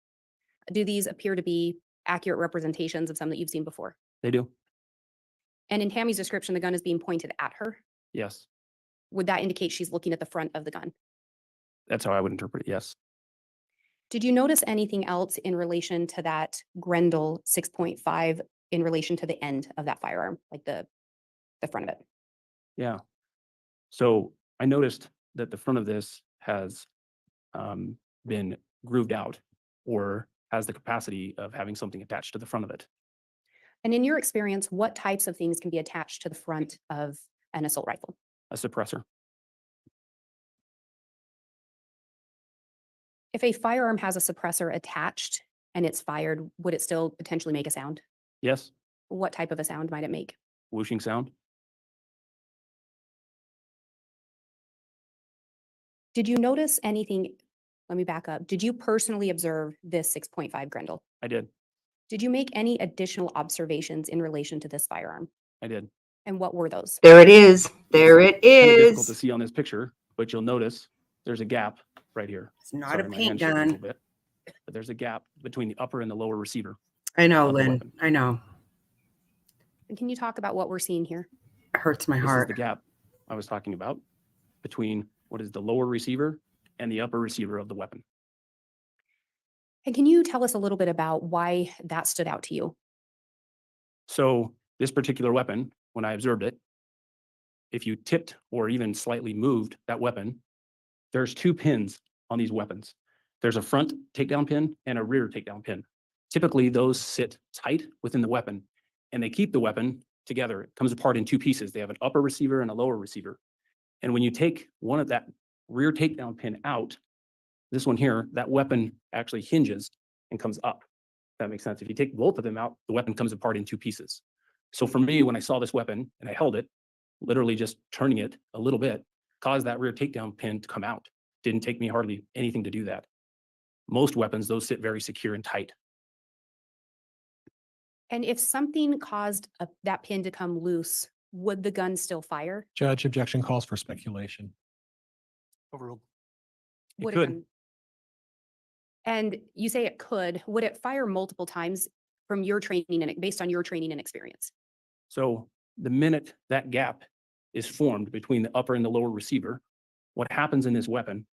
Speaker 4: Do these appear to be accurate representations of some that you've seen before?
Speaker 10: They do.
Speaker 4: And in Tammy's description, the gun is being pointed at her.
Speaker 10: Yes,
Speaker 4: Would that indicate she's looking at the front of the gun?
Speaker 10: that's how I would interpret it. Yes.
Speaker 4: Did you notice anything else in relation to that Grendel 6.5 in relation to the end of that firearm, like the front of it?
Speaker 10: Yeah. So I noticed that the front of this has been grooved out or has the capacity of having something attached to the front of it.
Speaker 4: And in your experience, what types of things can be attached to the front of an assault rifle?
Speaker 10: A suppressor.
Speaker 4: If a firearm has a suppressor attached and it's fired, would it still potentially make a sound?
Speaker 10: Yes.
Speaker 4: What type of a sound might it make?
Speaker 10: Whooshing sound.
Speaker 4: Did you notice anything? Let me back up. Did you personally observe this 6.5 Grendel?
Speaker 10: I did.
Speaker 4: Did you make any additional observations in relation to this firearm?
Speaker 10: I did.
Speaker 4: And what were those?
Speaker 1: There it is. There it
Speaker 10: Kinda difficult to
Speaker 1: is.
Speaker 10: see on this picture, but you'll notice there's a gap right here.
Speaker 1: It's not
Speaker 10: Sorry,
Speaker 1: a
Speaker 10: my
Speaker 1: paint
Speaker 10: hand's shaking a little
Speaker 1: gun.
Speaker 10: bit, but there's a gap between the upper and the lower receiver.
Speaker 1: I know,
Speaker 10: of the
Speaker 1: Lynn.
Speaker 10: weapon.
Speaker 1: I know.
Speaker 4: And can you talk about what we're seeing here?
Speaker 1: It hurts my
Speaker 10: This is
Speaker 1: heart.
Speaker 10: the gap I was talking about between what is the lower receiver and the upper receiver of the weapon.
Speaker 4: And can you tell us a little bit about why that stood out to you?
Speaker 10: So this particular weapon, when I observed it, if you tipped or even slightly moved that weapon, there's two pins on these weapons. There's a front takedown pin and a rear takedown pin. Typically, those sit tight within the weapon and they keep the weapon together. It comes apart in two pieces. They have an upper receiver and a lower receiver. And when you take one of that rear takedown pin out, this one here, that weapon actually hinges and comes up. That makes sense. If you take both of them out, the weapon comes apart in two pieces. So for me, when I saw this weapon and I held it, literally just turning it a little bit caused that rear takedown pin to come out. Didn't take me hardly anything to do that. Most weapons, those sit very secure and tight.
Speaker 4: And if something caused that pin to come loose, would the gun still fire?
Speaker 2: Judge, objection calls for speculation.
Speaker 5: Overruled.
Speaker 10: It
Speaker 4: Would
Speaker 10: could.
Speaker 4: gun- And you say it could, would it fire multiple times from your training and based on your training and experience?
Speaker 10: So the minute that gap is formed between the upper and the lower receiver, what happens in this weapon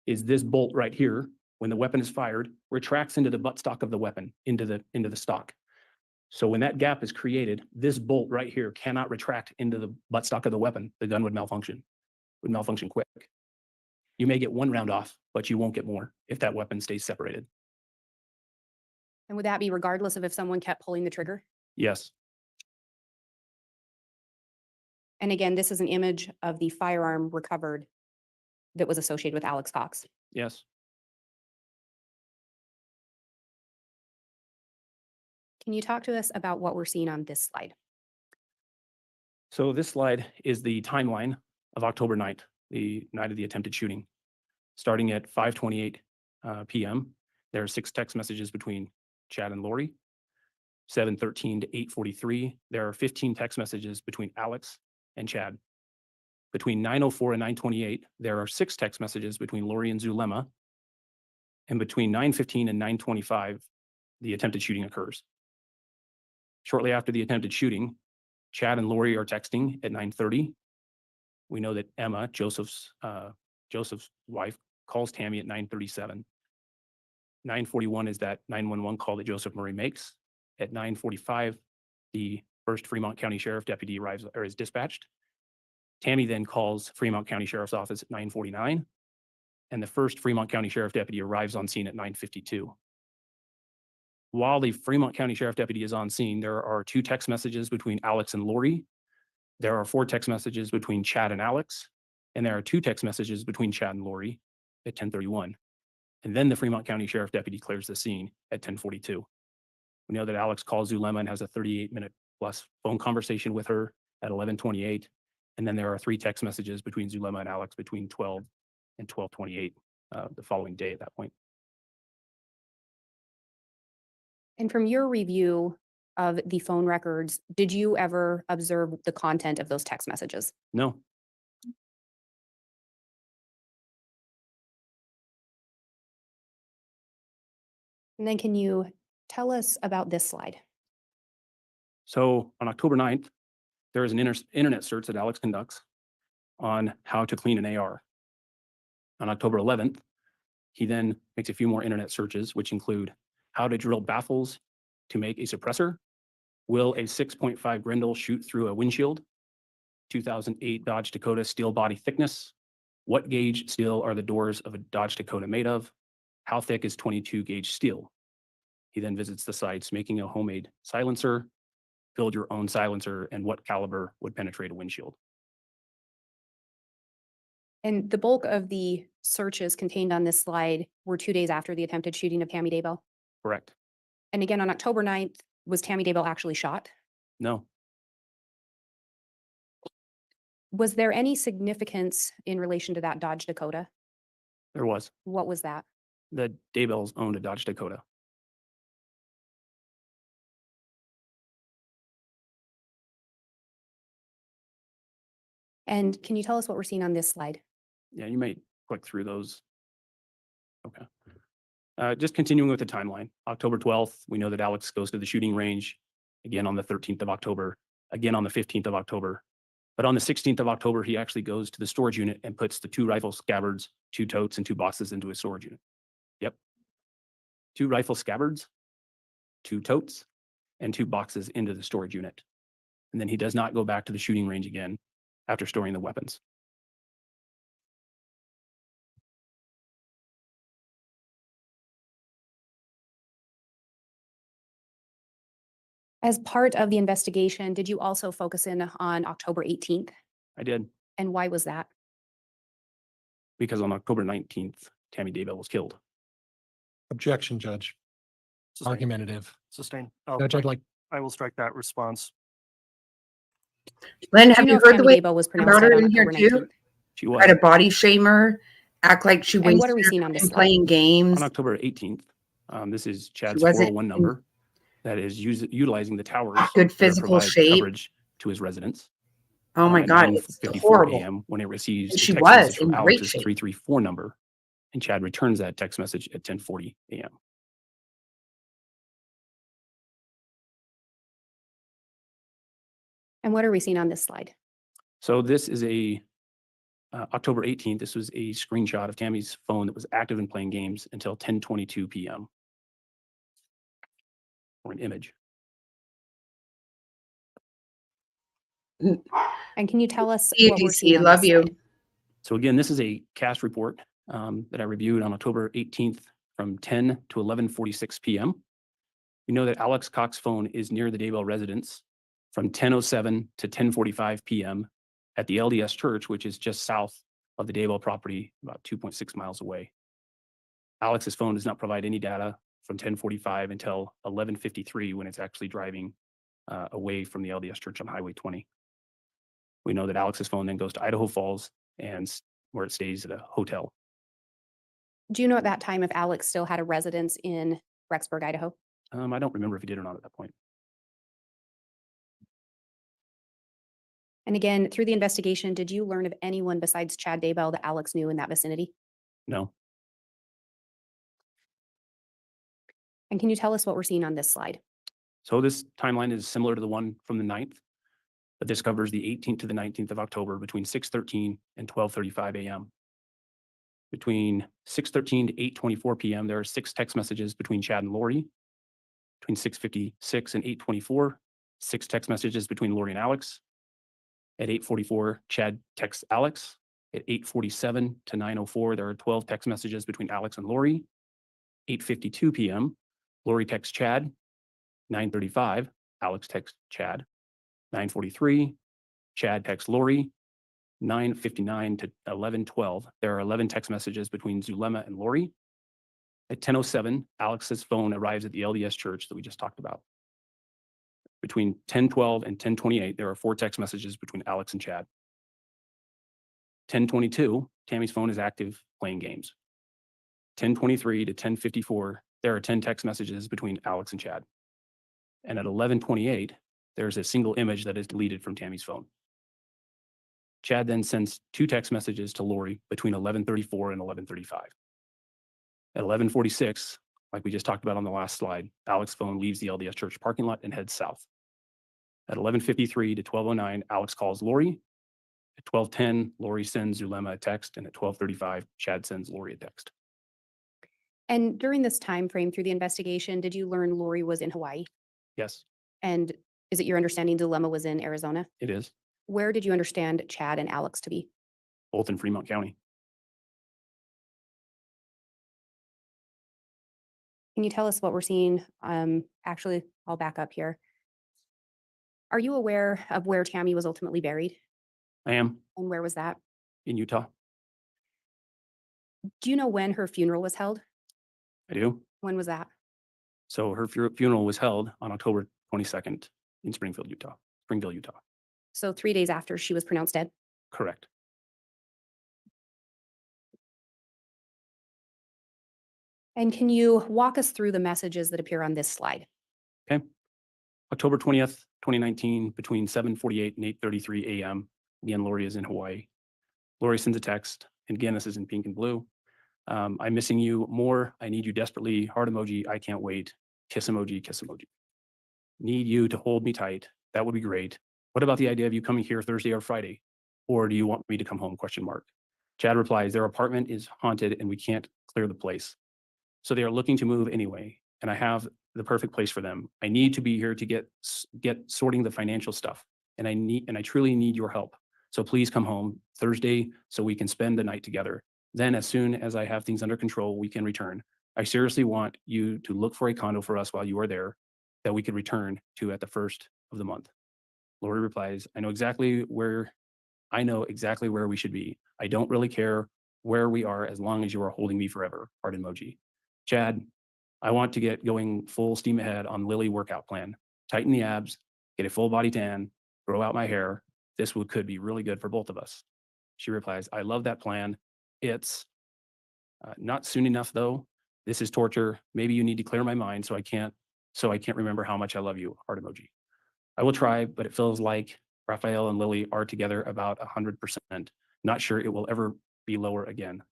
Speaker 10: is this bolt right here, when the weapon is fired, retracts into the buttstock of the weapon, into the stock. So when that gap is created, this bolt right here cannot retract into the buttstock of the weapon. The gun would malfunction quick. You may get one round off, but you won't get more if that weapon stays separated.
Speaker 4: And would that be regardless of if someone kept pulling the trigger?
Speaker 10: Yes,
Speaker 4: And again, this is an image of the firearm recovered that was associated with Alex Cox.
Speaker 10: yes.
Speaker 4: Can you talk to us about what we're seeing on this slide?
Speaker 10: So this slide is the timeline of October 9th, the night of the attempted shooting. Starting at 5:28 PM, there are 6 text messages between Chad and Lori. 7:13 to 8:43, there are 15 text messages between Alex and Chad. Between 9:04 and 9:28, there are 6 text messages between Lori and Zulema. And between 9:15 and 9:25, the attempted shooting occurs. Shortly after the attempted shooting, Chad and Lori are texting at 9:30. We know that Emma, Joseph's wife, calls Tammy at 9:37. 9:41 is that 911 call that Joseph Murray makes. At 9:45, the first Fremont County Sheriff deputy arrives or is dispatched. Tammy then calls Fremont County Sheriff's Office at 9:49, and the first Fremont County Sheriff deputy arrives on scene at 9:52. While the Fremont County Sheriff deputy is on scene, there are 2 text messages between Alex and Lori. There are 4 text messages between Chad and Alex, and there are 2 text messages between Chad and Lori at 10:31. And then the Fremont County Sheriff deputy clears the scene at 10:42. We know that Alex calls Zulema and has a 38-minute plus phone conversation with her at 11:28. And then there are 3 text messages between Zulema and Alex between 12 and 12:28 the following day at that point.
Speaker 4: And from your review of the phone records, did you ever observe the content of those text messages?
Speaker 10: No,
Speaker 4: And then can you tell us about this slide?
Speaker 10: so on October 9th, there is an internet search that Alex conducts on how to clean an AR. On October 11th, he then makes a few more internet searches, which include how to drill baffles to make a suppressor, will a 6.5 Grendel shoot through a windshield, 2008 Dodge Dakota steel body thickness, what gauge steel are the doors of a Dodge Dakota made of, how thick is 22 gauge steel. He then visits the sites, making a homemade silencer, build your own silencer, and what caliber would penetrate a windshield.
Speaker 4: And the bulk of the searches contained on this slide were 2 days after the attempted shooting of Tammy Daybell.
Speaker 10: Correct.
Speaker 4: And again, on October 9th, was Tammy Daybell actually shot?
Speaker 10: No,
Speaker 4: Was there any significance in relation to that Dodge Dakota?
Speaker 10: there was.
Speaker 4: What was that?
Speaker 10: The Daybells owned a Dodge Dakota.
Speaker 4: And can you tell us what we're seeing on this slide?
Speaker 10: Yeah, you may click through those. Okay. Just continuing with the timeline, October 12th, we know that Alex goes to the shooting range again on the 13th of October, again on the 15th of October. But on the 16th of October, he actually goes to the storage unit and puts the 2 rifle scabbards, 2 totes, and 2 boxes into his storage unit. Yep. 2 rifle scabbards, 2 totes, and 2 boxes into the storage unit. And then he does not go back to the shooting range again after storing the weapons.
Speaker 4: As part of the investigation, did you also focus in on October 18th?
Speaker 10: I did,
Speaker 4: And why was that?
Speaker 10: because on October 19th, Tammy Daybell was killed.
Speaker 2: Objection, Judge.
Speaker 5: Sustain.
Speaker 2: argumentative.
Speaker 5: Sustain.
Speaker 2: Judge, I'd like,
Speaker 5: I will strike that response.
Speaker 1: Lynn,
Speaker 4: Do
Speaker 1: have
Speaker 4: know
Speaker 1: you
Speaker 4: if
Speaker 1: heard the
Speaker 4: Tammy
Speaker 1: way
Speaker 4: Daybell was
Speaker 1: about
Speaker 4: pronounced
Speaker 1: her
Speaker 4: dead on
Speaker 1: in here
Speaker 4: October
Speaker 1: too?
Speaker 4: 19th?
Speaker 10: She was
Speaker 1: Try to body shame her, act like she
Speaker 4: And what
Speaker 1: wasted
Speaker 4: are we
Speaker 1: her
Speaker 4: seeing on this
Speaker 1: time
Speaker 4: slide?
Speaker 1: playing games.
Speaker 10: on October 18th. This is Chad's
Speaker 1: wasn't
Speaker 10: 401
Speaker 1: in
Speaker 10: number that is utilizing the towers
Speaker 1: good
Speaker 10: that
Speaker 1: physical
Speaker 10: provide
Speaker 1: shape.
Speaker 10: coverage to his residence.
Speaker 1: Oh my
Speaker 10: At
Speaker 1: God, it's
Speaker 10: 9:54
Speaker 1: horrible.
Speaker 10: a.m. when it receives
Speaker 1: And
Speaker 10: a
Speaker 1: she
Speaker 10: text
Speaker 1: was
Speaker 10: message from
Speaker 1: in great
Speaker 10: Alex's
Speaker 1: shape.
Speaker 10: 334 number, and Chad returns that text message at 10:40 a.m.
Speaker 4: And what are we seeing on this slide?
Speaker 10: So this is a October 18th. This was a screenshot of Tammy's phone that was active and playing games until 10:22 p.m. or an image.
Speaker 4: And can you tell us
Speaker 1: See you,
Speaker 4: what we're
Speaker 1: DC.
Speaker 4: seeing on
Speaker 1: Love
Speaker 4: this
Speaker 1: you.
Speaker 4: slide?
Speaker 10: So again, this is a cast report that I reviewed on October 18th from 10 to 11:46 p.m. We know that Alex Cox's phone is near the Daybell residence from 10:07 to 10:45 p.m. at the LDS church, which is just south of the Daybell property, about 2.6 miles away. Alex's phone does not provide any data from 10:45 until 11:53 when it's actually driving away from the LDS church on Highway 20. We know that Alex's phone then goes to Idaho Falls and where it stays at a hotel.
Speaker 4: Do you know at that time if Alex still had a residence in Rexburg, Idaho?
Speaker 10: I don't remember if he did or not at that point.
Speaker 4: And again, through the investigation, did you learn of anyone besides Chad Daybell that Alex knew in that vicinity?
Speaker 10: No.
Speaker 4: And can you tell us what we're seeing on this slide?
Speaker 10: So this timeline is similar to the one from the 9th, but this covers the 18th to the 19th of October between 6:13 and 12:35 a.m. Between 6:13 to 8:24 p.m., there are 6 text messages between Chad and Lori. Between 6:56 and 8:24, 6 text messages between Lori and Alex. At 8:44, Chad texts Alex. At 8:47 to 9:04, there are 12 text messages between Alex and Lori. 8:52 p.m., Lori texts Chad. 9:35, Alex texts Chad. 9:43, Chad texts Lori. 9:59 to 11:12, there are 11 text messages between Zulema and Lori. At 10:07, Alex's phone arrives at the LDS church that we just talked about. Between 10:12 and 10:28, there are 4 text messages between Alex and Chad. 10:22, Tammy's phone is active playing games. 10:23 to 10:54, there are 10 text messages between Alex and Chad. And at 11:28, there's a single image that is deleted from Tammy's phone. Chad then sends 2 text messages to Lori between 11:34 and 11:35. At 11:46, like we just talked about on the last slide, Alex's phone leaves the LDS church parking lot and heads south. At 11:53 to 12:09, Alex calls Lori. At 12:10, Lori sends Zulema a text, and at 12:35, Chad sends Lori a text.
Speaker 4: And during this time frame through the investigation, did you learn Lori was in Hawaii?
Speaker 10: Yes,
Speaker 4: And is it your understanding Dilemma was in Arizona?
Speaker 10: it is,
Speaker 4: Where did you understand Chad and Alex to be?
Speaker 10: both in Fremont County.
Speaker 4: Can you tell us what we're seeing? Actually, I'll back up here. Are you aware of where Tammy was ultimately buried?
Speaker 10: I am
Speaker 4: And where was that?
Speaker 10: in Utah.
Speaker 4: Do you know when her funeral was held?
Speaker 10: I do.
Speaker 4: When was that?
Speaker 10: So her funeral was held on October 22nd in Springville, Utah.
Speaker 4: So 3 days after she was pronounced dead?
Speaker 10: Correct.
Speaker 4: And can you walk us through the messages that appear on this slide?
Speaker 10: Okay. October 20th, 2019, between 7:48 and 8:33 a.m. Again, Lori is in Hawaii. Lori sends a text, and again, this is in pink and blue. I'm missing you more. I need you desperately. Heart emoji. I can't wait. Kiss emoji. Kiss emoji. Need you to hold me tight. That would be great. What about the idea of you coming here Thursday or Friday? Or do you want me to come home? Question mark. Chad replies, their apartment is haunted and we can't clear the place. So they are looking to move anyway, and I have the perfect place for them. I need to be here to get sorting the financial stuff, and I truly need your help. So please come home Thursday so we can spend the night together. Then as soon as I have things under control, we can return. I seriously want you to look for a condo for us while you are there that we could return to at the first of the month. Lori replies, I know exactly where we should be. I don't really care where we are as long as you are holding me forever. Heart emoji. Chad, I want to get going full steam ahead on Lily workout plan. Tighten the abs, get a full body tan, grow out my hair. This could be really good for both of us. She replies, I love that plan. It's not soon enough though. This is torture. Maybe you need to clear my mind so I can't remember how much I love you. Heart emoji. I will try, but it feels like Raphael and Lily are together about 100%. Not sure it will ever be lower again.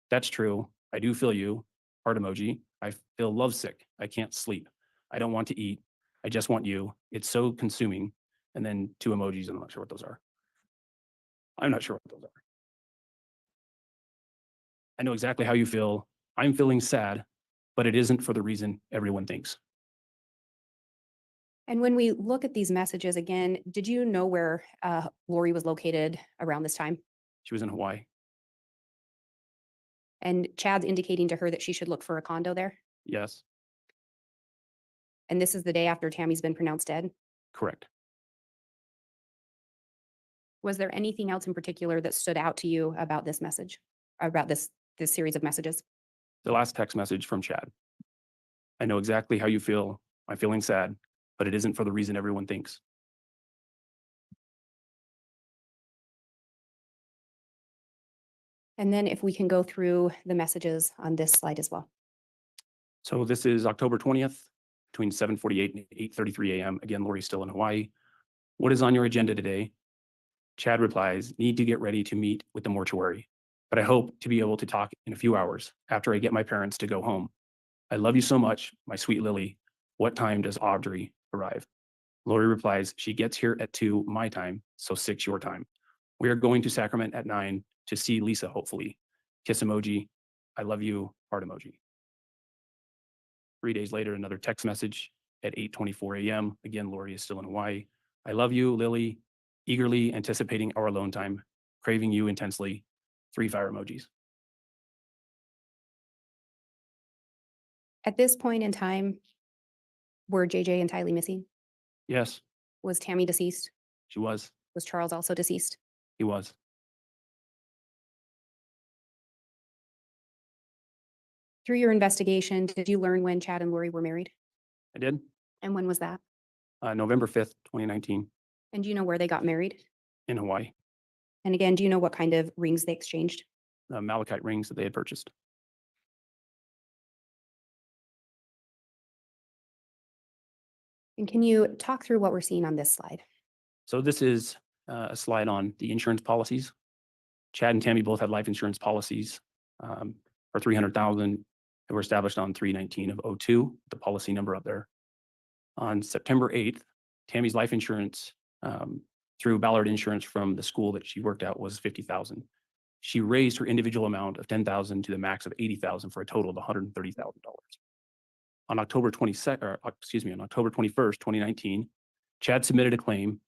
Speaker 10: That's true. I do feel you. Heart emoji. I feel lovesick. I can't sleep. I don't want to eat. I just want you. It's so consuming. And then 2 emojis. I'm not sure what those are. I'm not sure what those are. I know exactly how you feel. I'm feeling sad, but it isn't for the reason everyone thinks.
Speaker 4: And when we look at these messages again, did you know where Lori was located around this time?
Speaker 10: She was in Hawaii.
Speaker 4: And Chad's indicating to her that she should look for a condo there.
Speaker 10: Yes,
Speaker 4: And this is the day after Tammy's been pronounced dead.
Speaker 10: correct.
Speaker 4: Was there anything else in particular that stood out to you about this message, about this series of messages?
Speaker 10: The last text message from Chad. I know exactly how you feel. I'm feeling sad, but it isn't for the reason everyone thinks.
Speaker 4: And then if we can go through the messages on this slide as well.
Speaker 10: So this is October 20th between 7:48 and 8:33 a.m. Again, Lori's still in Hawaii. What is on your agenda today? Chad replies, need to get ready to meet with the mortuary, but I hope to be able to talk in a few hours after I get my parents to go home. I love you so much, my sweet Lily. What time does Audrey arrive? Lori replies, she gets here at 2 my time, so 6 your time. We are going to Sacrament at 9 to see Lisa, hopefully. Kiss emoji. I love you, heart emoji. 3 days later, another text message at 8:24 a.m. Again, Lori is still in Hawaii. I love you, Lily. Eagerly anticipating our alone time, craving you intensely. 3 fire emojis.
Speaker 4: At this point in time, were JJ and Tylee missing?
Speaker 10: Yes,
Speaker 4: Was Tammy deceased?
Speaker 10: she was.
Speaker 4: Was Charles also deceased?
Speaker 10: He was.
Speaker 4: Through your investigation, did you learn when Chad and Lori were married?
Speaker 10: I did.
Speaker 4: And when was that?
Speaker 10: November 5th, 2019
Speaker 4: And do you know where they got married?
Speaker 10: in Hawaii.
Speaker 4: And again, do you know what kind of rings they exchanged?
Speaker 10: Malachite rings that they had purchased.
Speaker 4: And can you talk through what we're seeing on this slide?
Speaker 10: So this is a slide on the insurance policies. Chad and Tammy both had life insurance policies for $300,000 that were established on 3/19 of '02, the policy number up there. On September 8th, Tammy's life insurance through Ballard Insurance from the school that she worked at was $50,000. She raised her individual amount of $10,000 to the max of $80,000 for a total of $130,000. On October 21st, 2019, Chad submitted a claim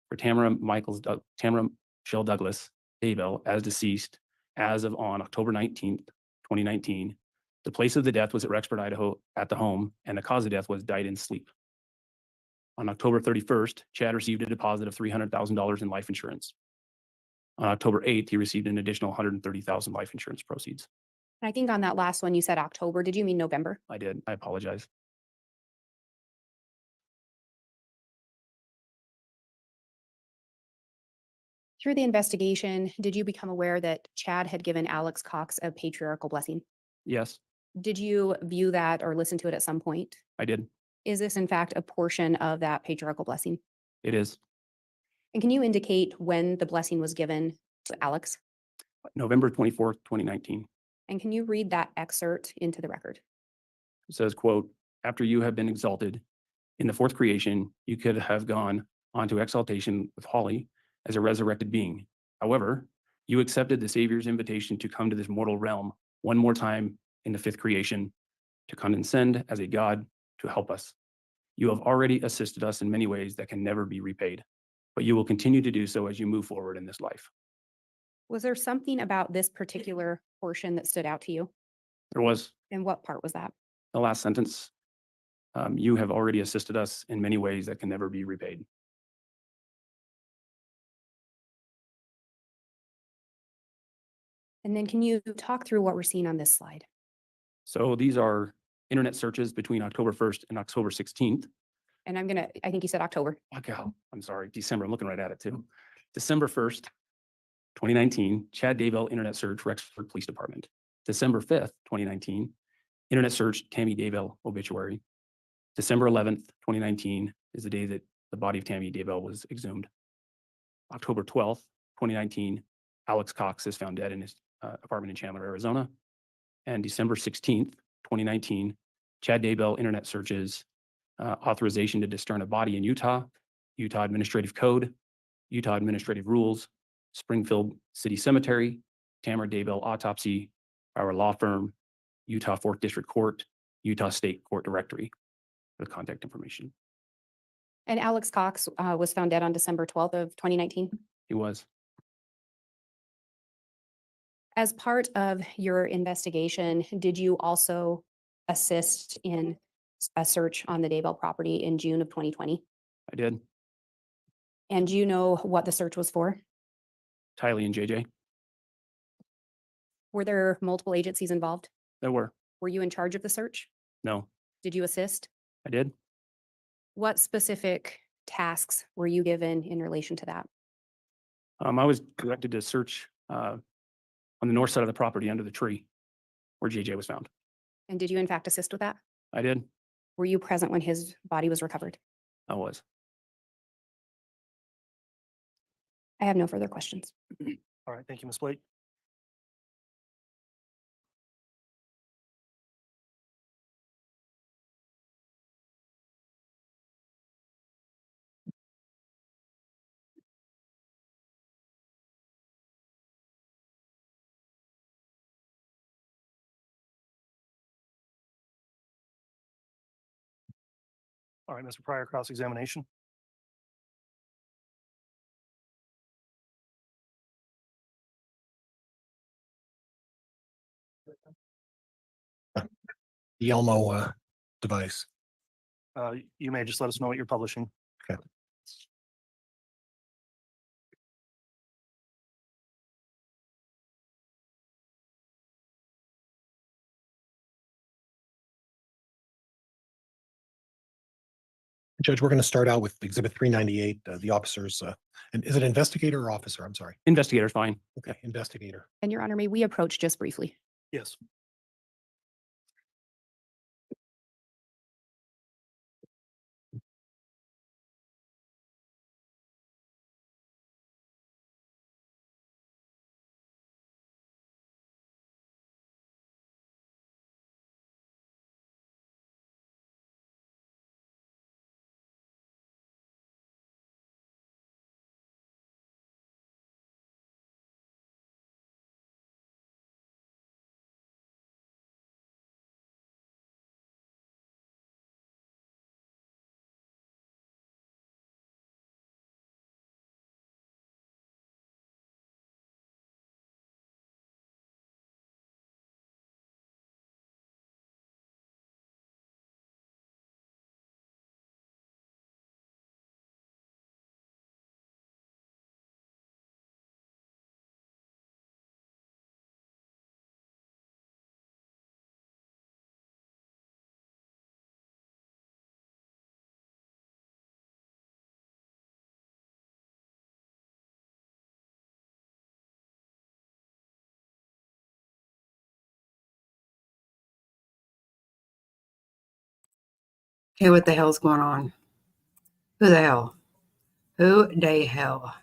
Speaker 10: for Tamara Michelle Douglas Daybell as deceased as of on October 19th, 2019. The place of the death was at Rexford, Idaho at the home, and the cause of death was died in sleep. On October 31st, Chad received a deposit of $300,000 in life insurance. On October 8th, he received an additional $130,000 life insurance proceeds.
Speaker 4: And I think on that last one, you said October. Did you mean November?
Speaker 10: I did. I apologize.
Speaker 4: Through the investigation, did you become aware that Chad had given Alex Cox a patriarchal blessing?
Speaker 10: Yes,
Speaker 4: Did you view that or listen to it at some point?
Speaker 10: I did.
Speaker 4: Is this in fact a portion of that patriarchal blessing?
Speaker 10: It is
Speaker 4: And can you indicate when the blessing was given to Alex?
Speaker 10: November 24th, 2019.
Speaker 4: And can you read that excerpt into the record?
Speaker 10: It says, quote, after you have been exalted in the fourth creation, you could have gone on to exaltation with Holly as a resurrected being. However, you accepted the Savior's invitation to come to this mortal realm one more time in the fifth creation, to condescend as a God to help us. You have already assisted us in many ways that can never be repaid, but you will continue to do so as you move forward in this life.
Speaker 4: Was there something about this particular portion that stood out to you?
Speaker 10: There was
Speaker 4: And what part was that?
Speaker 10: the last sentence. You have already assisted us in many ways that can never be repaid.
Speaker 4: And then can you talk through what we're seeing on this slide?
Speaker 10: So these are internet searches between October 1st and October 16th.
Speaker 4: And I think you said October.
Speaker 10: Okay, I'm sorry, December. I'm looking right at it too. December 1st, 2019, Chad Daybell internet search Rexford Police Department. December 5th, 2019, internet search Tammy Daybell obituary. December 11th, 2019 is the day that the body of Tammy Daybell was exhumed. October 12th, 2019, Alex Cox is found dead in his apartment in Chandler, Arizona. And December 16th, 2019, Chad Daybell internet searches authorization to discern a body in Utah, Utah Administrative Code, Utah Administrative Rules, Springfield City Cemetery, Tamara Daybell autopsy, our law firm, Utah 4th District Court, Utah State Court Directory for the contact information.
Speaker 4: And Alex Cox was found dead on December 12th of 2019.
Speaker 10: He was.
Speaker 4: As part of your investigation, did you also assist in a search on the Daybell property in June of 2020?
Speaker 10: I did.
Speaker 4: And do you know what the search was for?
Speaker 10: Tylee and JJ,
Speaker 4: Were there multiple agencies involved?
Speaker 10: there were.
Speaker 4: Were you in charge of the search?
Speaker 10: No,
Speaker 4: Did you assist?
Speaker 10: I did.
Speaker 4: What specific tasks were you given in relation to that?
Speaker 10: I was directed to search on the north side of the property under the tree where JJ was found.
Speaker 4: And did you in fact assist with that?
Speaker 10: I did.
Speaker 4: Were you present when his body was recovered?
Speaker 10: I was.
Speaker 4: I have no further questions.
Speaker 5: All right, thank you, Ms. Blake. All right, Mr. Pryor, cross-examination.
Speaker 2: The Elmo device.
Speaker 5: You may just let us know what you're publishing.
Speaker 2: Okay. Judge, we're going to start out with Exhibit 398, the officers, and is it investigator or officer? I'm sorry.
Speaker 10: Investigator's fine.
Speaker 2: Okay, investigator.
Speaker 4: And Your Honor, may we approach just briefly?
Speaker 5: Yes.
Speaker 1: Okay, what the hell's going on? Who the hell? Who the hell?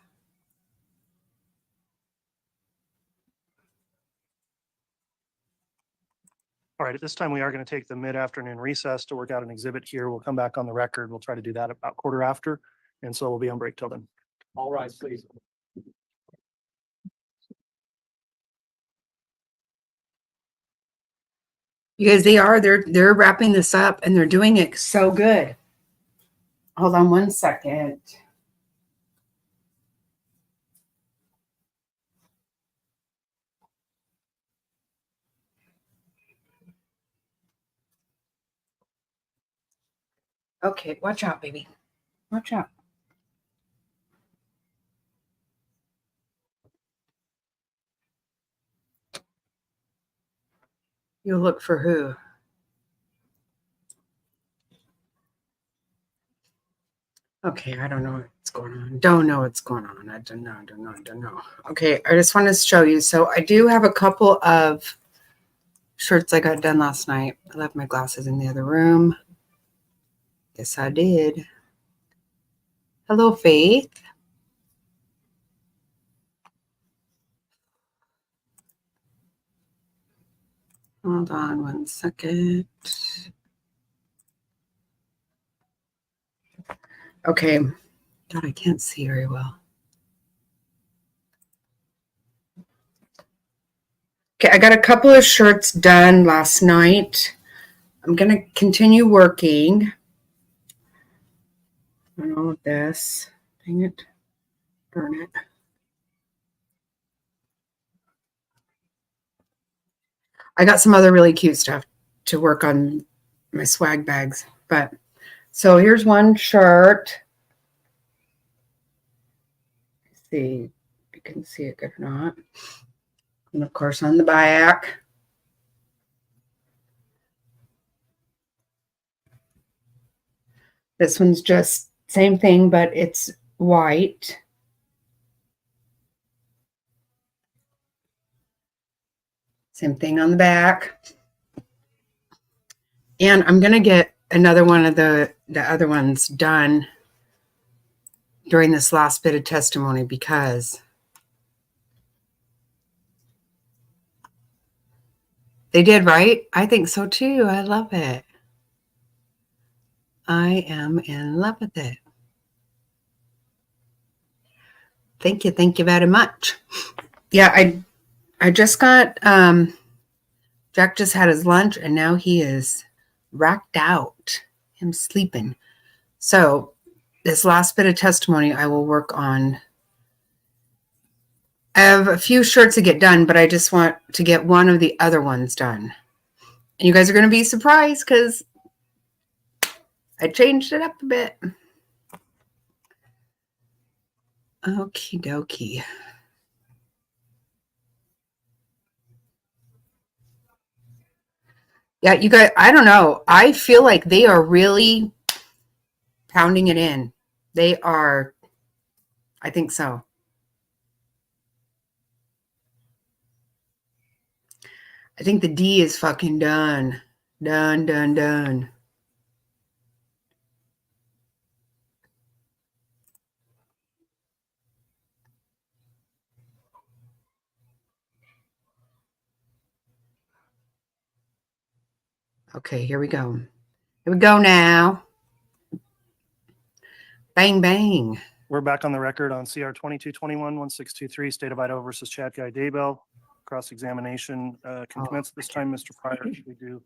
Speaker 5: All right, at this time, we are going to take the mid-afternoon recess to work out an exhibit here. We'll come back on the record. We'll try to do that about quarter after. And so we'll be on break till then.
Speaker 10: All rise, please.
Speaker 1: You guys, they're wrapping this up and they're doing it so good. Hold on one second. Okay, watch out, baby. Watch out. You look for who? Okay, I don't know what's going on. Don't know what's going on. I don't know. Okay, I just want to show you. So I do have a couple of shirts I got done last night. I left my glasses in the other room. Yes, I did. Hello, Faith. Hold on one second. Okay. God, I can't see very well. Okay, I got a couple of shirts done last night. I'm going to continue working on all of this. Dang it. Darn it. I got some other really cute stuff to work on my swag bags. But so here's one shirt. Let's see if you can see it good or not. And of course on the back. This one's just same thing, but it's white. Same thing on the back. And I'm going to get another one of the other ones done during this last bit of testimony because they did, right? I think so too. I love it. I am in love with it. Thank you. Thank you very much. Yeah, I just got, Jack just had his lunch and now he is racked out. Him sleeping. So this last bit of testimony I will work on. I have a few shirts to get done, but I just want to get one of the other ones done. And you guys are going to be surprised because I changed it up a bit. Okie dokie. Yeah, you guys, I don't know. I feel like they are really pounding it in. They are, I think so. I think the D is fucking done. Done. Okay, here we go. Here we go now. Bang, bang.
Speaker 5: We're back on the record on CR 2221-1623, State of Idaho versus Chad Daybell. Cross-examination can commence at this time, Mr. Pryor. We do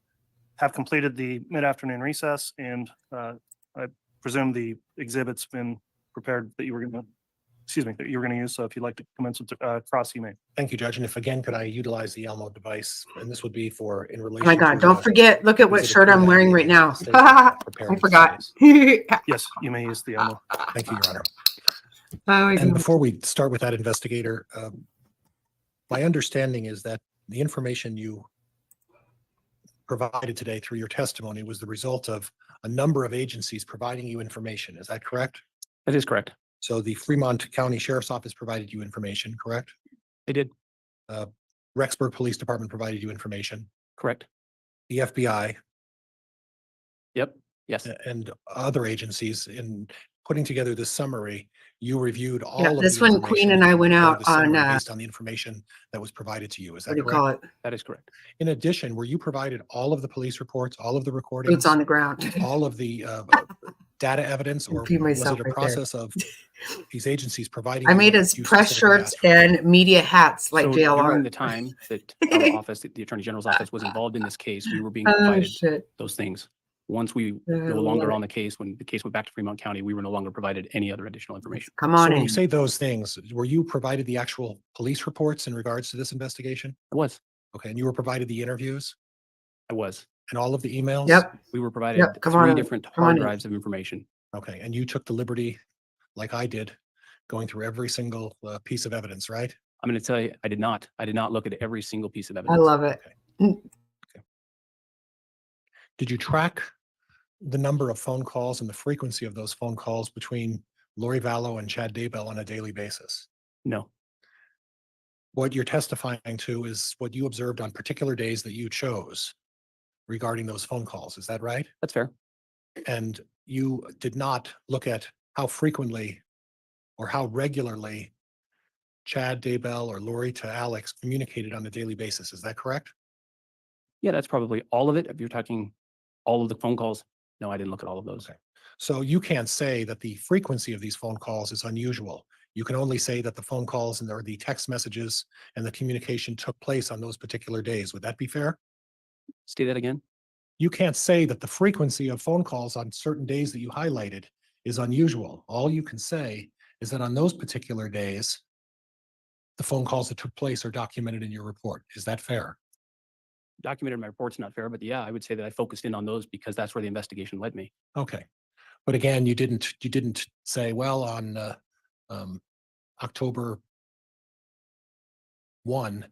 Speaker 5: have completed the mid-afternoon recess, and I presume the exhibit's been prepared that you were going to, that you were going to use. So if you'd like to commence with cross, you may.
Speaker 2: Thank you, Judge. And if again, could I utilize the Elmo device? And this would be for in relation.
Speaker 1: Oh my God,
Speaker 2: to,
Speaker 1: don't forget, look at what
Speaker 2: exhibit
Speaker 1: shirt I'm
Speaker 2: 2
Speaker 1: wearing
Speaker 2: that
Speaker 1: right now.
Speaker 2: statement of prepared
Speaker 1: I forgot.
Speaker 2: studies.
Speaker 5: Yes, you may use the Elmo.
Speaker 2: Thank you, Your Honor.
Speaker 1: Oh my
Speaker 2: And
Speaker 1: God.
Speaker 2: before we start with that, investigator, my understanding is that the information you provided today through your testimony was the result of a number of agencies providing you information. Is that correct?
Speaker 10: That is correct.
Speaker 2: So the Fremont County Sheriff's Office provided you information, correct?
Speaker 10: They did.
Speaker 2: Rexburg Police Department provided you information.
Speaker 10: Correct.
Speaker 2: The FBI
Speaker 10: Yep. Yes.
Speaker 2: and other agencies in putting together this summary, you reviewed all
Speaker 1: Yeah,
Speaker 2: of
Speaker 1: this
Speaker 2: the
Speaker 1: one, Queen
Speaker 2: information
Speaker 1: and I went
Speaker 2: prepared
Speaker 1: out
Speaker 2: the summary
Speaker 1: on,
Speaker 2: based on the information that was provided to you. Is
Speaker 1: what
Speaker 2: that
Speaker 1: do you
Speaker 2: correct?
Speaker 1: call it?
Speaker 10: That is correct.
Speaker 2: In addition, were you provided all of the police reports, all of the recordings,
Speaker 1: Boots on the ground.
Speaker 2: all of the data evidence, or
Speaker 1: Pee
Speaker 2: was
Speaker 1: myself
Speaker 2: it a
Speaker 1: right there.
Speaker 2: process of these agencies providing?
Speaker 1: I
Speaker 2: you
Speaker 1: made
Speaker 2: what
Speaker 1: us
Speaker 2: you
Speaker 1: press
Speaker 2: specifically
Speaker 1: shirts
Speaker 2: asked for?
Speaker 1: and media hats like
Speaker 10: So during
Speaker 1: JLR.
Speaker 10: the time that our office, the Attorney General's office was involved in this case, we were being
Speaker 1: Oh,
Speaker 10: provided
Speaker 1: shit.
Speaker 10: those things. Once we
Speaker 1: I
Speaker 10: no
Speaker 1: love
Speaker 10: longer
Speaker 1: it.
Speaker 10: on the case, when the case went back to Fremont County, we were no longer provided any other additional information.
Speaker 1: Come
Speaker 2: So
Speaker 1: on
Speaker 2: when
Speaker 1: in.
Speaker 2: you say those things, were you provided the actual police reports in regards to this investigation?
Speaker 10: I was.
Speaker 2: Okay, and you were provided the interviews
Speaker 10: I was.
Speaker 2: and all of the emails?
Speaker 1: Yep.
Speaker 10: We were provided
Speaker 1: Yep, come on
Speaker 10: three
Speaker 1: in.
Speaker 10: different
Speaker 1: Come on
Speaker 10: hard
Speaker 1: in.
Speaker 10: drives of information.
Speaker 2: Okay, and you took the liberty, like I did, going through every single piece of evidence, right?
Speaker 10: I'm going to tell you, I did not. I did not look at every single piece of
Speaker 1: I
Speaker 10: evidence.
Speaker 1: love it.
Speaker 2: Did you track the number of phone calls and the frequency of those phone calls between Lori Vallow and Chad Daybell on a daily basis?
Speaker 10: No,
Speaker 2: What you're testifying to is what you observed on particular days that you chose regarding those phone calls. Is that right?
Speaker 10: that's fair.
Speaker 2: And you did not look at how frequently or how regularly Chad Daybell or Lori to Alex communicated on a daily basis. Is that correct?
Speaker 10: Yeah, that's probably all of it. If you're talking all of the phone calls, no, I didn't look at all of those.
Speaker 2: Okay. So you can't say that the frequency of these phone calls is unusual. You can only say that the phone calls and or the text messages and the communication took place on those particular days. Would that be fair?
Speaker 10: Say that again.
Speaker 2: You can't say that the frequency of phone calls on certain days that you highlighted is unusual. All you can say is that on those particular days, the phone calls that took place are documented in your report. Is that fair?
Speaker 10: Documented in my report's not fair, but yeah, I would say that I focused in on those because that's where the investigation led me.
Speaker 2: Okay. But again, you didn't say, well, on October 1,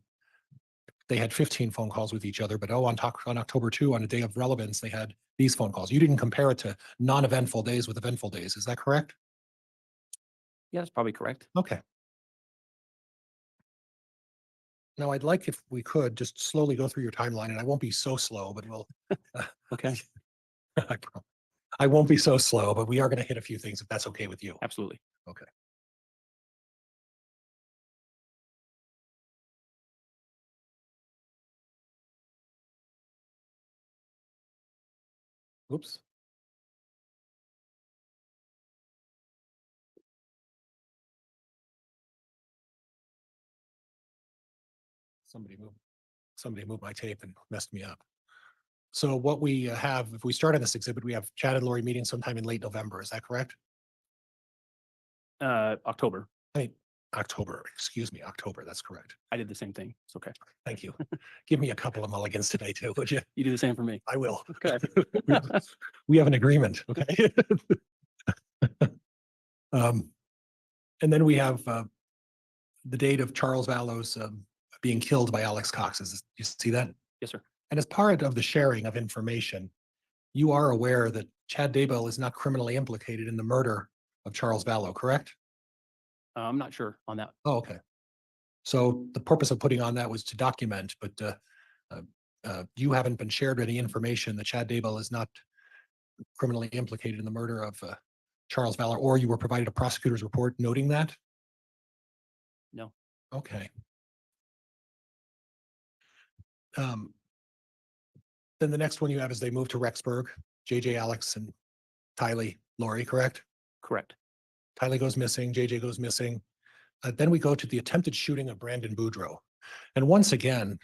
Speaker 2: they had 15 phone calls with each other, but on October 2, on a day of relevance, they had these phone calls. You didn't compare it to non-eventful days with eventful days. Is that correct?
Speaker 10: Yeah, that's probably correct.
Speaker 2: Okay. Now, I'd like if we could just slowly go through your timeline, and I won't be so slow, but we'll.
Speaker 10: Okay,
Speaker 2: I won't be so slow, but we are going to hit a few things if that's okay with you.
Speaker 10: absolutely.
Speaker 2: Okay. Oops. Somebody moved my tape and messed me up. So what we have, if we start on this exhibit, we have Chad and Lori meeting sometime in late November. Is that correct?
Speaker 10: October.
Speaker 2: October, excuse me, October. That's correct.
Speaker 10: I did the same thing. It's okay.
Speaker 2: Thank you. Give me a couple of mulligans today too, would you?
Speaker 10: You do the same for me.
Speaker 2: I will.
Speaker 10: Okay.
Speaker 2: We have an agreement, okay? And then we have the date of Charles Vallow's being killed by Alex Cox. You see that?
Speaker 10: Yes, sir.
Speaker 2: And as part of the sharing of information, you are aware that Chad Daybell is not criminally implicated in the murder of Charles Vallow, correct?
Speaker 10: I'm not sure on that.
Speaker 2: Oh, okay. So the purpose of putting on that was to document, but you haven't been shared any information that Chad Daybell is not criminally implicated in the murder of Charles Vallow, or you were provided a prosecutor's report noting that?
Speaker 10: No.
Speaker 2: Okay. Then the next one you have is they move to Rexburg, JJ, Alex, and Tylee, Lori, correct?
Speaker 10: Correct.
Speaker 2: Tylee goes missing, JJ goes missing. Then we go to the attempted shooting of Brandon Boudreaux. And once again,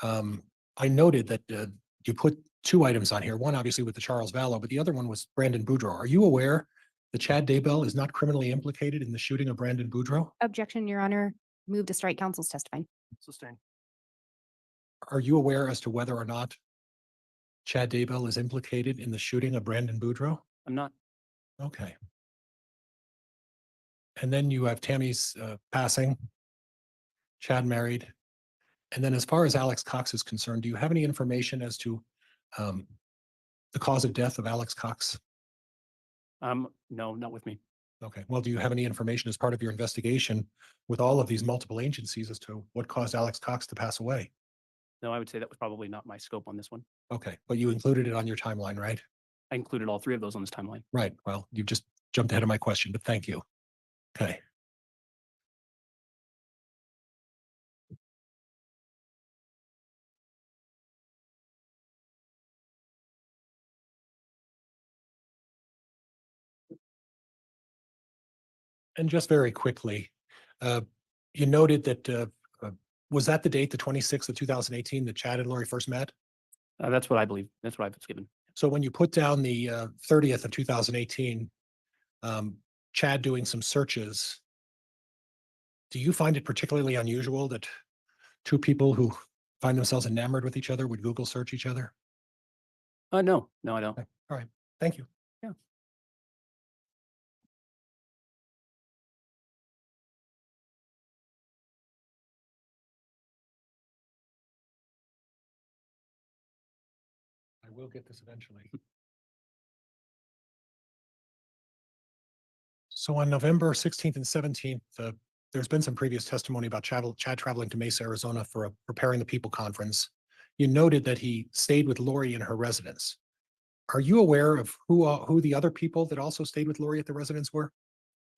Speaker 2: I noted that you put two items on here, one obviously with the Charles Vallow, but the other one was Brandon Boudreaux. Are you aware that Chad Daybell is not criminally implicated in the shooting of Brandon Boudreaux?
Speaker 4: Objection, Your Honor. Move to strike counsel's testifying.
Speaker 5: Sustained.
Speaker 2: Are you aware as to whether or not Chad Daybell is implicated in the shooting of Brandon Boudreaux?
Speaker 10: I'm not.
Speaker 2: Okay. And then you have Tammy's passing, Chad married. And then as far as Alex Cox is concerned, do you have any information as to the cause of death of Alex Cox?
Speaker 10: No, not with me.
Speaker 2: Okay. Well, do you have any information as part of your investigation with all of these multiple agencies as to what caused Alex Cox to pass away?
Speaker 10: No, I would say that was probably not my scope on this one.
Speaker 2: Okay. But you included it on your timeline, right?
Speaker 10: I included all three of those on this timeline.
Speaker 2: Right. Well, you've just jumped ahead of my question, but thank you. Okay. And just very quickly, you noted that, was that the date, the 26th of 2018, that Chad and Lori first met?
Speaker 10: That's what I believe. That's what I was given.
Speaker 2: So when you put down the 30th of 2018, Chad doing some searches, do you find it particularly unusual that two people who find themselves enamored with each other would Google search each other?
Speaker 10: No, I don't.
Speaker 2: Okay. All right. Thank you.
Speaker 10: Yeah.
Speaker 2: I will get this eventually. So on November 16th and 17th, there's been some previous testimony about Chad traveling to Mesa, Arizona for a Preparing the People conference. You noted that he stayed with Lori in her residence. Are you aware of who the other people that also stayed with Lori at the residence were?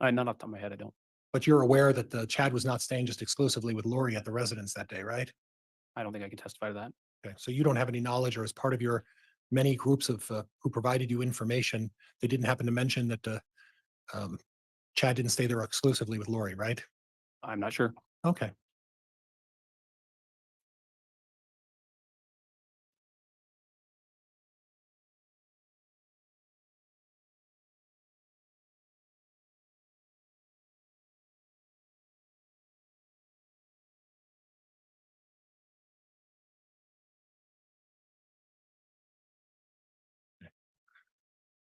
Speaker 10: Not off the top of my head, I don't.
Speaker 2: But you're aware that Chad was not staying just exclusively with Lori at the residence that day, right?
Speaker 10: I don't think I can testify to that.
Speaker 2: Okay, so you don't have any knowledge, or as part of your many groups of who provided you information, they didn't happen to mention that Chad didn't stay there exclusively with Lori, right?
Speaker 10: I'm not sure.
Speaker 2: Okay.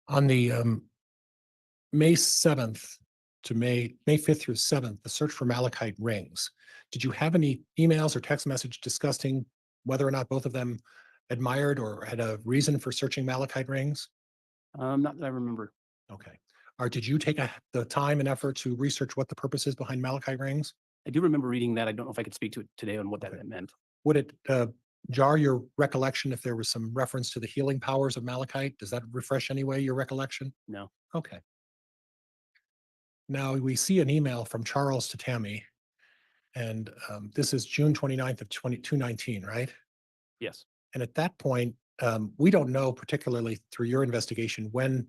Speaker 2: On the May 7th to May 5th through 7th, the search for malachite rings. Did you have any emails or text message discussing whether or not both of them admired or had a reason for searching malachite rings?
Speaker 10: Not that I remember.
Speaker 2: Okay. Or did you take the time and effort to research what the purpose is behind malachite rings?
Speaker 10: I do remember reading that. I don't know if I could speak to it today on what that
Speaker 2: Okay.
Speaker 10: meant.
Speaker 2: Would it jar your recollection if there was some reference to the healing powers of malachite? Does that refresh any way your recollection?
Speaker 10: No.
Speaker 2: Okay. Now we see an email from Charles to Tammy, and this is June 29th of 2019, right?
Speaker 10: Yes.
Speaker 2: And at that point, we don't know, particularly through your investigation, when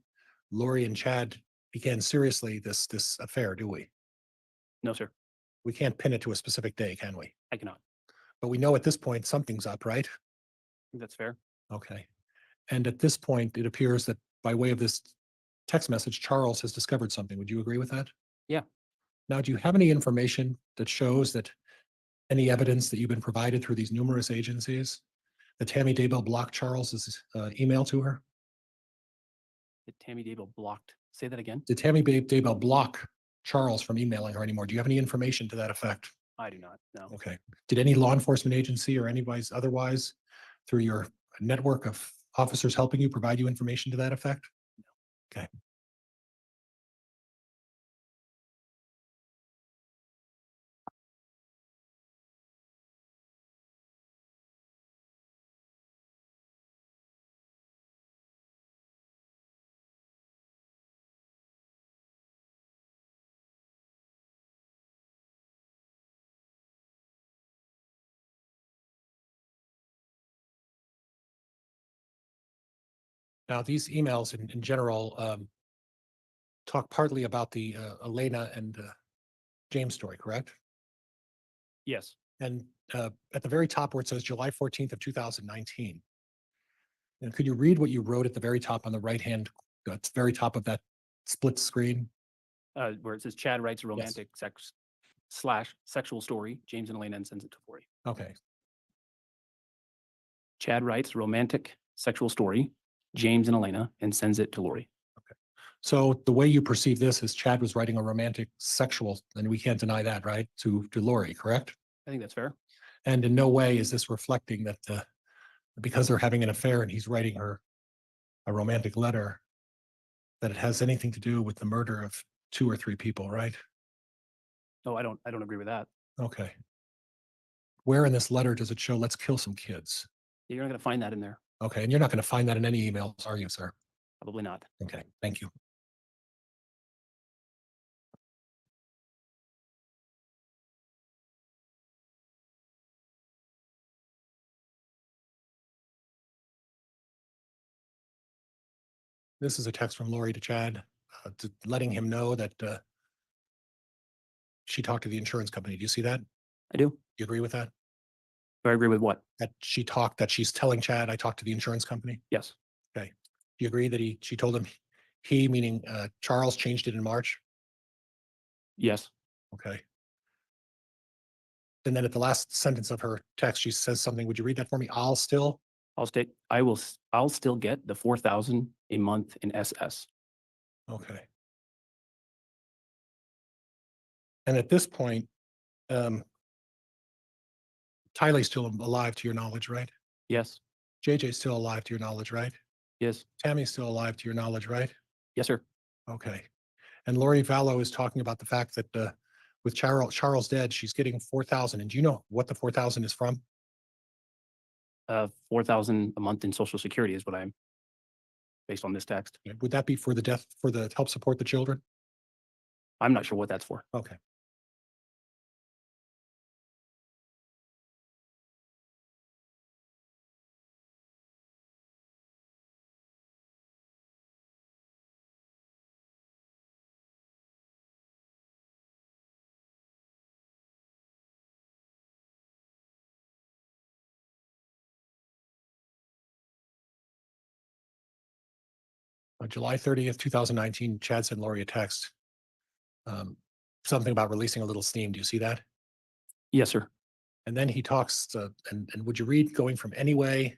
Speaker 2: Lori and Chad began seriously this affair, do we?
Speaker 10: No, sir.
Speaker 2: We can't pin it to a specific day, can we?
Speaker 10: I cannot.
Speaker 2: But we know at this point something's up, right?
Speaker 10: I think that's fair.
Speaker 2: Okay. And at this point, it appears that by way of this text message, Charles has discovered something. Would you agree with that?
Speaker 10: Yeah.
Speaker 2: Now, do you have any information that shows that any evidence that you've been provided through these numerous agencies that Tammy Daybell blocked Charles's email to her?
Speaker 10: Did Tammy Daybell blocked? Say that again.
Speaker 2: Did Tammy Daybell block Charles from emailing her anymore? Do you have any information to that effect?
Speaker 10: I do not. No.
Speaker 2: Okay. Did any law enforcement agency or anybody's otherwise through your network of officers helping you provide you information to that effect? Okay. Now, these emails in general talk partly about the Elena and James story, correct?
Speaker 10: Yes.
Speaker 2: And at the very top where it says July 14th of 2019. And could you read what you wrote at the very top on the right hand, at the very top of that split screen?
Speaker 10: Where it says Chad writes a romantic sexual story, James and Elena, and sends it to Lori.
Speaker 2: Okay.
Speaker 10: Chad writes romantic sexual story, James and Elena, and sends it to Lori.
Speaker 2: So the way you perceive this is Chad was writing a romantic sexual, and we can't deny that, right? To Lori, correct?
Speaker 10: I think that's fair.
Speaker 2: And in no way is this reflecting that because they're having an affair and he's writing her a romantic letter, that it has anything to do with the murder of 2 or 3 people, right?
Speaker 10: No, I don't agree with that.
Speaker 2: Okay. Where in this letter does it show, let's kill some kids?
Speaker 10: You're not going to find that in there.
Speaker 2: Okay, and you're not going to find that in any emails, are you, sir?
Speaker 10: Probably not.
Speaker 2: Okay, thank you. This is a text from Lori to Chad, letting him know that she talked to the insurance company. Do you see that?
Speaker 10: I do.
Speaker 2: Do you agree with that?
Speaker 10: Do I agree with what?
Speaker 2: That she's telling Chad, I talked to the insurance company?
Speaker 10: Yes.
Speaker 2: Okay. Do you agree that she told him, he meaning Charles, changed it in March?
Speaker 10: Yes.
Speaker 2: Okay. And then at the last sentence of her text, she says something. Would you read that for me? I'll still
Speaker 10: get the 4,000 a month in SS.
Speaker 2: Okay. And at this point, Tylee's still alive to your knowledge, right?
Speaker 10: Yes.
Speaker 2: JJ's still alive to your knowledge, right?
Speaker 10: Yes.
Speaker 2: Tammy's still alive to your knowledge, right?
Speaker 10: Yes, sir.
Speaker 2: Okay. And Lori Vallow is talking about the fact that with Charles dead, she's getting 4,000. And do you know what the 4,000 is from?
Speaker 10: 4,000 a month in Social Security is what I'm, based on this text.
Speaker 2: Would that be for the death, for the help support the children?
Speaker 10: I'm not sure what that's for.
Speaker 2: Okay. On July 30th, 2019, Chad sent Lori a text. Something about releasing a little steam. Do you see that?
Speaker 10: Yes, sir.
Speaker 2: And then he talks, and would you read going from anyway?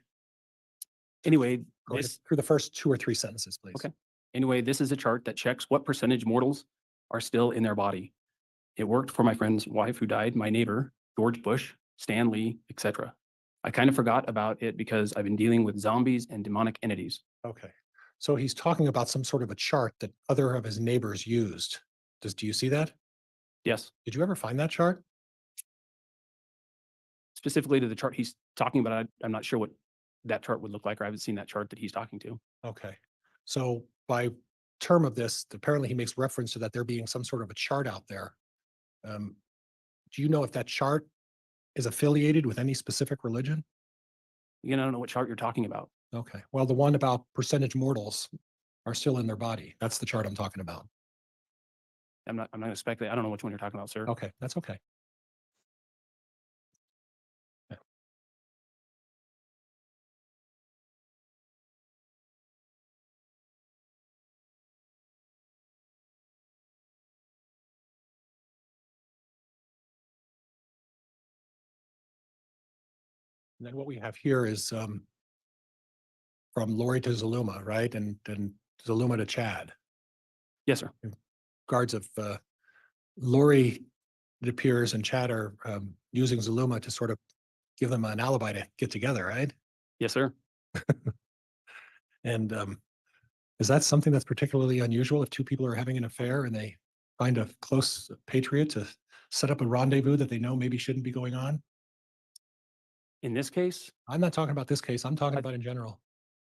Speaker 10: Anyway,
Speaker 2: Go
Speaker 10: this,
Speaker 2: through the first 2 or 3 sentences, please.
Speaker 10: Okay. Anyway, this is a chart that checks what percentage mortals are still in their body. It worked for my friend's wife who died, my neighbor, George Bush, Stan Lee, etc. I kind of forgot about it because I've been dealing with zombies and demonic entities.
Speaker 2: Okay. So he's talking about some sort of a chart that other of his neighbors used. Do you see that?
Speaker 10: Yes,
Speaker 2: Did you ever find that chart?
Speaker 10: specifically to the chart he's talking about. I'm not sure what that chart would look like, or I haven't seen that chart that he's talking to.
Speaker 2: Okay. So by term of this, apparently he makes reference to that there being some sort of a chart out there. Do you know if that chart is affiliated with any specific religion?
Speaker 10: Again, I don't know what chart you're talking about.
Speaker 2: Okay. Well, the one about percentage mortals are still in their body. That's the chart I'm talking about.
Speaker 10: I'm not going to speculate. I don't know which one you're talking about, sir.
Speaker 2: Okay, that's okay. Yeah. And then what we have here is from Lori to Zaluma, right? And Zaluma to Chad.
Speaker 10: Yes, sir.
Speaker 2: Guards of Lori, it appears, and Chad are using Zaluma to sort of give them an alibi to get together, right?
Speaker 10: Yes, sir.
Speaker 2: And is that something that's particularly unusual if 2 people are having an affair and they find a close patriot to set up a rendezvous that they know maybe shouldn't be going on?
Speaker 10: In this case,
Speaker 2: I'm not talking about this case. I'm talking about in general.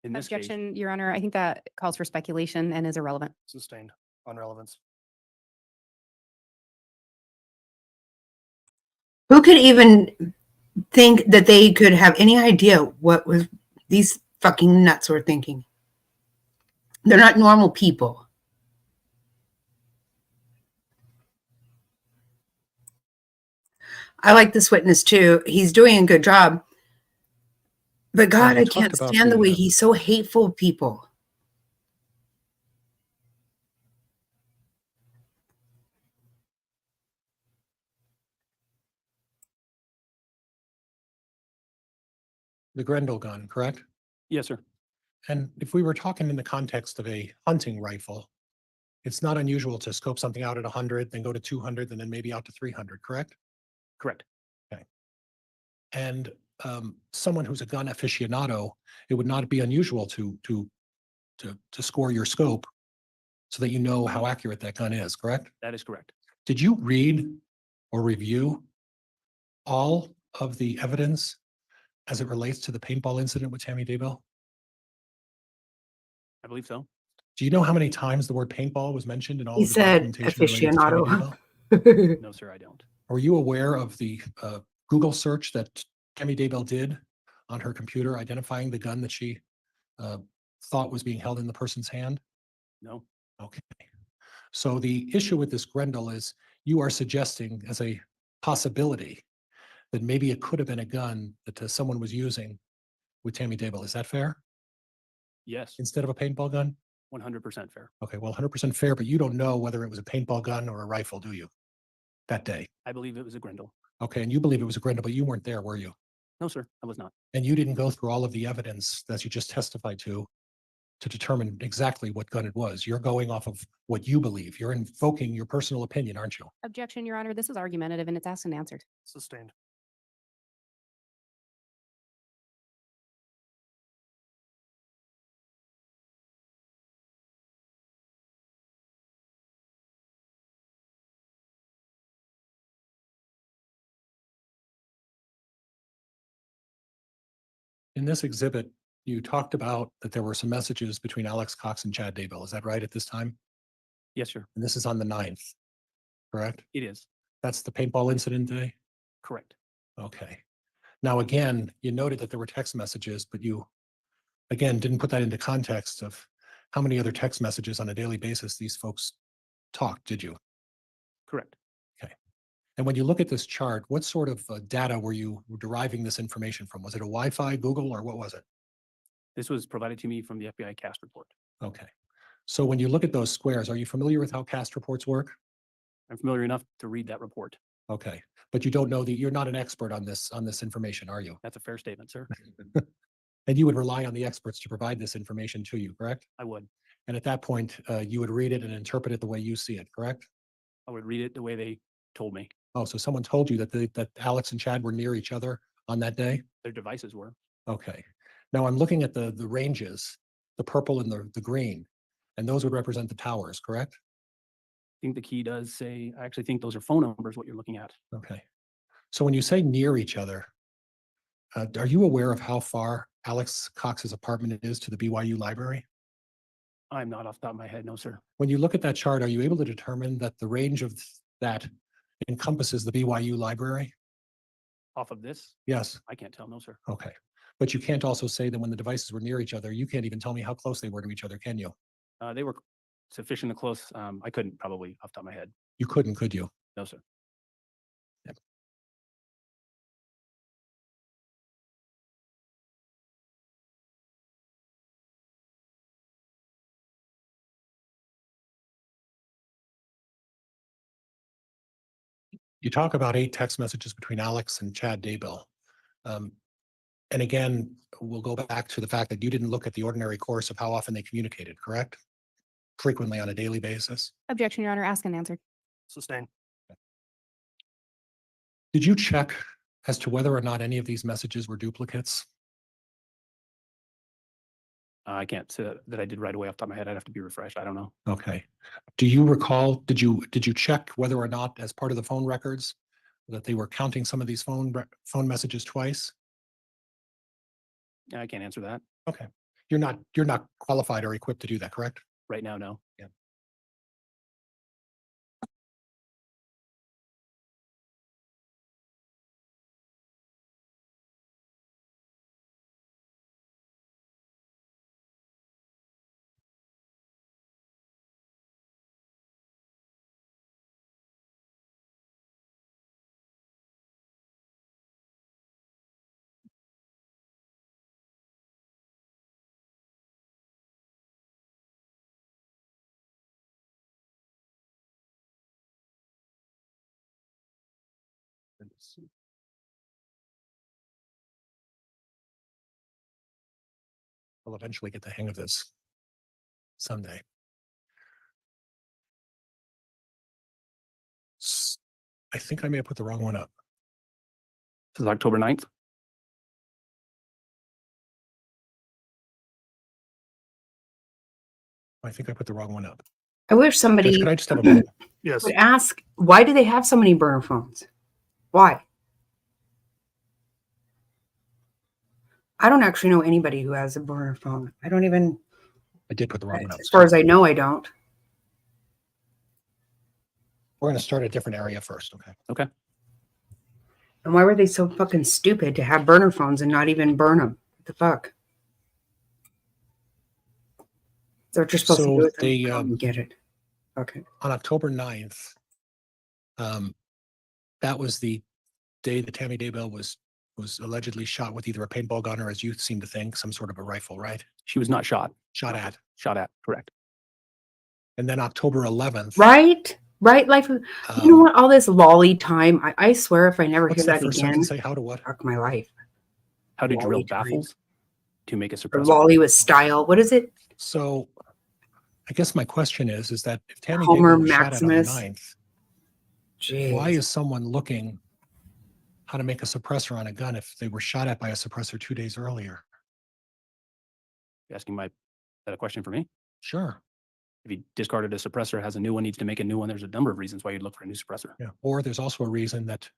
Speaker 10: in this case,
Speaker 4: Objection, Your Honor. I think that calls for speculation and is irrelevant.
Speaker 5: Sustained on relevance.
Speaker 1: Who could even think that they could have any idea what was these fucking nuts were thinking? They're not normal people. I like this witness too. He's doing a good job. But God,
Speaker 2: he
Speaker 1: I
Speaker 2: talked
Speaker 1: can't
Speaker 2: about
Speaker 1: stand the way
Speaker 2: the,
Speaker 1: he's so hateful of people.
Speaker 2: the Grendel gun, correct?
Speaker 10: yes, sir.
Speaker 2: And if we were talking in the context of a hunting rifle, it's not unusual to scope something out at 100, then go to 200, and then maybe out to 300, correct?
Speaker 10: Correct.
Speaker 2: And someone who's a gun aficionado, it would not be unusual to score your scope so that you know how accurate that gun is, correct?
Speaker 10: That is correct.
Speaker 2: Did you read or review all of the evidence as it relates to the paintball incident with Tammy Daybell?
Speaker 10: I believe so.
Speaker 2: Do you know how many times the word paintball was mentioned in all
Speaker 1: He
Speaker 2: of the
Speaker 1: said
Speaker 2: documentation related to Tammy
Speaker 1: aficionado.
Speaker 2: Daybell?
Speaker 10: No, sir, I don't.
Speaker 2: Were you aware of the Google search that Tammy Daybell did on her computer, identifying the gun that she thought was being held in the person's hand?
Speaker 10: No.
Speaker 2: Okay. So the issue with this Grendel is you are suggesting as a possibility that maybe it could have been a gun that someone was using with Tammy Daybell. Is that fair?
Speaker 10: Yes.
Speaker 2: Instead of a paintball gun?
Speaker 10: 100% fair.
Speaker 2: Okay, well, 100% fair, but you don't know whether it was a paintball gun or a rifle, do you? That day.
Speaker 10: I believe it was a Grendel.
Speaker 2: Okay, and you believe it was a Grendel, but you weren't there, were you?
Speaker 10: No, sir, I was not.
Speaker 2: And you didn't go through all of the evidence that you just testified to determine exactly what gun it was. You're going off of what you believe. You're invoking your personal opinion, aren't you?
Speaker 4: Objection, Your Honor. This is argumentative and it's asked and answered.
Speaker 5: Sustained.
Speaker 2: In this exhibit, you talked about that there were some messages between Alex Cox and Chad Daybell. Is that right at this time?
Speaker 10: Yes, sir.
Speaker 2: And this is on the 9th, correct?
Speaker 10: It is.
Speaker 2: That's the paintball incident day?
Speaker 10: Correct.
Speaker 2: Okay. Now, again, you noted that there were text messages, but you, again, didn't put that into context of how many other text messages on a daily basis these folks talked, did you?
Speaker 10: Correct.
Speaker 2: And when you look at this chart, what sort of data were you deriving this information from? Was it a Wi-Fi, Google, or what was it?
Speaker 10: This was provided to me from the FBI cast report.
Speaker 2: Okay. So when you look at those squares, are you familiar with how cast reports work?
Speaker 10: I'm familiar enough to read that report.
Speaker 2: Okay. But you don't know that you're not an expert on this information, are you?
Speaker 10: That's a fair statement, sir.
Speaker 2: And you would rely on the experts to provide this information to you, correct?
Speaker 10: I would.
Speaker 2: And at that point, you would read it and interpret it the way you see it, correct?
Speaker 10: I would read it the way they told me.
Speaker 2: Oh, so someone told you that that Alex and Chad were near each other on that day?
Speaker 10: Their devices were.
Speaker 2: Okay. Now I'm looking at the ranges, the purple and the green, and those would represent the towers, correct?
Speaker 10: I think the key does say, I actually think those are phone numbers, what you're looking at.
Speaker 2: Okay. So when you say near each other, are you aware of how far Alex Cox's apartment is to the BYU library?
Speaker 10: I'm not off the top of my head, no, sir.
Speaker 2: When you look at that chart, are you able to determine that the range of that encompasses the BYU library?
Speaker 10: Off of this,
Speaker 2: Yes.
Speaker 10: I can't tell, no, sir.
Speaker 2: Okay. But you can't also say that when the devices were near each other, you can't even tell me how close they were to each other, can you?
Speaker 10: They were sufficiently close. I couldn't probably off the top of my head.
Speaker 2: You couldn't, could you?
Speaker 10: No, sir.
Speaker 2: Yep. You talk about 8 text messages between Alex and Chad Daybell. And again, we'll go back to the fact that you didn't look at the ordinary course of how often they communicated, correct? Frequently on a daily basis.
Speaker 4: Objection, Your Honor. Asked and answered.
Speaker 5: Sustain.
Speaker 2: Did you check as to whether or not any of these messages were duplicates?
Speaker 10: I can't say that I did right away off the top of my head. I'd have to be refreshed. I don't know.
Speaker 2: Okay. Do you recall, did you check whether or not as part of the phone records that they were counting some of these phone messages twice?
Speaker 10: I can't answer that
Speaker 2: Okay. You're not qualified or equipped to do that, correct?
Speaker 10: right now, no.
Speaker 2: Yeah. I'll eventually get the hang of this someday. I think I may have put the wrong one up.
Speaker 10: This is October 9th.
Speaker 2: I think I put the wrong one up.
Speaker 1: I wish somebody
Speaker 2: Judge, could I just have a moment?
Speaker 5: Yes.
Speaker 1: would ask, why do they have so many burner phones? Why? I don't actually know anybody who has a burner phone. I don't even,
Speaker 2: I did put the wrong one up.
Speaker 1: as far as I know, I don't.
Speaker 2: We're going to start a different area first, okay?
Speaker 10: Okay.
Speaker 1: And why were they so fucking stupid to have burner phones and not even burn them? What the fuck? So what you're supposed
Speaker 2: So
Speaker 1: to do with
Speaker 2: they,
Speaker 1: them, get it. Okay.
Speaker 2: On October 9th, that was the day that Tammy Daybell was allegedly shot with either a paintball gun or, as you seem to think, some sort of a rifle, right?
Speaker 10: She was not shot.
Speaker 2: Shot at.
Speaker 10: Shot at, correct.
Speaker 2: And then October 11th.
Speaker 1: Right? Right? Like, you know what? All this lolly time. I swear if I never hear
Speaker 2: What's the
Speaker 1: that
Speaker 2: first
Speaker 1: again,
Speaker 2: sentence say? How to what?
Speaker 1: fuck my life.
Speaker 10: How to drill
Speaker 1: Lolly time.
Speaker 10: baffles to make a
Speaker 1: Or
Speaker 10: suppressor.
Speaker 1: lolly with style. What is it?
Speaker 2: So I guess my question is that if Tammy
Speaker 1: Homer
Speaker 2: Daybell was shot at on the
Speaker 1: Maximus.
Speaker 2: 9th,
Speaker 1: Jeez.
Speaker 2: why is someone looking how to make a suppressor on a gun if they were shot at by a suppressor 2 days earlier?
Speaker 10: You asking is that a question for me?
Speaker 2: Sure.
Speaker 10: If he discarded a suppressor, has a new one, needs to make a new one, there's a number of reasons why you'd look for a new suppressor.
Speaker 2: Yeah. Or there's also a reason that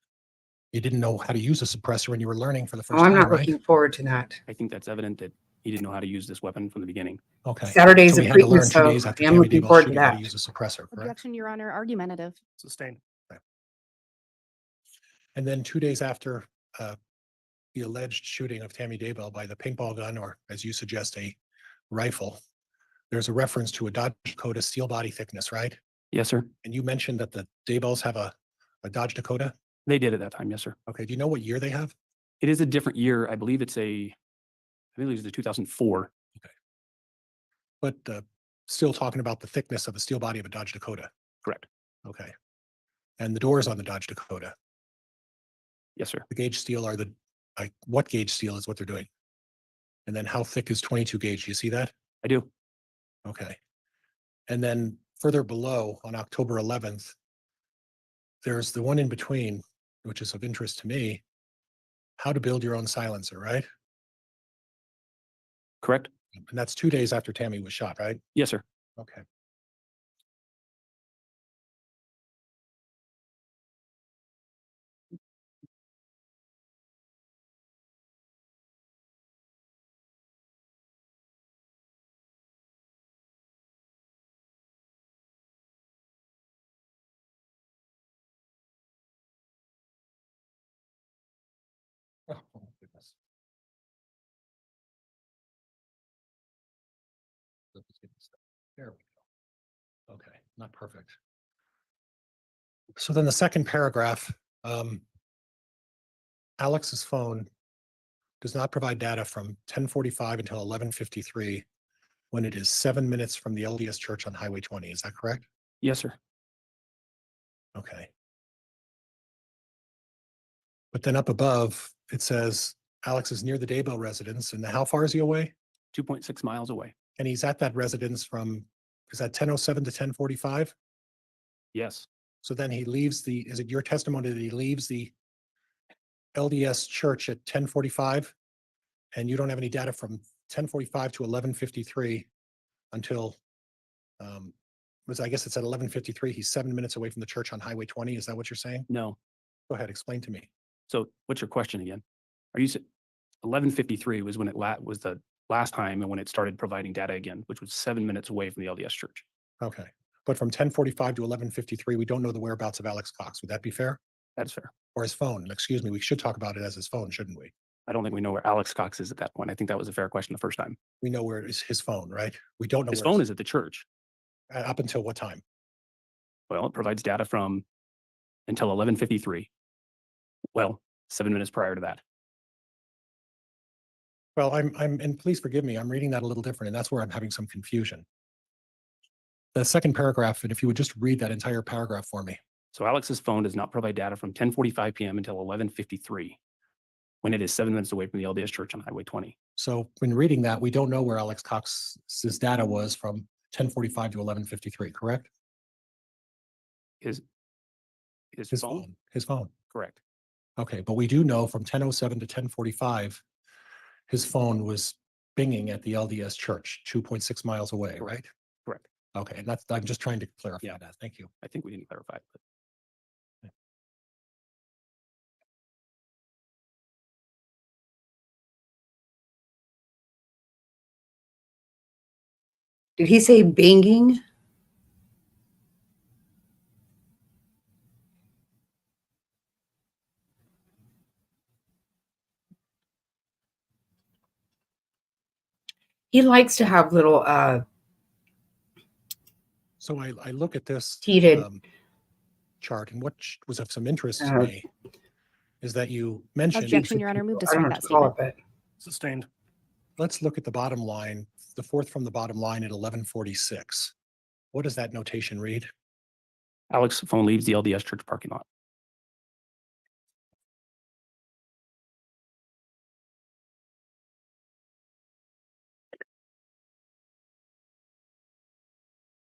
Speaker 2: You didn't know how to use a suppressor and you were learning for the
Speaker 1: Oh,
Speaker 2: first
Speaker 1: I'm
Speaker 2: time,
Speaker 1: not
Speaker 2: right?
Speaker 1: looking forward to that.
Speaker 10: I think that's evident that he didn't know how to use this weapon from the beginning.
Speaker 2: Okay.
Speaker 1: Saturday's
Speaker 2: So
Speaker 1: a
Speaker 2: we had to learn
Speaker 1: previous,
Speaker 2: 2
Speaker 1: so
Speaker 2: days after
Speaker 1: I am
Speaker 2: Tammy
Speaker 1: looking
Speaker 2: Daybell's
Speaker 1: forward to
Speaker 2: shooting how to
Speaker 1: that.
Speaker 2: use a suppressor, correct?
Speaker 4: Objection, Your Honor, argumentative.
Speaker 5: Sustained.
Speaker 2: And then 2 days after the alleged shooting of Tammy Daybell by the paintball gun, or as you suggest, a rifle, there's a reference to a Dodge Dakota steel body thickness, right?
Speaker 10: Yes, sir.
Speaker 2: And you mentioned that the Daybells have a Dodge Dakota.
Speaker 10: They did at that time. Yes, sir.
Speaker 2: Okay. Do you know what year they have?
Speaker 10: It is a different year. I believe it's a 2004.
Speaker 2: But still talking about the thickness of the steel body of a Dodge Dakota.
Speaker 10: Correct.
Speaker 2: Okay. And the doors on the Dodge Dakota,
Speaker 10: Yes, sir.
Speaker 2: the gauge steel are what gauge steel is what they're doing? And then how thick is 22 gauge? You see that?
Speaker 10: I do.
Speaker 2: Okay. And then further below on October 11th, there's the one in between, which is of interest to me, how to build your own silencer, right?
Speaker 10: Correct.
Speaker 2: And that's 2 days after Tammy was shot, right?
Speaker 10: Yes, sir.
Speaker 2: Okay. Oh, my goodness. There we go. Okay, not perfect. So then the second paragraph, Alex's phone does not provide data from 10:45 until 11:53 when it is 7 minutes from the LDS church on Highway 20. Is that correct?
Speaker 10: Yes, sir.
Speaker 2: Okay. But then up above, it says Alex is near the Daybell residence, and how far is he away?
Speaker 10: 2.6 miles away.
Speaker 2: And he's at that residence from, is that 10:07 to 10:45?
Speaker 10: Yes.
Speaker 2: So then he leaves is it your testimony that he leaves the LDS church at 10:45? And you don't have any data from 10:45 to 11:53 until, I guess it's at 11:53. He's 7 minutes away from the church on Highway 20. Is that what you're saying?
Speaker 10: No.
Speaker 2: Go ahead, explain to me.
Speaker 10: So what's your question again? Are you 11:53 was when it was the last time and when it started providing data again, which was 7 minutes away from the LDS church.
Speaker 2: Okay. But from 10:45 to 11:53, we don't know the whereabouts of Alex Cox. Would that be fair?
Speaker 10: That's fair.
Speaker 2: Or his phone? Excuse me. We should talk about it as his phone, shouldn't we?
Speaker 10: I don't think we know where Alex Cox is at that point. I think that was a fair question the first time.
Speaker 2: We know where is his phone, right? We don't know
Speaker 10: His
Speaker 2: where
Speaker 10: phone
Speaker 2: it's-
Speaker 10: is at the church.
Speaker 2: up until what time?
Speaker 10: Well, it provides data from until 11:53. Well, 7 minutes prior to that.
Speaker 2: Well, and please forgive me, I'm reading that a little different, and that's where I'm having some confusion. The second paragraph, and if you would just read that entire paragraph for me.
Speaker 10: So Alex's phone does not provide data from 10:45 p.m. until 11:53, when it is 7 minutes away from the LDS church on Highway 20.
Speaker 2: So when reading that, we don't know where Alex Cox's data was from 10:45 to 11:53, correct?
Speaker 10: His
Speaker 2: His
Speaker 10: phone?
Speaker 2: phone, his phone.
Speaker 10: Correct.
Speaker 2: Okay, but we do know from 10:07 to 10:45, his phone was binging at the LDS church, 2.6 miles away, right?
Speaker 10: Correct.
Speaker 2: Okay, and I'm just trying to clarify
Speaker 10: Yeah.
Speaker 2: that. Thank you.
Speaker 10: I think we didn't clarify, but
Speaker 1: Did he say banging? He likes to have little
Speaker 2: So I look at this
Speaker 1: heated.
Speaker 2: chart, and what was of some interest to
Speaker 1: Uh,
Speaker 2: me is that you mentioned.
Speaker 4: Objection, Your Honor, move to
Speaker 1: I don't know
Speaker 4: strike
Speaker 1: what
Speaker 4: that
Speaker 1: to call
Speaker 4: statement.
Speaker 1: it, but
Speaker 5: Sustained.
Speaker 2: Let's look at the bottom line, the fourth from the bottom line at 11:46. What does that notation read?
Speaker 10: Alex's phone leaves the LDS church parking lot.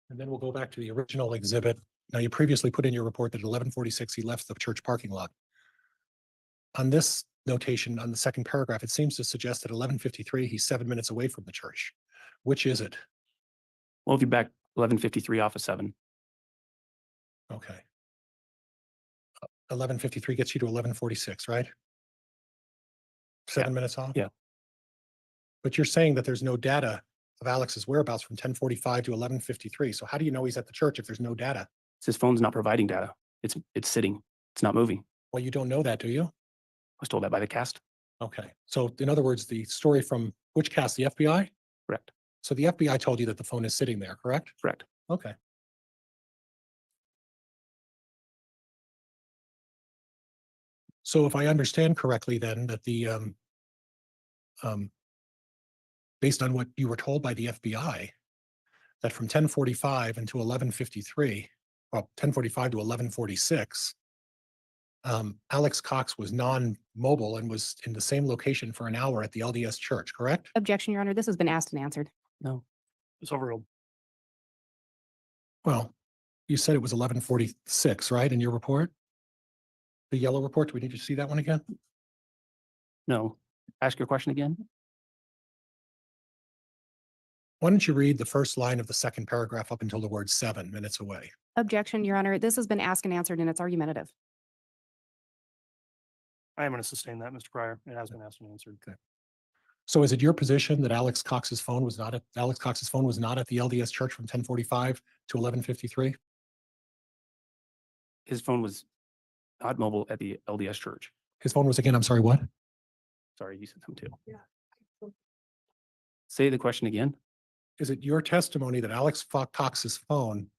Speaker 2: And then we'll go back to the original exhibit. Now, you previously put in your report that at 11:46, he left the church parking lot. On this notation, on the second paragraph, it seems to suggest that 11:53, he's 7 minutes away from the church. Which is it?
Speaker 10: Well, if you back 11:53 off of 7,
Speaker 2: Okay. 11:53 gets you to 11:46, right? 7 minutes off?
Speaker 10: Yeah.
Speaker 2: But you're saying that there's no data of Alex's whereabouts from 10:45 to 11:53. So how do you know he's at the church if there's no data?
Speaker 10: His phone's not providing data. It's sitting. It's not moving.
Speaker 2: Well, you don't know that, do you?
Speaker 10: I was told that by the cast.
Speaker 2: Okay. So in other words, the story from which cast, the FBI?
Speaker 10: Correct.
Speaker 2: So the FBI told you that the phone is sitting there, correct?
Speaker 10: Correct.
Speaker 2: Okay. So if I understand correctly, then that um, based on what you were told by the FBI, that from 10:45 until 11:53, well, 10:45 to 11:46, Alex Cox was non-mobile and was in the same location for an hour at the LDS church, correct?
Speaker 4: Objection, Your Honor. This has been asked and answered.
Speaker 10: No.
Speaker 5: It's overruled.
Speaker 2: Well, you said it was 11:46, right, in your report? The yellow report, do we need to see that one again?
Speaker 10: No. Ask your question again.
Speaker 2: Why don't you read the first line of the second paragraph up until the word 7 minutes away?
Speaker 4: Objection, Your Honor. This has been asked and answered and it's argumentative.
Speaker 5: I am going to sustain that, Mr. Pryor. It has been asked and answered.
Speaker 2: So is it your position that Alex Cox's phone was not at the LDS church from 10:45 to 11:53?
Speaker 10: His phone was not mobile at the LDS church.
Speaker 2: His phone was again, I'm sorry, what?
Speaker 10: Sorry, you said something too. Yeah. Say the question again.
Speaker 2: Is it your testimony that Alex Cox's phone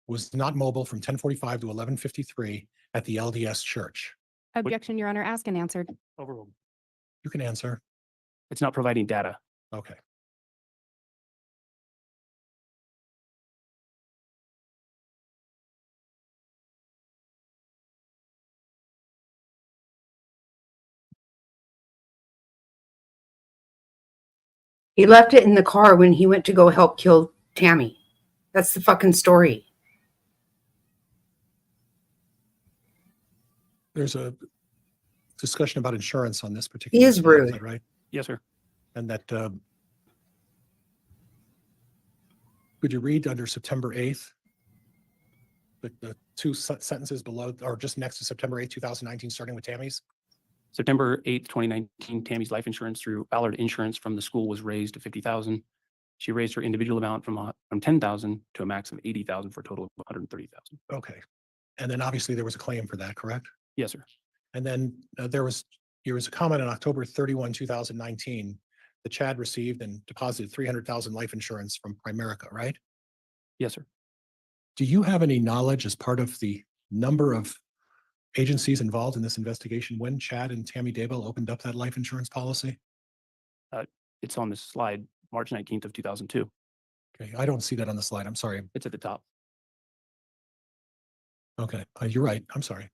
Speaker 2: was not mobile from 10:45 to 11:53 at the LDS church?
Speaker 4: Objection, Your Honor. Asked and answered.
Speaker 5: Overruled.
Speaker 2: You can answer.
Speaker 10: It's not providing data.
Speaker 2: Okay.
Speaker 1: He left it in the car when he went to go help kill Tammy. That's the fucking story.
Speaker 2: There's a discussion about insurance on this particular.
Speaker 1: He is
Speaker 2: slide,
Speaker 1: rude.
Speaker 2: that right?
Speaker 10: Yes, sir.
Speaker 2: And that, could you read under September 8th? The two sentences below, or just next to September 8th, 2019, starting with Tammy's?
Speaker 10: September 8th, 2019, Tammy's life insurance through Ballard Insurance from the school was raised to 50,000. She raised her individual amount from 10,000 to a max of 80,000 for a total of 130,000.
Speaker 2: Okay. And then obviously there was a claim for that, correct?
Speaker 10: Yes, sir.
Speaker 2: And then there was a comment on October 31, 2019, that Chad received and deposited 300,000 life insurance from Primerica, right?
Speaker 10: Yes, sir.
Speaker 2: Do you have any knowledge as part of the number of agencies involved in this investigation when Chad and Tammy Daybell opened up that life insurance policy?
Speaker 10: It's on this slide, March 19th of 2002.
Speaker 2: Okay, I don't see that on the slide. I'm sorry.
Speaker 10: It's at the top.
Speaker 2: Okay, you're right. I'm sorry.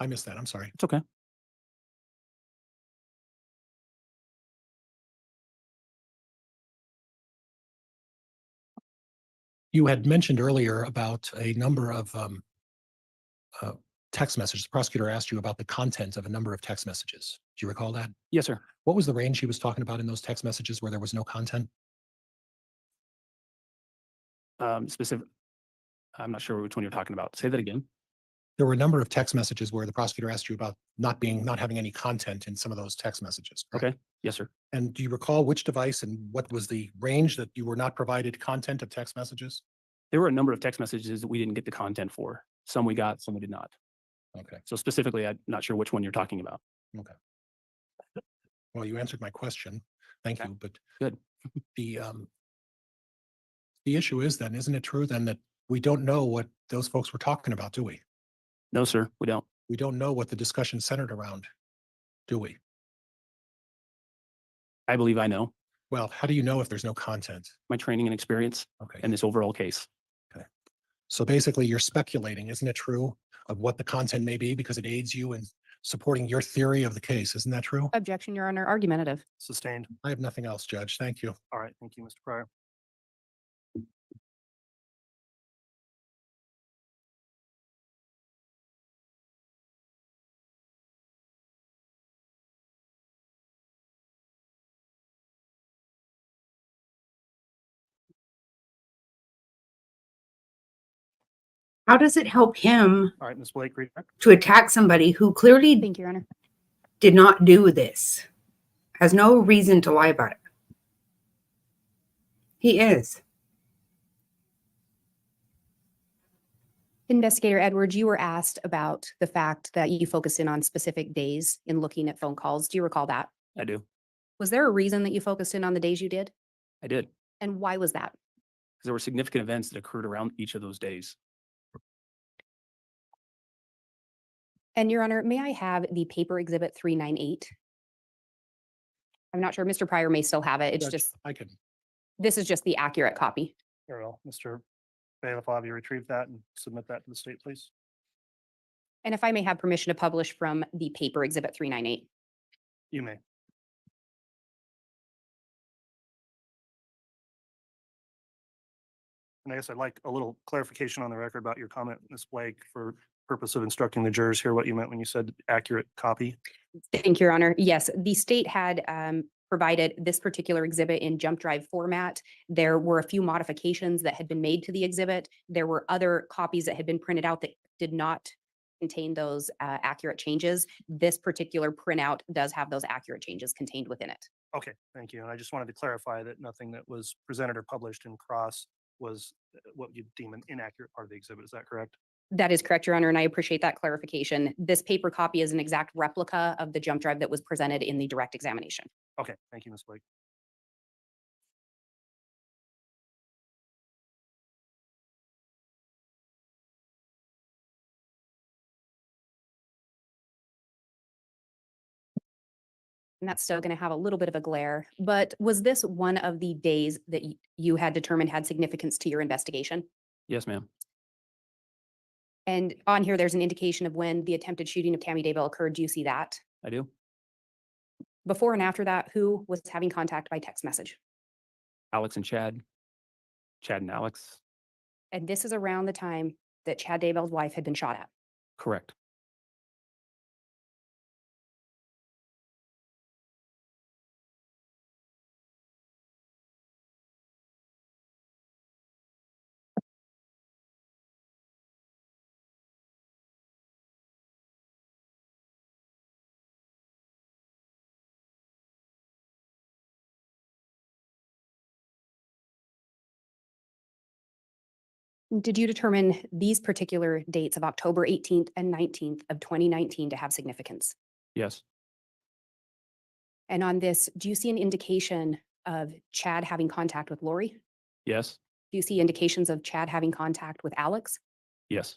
Speaker 2: I missed that. I'm sorry.
Speaker 10: It's okay.
Speaker 2: You had mentioned earlier about a number of text messages. The prosecutor asked you about the content of a number of text messages. Do you recall that?
Speaker 10: Yes, sir.
Speaker 2: What was the range he was talking about in those text messages where there was no content?
Speaker 10: Specific. I'm not sure which one you're talking about. Say that again.
Speaker 2: There were a number of text messages where the prosecutor asked you about not having any content in some of those text messages. Correct?
Speaker 10: Okay. Yes, sir.
Speaker 2: And do you recall which device and what was the range that you were not provided content of text messages?
Speaker 10: There were a number of text messages that we didn't get the content for. Some we got, some we did not.
Speaker 2: Okay.
Speaker 10: So specifically, I'm not sure which one you're talking about.
Speaker 2: Okay. Well, you answered my question. Thank
Speaker 10: Okay.
Speaker 2: you. But
Speaker 10: Good.
Speaker 2: The issue is then, isn't it true then that we don't know what those folks were talking about, do we?
Speaker 10: No, sir, we don't.
Speaker 2: We don't know what the discussion centered around, do we?
Speaker 10: I believe I know
Speaker 2: Well, how do you know if there's no content?
Speaker 10: my training and experience
Speaker 2: Okay.
Speaker 10: in this overall case.
Speaker 2: So basically you're speculating, isn't it true, of what the content may be because it aids you in supporting your theory of the case. Isn't that true?
Speaker 4: Objection, Your Honor. Argumentative.
Speaker 5: Sustained.
Speaker 2: I have nothing else, Judge. Thank you.
Speaker 5: All right. Thank you, Mr. Pryor.
Speaker 1: How does it help him
Speaker 5: All right, Ms. Blake, read back.
Speaker 1: to attack somebody who clearly
Speaker 4: Thank you, Your Honor.
Speaker 1: did not do this? Has no reason to lie about it. He is.
Speaker 4: Investigator Edwards, you were asked about the fact that you focused in on specific days in looking at phone calls. Do you recall that?
Speaker 10: I do.
Speaker 4: Was there a reason that you focused in on the days you did?
Speaker 10: I did.
Speaker 4: And why was that?
Speaker 10: Because there were significant events that occurred around each of those days.
Speaker 4: And Your Honor, may I have the paper exhibit 398? I'm not sure, Mr. Pryor may still have it. It's
Speaker 2: Judge,
Speaker 4: just,
Speaker 2: I can,
Speaker 4: this is just the accurate copy.
Speaker 5: Very well. Mr. Bailiff, will have you retrieve that and submit that to the state, please?
Speaker 4: And if I may have permission to publish from the paper exhibit 398.
Speaker 5: You may. And I guess I'd like a little clarification on the record about your comment, Ms. Blake, for purpose of instructing the jurors here what you meant when you said accurate copy.
Speaker 4: Thank you, Your Honor. Yes, the state had provided this particular exhibit in jump drive format. There were a few modifications that had been made to the exhibit. There were other copies that had been printed out that did not contain those accurate changes. This particular printout does have those accurate changes contained within it.
Speaker 5: Okay, thank you. And I just wanted to clarify that nothing that was presented or published in cross was what you deem an inaccurate part of the exhibit. Is that correct?
Speaker 4: That is correct, Your Honor, and I appreciate that clarification. This paper copy is an exact replica of the jump drive that was presented in the direct examination.
Speaker 5: Okay, thank you, Ms. Blake.
Speaker 4: And that's still going to have a little bit of a glare, but was this one of the days that you had determined had significance to your investigation?
Speaker 10: Yes, ma'am.
Speaker 4: And on here, there's an indication of when the attempted shooting of Tammy Daybell occurred. Do you see that?
Speaker 10: I do.
Speaker 4: Before and after that, who was having contact by text message?
Speaker 10: Alex and Chad. Chad and Alex.
Speaker 4: And this is around the time that Chad Daybell's wife had been shot at.
Speaker 10: Correct.
Speaker 4: Did you determine these particular dates of October 18th and 19th of 2019 to have significance?
Speaker 10: Yes.
Speaker 4: And on this, do you see an indication of Chad having contact with Lori?
Speaker 10: Yes.
Speaker 4: Do you see indications of Chad having contact with Alex?
Speaker 10: Yes.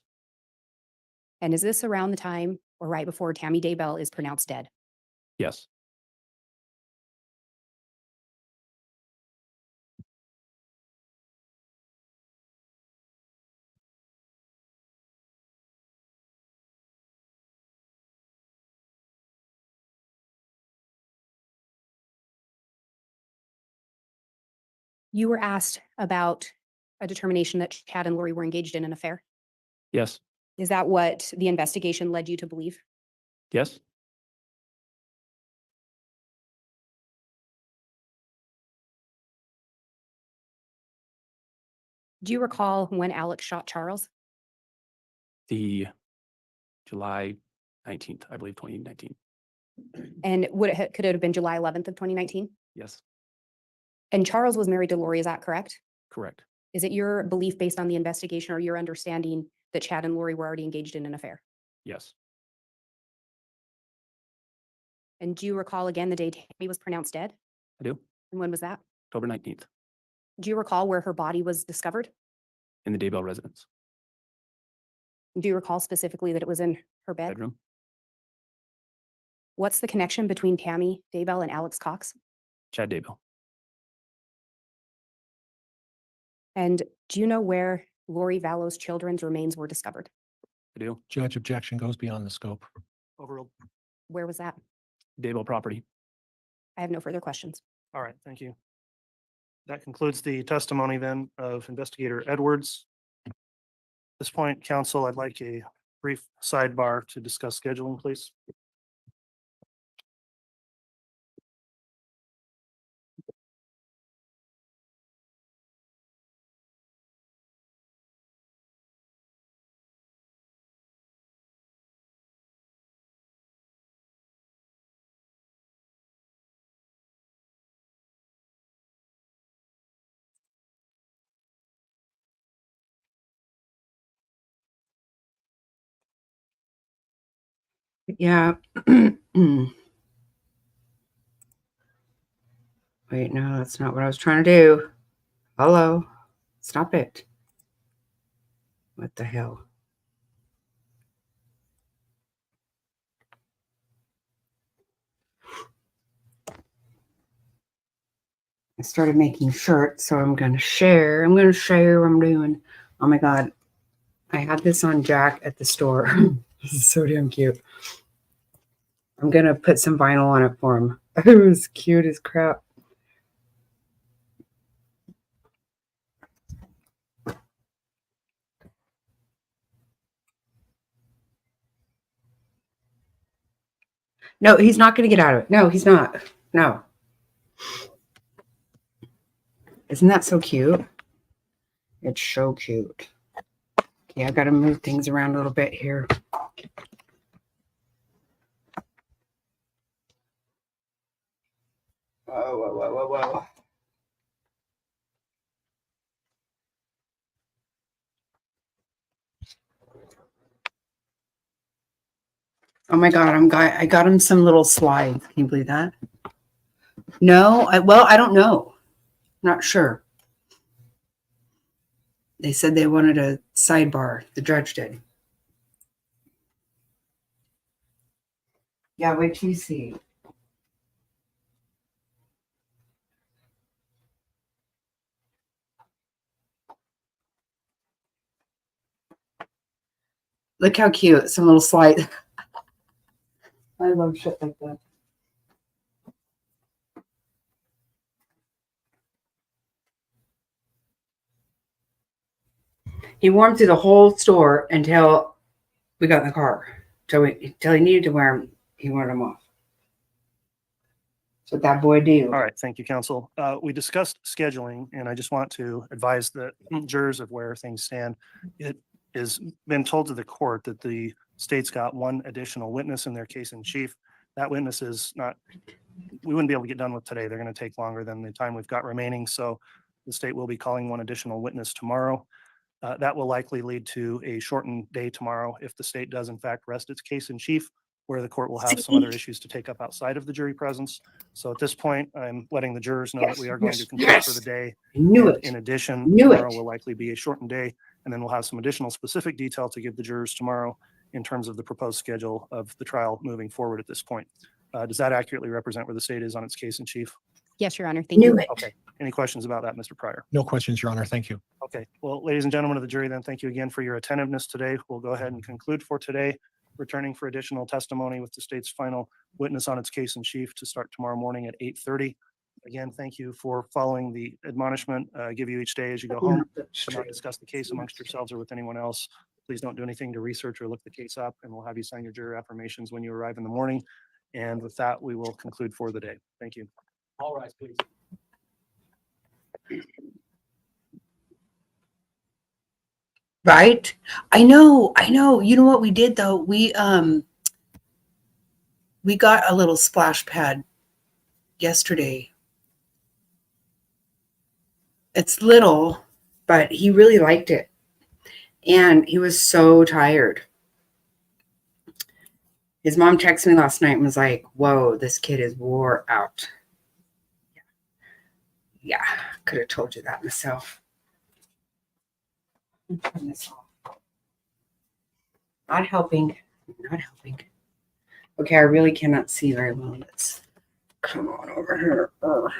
Speaker 4: And is this around the time or right before Tammy Daybell is pronounced dead?
Speaker 10: Yes.
Speaker 4: You were asked about a determination that Chad and Lori were engaged in an affair.
Speaker 10: Yes.
Speaker 4: Is that what the investigation led you to believe?
Speaker 10: Yes.
Speaker 4: Do you recall when Alex shot Charles?
Speaker 10: The July 19th, I believe, 2019.
Speaker 4: And could it have been July 11th of 2019?
Speaker 10: Yes.
Speaker 4: And Charles was married to Lori, is that correct?
Speaker 10: Correct.
Speaker 4: Is it your belief based on the investigation or your understanding that Chad and Lori were already engaged in an affair?
Speaker 10: Yes.
Speaker 4: And do you recall again the day Tammy was pronounced dead?
Speaker 10: I do.
Speaker 4: And when was that?
Speaker 10: October 19th
Speaker 4: Do you recall where her body was discovered?
Speaker 10: in the Daybell residence
Speaker 4: Do you recall specifically that it was in her bed?
Speaker 10: bedroom.
Speaker 4: What's the connection between Tammy Daybell and Alex Cox?
Speaker 10: Chad Daybell.
Speaker 4: And do you know where Lori Vallow's children's remains were discovered?
Speaker 10: I do.
Speaker 2: judge objection goes beyond the scope.
Speaker 5: Overruled.
Speaker 4: Where was that?
Speaker 10: Daybell property.
Speaker 4: I have no further questions.
Speaker 5: All right, thank you. That concludes the testimony then of Investigator Edwards. At this point, counsel, I'd like a brief sidebar to discuss scheduling, please.
Speaker 1: Yeah. Wait, no, that's not what I was trying to do. Hello. Stop it. What the hell? I started making shirts, so I'm going to share. I'm going to share what I'm doing. Oh my God. I had this on Jack at the store. This is so damn cute. I'm going to put some vinyl on it for him. It was cute as crap. No, he's not going to get out of it. No, he's not. No. Isn't that so cute? It's so cute. Okay, I got to move things around a little bit here. Whoa, whoa, whoa, whoa, whoa. Oh my God, I got him some little slides. Can you believe that? No, I don't know. Not sure. They said they wanted a sidebar. The judge did. Yeah, wait till you see. Look how cute. Some little slide. I love shit like that. He wore them through the whole store until we got in the car. Till he needed to wear them. He wanted them off. That's what that boy do.
Speaker 5: All right, thank you, counsel. We discussed scheduling, and I just want to advise the jurors of where things stand. It has been told to the court that the state's got one additional witness in their case in chief. That witness is not, we wouldn't be able to get done with today. They're going to take longer than the time we've got remaining. So the state will be calling one additional witness tomorrow. That will likely lead to a shortened day tomorrow if the state does in fact rest its case in chief, where the court will have some other issues to take up outside of the jury presence. So at this point, I'm letting the jurors know that we are going to conclude for the day.
Speaker 1: I knew
Speaker 5: And
Speaker 1: it.
Speaker 5: in addition,
Speaker 1: Knew
Speaker 5: tomorrow
Speaker 1: it.
Speaker 5: will likely be a shortened day, and then we'll have some additional specific detail to give the jurors tomorrow in terms of the proposed schedule of the trial moving forward at this point. Does that accurately represent where the state is on its case in chief?
Speaker 4: Yes, Your Honor. Thank you.
Speaker 1: Knew it.
Speaker 5: Okay. Any questions about that, Mr. Pryor?
Speaker 2: No questions, Your Honor. Thank you.
Speaker 5: Okay. Well, ladies and gentlemen of the jury, then thank you again for your attentiveness today. We'll go ahead and conclude for today, returning for additional testimony with the state's final witness on its case in chief to start tomorrow morning at 8:30. Again, thank you for following the admonishment I give you each day as you go home. To not discuss the case amongst yourselves or with anyone else. Please don't do anything to research or look the case up, and we'll have you sign your jury affirmations when you arrive in the morning. And with that, we will conclude for the day. Thank you.
Speaker 10: All rise, please.
Speaker 1: Right? I know. You know what we did though? We got a little splash pad yesterday. It's little, but he really liked it. And he was so tired. His mom texted me last night and was like, whoa, this kid is wore out. Yeah, could have told you that myself. Turn this off. Not helping. Not helping. Okay, I really cannot see very well. Let's come on over here. Ugh.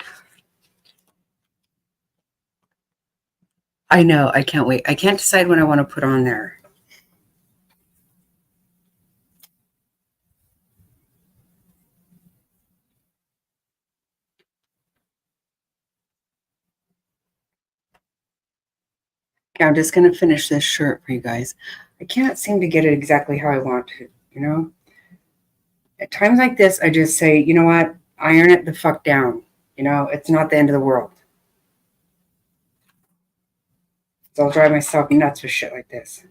Speaker 1: I know. I can't wait. I can't decide what I want to put on there. Okay, I'm just going to finish this shirt for you guys. I can't seem to get it exactly how I want to, you know? At times like this, I just say, you know what? Iron it the fuck down. You know, it's not the end of the world. So I'll drive myself nuts with shit like this.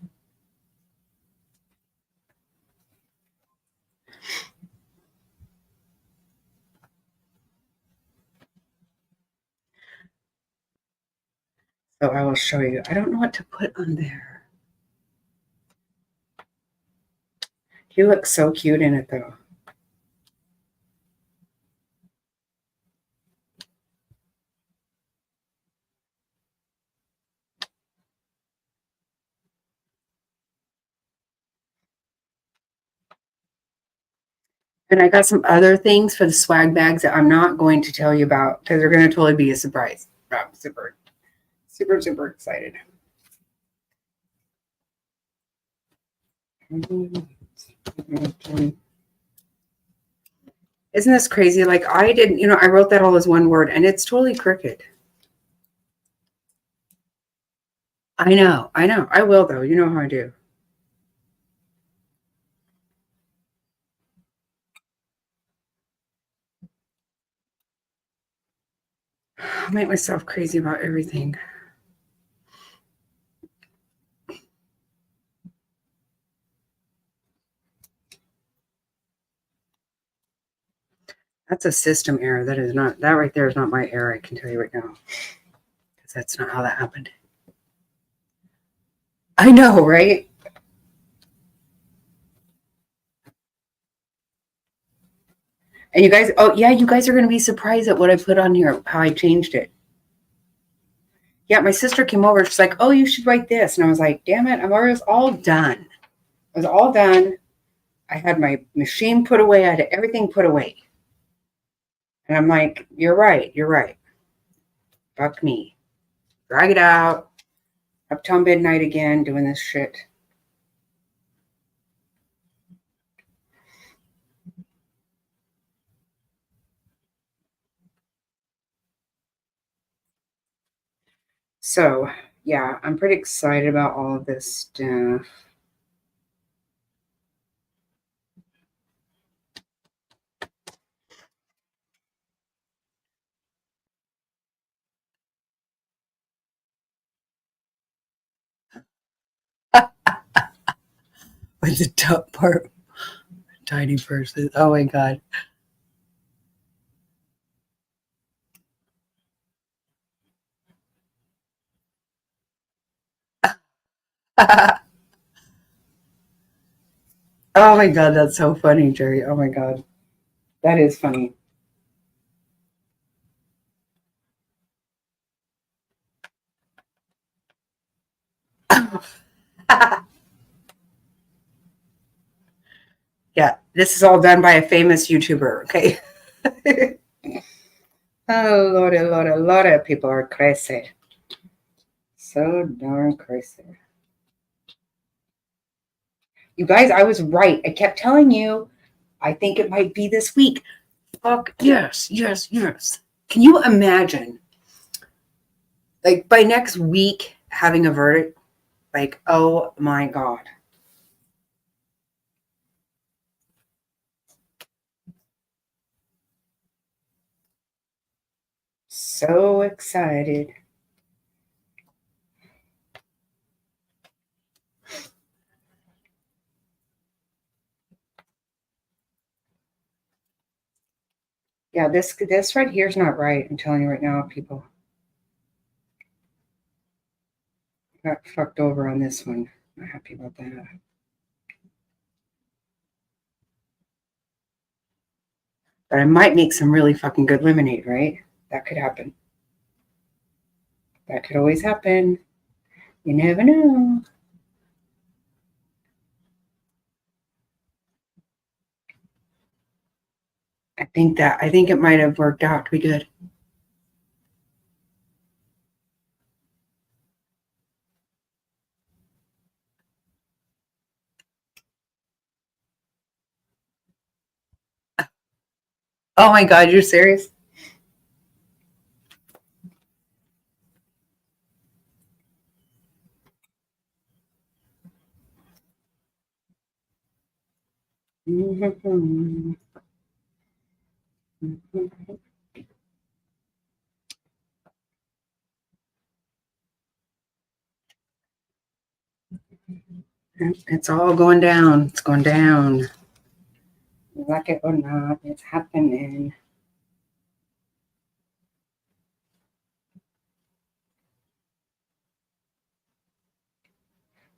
Speaker 1: So I will show you. I don't know what to put on there. He looks so cute in it though. And I got some other things for the swag bags that I'm not going to tell you about because they're going to totally be a surprise. I'm super, super, super excited. Isn't this crazy? Like I didn't, I wrote that all as one word and it's totally crooked. I know. I will though. You know how I do. I'll make myself crazy about everything. That's a system error. That right there is not my error. I can tell you right now. Because that's not how that happened. I know, right? And you guys, oh yeah, you guys are going to be surprised at what I put on here, how I changed it. Yeah, my sister came over. She's like, oh, you should write this. And I was like, damn it, it was all done. It was all done. I had my machine put away. I had everything put away. And I'm like, you're right. Fuck me. Drag it out. Up till midnight again doing this shit. So, yeah, I'm pretty excited about all of this stuff. With the top part, tiny person. Oh my God. Oh my God, that's so funny, Gerri. Oh my God. That is funny. Yeah, this is all done by a famous YouTuber, okay? Oh, Lord, a lot of people are crazy. So darn crazy. You guys, I was right. I kept telling you, I think it might be this week. Fuck, yes. Can you imagine, like, by next week having a verdict? Like, oh my God. So excited. Yeah, this right here is not right. I'm telling you right now, people. Got fucked over on this one. Not happy about that. But I might make some really fucking good lemonade, right? That could happen. That could always happen. You never know. I think it might have worked out to be good. Oh my God, you're serious? It's all going down. It's going down. You like it or not, it's happening.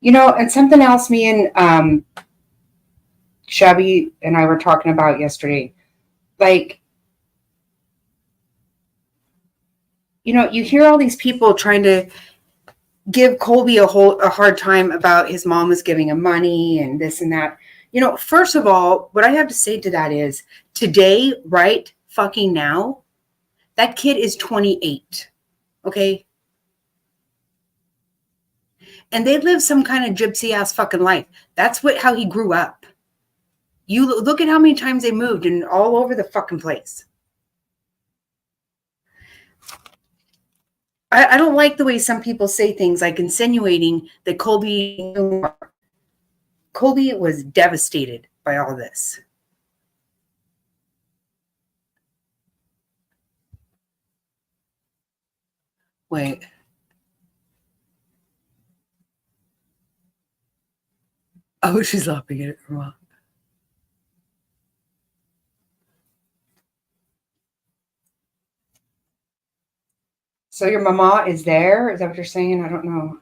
Speaker 1: And something else me and Shabby and I were talking about yesterday. Like, you know, you hear all these people trying to give Colby a hard time about his mom was giving him money and this and that. You know, first of all, what I have to say to that is today, right fucking now, that kid is 28. Okay. And they live some kind of gypsy ass fucking life. That's how he grew up. You look at how many times they moved and all over the fucking place. I don't like the way some people say things like insinuating that Colby was devastated by all this. Wait. Oh, she's laughing at it. Wrong. So your mama is there? Is that what you're saying? I don't know.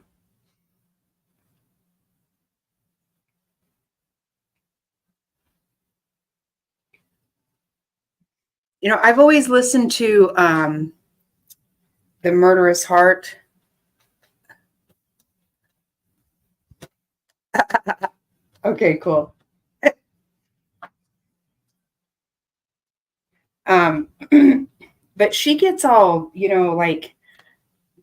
Speaker 1: You know, I've always listened to The Murderous Heart. Okay, cool. But she gets all, you know, like,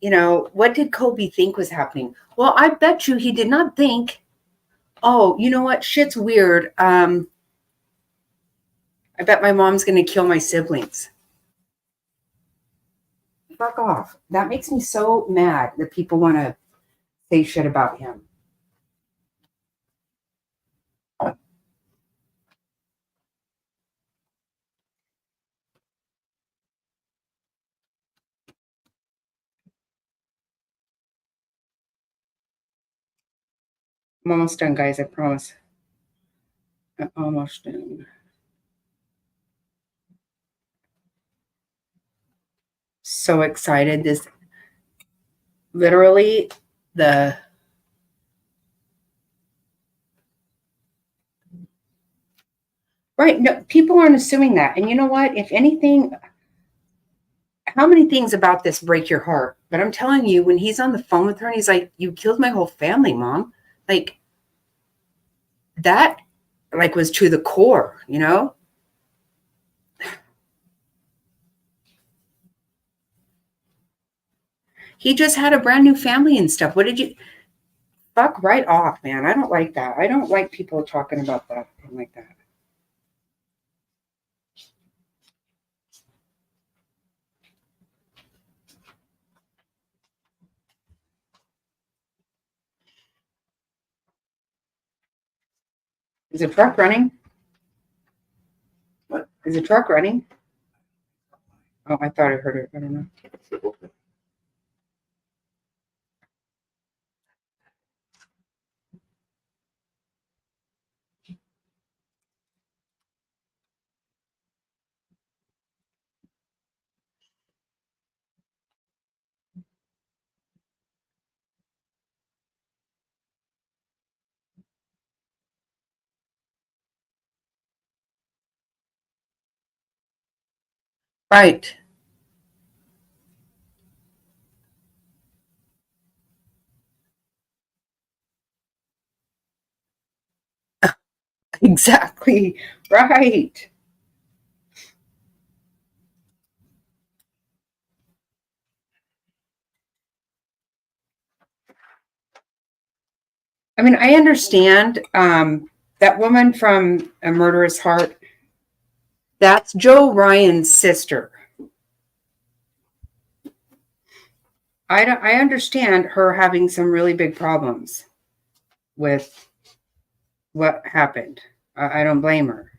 Speaker 1: you know, what did Colby think was happening? Well, I bet you he did not think, oh, you know what? Shit's weird. I bet my mom's going to kill my siblings. Fuck off. That makes me so mad that people want to say shit about him. I'm almost done, guys. I promise. I'm almost done. So excited. This literally the right. No, people aren't assuming that. And you know what? If anything, how many things about this break your heart? But I'm telling you, when he's on the phone with her and he's like, "You killed my whole family, Mom," like that, like was to the core, you know. He just had a brand new family and stuff. What did you fuck right off, man? I don't like that. I don't like people talking about that like that. Is a truck running? What? Is a truck running? Oh, I thought I heard it. I don't know. Right. Exactly. Right. I mean, I understand that woman from A Murderous Heart. That's Joe Ryan's sister. I understand her having some really big problems with what happened. I don't blame her.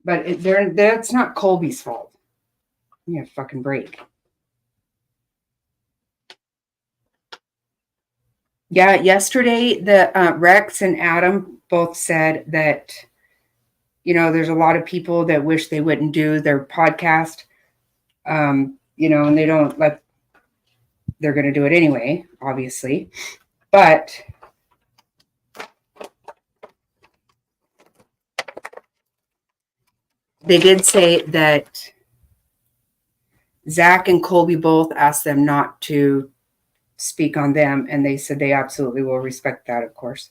Speaker 1: But that's not Colby's fault. Yeah, fucking break. Yeah, yesterday the Rex and Adam both said that, you know, there's a lot of people that wish they wouldn't do their podcast you know, and they don't like, they're going to do it anyway, obviously. But they did say that Zach and Colby both asked them not to speak on them, and they said they absolutely will respect that, of course.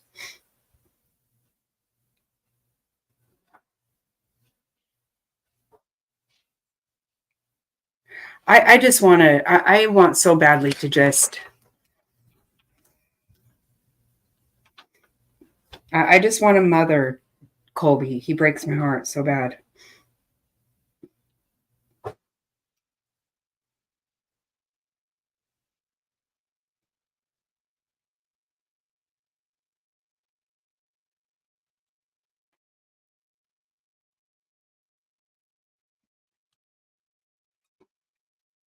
Speaker 1: I just want to, I want so badly to just, I just want to mother Colby. He breaks my heart so bad.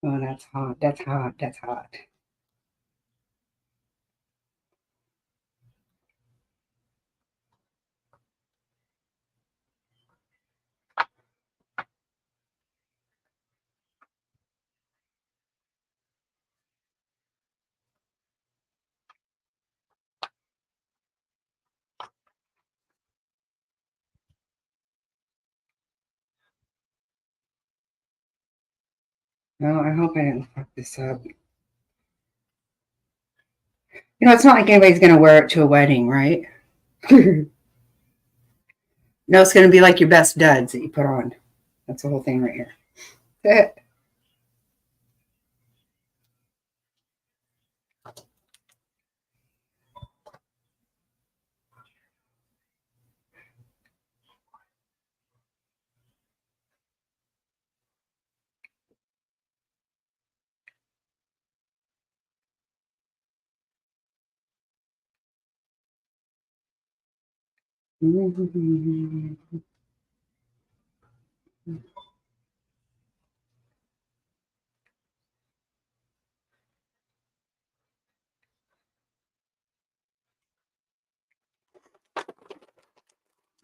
Speaker 1: Oh, that's hot. That's hot. That's hot. No, I hope I didn't fuck this up. You know, it's not like anybody's going to wear it to a wedding, right? No, it's going to be like your best duds that you put on. That's the whole thing right here.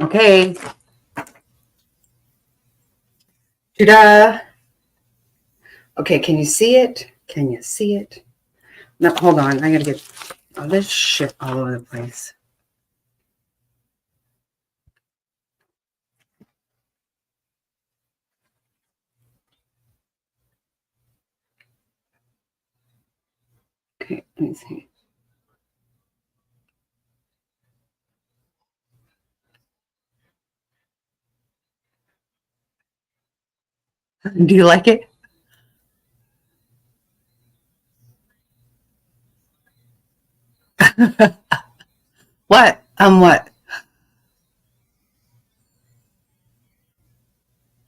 Speaker 1: Okay. Ta-da. Okay, can you see it? Can you see it? No, hold on. I got to get all this shit all over the place. Okay, let me see. Do you like it? What? What?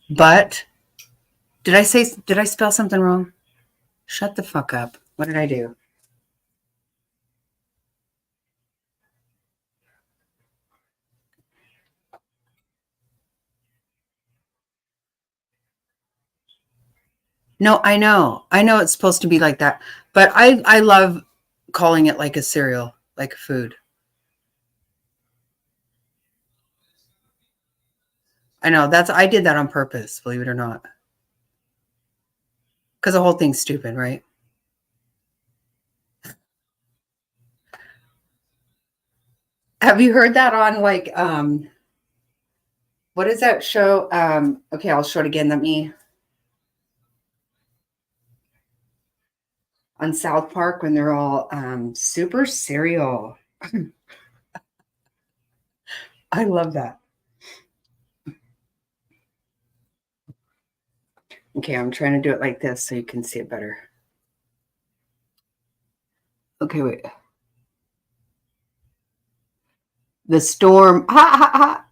Speaker 1: But did I spell something wrong? Shut the fuck up. What did I do? No, I know. I know it's supposed to be like that. But I love calling it like a cereal, like a food. I know I did that on purpose, believe it or not. Because the whole thing's stupid, right? Have you heard that on like what is that show? Okay, I'll show it again. On South Park when they're all super cereal. I love that. Okay, I'm trying to do it like this so you can see it better. Okay, wait. The storm. Ha, ha, ha.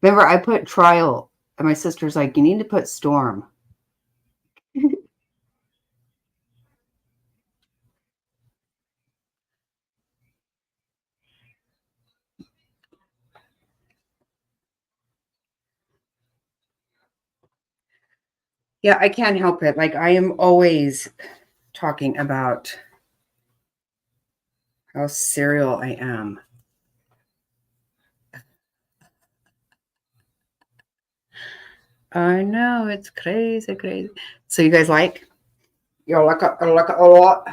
Speaker 1: Remember, I put trial, and my sister's like, you need to put storm. Yeah, I can't help it. Like, I am always talking about how cereal I am. I know, it's crazy, crazy. So you guys like? You like it a lot?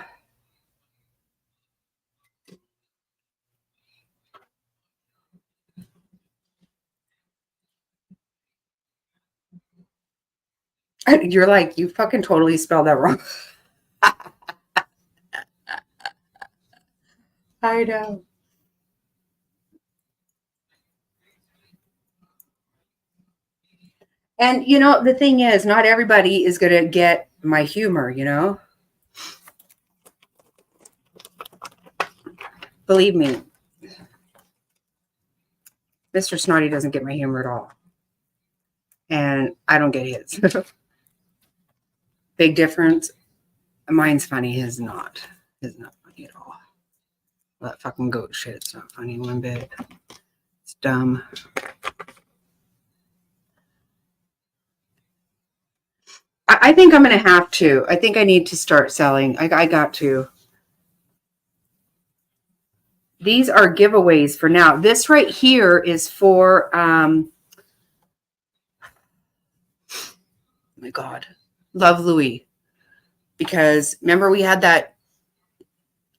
Speaker 1: You're like, you fucking totally spelled that wrong. I know. And you know, the thing is, not everybody is going to get my humor, you know? Believe me, Mr. Snotty doesn't get my humor at all. And I don't get his. Big difference. Mine's funny, his not. His not funny at all. That fucking goat shit. It's not funny one bit. It's dumb. I think I'm going to have to. I think I need to start selling. I got to. These are giveaways for now. This right here is for, oh my God, Love Louie. Because remember we had that,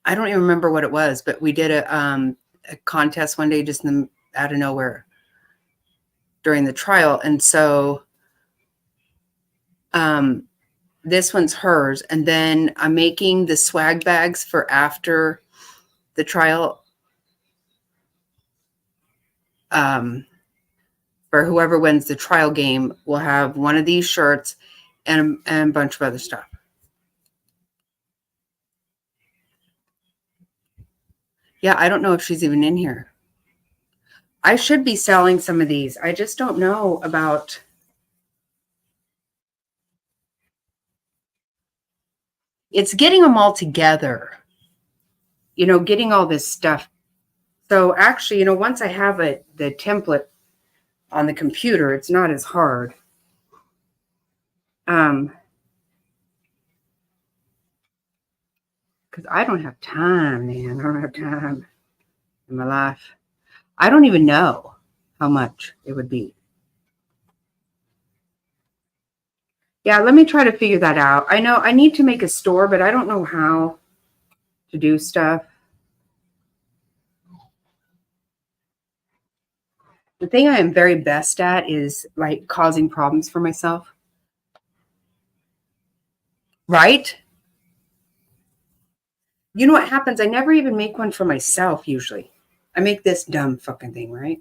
Speaker 1: I don't even remember what it was, but we did a contest one day just out of nowhere during the trial. And so this one's hers. And then I'm making the swag bags for after the trial. For whoever wins the trial game will have one of these shirts and a bunch of other stuff. Yeah, I don't know if she's even in here. I should be selling some of these. I just don't know about. It's getting them all together. You know, getting all this stuff. So actually, you know, once I have the template on the computer, it's not as hard. Because I don't have time, man. I don't have time in my life. I don't even know how much it would be. Yeah, let me try to figure that out. I know I need to make a store, but I don't know how to do stuff. The thing I am very best at is like causing problems for myself. Right? You know what happens? I never even make one for myself usually. I make this dumb fucking thing, right?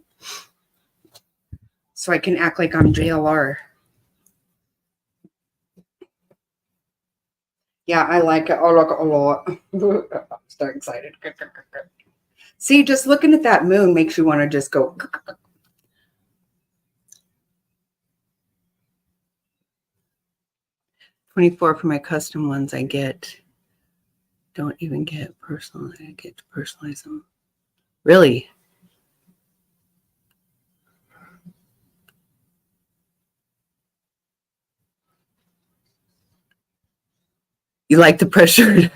Speaker 1: So I can act like I'm JLR. Yeah, I like it. I like it a lot. I'm so excited. See, just looking at that moon makes you want to just go. 24 for my custom ones I get. Don't even get personal. I get to personalize them. Really? You like the pressure?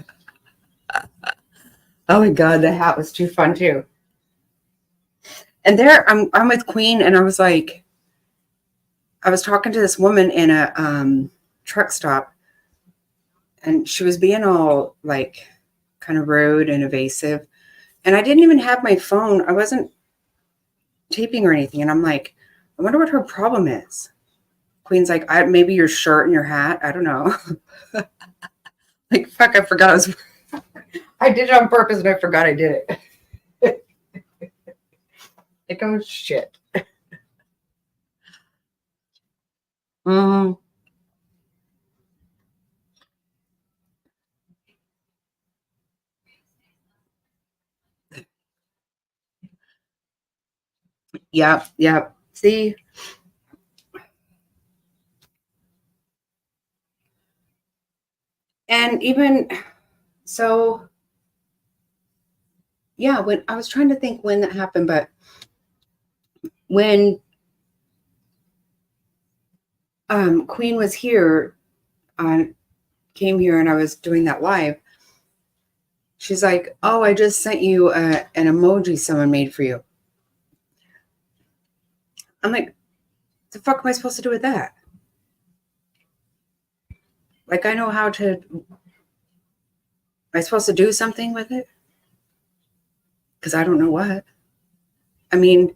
Speaker 1: Oh my God, the hat was too fun too. And there, I'm with Queen, and I was like, I was talking to this woman in a truck stop, and she was being all like kind of rude and evasive. And I didn't even have my phone. I wasn't taping or anything. And I'm like, I wonder what her problem is. Queen's like, maybe your shirt and your hat. I don't know. Like, fuck, I forgot I was. I did it on purpose and I forgot I did it. Like, oh shit. Yeah, yeah. See? And even so, yeah, when I was trying to think when that happened, but when Queen was here, came here and I was doing that live, she's like, oh, I just sent you an emoji someone made for you. I'm like, the fuck am I supposed to do with that? Like I know how to, am I supposed to do something with it? Because I don't know what. I mean,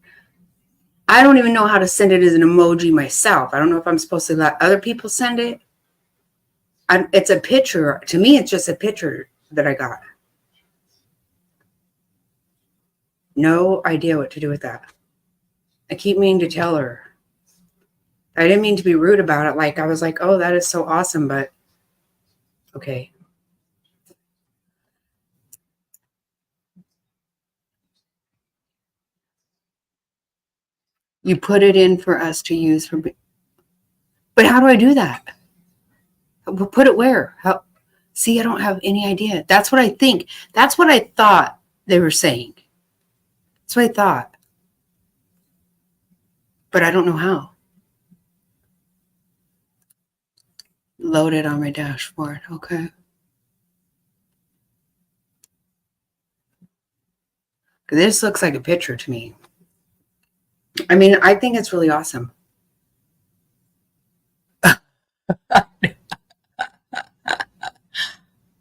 Speaker 1: I don't even know how to send it as an emoji myself. I don't know if I'm supposed to let other people send it. It's a picture. To me, it's just a picture that I got. No idea what to do with that. I keep meaning to tell her. I didn't mean to be rude about it. Like, I was like, oh, that is so awesome, but okay. You put it in for us to use for, but how do I do that? Put it where? How? See, I don't have any idea. That's what I think. That's what I thought they were saying. That's what I thought. But I don't know how. Load it on my dashboard. Okay. This looks like a picture to me. I mean, I think it's really awesome.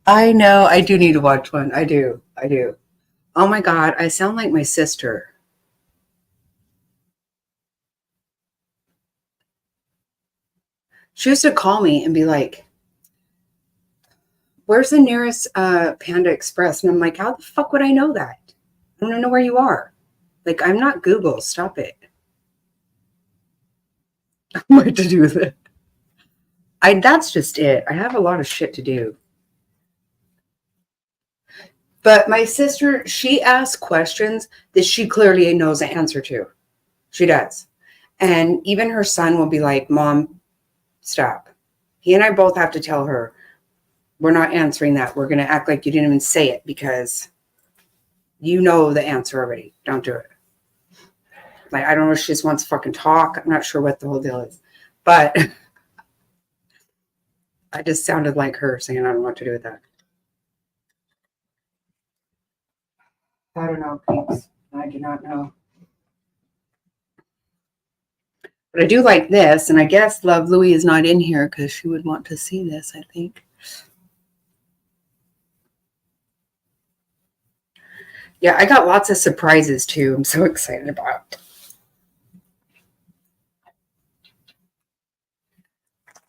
Speaker 1: I know. I do need to watch one. I do. I do. Oh my God. I sound like my sister. She used to call me and be like, where's the nearest Panda Express? And I'm like, how the fuck would I know that? I don't know where you are. Like, I'm not Google. Stop it. What to do with it? That's just it. I have a lot of shit to do. But my sister, she asks questions that she clearly knows the answer to. She does. And even her son will be like, Mom, stop. He and I both have to tell her, we're not answering that. We're going to act like you didn't even say it because you know the answer already. Don't do it. Like, I don't know if she just wants to fucking talk. I'm not sure what the whole deal is. But I just sounded like her saying, I don't know what to do with that. I don't know, peeps. I do not know. But I do like this, and I guess Love Louie is not in here because she would want to see this, I think. Yeah, I got lots of surprises too. I'm so excited about.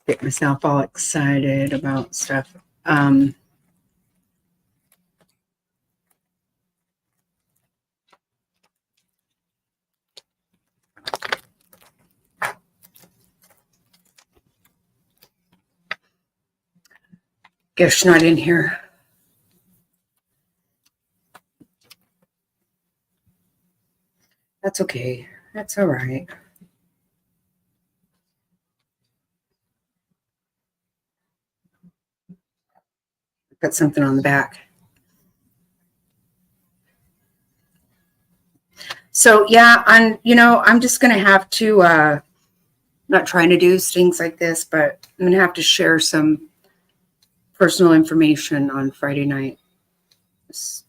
Speaker 1: Get myself all excited about stuff. Guess she's not in here. That's okay. That's all right. Got something on the back. So yeah, I'm just gonna have to not trying to do things like this, but I'm gonna have to share some personal information on Friday night. It's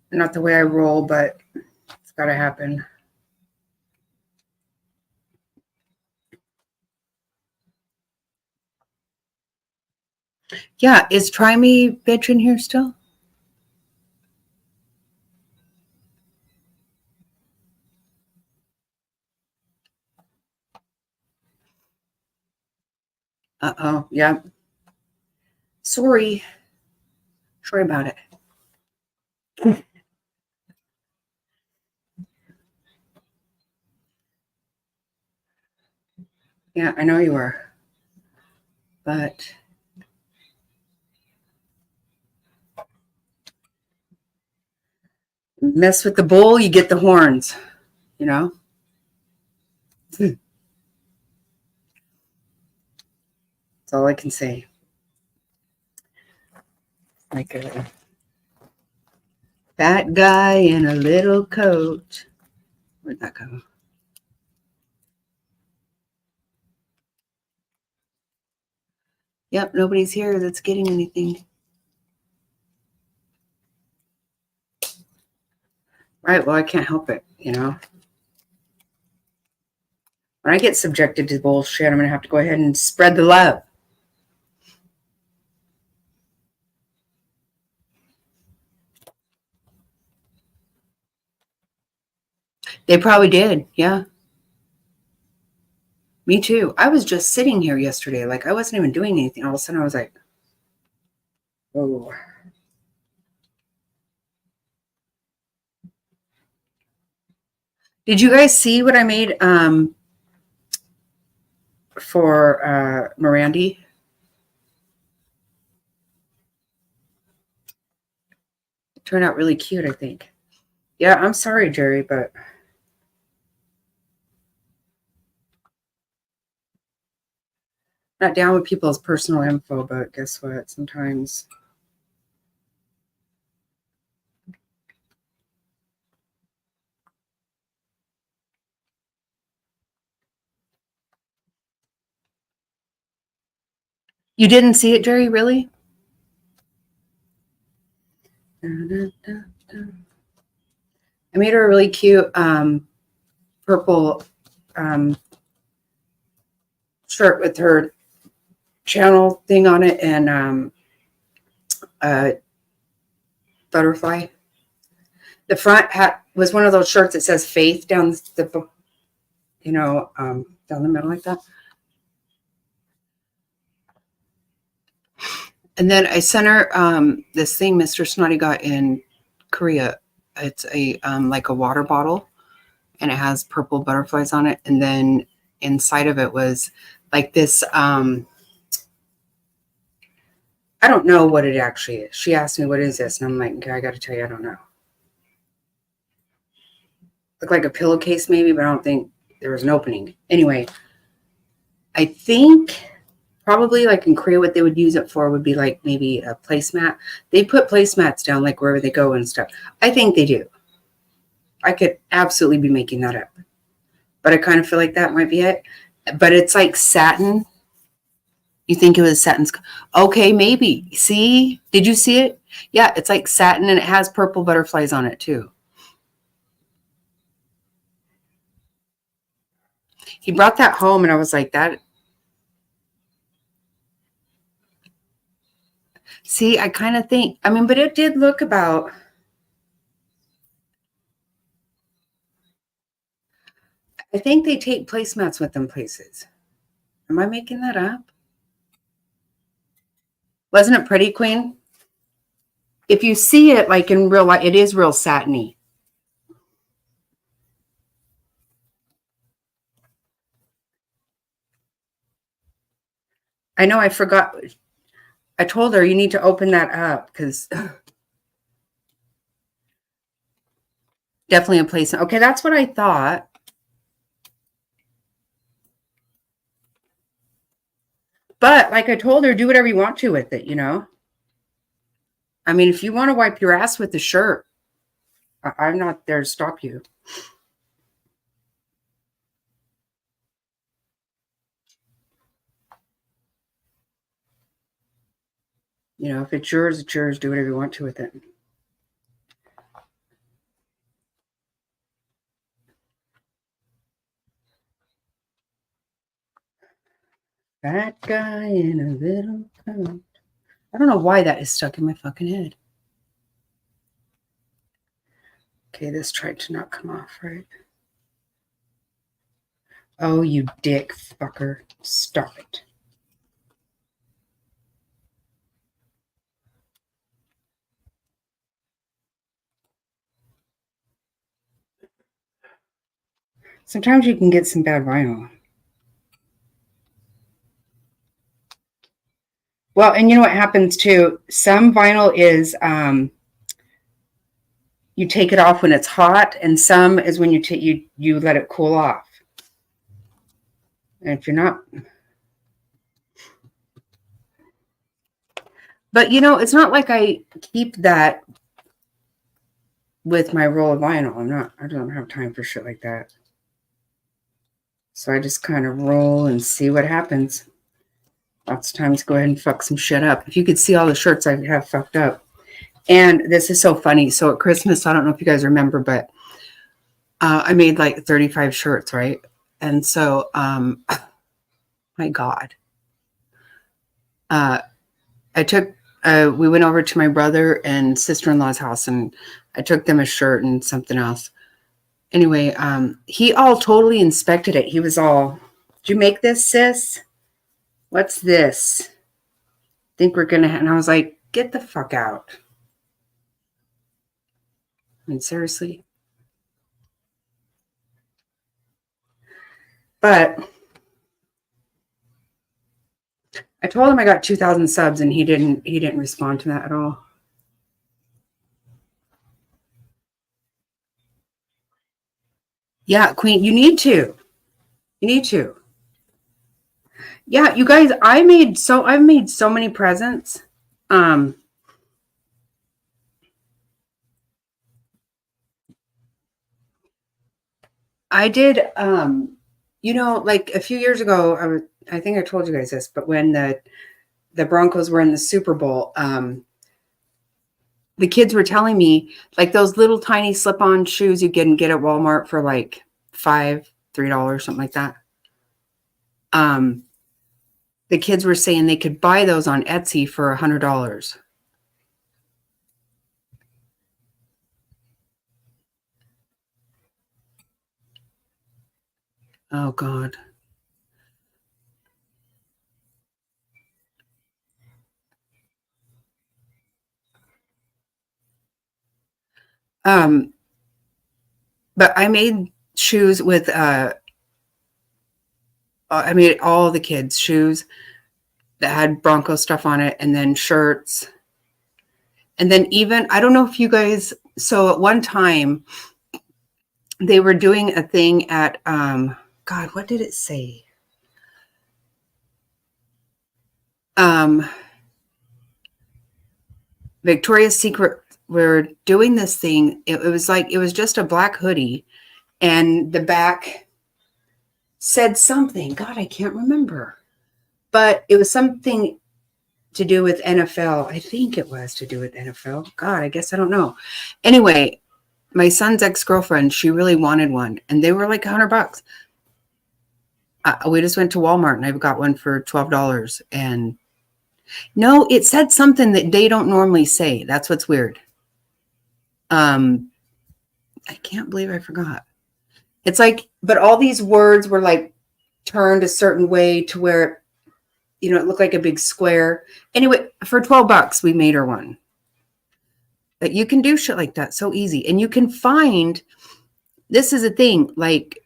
Speaker 1: not the way I roll, but it's gotta happen. Yeah, is Try Me Bitch in here still? Uh-oh, yeah. Sorry about it. Yeah, I know you were. But mess with the bull, you get the horns, you know? That's all I can say. Like a fat guy in a little coat. Where'd that go? Yep, nobody's here that's getting anything. Right, well, I can't help it, you know? When I get subjected to bullshit, I'm going to have to go ahead and spread the love. They probably did. Yeah. Me too. I was just sitting here yesterday. Like I wasn't even doing anything. All of a sudden I was like, oh. Did you guys see what I made for Mirandy? It turned out really cute, I think. Yeah, I'm sorry, Gerri, but not down with people's personal info, but guess what? Sometimes you didn't see it, Gerri, really? I made her a really cute purple shirt with her channel thing on it and butterfly. The front hat was one of those shirts that says faith down the, you know, down the middle like that. And then I sent her this thing Mr. Snotty got in Korea. It's a like a water bottle, and it has purple butterflies on it. And then inside of it was like this. I don't know what it actually is. She asked me, "What is this?" And I'm like, "Okay, I got to tell you, I don't know." Looked like a pillowcase maybe, but I don't think there was an opening. Anyway, I think probably like in Korea, what they would use it for would be like maybe a placemat. They put placemats down like wherever they go and stuff. I think they do. I could absolutely be making that up, but I kind of feel like that might be it. But it's like satin. You think it was satin? Okay, maybe. See? Did you see it? Yeah, it's like satin and it has purple butterflies on it too. He brought that home and I was like, that. See, I kind of think, I mean, but it did look about. I think they take placemats with them places. Am I making that up? Wasn't it pretty, Queen? If you see it like in real life, it is real satiny. I know I forgot. I told her you need to open that up because definitely a place. Okay, that's what I thought. But like I told her, do whatever you want to with it, you know? I mean, if you want to wipe your ass with the shirt, I'm not there to stop you. You know, if it's yours, it's yours. Do whatever you want to with it. That guy in a little coat. I don't know why that is stuck in my fucking head. Okay, this tried to not come off, right? Oh, you dick fucker. Stop it. Sometimes you can get some bad vinyl. Well, and you know what happens too? Some vinyl is you take it off when it's hot, and some is when you let it cool off. And if you're not, but you know, it's not like I keep that with my roll of vinyl. I don't have time for shit like that. So I just kind of roll and see what happens. Lots of times go ahead and fuck some shit up. If you could see all the shirts I have fucked up. And this is so funny. So at Christmas, I don't know if you guys remember, but I made like 35 shirts, right? And so, my God. We went over to my brother and sister-in-law's house and I took them a shirt and something else. Anyway, he all totally inspected it. He was all, did you make this, sis? What's this? Think we're gonna, and I was like, get the fuck out. I mean, seriously. But I told him I got 2,000 subs and he didn't respond to that at all. Yeah, Queen, you need to. You need to. Yeah, you guys, I've made so many presents. I did you know, like a few years ago, I think I told you guys this, but when the Broncos were in the Super Bowl, the kids were telling me like those little tiny slip-on shoes you can get at Walmart for like $3, something like that. The kids were saying they could buy those on Etsy for $100. Oh God. But I made shoes with I made all the kids shoes that had Bronco stuff on it, and then shirts. And then even, I don't know if you guys, so at one time they were doing a thing at God, what did it say? Victoria's Secret, we're doing this thing. It was like, it was just a black hoodie and the back said something. God, I can't remember. But it was something to do with NFL. I think it was to do with NFL. God, I guess I don't know. Anyway, my son's ex-girlfriend, she really wanted one. And they were like $100. We just went to Walmart and I got one for $12. And no, it said something that they don't normally say. That's what's weird. I can't believe I forgot. It's like, but all these words were like turned a certain way to where, you know, it looked like a big square. Anyway, for $12, we made her one. But you can do shit like that so easy. And you can find, this is a thing, like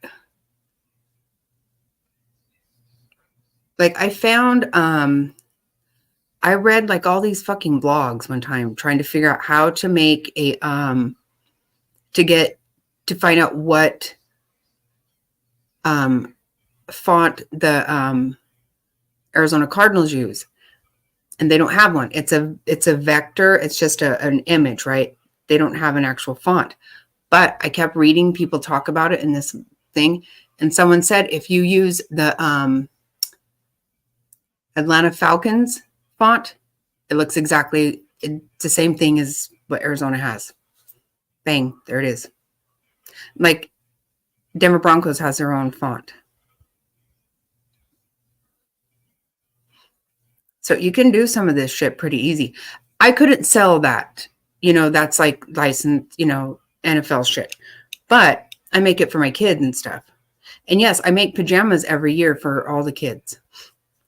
Speaker 1: I found, I read like all these fucking blogs one time trying to figure out how to make a, to find out what font the Arizona Cardinals use. And they don't have one. It's a vector. It's just an image, right? They don't have an actual font. But I kept reading people talk about it in this thing. And someone said, if you use the Atlanta Falcons font, it looks exactly, it's the same thing as what Arizona has. Bang, there it is. Like Denver Broncos has their own font. So you can do some of this shit pretty easy. I couldn't sell that. You know, that's like licensed, you know, NFL shit. But I make it for my kids and stuff. And yes, I make pajamas every year for all the kids.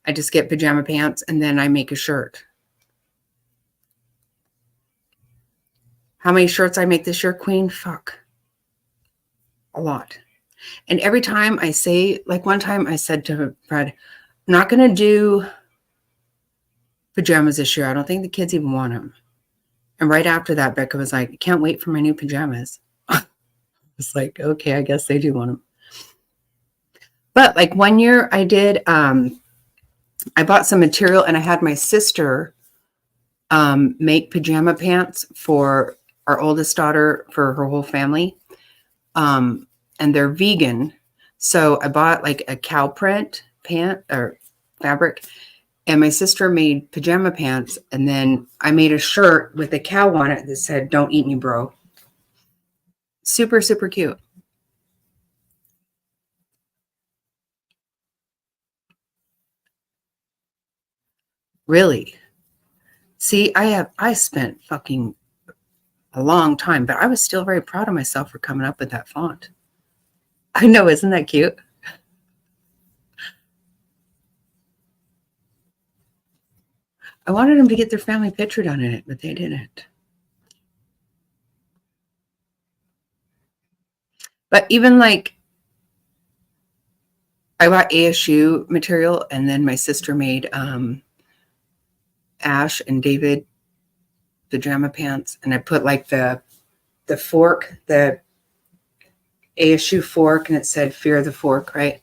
Speaker 1: I just get pajama pants and then I make a shirt. How many shirts I make this year, Queen? Fuck. A lot. And every time I say, like one time I said to Fred, I'm not going to do pajamas this year. I don't think the kids even want them. And right after that, Becca was like, I can't wait for my new pajamas. It's like, okay, I guess they do want them. But like one year I did, I bought some material and I had my sister make pajama pants for our oldest daughter for her whole family. And they're vegan. So I bought like a cow print pant or fabric. And my sister made pajama pants. And then I made a shirt with a cow on it that said, "Don't eat me, bro." Super, super cute. Really? See, I spent fucking a long time, but I was still very proud of myself for coming up with that font. I know, isn't that cute? I wanted them to get their family picture done in it, but they didn't. But even like, I bought ASU material, and then my sister made Ash and David pajama pants, and I put like the fork, the ASU fork, and it said "Fear the Fork," right?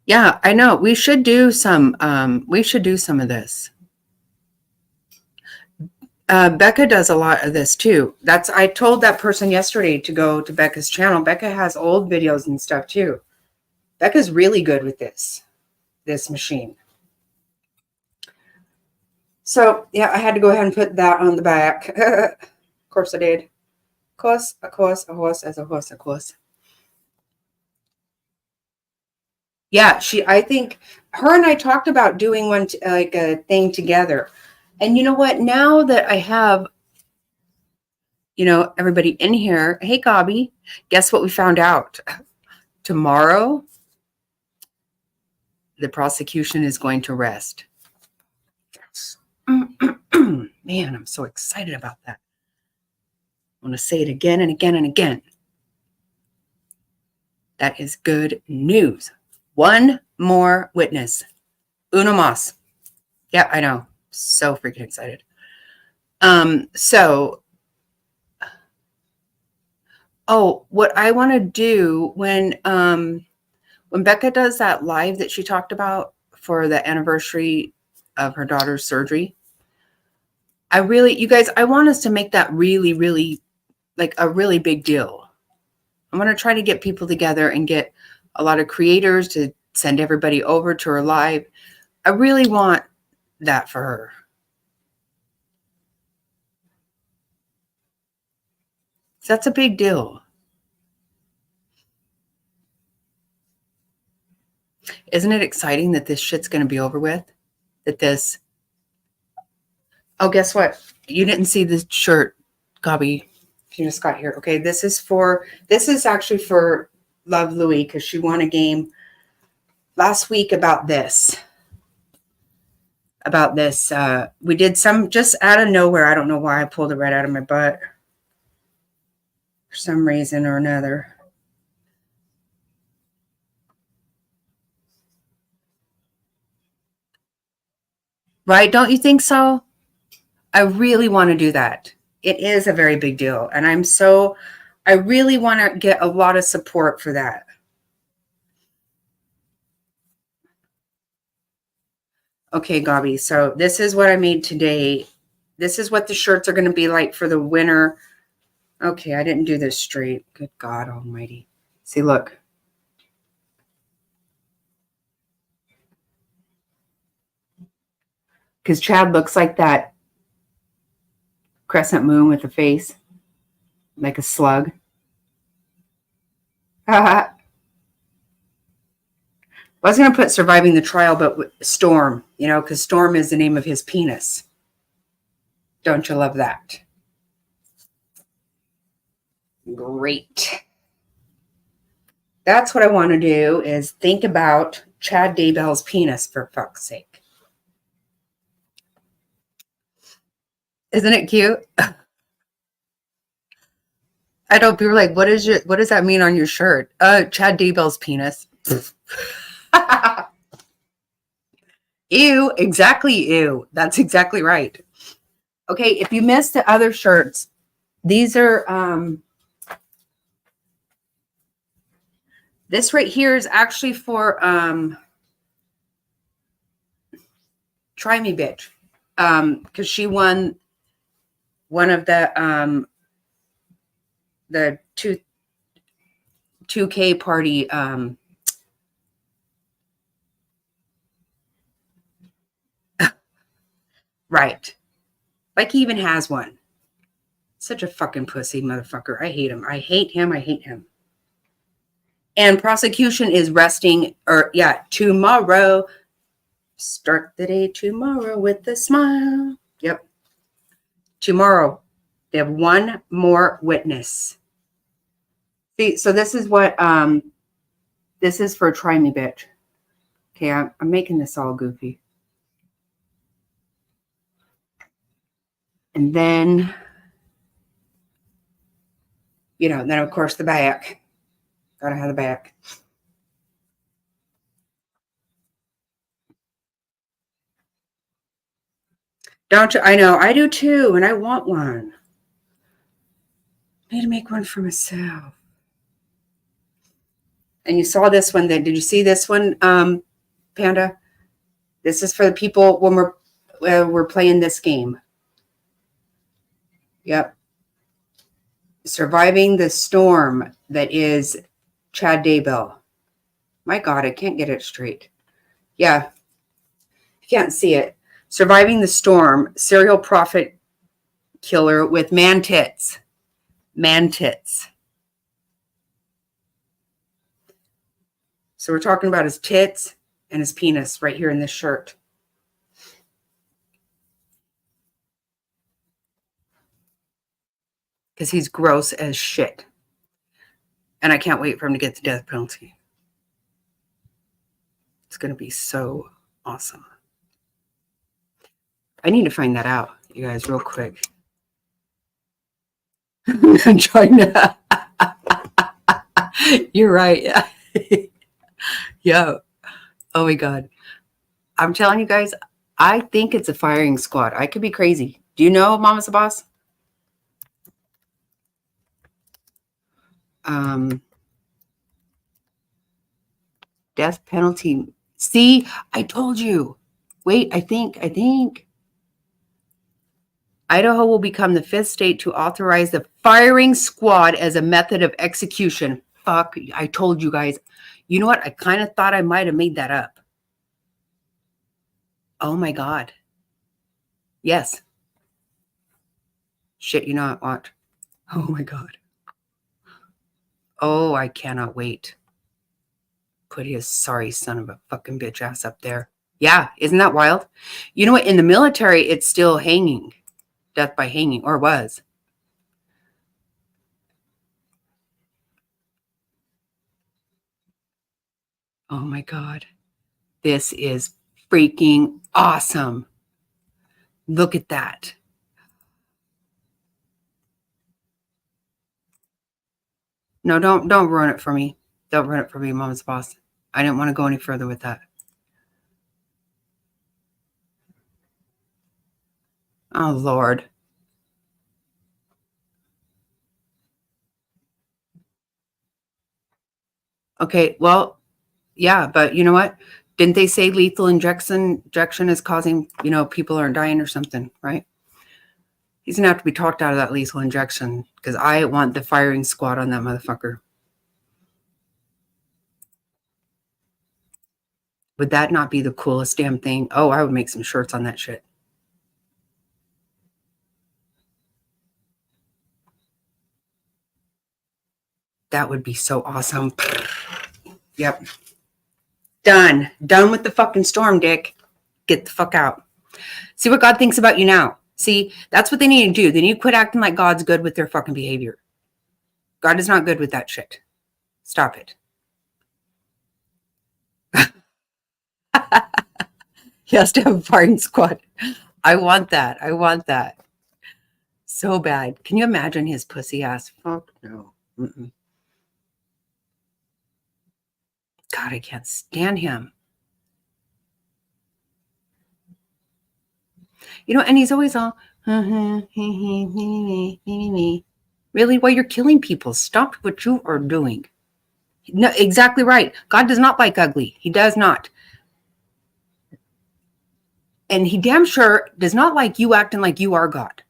Speaker 1: Yeah, I know. We should do some. We should do some of this. Becca does a lot of this too. I told that person yesterday to go to Becca's channel. Becca has old videos and stuff too. Becca's really good with this machine. So yeah, I had to go ahead and put that on the back. Of course I did. Of course, a horse as a horse, of course. Yeah, I think her and I talked about doing like a thing together. And you know what? Now that I have, everybody in here, hey, Gobby, guess what we found out? Tomorrow, the prosecution is going to rest. Yes. Man, I'm so excited about that. I want to say it again and again and again. That is good news. One more witness. Uno más. Yeah, I know. So freaking excited. What I want to do when Becca does that live that she talked about for the anniversary of her daughter's surgery, you guys, I want us to make that really, really, like a really big deal. I'm going to try to get people together and get a lot of creators to send everybody over to her live. I really want that for her. That's a big deal. Isn't it exciting that this shit's going to be over with? Oh, guess what? You didn't see this shirt, Gobby. You just got here. Okay, this is actually for Love Louie, because she won a game last week about this. We did some just out of nowhere. I don't know why I pulled it right out of my butt. For some reason or another. Right? Don't you think so? I really want to do that. It is a very big deal. And I really want to get a lot of support for that. Okay, Gobby. So this is what I made today. This is what the shirts are going to be like for the winter. Okay, I didn't do this straight. Good God almighty. See, look. Because Chad looks like that crescent moon with a face. Like a slug. I was going to put surviving the trial, but with Storm, because Storm is the name of his penis. Don't you love that? Great. That's what I want to do, is think about Chad Daybell's penis, for fuck's sake. Isn't it cute? I know people are like, what does that mean on your shirt? Chad Daybell's penis. Ew, exactly. Ew. That's exactly right. Okay, if you missed the other shirts, these are this right here is actually for Try Me Bitch. Because she won one of the 2K party right. Like he even has one. Such a fucking pussy motherfucker. I hate him. I hate him. And prosecution is resting, tomorrow. Start the day tomorrow with a smile. Yep. Tomorrow. They have one more witness. See, so this is what, this is for Try Me Bitch. Okay, I'm making this all goofy. And then, you know, then of course the back. Gotta have the back. Don't you? I know, I do too, and I want one. I need to make one for myself. And you saw this one then. Did you see this one, Panda? This is for the people when we're playing this game. Yep. Surviving the storm that is Chad Daybell. My God, I can't get it straight. Yeah. You can't see it. Surviving the storm, serial prophet killer with man tits. Man tits. So we're talking about his tits and his penis right here in this shirt. Because he's gross as shit. And I can't wait for him to get the death penalty. It's going to be so awesome. I need to find that out, you guys, real quick. China. You're right. Yeah. Oh my God. I'm telling you guys, I think it's a firing squad. I could be crazy. Do you know Mama's the Boss? Death penalty. See, I told you. Wait, I think Idaho will become the 5th state to authorize the firing squad as a method of execution. Fuck, I told you guys. You know what? I kind of thought I might have made that up. Oh my God. Yes. Shit, you know what? Oh my God. Oh, I cannot wait. Put his sorry son of a fucking bitch ass up there. Yeah, isn't that wild? You know what? In the military, it's still hanging. Death by hanging, or was. Oh my God. This is freaking awesome. Look at that. No, don't ruin it for me. Don't ruin it for me, Mama's Boss. I didn't want to go any further with that. Oh, Lord. Okay, well, yeah, but you know what? Didn't they say lethal injection is causing, people are dying or something, right? He's going to have to be talked out of that lethal injection because I want the firing squad on that motherfucker. Would that not be the coolest damn thing? Oh, I would make some shirts on that shit. That would be so awesome. Yep. Done with the fucking storm, Dick. Get the fuck out. See what God thinks about you now. See, that's what they need to do. They need to quit acting like God's good with their fucking behavior. God is not good with that shit. Stop it. He has to have a firing squad. I want that. So bad. Can you imagine his pussy ass? Fuck no. Mm-mm. God, I can't stand him. And he's always all, really? Well, you're killing people. Stop what you are doing. No, exactly right. God does not like ugly. He does not. And he damn sure does not like you acting like you are God.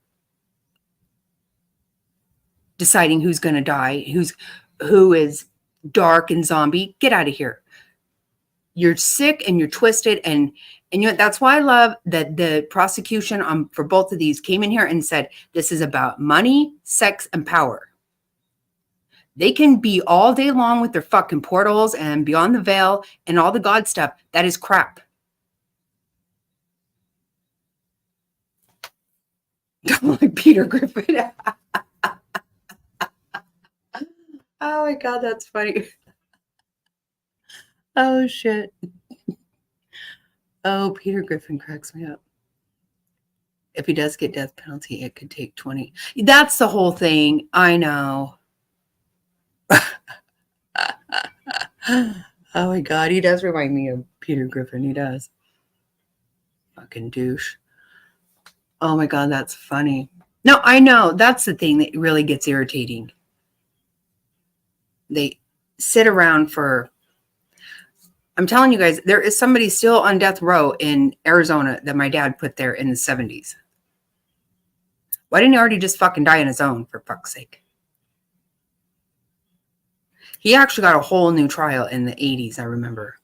Speaker 1: Deciding who's going to die, who is dark and zombie. Get out of here. You're sick and you're twisted. And that's why I love that the prosecution for both of these came in here and said, this is about money, sex, and power. They can be all day long with their fucking portals and beyond the veil and all the God stuff. That is crap. Like Peter Griffin. Oh my God, that's funny. Oh shit. Oh, Peter Griffin cracks me up. If he does get death penalty, it could take 20. That's the whole thing. I know. Oh my God, he does remind me of Peter Griffin. He does. Fucking douche. Oh my God, that's funny. No, I know. That's the thing that really gets irritating. They sit around for, I'm telling you guys, there is somebody still on death row in Arizona that my dad put there in the 70s. Why didn't he already just fucking die on his own, for fuck's sake? He actually got a whole new trial in the 80s, I remember.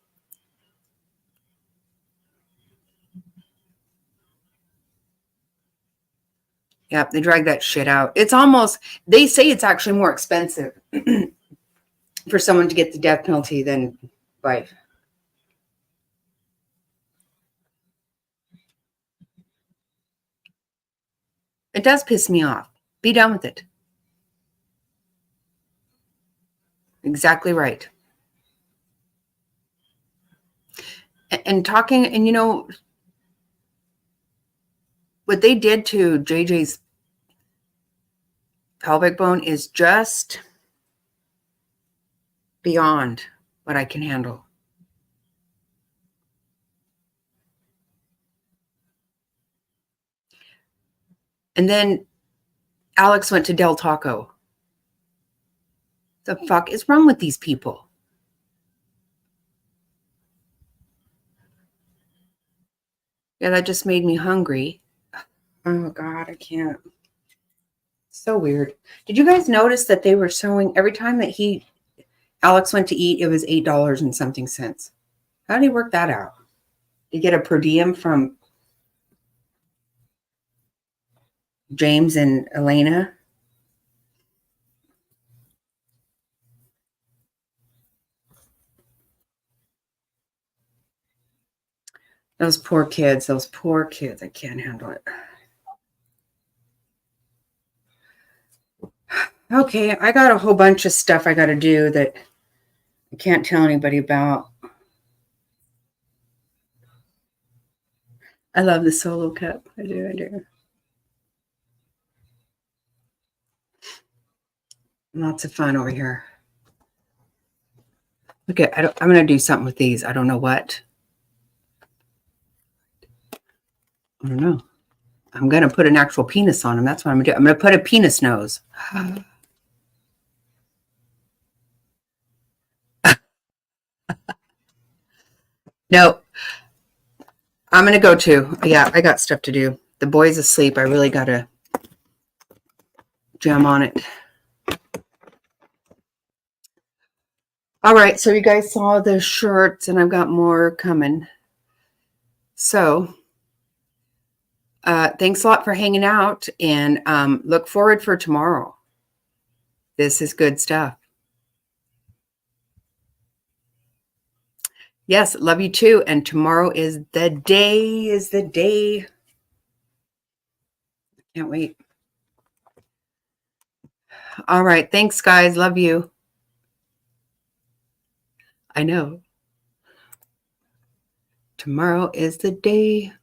Speaker 1: Yep, they drag that shit out. It's almost, they say it's actually more expensive for someone to get the death penalty than life. It does piss me off. Be done with it. Exactly right. And talking, and you know, what they did to JJ's pelvic bone is just beyond what I can handle. And then Alex went to Del Taco. The fuck is wrong with these people? Yeah, that just made me hungry. Oh God, I can't. So weird. Did you guys notice that they were showing every time that Alex went to eat, it was $8 and something cents? How did he work that out? Did he get a per diem from James and Elena? Those poor kids, I can't handle it. Okay, I got a whole bunch of stuff I got to do that I can't tell anybody about. I love the solo cup. I do. Lots of fun over here. Look at, I'm going to do something with these. I don't know what. I don't know. I'm going to put an actual penis on them. That's what I'm going to do. I'm going to put a penis nose. No, I'm going to go too. Yeah, I got stuff to do. The boy's asleep. I really got to jam on it. All right. So you guys saw the shirts and I've got more coming. So thanks a lot for hanging out and look forward for tomorrow. This is good stuff. Yes, love you too. And tomorrow is the day. Can't wait. All right. Thanks, guys. Love you. I know. Tomorrow is the day.